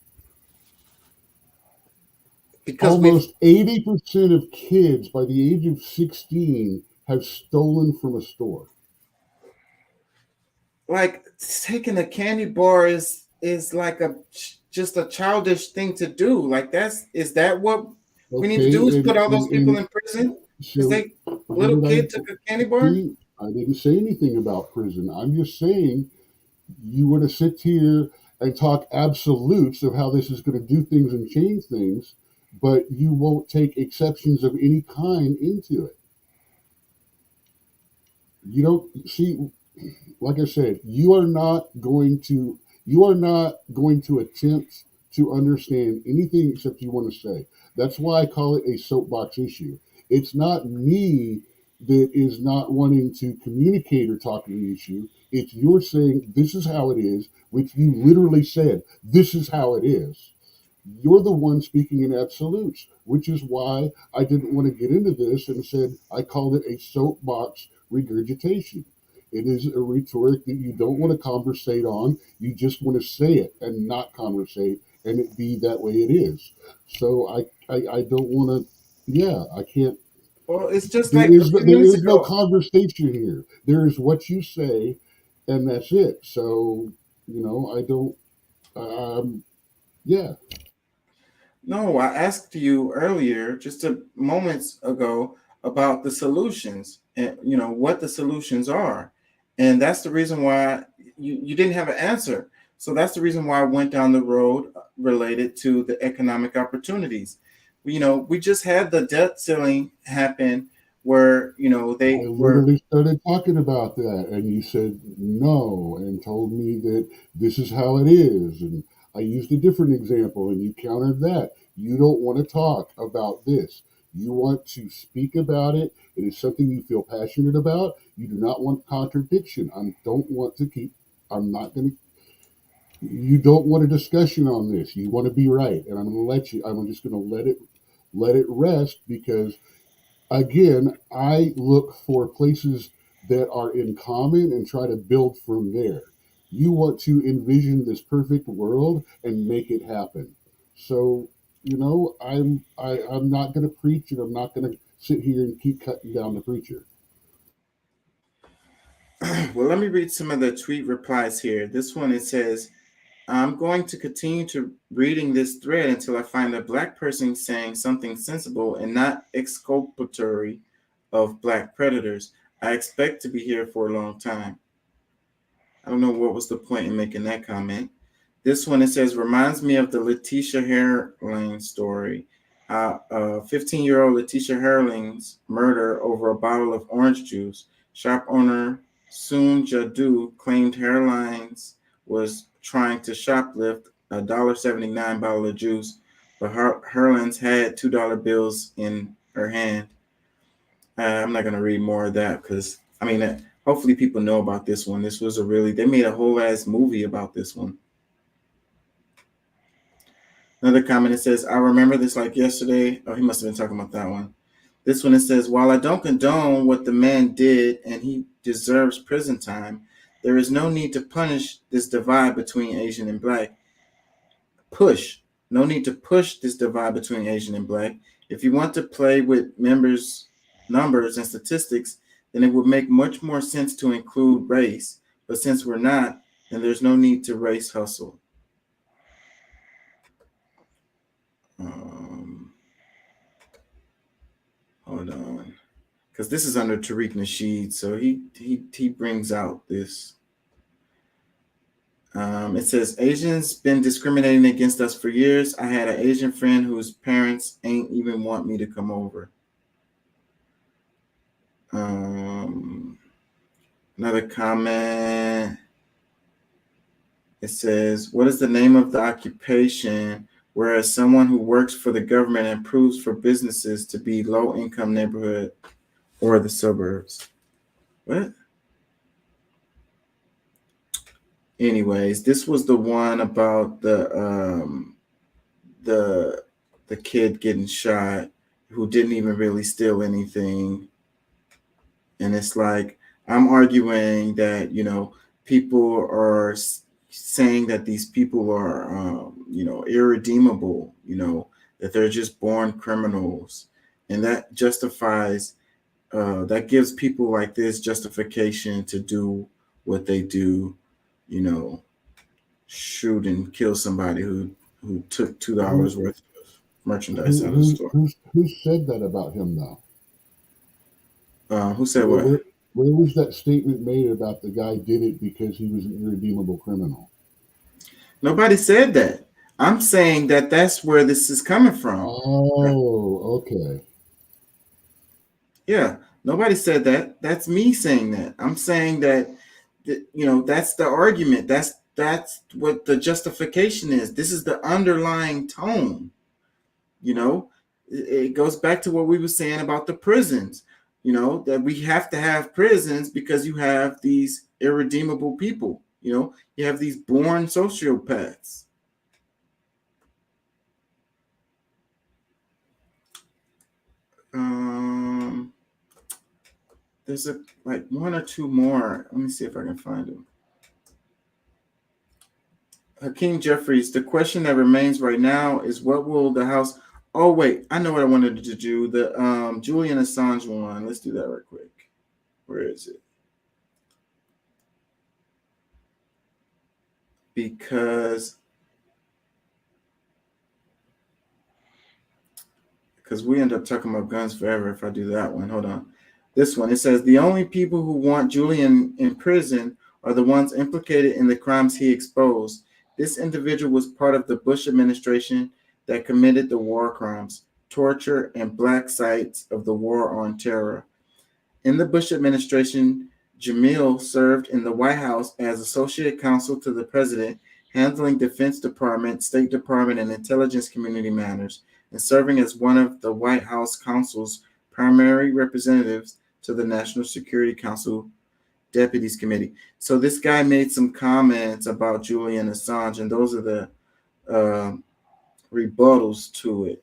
Because almost 80% of kids by the age of 16 have stolen from a store. Like taking a candy bar is like just a childish thing to do. Like is that what we need to do is put all those people in prison because little kid took a candy bar? I didn't say anything about prison. I'm just saying you want to sit here and talk absolutes of how this is going to do things and change things, but you won't take exceptions of any kind into it. You don't see, like I said, you are not going to attempt to understand anything except you want to say. That's why I call it a soapbox issue. It's not me that is not wanting to communicate or talk an issue. It's you're saying this is how it is, which you literally said, this is how it is. You're the one speaking in absolutes, which is why I didn't want to get into this and said I called it a soapbox regurgitation. It is a rhetoric that you don't want to conversate on. You just want to say it and not conversate, and it be that way it is. So I don't want to, I can't. Well, it's just there like is no conversation here. There is what you say, and that's it. So, you know, I don't, yeah. No, I asked you earlier, just moments ago, about the solutions and, you know, what the solutions are. And that's the reason why you didn't have an answer. So that's the reason why I went down the road related to the economic opportunities. You know, we just had the debt ceiling happen where, you know, they literally started talking about that, and you said no and told me that this is how it is. And I used a different example and you countered that. You don't want to talk about this. You want to speak about it. It is something you feel passionate about. You do not want contradiction. You don't want a discussion on this. You want to be right. And I'm just going to let it rest because, again, I look for places that are in common and try to build from there. You want to envision this perfect world and make it happen. So, you know, I'm not going to preach and I'm not going to sit here and keep cutting down the preacher. Well, let me read some of the tweet replies here. This one, it says, I'm going to continue to reading this thread until I find a black person saying something sensible and not exculpatory of black predators. I expect to be here for a long time. I don't know what was the point in making that comment. This one, it says, reminds me of the Letitia Herling story. 15-year-old Letitia Herling's murder over a bottle of orange juice. Shop owner Soon Jadu claimed Herling's was trying to shoplift a $1.79 bottle of juice, but Herling's had $2 bills in her hand. I'm not going to read more of that because, hopefully people know about this one. This was they made a whole ass movie about this one. Another comment, it says, I remember this like yesterday. Oh, he must have been talking about that one. This one, it says, while I don't condone what the man did and he deserves prison time, there is no need to punish this divide between Asian and black. No need to push this divide between Asian and black. If you want to play with numbers and statistics, then it would make much more sense to include race. But since we're not, then there's no need to race hustle. Hold on, because this is under Tariq Nasheed, so he brings out this. It says, Asians been discriminating against us for years. I had an Asian friend whose parents ain't even want me to come over. Another comment. It says, what is the name of the occupation whereas someone who works for the government improves for businesses to be low-income neighborhood or the suburbs? What? Anyways, this was the one about the kid getting shot who didn't even really steal anything. And it's like, I'm arguing that, people are saying that these people are, irredeemable, that they're just born criminals. And that justifies, that gives people like this justification to do what they do, shoot and kill somebody who took $2 worth of merchandise out of the store. Who said that about him, though? Who said what? Where was that statement made about the guy did it because he was an irredeemable criminal? Nobody said that. I'm saying that that's where this is coming from. Oh, okay. Yeah, nobody said that. That's me saying that. I'm saying that, that's the argument. That's what the justification is. This is the underlying tone. It goes back to what we were saying about the prisons. That we have to have prisons because you have these irredeemable people. You have these born sociopaths. There's one or two more. Let me see if I can find them. Hakeem Jeffries, the question that remains right now is what will the House... Oh, wait, I know what I wanted to do. The Julian Assange one. Let's do that right quick. Where is it? Because we end up talking about guns forever if I do that one. Hold on. This one, it says, the only people who want Julian in prison are the ones implicated in the crimes he exposed. This individual was part of the Bush administration that committed the war crimes, torture, and black sites of the war on terror. In the Bush administration, Jamil served in the White House as associate counsel to the president, handling Defense Department, State Department, and intelligence community matters, and serving as one of the White House counsel's primary representatives to the National Security Council Deputies Committee. So this guy made some comments about Julian Assange, and those are the rebuttals to it.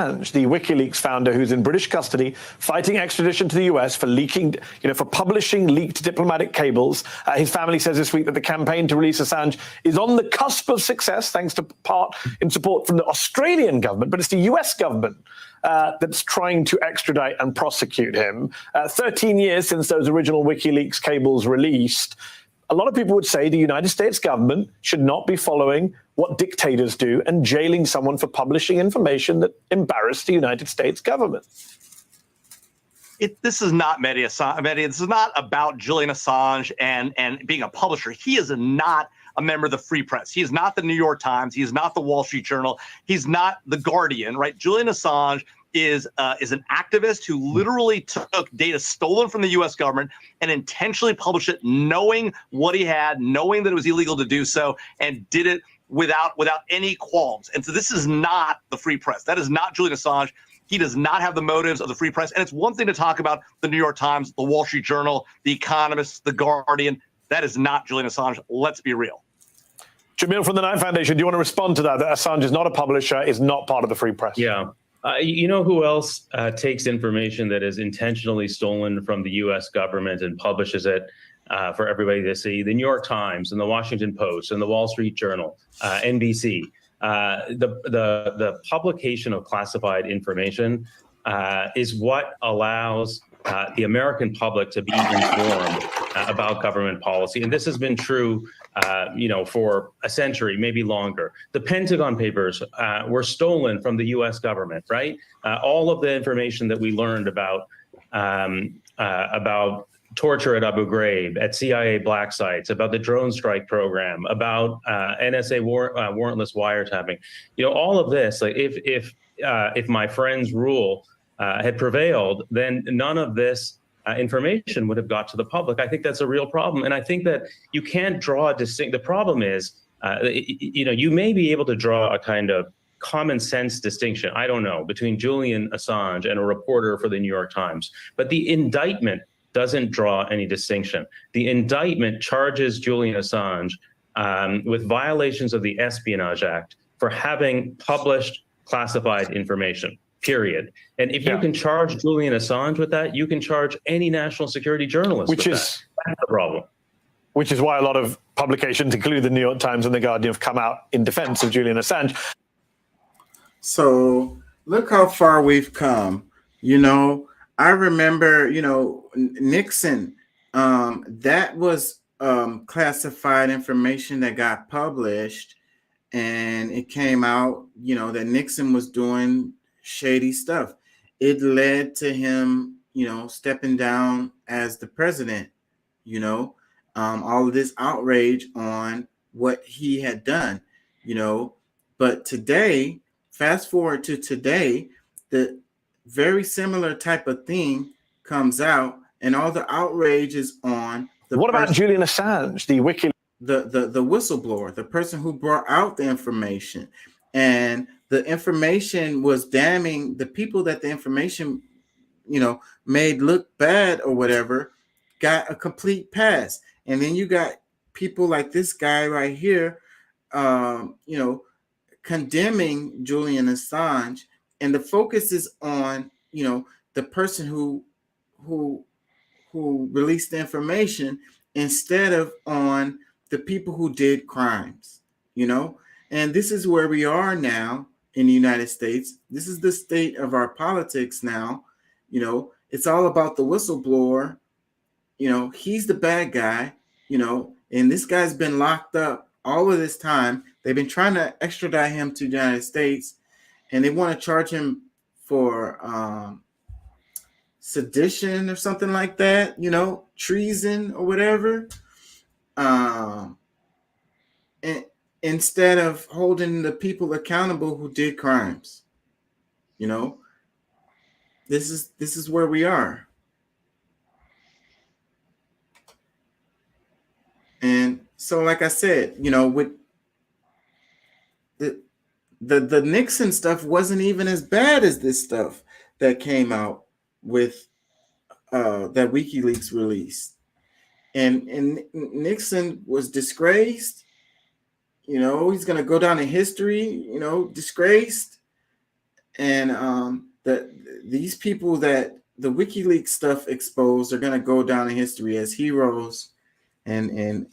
the WikiLeaks founder who's in British custody, fighting extradition to the US for leaking, for publishing leaked diplomatic cables. His family says this week that the campaign to release Assange is on the cusp of success, thanks to part in support from the Australian government, but it's the US government that's trying to extradite and prosecute him. 13 years since those original WikiLeaks cables released. A lot of people would say the United States government should not be following what dictators do and jailing someone for publishing information that embarrassed the United States government. This is not Mehdi Assange. This is not about Julian Assange and being a publisher. He is not a member of the Free Press. He is not the New York Times. He is not the Wall Street Journal. He's not the Guardian, right? Julian Assange is an activist who literally took data stolen from the U.S. government and intentionally published it, knowing what he had, knowing that it was illegal to do so, and did it without any qualms. And so this is not the Free Press. That is not Julian Assange. He does not have the motives of the Free Press. And it's one thing to talk about the New York Times, the Wall Street Journal, the Economist, the Guardian. That is not Julian Assange. Let's be real. Jamil from the Knight Foundation, do you want to respond to that Assange is not a publisher, is not part of the Free Press? Yeah. You know who else takes information that is intentionally stolen from the U.S. government and publishes it for everybody to see? The New York Times and the Washington Post and the Wall Street Journal, NBC. The publication of classified information is what allows the American public to be informed about government policy. And this has been true for a century, maybe longer. The Pentagon Papers were stolen from the U.S. government, right? All of the information that we learned about torture at Abu Ghraib, at CIA black sites, about the drone strike program, about NSA warrantless wiretapping. All of this, like if my friend's rule had prevailed, then none of this information would have got to the public. I think that's a real problem. And I think that you can't draw a distinct, the problem is, you may be able to draw a kind of common sense distinction, I don't know, between Julian Assange and a reporter for the New York Times. But the indictment doesn't draw any distinction. The indictment charges Julian Assange with violations of the Espionage Act for having published classified information. Period. And if you can charge Julian Assange with that, you can charge any national security journalist with that. That's the problem. Which is why a lot of publications, including the New York Times and the Guardian, have come out in defense of Julian Assange. So look how far we've come. I remember, Nixon, that was classified information that got published, and it came out, that Nixon was doing shady stuff. It led to him, stepping down as the president, all of this outrage on what he had done, but today, fast forward to today, the very similar type of thing comes out, and all the outrage is on the What about Julian Assange, the WikiLeaks? The whistleblower, the person who brought out the information, and the information was damning the people that the information, made look bad or whatever, got a complete pass. And then you got people like this guy right here, condemning Julian Assange, and the focus is on, the person who released the information instead of on the people who did crimes, and this is where we are now in the United States. This is the state of our politics now. It's all about the whistleblower. He's the bad guy, and this guy's been locked up all of this time. They've been trying to extradite him to the United States, and they want to charge him for sedition or something like that, treason or whatever. And instead of holding the people accountable who did crimes, this is where we are. And so, like I said, with the Nixon stuff wasn't even as bad as this stuff that came out with that WikiLeaks released. And Nixon was disgraced. He's going to go down in history, disgraced. And that these people that the WikiLeaks stuff exposed are going to go down in history as heroes, and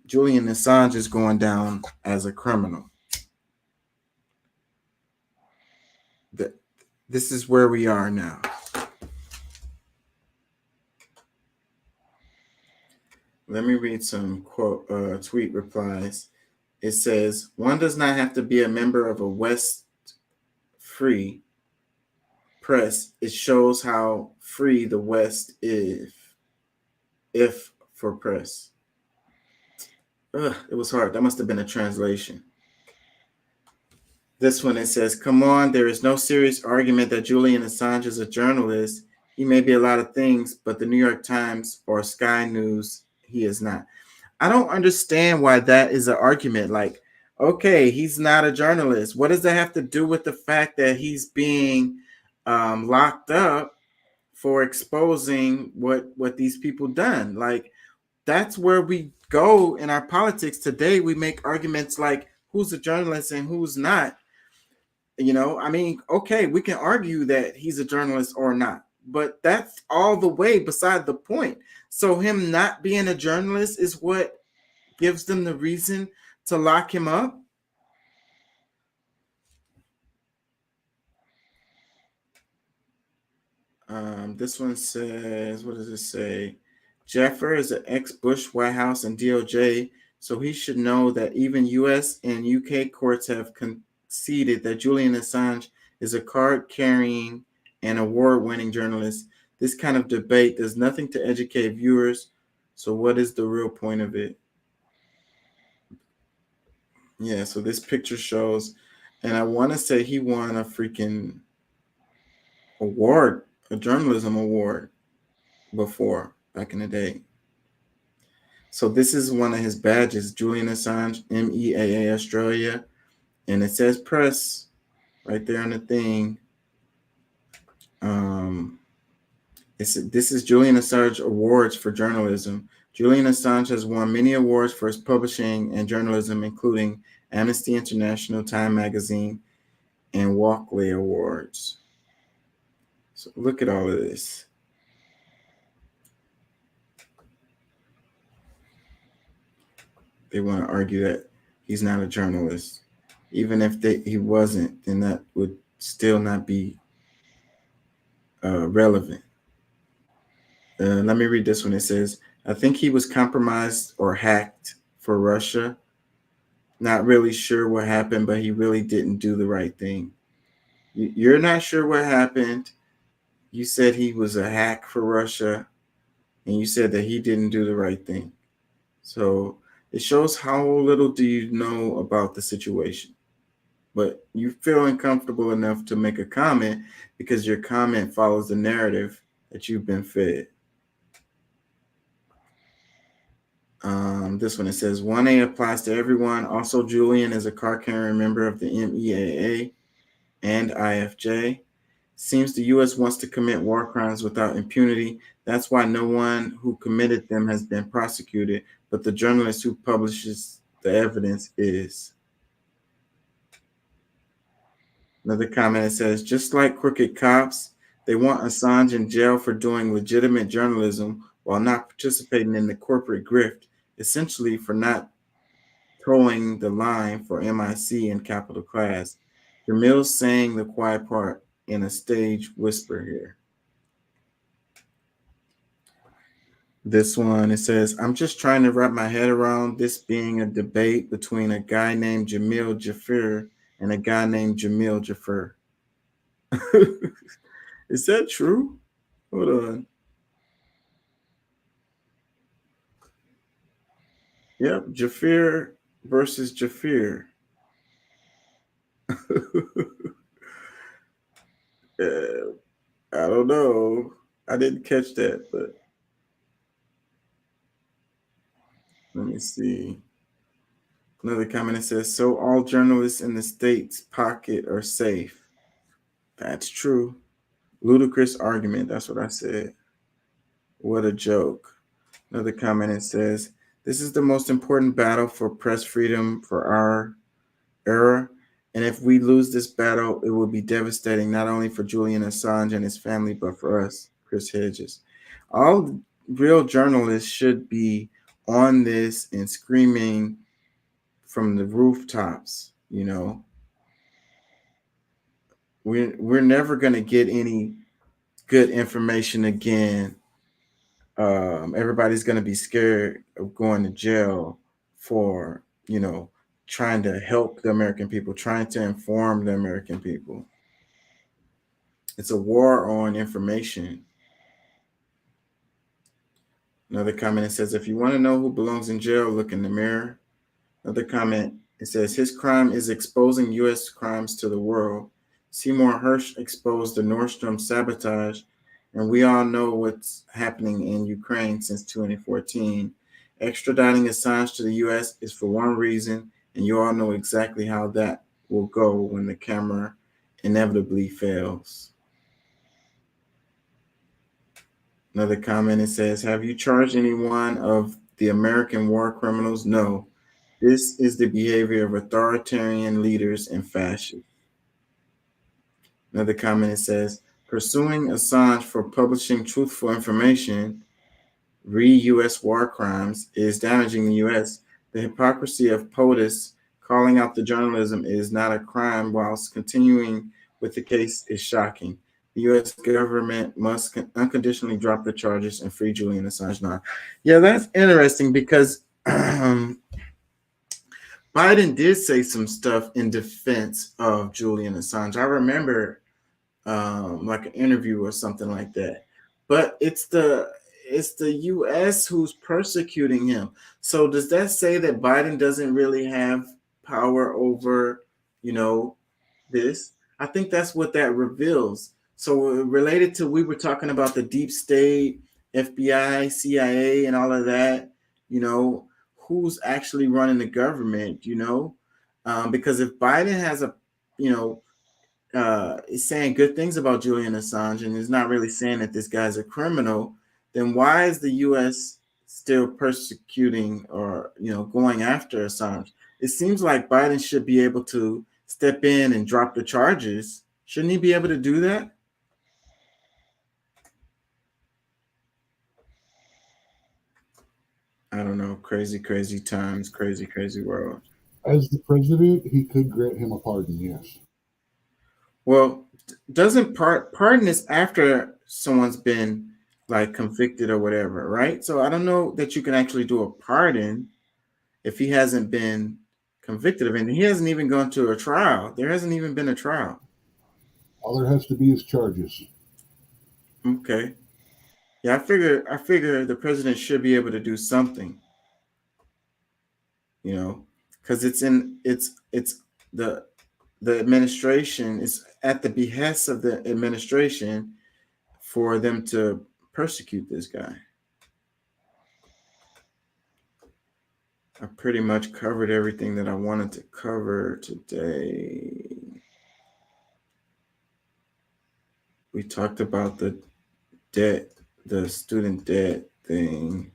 Julian Assange is going down as a criminal. This is where we are now. Let me read some tweet replies. It says, one does not have to be a member of a West free press. It shows how free the West is, if for press. It was hard. That must have been a translation. This one, it says, come on, there is no serious argument that Julian Assange is a journalist. He may be a lot of things, but the New York Times or Sky News, he is not. I don't understand why that is an argument. Like, okay, he's not a journalist. What does that have to do with the fact that he's being locked up for exposing what these people done? Like, that's where we go in our politics today. We make arguments like who's a journalist and who's not. You know, I mean, okay, we can argue that he's a journalist or not, but that's all the way beside the point. So him not being a journalist is what gives them the reason to lock him up. This one says, what does it say? Jeffer is an ex-Bush White House and DOJ, so he should know that even US and UK courts have conceded that Julian Assange is a card-carrying and award-winning journalist. This kind of debate does nothing to educate viewers, so what is the real point of it? Yeah, so this picture shows, and I want to say he won a freaking award, a journalism award before, back in the day. So this is one of his badges, Julian Assange, MEAA Australia, and it says press right there on the thing. This is Julian Assange Awards for Journalism. Julian Assange has won many awards for his publishing and journalism, including Amnesty International, Time Magazine, and Walkley Awards. So look at all of this. They want to argue that he's not a journalist. Even if he wasn't, then that would still not be relevant. Let me read this one. It says, I think he was compromised or hacked for Russia. Not really sure what happened, but he really didn't do the right thing. You're not sure what happened. You said he was a hack for Russia, and you said that he didn't do the right thing. So it shows how little do you know about the situation. But you feel uncomfortable enough to make a comment because your comment follows the narrative that you've been fed. This one, it says 1A applies to everyone. Also, Julian is a card-carrying member of the MEAA and IFJ. Seems the U.S. wants to commit war crimes without impunity. That's why no one who committed them has been prosecuted, but the journalist who publishes the evidence is. Another comment, it says, just like crooked cops, they want Assange in jail for doing legitimate journalism while not participating in the corporate grift, essentially for not towing the line for MIC in capital class. Jamil's saying the quiet part in a stage whisper here. This one, it says, I'm just trying to wrap my head around this being a debate between a guy named Jamil Jaffer and a guy named Jamil Jaffer. Is that true? Hold on. Yep, Jaffer versus Jaffer. I don't know. I didn't catch that, but let me see. Another comment that says, so all journalists in the state's pocket are safe. That's true. Ludicrous argument. That's what I said. What a joke. Another comment that says, this is the most important battle for press freedom for our era. And if we lose this battle, it will be devastating not only for Julian Assange and his family, but for us, Chris Hedges. All real journalists should be on this and screaming from the rooftops, you know. We're never going to get any good information again. Everybody's going to be scared of going to jail for, you know, trying to help the American people, trying to inform the American people. It's a war on information. Another comment, it says, if you want to know who belongs in jail, look in the mirror. Another comment, it says, his crime is exposing U.S. crimes to the world. Seymour Hersh exposed the Nordstrom sabotage, and we all know what's happening in Ukraine since 2014. Extraditing Assange to the U.S. is for one reason, and you all know exactly how that will go when the camera inevitably fails. Another comment, it says, have you charged anyone of the American war criminals? No. This is the behavior of authoritarian leaders and fascists. Another comment, it says, pursuing Assange for publishing truthful information, re-U.S. war crimes, is damaging the U.S. The hypocrisy of POTUS calling out the journalism is not a crime whilst continuing with the case is shocking. The U.S. government must unconditionally drop the charges and free Julian Assange now. Yeah, that's interesting because Biden did say some stuff in defense of Julian Assange. I remember like an interview or something like that. But it's the U.S. who's persecuting him. So does that say that Biden doesn't really have power over, you know, this? I think that's what that reveals. So related to, we were talking about the deep state, FBI, CIA, and all of that, you know, who's actually running the government, you know? Because if Biden has a, you know, is saying good things about Julian Assange and is not really saying that this guy's a criminal, then why is the U.S. still persecuting or, you know, going after Assange? It seems like Biden should be able to step in and drop the charges. Shouldn't he be able to do that? I don't know. Crazy, crazy times, crazy, crazy world. As the president, he could grant him a pardon, yes. Well, doesn't pardon is after someone's been like convicted or whatever, right? So I don't know that you can actually do a pardon if he hasn't been convicted of anything. He hasn't even gone to a trial. There hasn't even been a trial. All there has to be is charges. Okay. Yeah, I figure the president should be able to do something. You know, because it's the administration is at the behest of the administration for them to persecute this guy. I pretty much covered everything that I wanted to cover today. We talked about the debt, the student debt thing.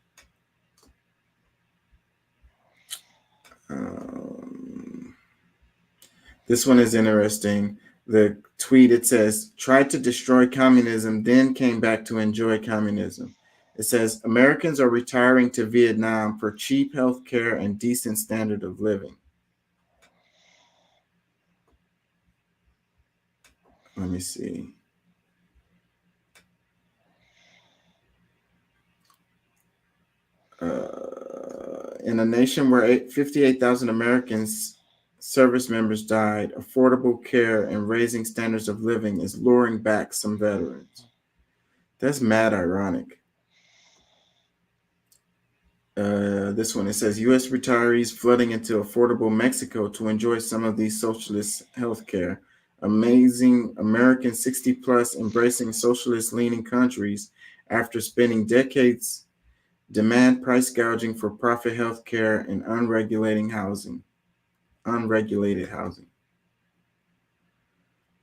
This one is interesting. The tweet, it says, tried to destroy communism, then came back to enjoy communism. It says, Americans are retiring to Vietnam for cheap health care and decent standard of living. Let me see. In a nation where 58,000 Americans service members died, affordable care and raising standards of living is luring back some veterans. That's mad ironic. This one, it says, U.S. retirees flooding into affordable Mexico to enjoy some of these socialist health care. Amazing American 60 plus embracing socialist leaning countries after spending decades demand price gouging for profit health care and unregulated housing.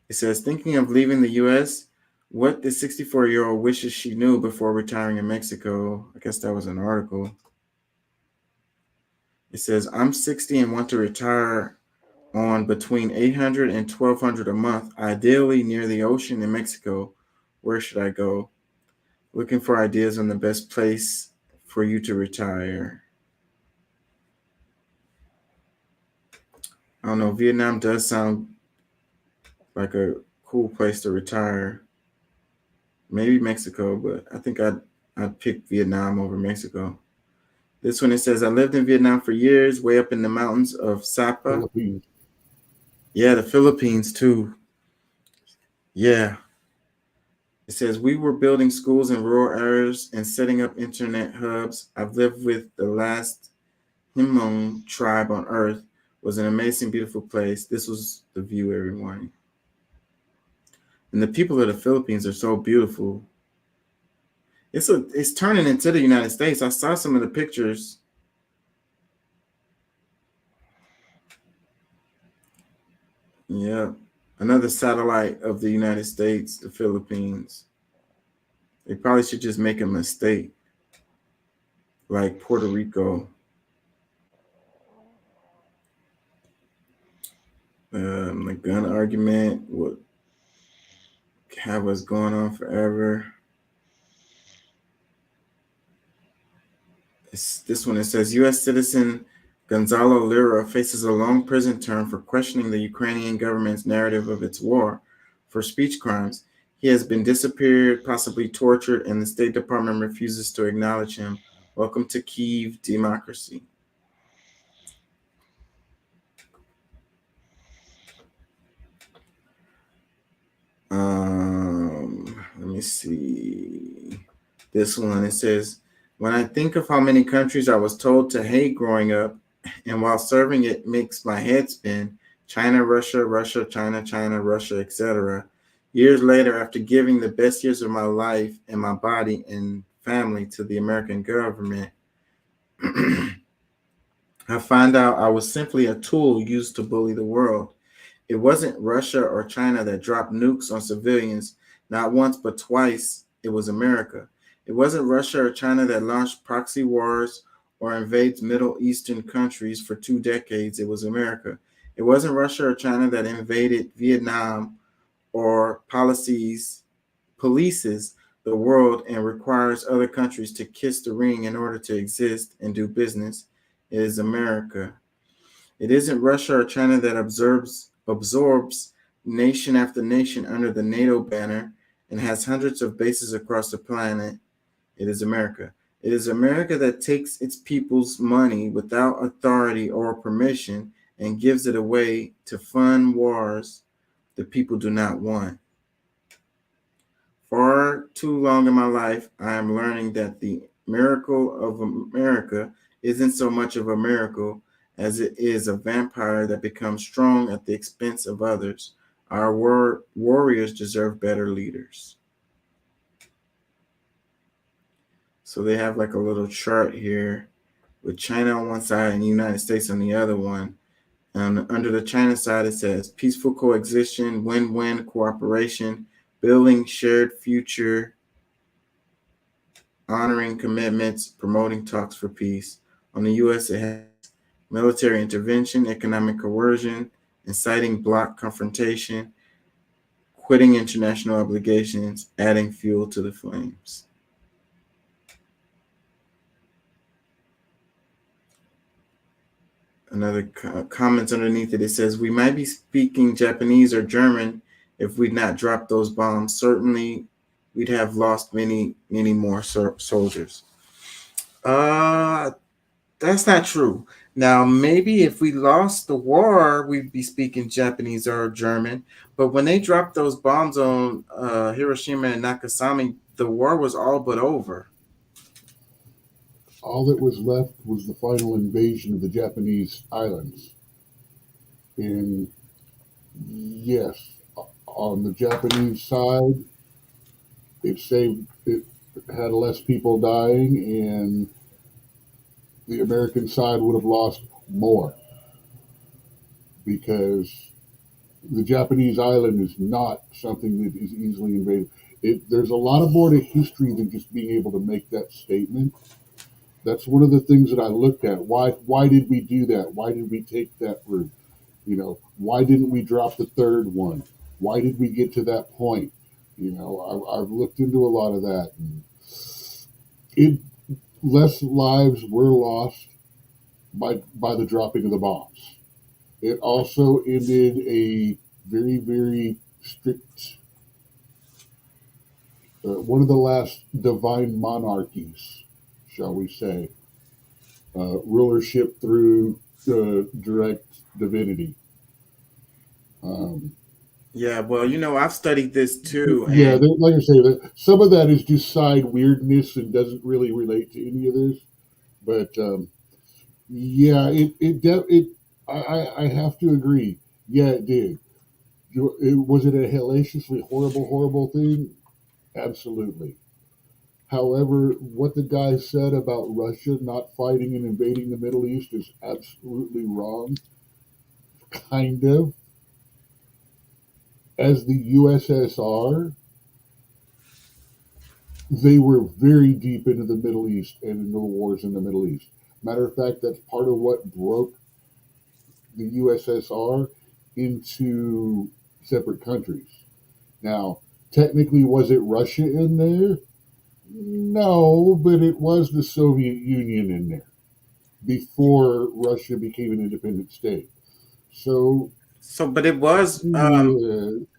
It says, thinking of leaving the U.S., what the 64-year-old wishes she knew before retiring in Mexico. I guess that was an article. It says, I'm 60 and want to retire on between $800 and $1,200 a month, ideally near the ocean in Mexico. Where should I go? Looking for ideas on the best place for you to retire. I don't know. Vietnam does sound like a cool place to retire. Maybe Mexico, but I think I'd pick Vietnam over Mexico. This one, it says, I lived in Vietnam for years, way up in the mountains of Sapa. Philippines. Yeah, the Philippines too. Yeah. It says, we were building schools in rural areas and setting up internet hubs. I've lived with the last Hmong tribe on earth. It was an amazing, beautiful place. This was the view every morning. And the people of the Philippines are so beautiful. It's turning into the United States. I saw some of the pictures. Yeah. Another satellite of the United States, the Philippines. They probably should just make a mistake like Puerto Rico. The gun argument would have us going on forever. This one, it says, U.S. citizen Gonzalo Lira faces a long prison term for questioning the Ukrainian government's narrative of its war for speech crimes. He has been disappeared, possibly tortured, and the State Department refuses to acknowledge him. Welcome to Kyiv democracy. Let me see. This one, it says, when I think of how many countries I was told to hate growing up, and while serving it makes my head spin, China, Russia, Russia, China, China, Russia, etc. Years later, after giving the best years of my life and my body and family to the American government, I find out I was simply a tool used to bully the world. It wasn't Russia or China that dropped nukes on civilians, not once but twice. It was America. It wasn't Russia or China that launched proxy wars or invades Middle Eastern countries for 2 decades. It was America. It wasn't Russia or China that invaded Vietnam or polices the world and requires other countries to kiss the ring in order to exist and do business. It is America. It isn't Russia or China that absorbs nation after nation under the NATO banner and has hundreds of bases across the planet. It is America. It is America that takes its people's money without authority or permission and gives it away to fund wars the people do not want. Far too long in my life, I am learning that the miracle of America isn't so much of a miracle as it is a vampire that becomes strong at the expense of others. Our warriors deserve better leaders. So they have like a little chart here with China on one side and the United States on the other one. And under the China side, it says peaceful coexistence, win-win cooperation, building shared future, honoring commitments, promoting talks for peace. On the U.S., it has military intervention, economic coercion, inciting bloc confrontation, quitting international obligations, adding fuel to the flames. Another comments underneath it, it says, we might be speaking Japanese or German if we'd not dropped those bombs. Certainly, we'd have lost many, many more soldiers. That's not true. Now, maybe if we lost the war, we'd be speaking Japanese or German. But when they dropped those bombs on Hiroshima and Nagasaki, the war was all but over. All that was left was the final invasion of the Japanese islands. And yes, on the Japanese side, it had less people dying, and the American side would have lost more, because the Japanese island is not something that is easily invaded. There's a lot more to history than just being able to make that statement. That's one of the things that I looked at. Why did we do that? Why did we take that route? You know, why didn't we drop the third one? Why did we get to that point? You know, I've looked into a lot of that. And less lives were lost by the dropping of the bombs. It also ended a very, very strict, one of the last divine monarchies, shall we say, rulership through direct divinity. Yeah, well, you know, I've studied this too. Yeah, And like I say, some of that is just side weirdness and doesn't really relate to any of this. But yeah, I have to agree. Yeah, it did. Was it a hellaciously horrible thing? Absolutely. However, what the guy said about Russia not fighting and invading the Middle East is absolutely wrong. Kind of. As the USSR, they were very deep into the Middle East and into the wars in the Middle East. Matter of fact, that's part of what broke the USSR into separate countries. Now, technically, was it Russia in there? No, but it was the Soviet Union in there before Russia became an independent state. So, but it was yeah,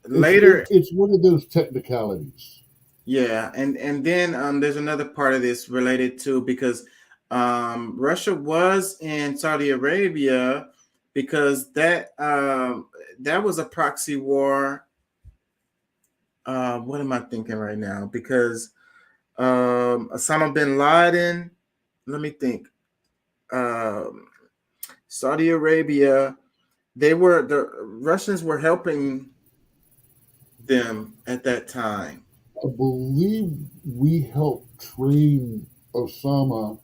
later. It's one of those technicalities. Yeah, and then there's another part of this related to because Russia was in Saudi Arabia because that was a proxy war. What am I thinking right now? Because Osama bin Laden. Let me think. Saudi Arabia. The Russians were helping them at that time. I believe we helped train Osama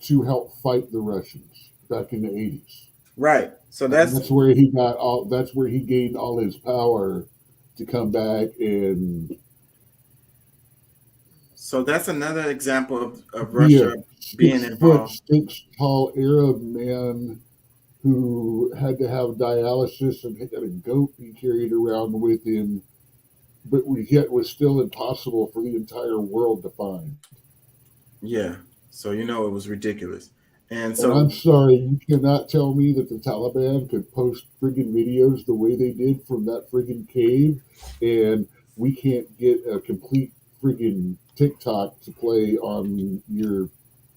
to help fight the Russians back in the 80s. Right. So that's where he got all. That's where he gained all his power to come back and. So that's another example of Russia being involved. 6-foot Arab man who had to have dialysis and had a goat he carried around with him, but yet was still impossible for the entire world to find. Yeah. So you know it was ridiculous. And so I'm sorry, you cannot tell me that the Taliban could post friggin' videos the way they did from that friggin' cave, and we can't get a complete friggin' TikTok to play on your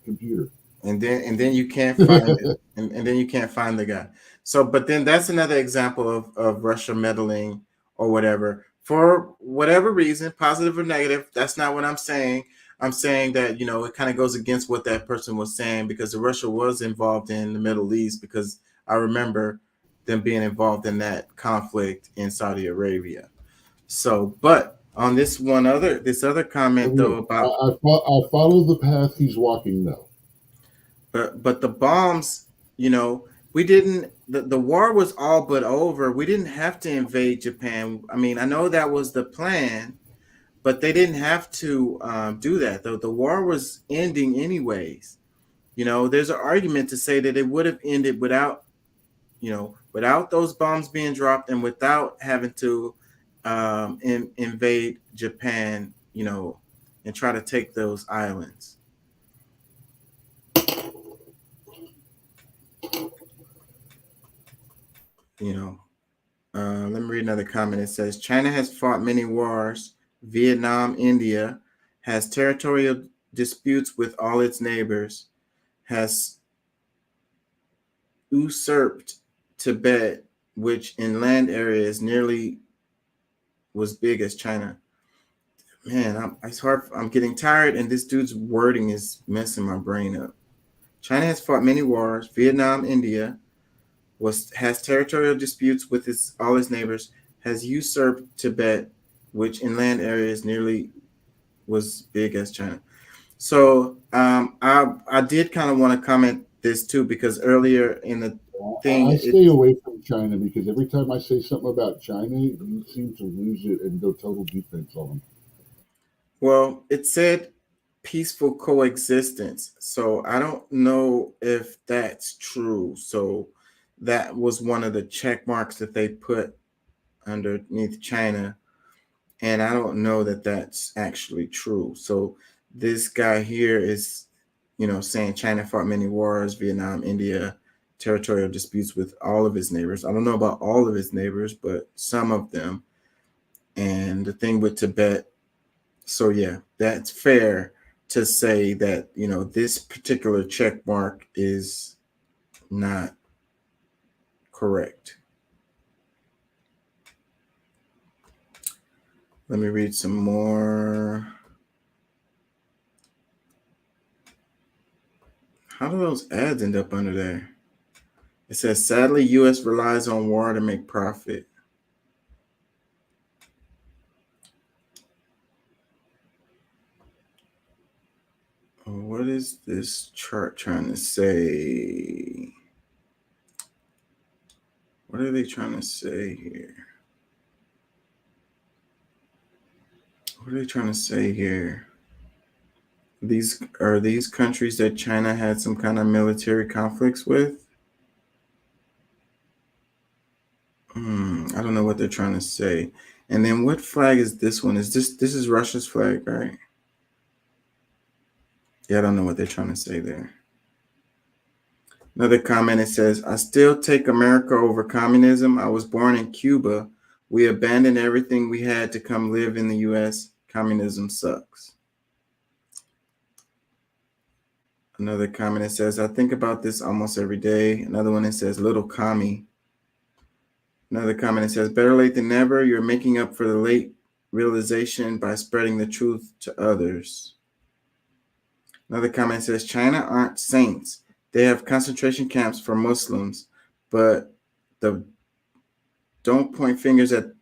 computer. And then you can't find it. And then you can't find the guy. So, but then that's another example of Russia meddling or whatever. For whatever reason, positive or negative, that's not what I'm saying. I'm saying that, you know, it kind of goes against what that person was saying because Russia was involved in the Middle East because I remember them being involved in that conflict in Saudi Arabia. So, but on this other comment though about I follow the path he's walking though. But the bombs, you know, we didn't. The war was all but over. We didn't have to invade Japan. I mean, I know that was the plan, but they didn't have to do that. The war was ending anyways. You know, there's an argument to say that it would have ended without, you know, without those bombs being dropped and without having to invade Japan, you know, and try to take those islands. You know, let me read another comment. It says China has fought many wars. Vietnam, India has territorial disputes with all its neighbors, has usurped Tibet, which in land area is nearly was big as China. Man, it's hard. I'm getting tired, and this dude's wording is messing my brain up. China has fought many wars. Vietnam, India has territorial disputes with all its neighbors, has usurped Tibet, which in land areas nearly was big as China. So I did kind of want to comment this too, because earlier in the thing, I stay away from China because every time I say something about China, you seem to lose it and go total defense on them. Well, it said peaceful coexistence, so I don't know if that's true. So that was one of the check marks that they put underneath China. And I don't know that that's actually true. So this guy here is, saying China fought many wars, Vietnam, India, territorial disputes with all of his neighbors. I don't know about all of his neighbors, but some of them. And the thing with Tibet. So yeah, that's fair to say that, this particular check mark is not correct. Let me read some more. How do those ads end up under there? It says, sadly, U.S. relies on war to make profit. What is this chart trying to say? What are they trying to say here? What are they trying to say here? These countries that China had some kind of military conflicts with? I don't know what they're trying to say. And then what flag is this one? This is Russia's flag, right? Yeah, I don't know what they're trying to say there. Another comment, it says, I still take America over communism. I was born in Cuba. We abandoned everything we had to come live in the U.S. Communism sucks. Another comment, it says, I think about this almost every day. Another one, it says, little commie. Another comment, it says, better late than never. You're making up for the late realization by spreading the truth to others. Another comment says, China aren't saints. They have concentration camps for Muslims, but don't point fingers at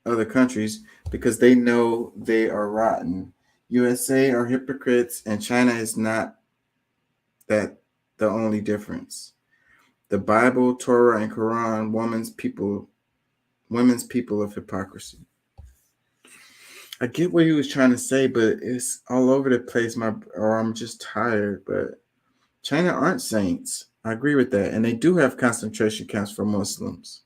other countries because they know they are rotten. USA are hypocrites, and China is not that the only difference. The Bible, Torah, and Quran, women's people of hypocrisy. I get what he was trying to say, but it's all over the place. Or I'm just tired. But China aren't saints. I agree with that, and they do have concentration camps for Muslims.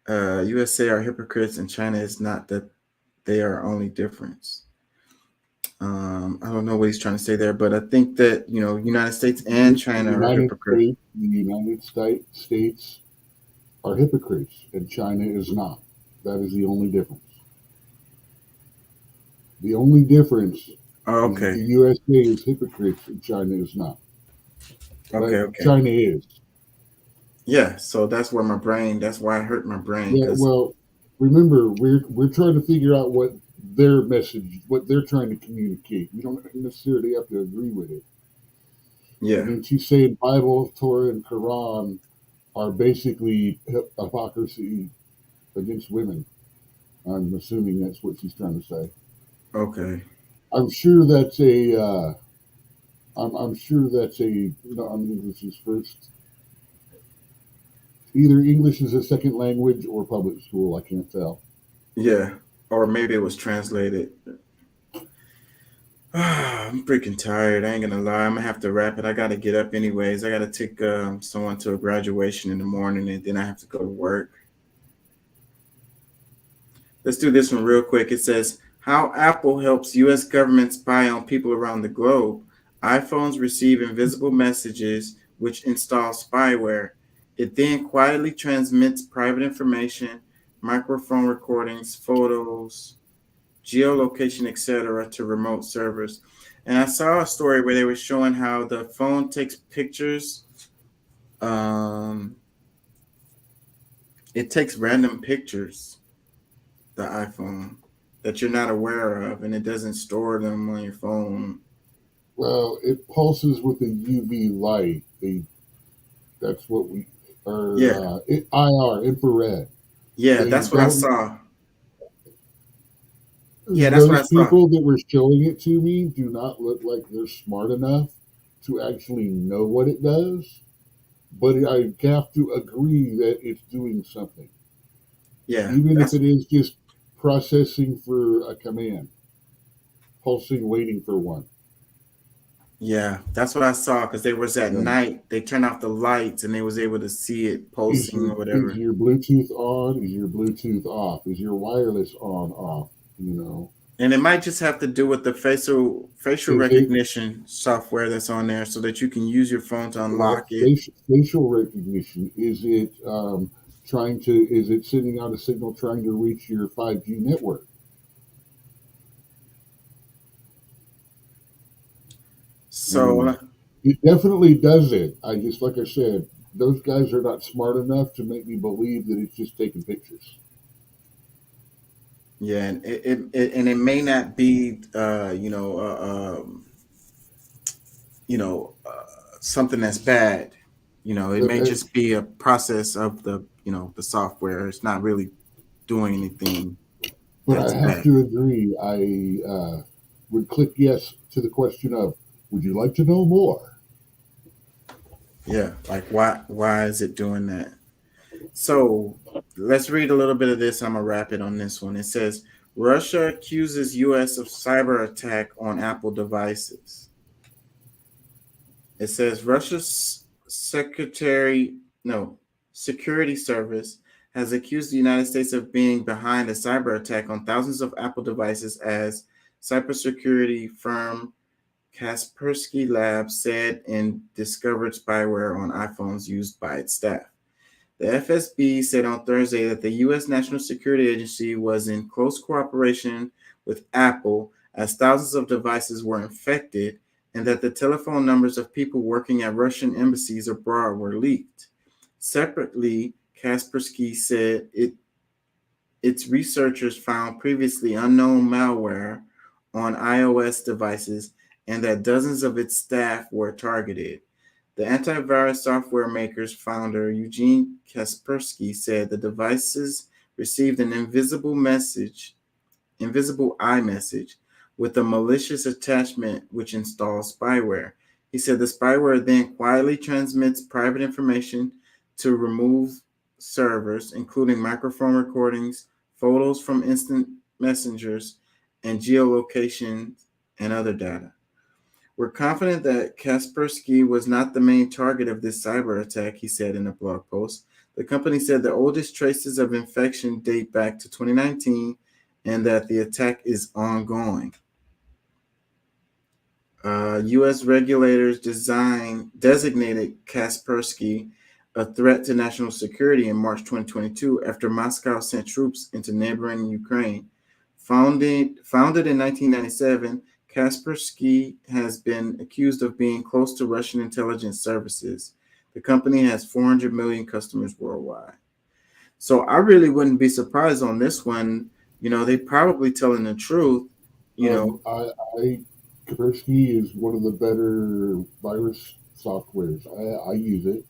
USA are hypocrites, and China is not that they are only difference. I don't know what he's trying to say there, but I think that United States and China are hypocrites. The United States are hypocrites, and China is not. That is the only difference. The only difference. Oh, okay. The USA is hypocrites, and China is not. Okay. China is. Yeah, so that's why I hurt my brain. Yeah, well, remember, we're trying to figure out what their message, what they're trying to communicate. We don't necessarily have to agree with it. Yeah. And she's saying Bible, Torah, and Quran are basically hypocrisy against women. I'm assuming that's what she's trying to say. Okay. I'm sure that's a. I'm sure that's a. English is first. Either English is a second language or public school. I can't tell. Yeah, or maybe it was translated. I'm freaking tired. I ain't gonna lie. I'm gonna have to wrap it. I gotta get up anyways. I gotta take someone to a graduation in the morning, and then I have to go to work. Let's do this one real quick. It says, how Apple helps U.S. government spy on people around the globe. iPhones receive invisible messages which install spyware. It then quietly transmits private information, microphone recordings, photos, geolocation, etc. to remote servers. And I saw a story where they were showing how the phone takes pictures. It takes random pictures, the iPhone, that you're not aware of, and it doesn't store them on your phone. Well, it pulses with a UV light. That's what we are. Yeah. IR, infrared. Yeah, that's what I saw. Yeah, that's what I Those saw. people that were showing it to me do not look like they're smart enough to actually know what it does. But I have to agree that it's doing something. Yeah. Even if it is just processing for a command, pulsing, waiting for one. Yeah, that's what I saw because they was at Yeah. night. They turned off the lights and they was able to see it Is pulsing or your whatever. Bluetooth on? Is your Bluetooth off? Is your wireless on off? You know, And it might just have to do with the facial If it- recognition software that's on there, so that you can use your phone to unlock it. facial recognition. Is it is it sending out a signal trying to reach your 5G network? So It definitely does it. Like I said, those guys are not smart enough to make me believe that it's just taking pictures. yeah, and it may not be something that's bad. It may just be a process of the software. It's not really doing anything But that's I have bad. to agree. I would click yes to the question of, would you like to know more? Yeah, like why is it doing that? So let's read a little bit of this. I'm gonna wrap it on this one. It says Russia accuses U.S. of cyber attack on Apple devices. It says Russia's security service has accused the United States of being behind a cyber attack on thousands of Apple devices, as cybersecurity firm Kaspersky Labs said and discovered spyware on iPhones used by its staff. The FSB said on Thursday that the U.S. National Security Agency was in close cooperation with Apple as thousands of devices were infected, and that the telephone numbers of people working at Russian embassies abroad were leaked. Separately, Kaspersky said its researchers found previously unknown malware on iOS devices and that dozens of its staff were targeted. The antivirus software maker's founder, Eugene Kaspersky, said the devices received an invisible iMessage with a malicious attachment which installs spyware. He said the spyware then quietly transmits private information to remove servers, including microphone recordings, photos from instant messengers, and geolocation and other data. We're confident that Kaspersky was not the main target of this cyber attack, he said in a blog post. The company said the oldest traces of infection date back to 2019 and that the attack is ongoing. U.S. regulators designated Kaspersky a threat to national security in March 2022 after Moscow sent troops into neighboring Ukraine. Founded in 1997, Kaspersky has been accused of being close to Russian intelligence services. The company has 400 million customers worldwide. So I really wouldn't be surprised on this one. They probably telling the truth. Kaspersky is one of the better virus softwares. I use it.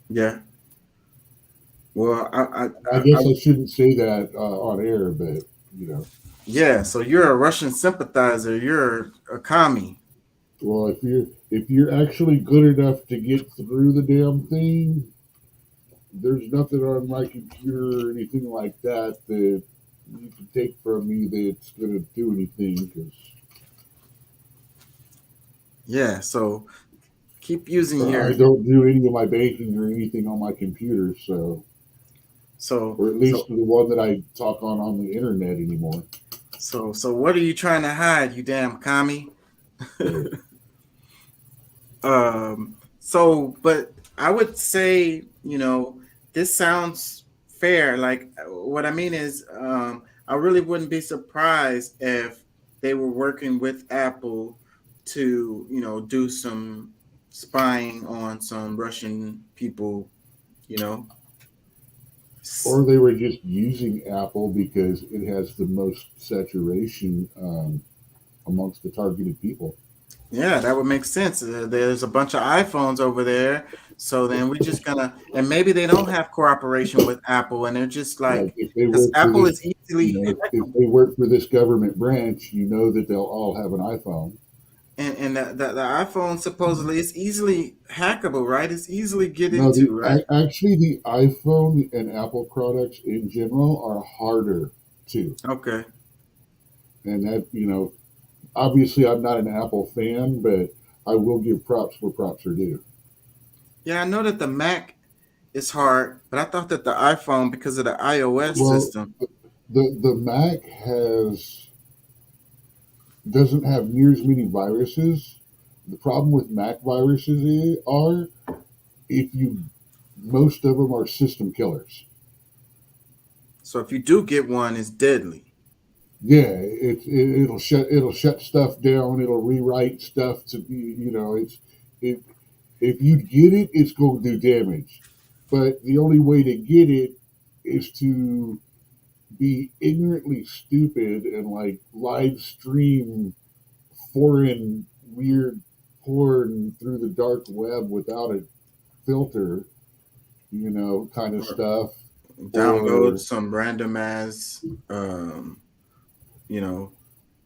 Yeah. Well, I guess I shouldn't say that on air, but Yeah, so you're a Russian sympathizer. You're a commie. Well, if you're actually good enough to get through the damn thing, there's nothing on my computer or anything like that that you can take from me that's going to do anything. Yeah, so keep using I don't do any of my banking or anything on my computer, or at least the one that I talk on the internet anymore. So what are you trying to hide, you damn commie? But I would say, this sounds fair. Like, what I mean is, I really wouldn't be surprised if they were working with Apple to, do some spying on some Russian people, Or they were just using Apple because it has the most saturation amongst the targeted people. Yeah, that would make sense. There's a bunch of iPhones over there. So then we're just gonna, and maybe they don't have cooperation with Apple, and they're just like, because Apple is easily, if they work for this government branch, that they'll all have an iPhone. and the iPhone supposedly is easily hackable, right? It's easily get into, right? Actually, the iPhone and Apple products in general are harder too. Okay. And that, obviously I'm not an Apple fan, but I will give props where props are due. Yeah, I know that the Mac is hard, but I thought that the iPhone, because of the iOS Well, system. the Mac doesn't have near as many viruses. The problem with Mac viruses are most of them are system killers. So if you do get one, it's deadly. Yeah, it'll shut stuff down. It'll rewrite stuff to be, if you get it, it's going to do damage. But the only way to get it is to be ignorantly stupid and like live stream foreign weird porn through the dark web without a filter, kind of stuff. Download some random ass,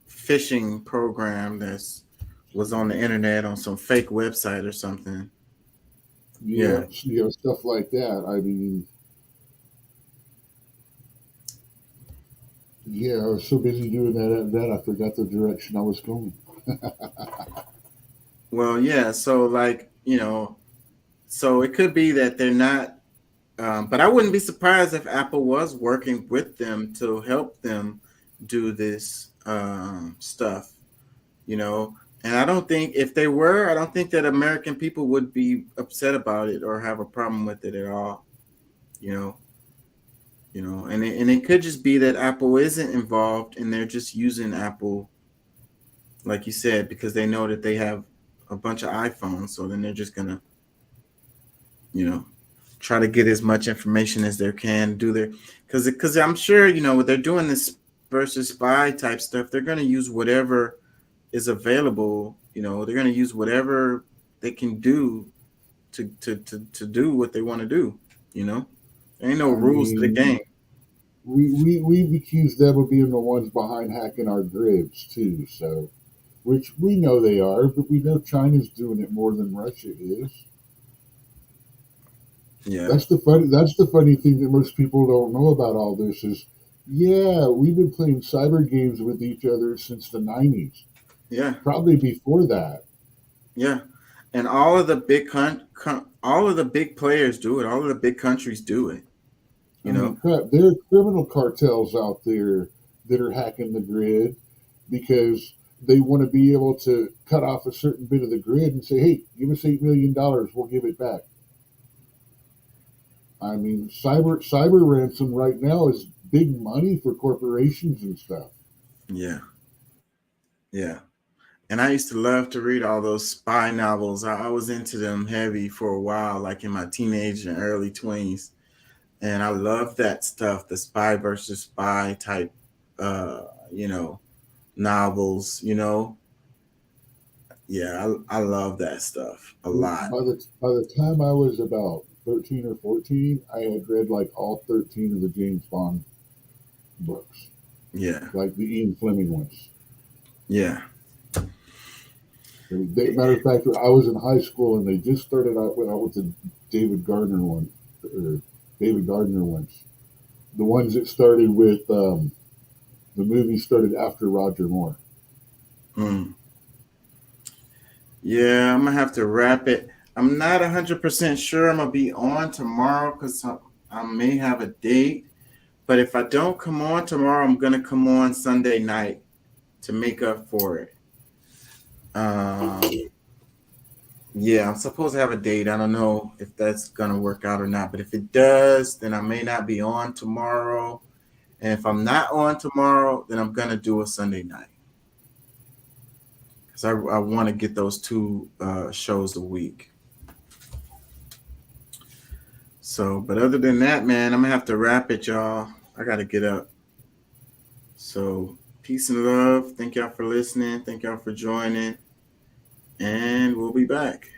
phishing program was on the internet on some fake website or something. Yeah, stuff like that. I mean, yeah, I was so busy doing that I forgot the direction I was going. Well, yeah, so so it could be that they're not, but I wouldn't be surprised if Apple was working with them to help them do this stuff, and I don't think if they were, I don't think that American people would be upset about it or have a problem with it at all, and it could just be that Apple isn't involved and they're just using Apple, like you said, because they know that they have a bunch of iPhones, so then they're just gonna, try to get as much information as they can, because I'm sure, they're doing this versus spy type stuff. They're gonna use whatever is available. They're gonna use whatever they can do to do what they want to do. There ain't no rules to the game. We've accused them of being the ones behind hacking our grids too, so. Which we know they are, but we know China's doing it more than Russia is. Yeah. That's the funny thing that most people don't know about all this is, yeah, we've been playing cyber games with each other since the 90s. Yeah. Probably before that. Yeah. And all of the big all of the big players do it. All of the big countries do it. There are criminal cartels out there that are hacking the grid because they want to be able to cut off a certain bit of the grid and say, hey, give us $8 million, we'll give it back. I mean, cyber ransom right now is big money for corporations and stuff. Yeah. Yeah. And I used to love to read all those spy novels. I was into them heavy for a while, like in my teenage and early 20s. And I love that stuff, the spy versus spy type, novels, Yeah, I love that stuff a lot. By the time I was about 13 or 14, I had read like all 13 of the James Bond books. Yeah. Like the Ian Fleming ones. Yeah. Matter of fact, I was in high school and they just started out with the David Gardner ones. The ones that started with the movie started after Roger Moore. Yeah, I'm gonna have to wrap it. I'm not 100% sure I'm gonna be on tomorrow because I may have a date. But if I don't come on tomorrow, I'm gonna come on Sunday night to make up for it. Yeah, I'm supposed to have a date. I don't know if that's gonna work out or not. But if it does, then I may not be on tomorrow. And if I'm not on tomorrow, then I'm gonna do a Sunday night. Because I want to get those 2 shows a week. So, but other than that, man, I'm going to have to wrap it, y'all. I got to get up. So, peace and love. Thank y'all for listening. Thank y'all for joining. And we'll be back.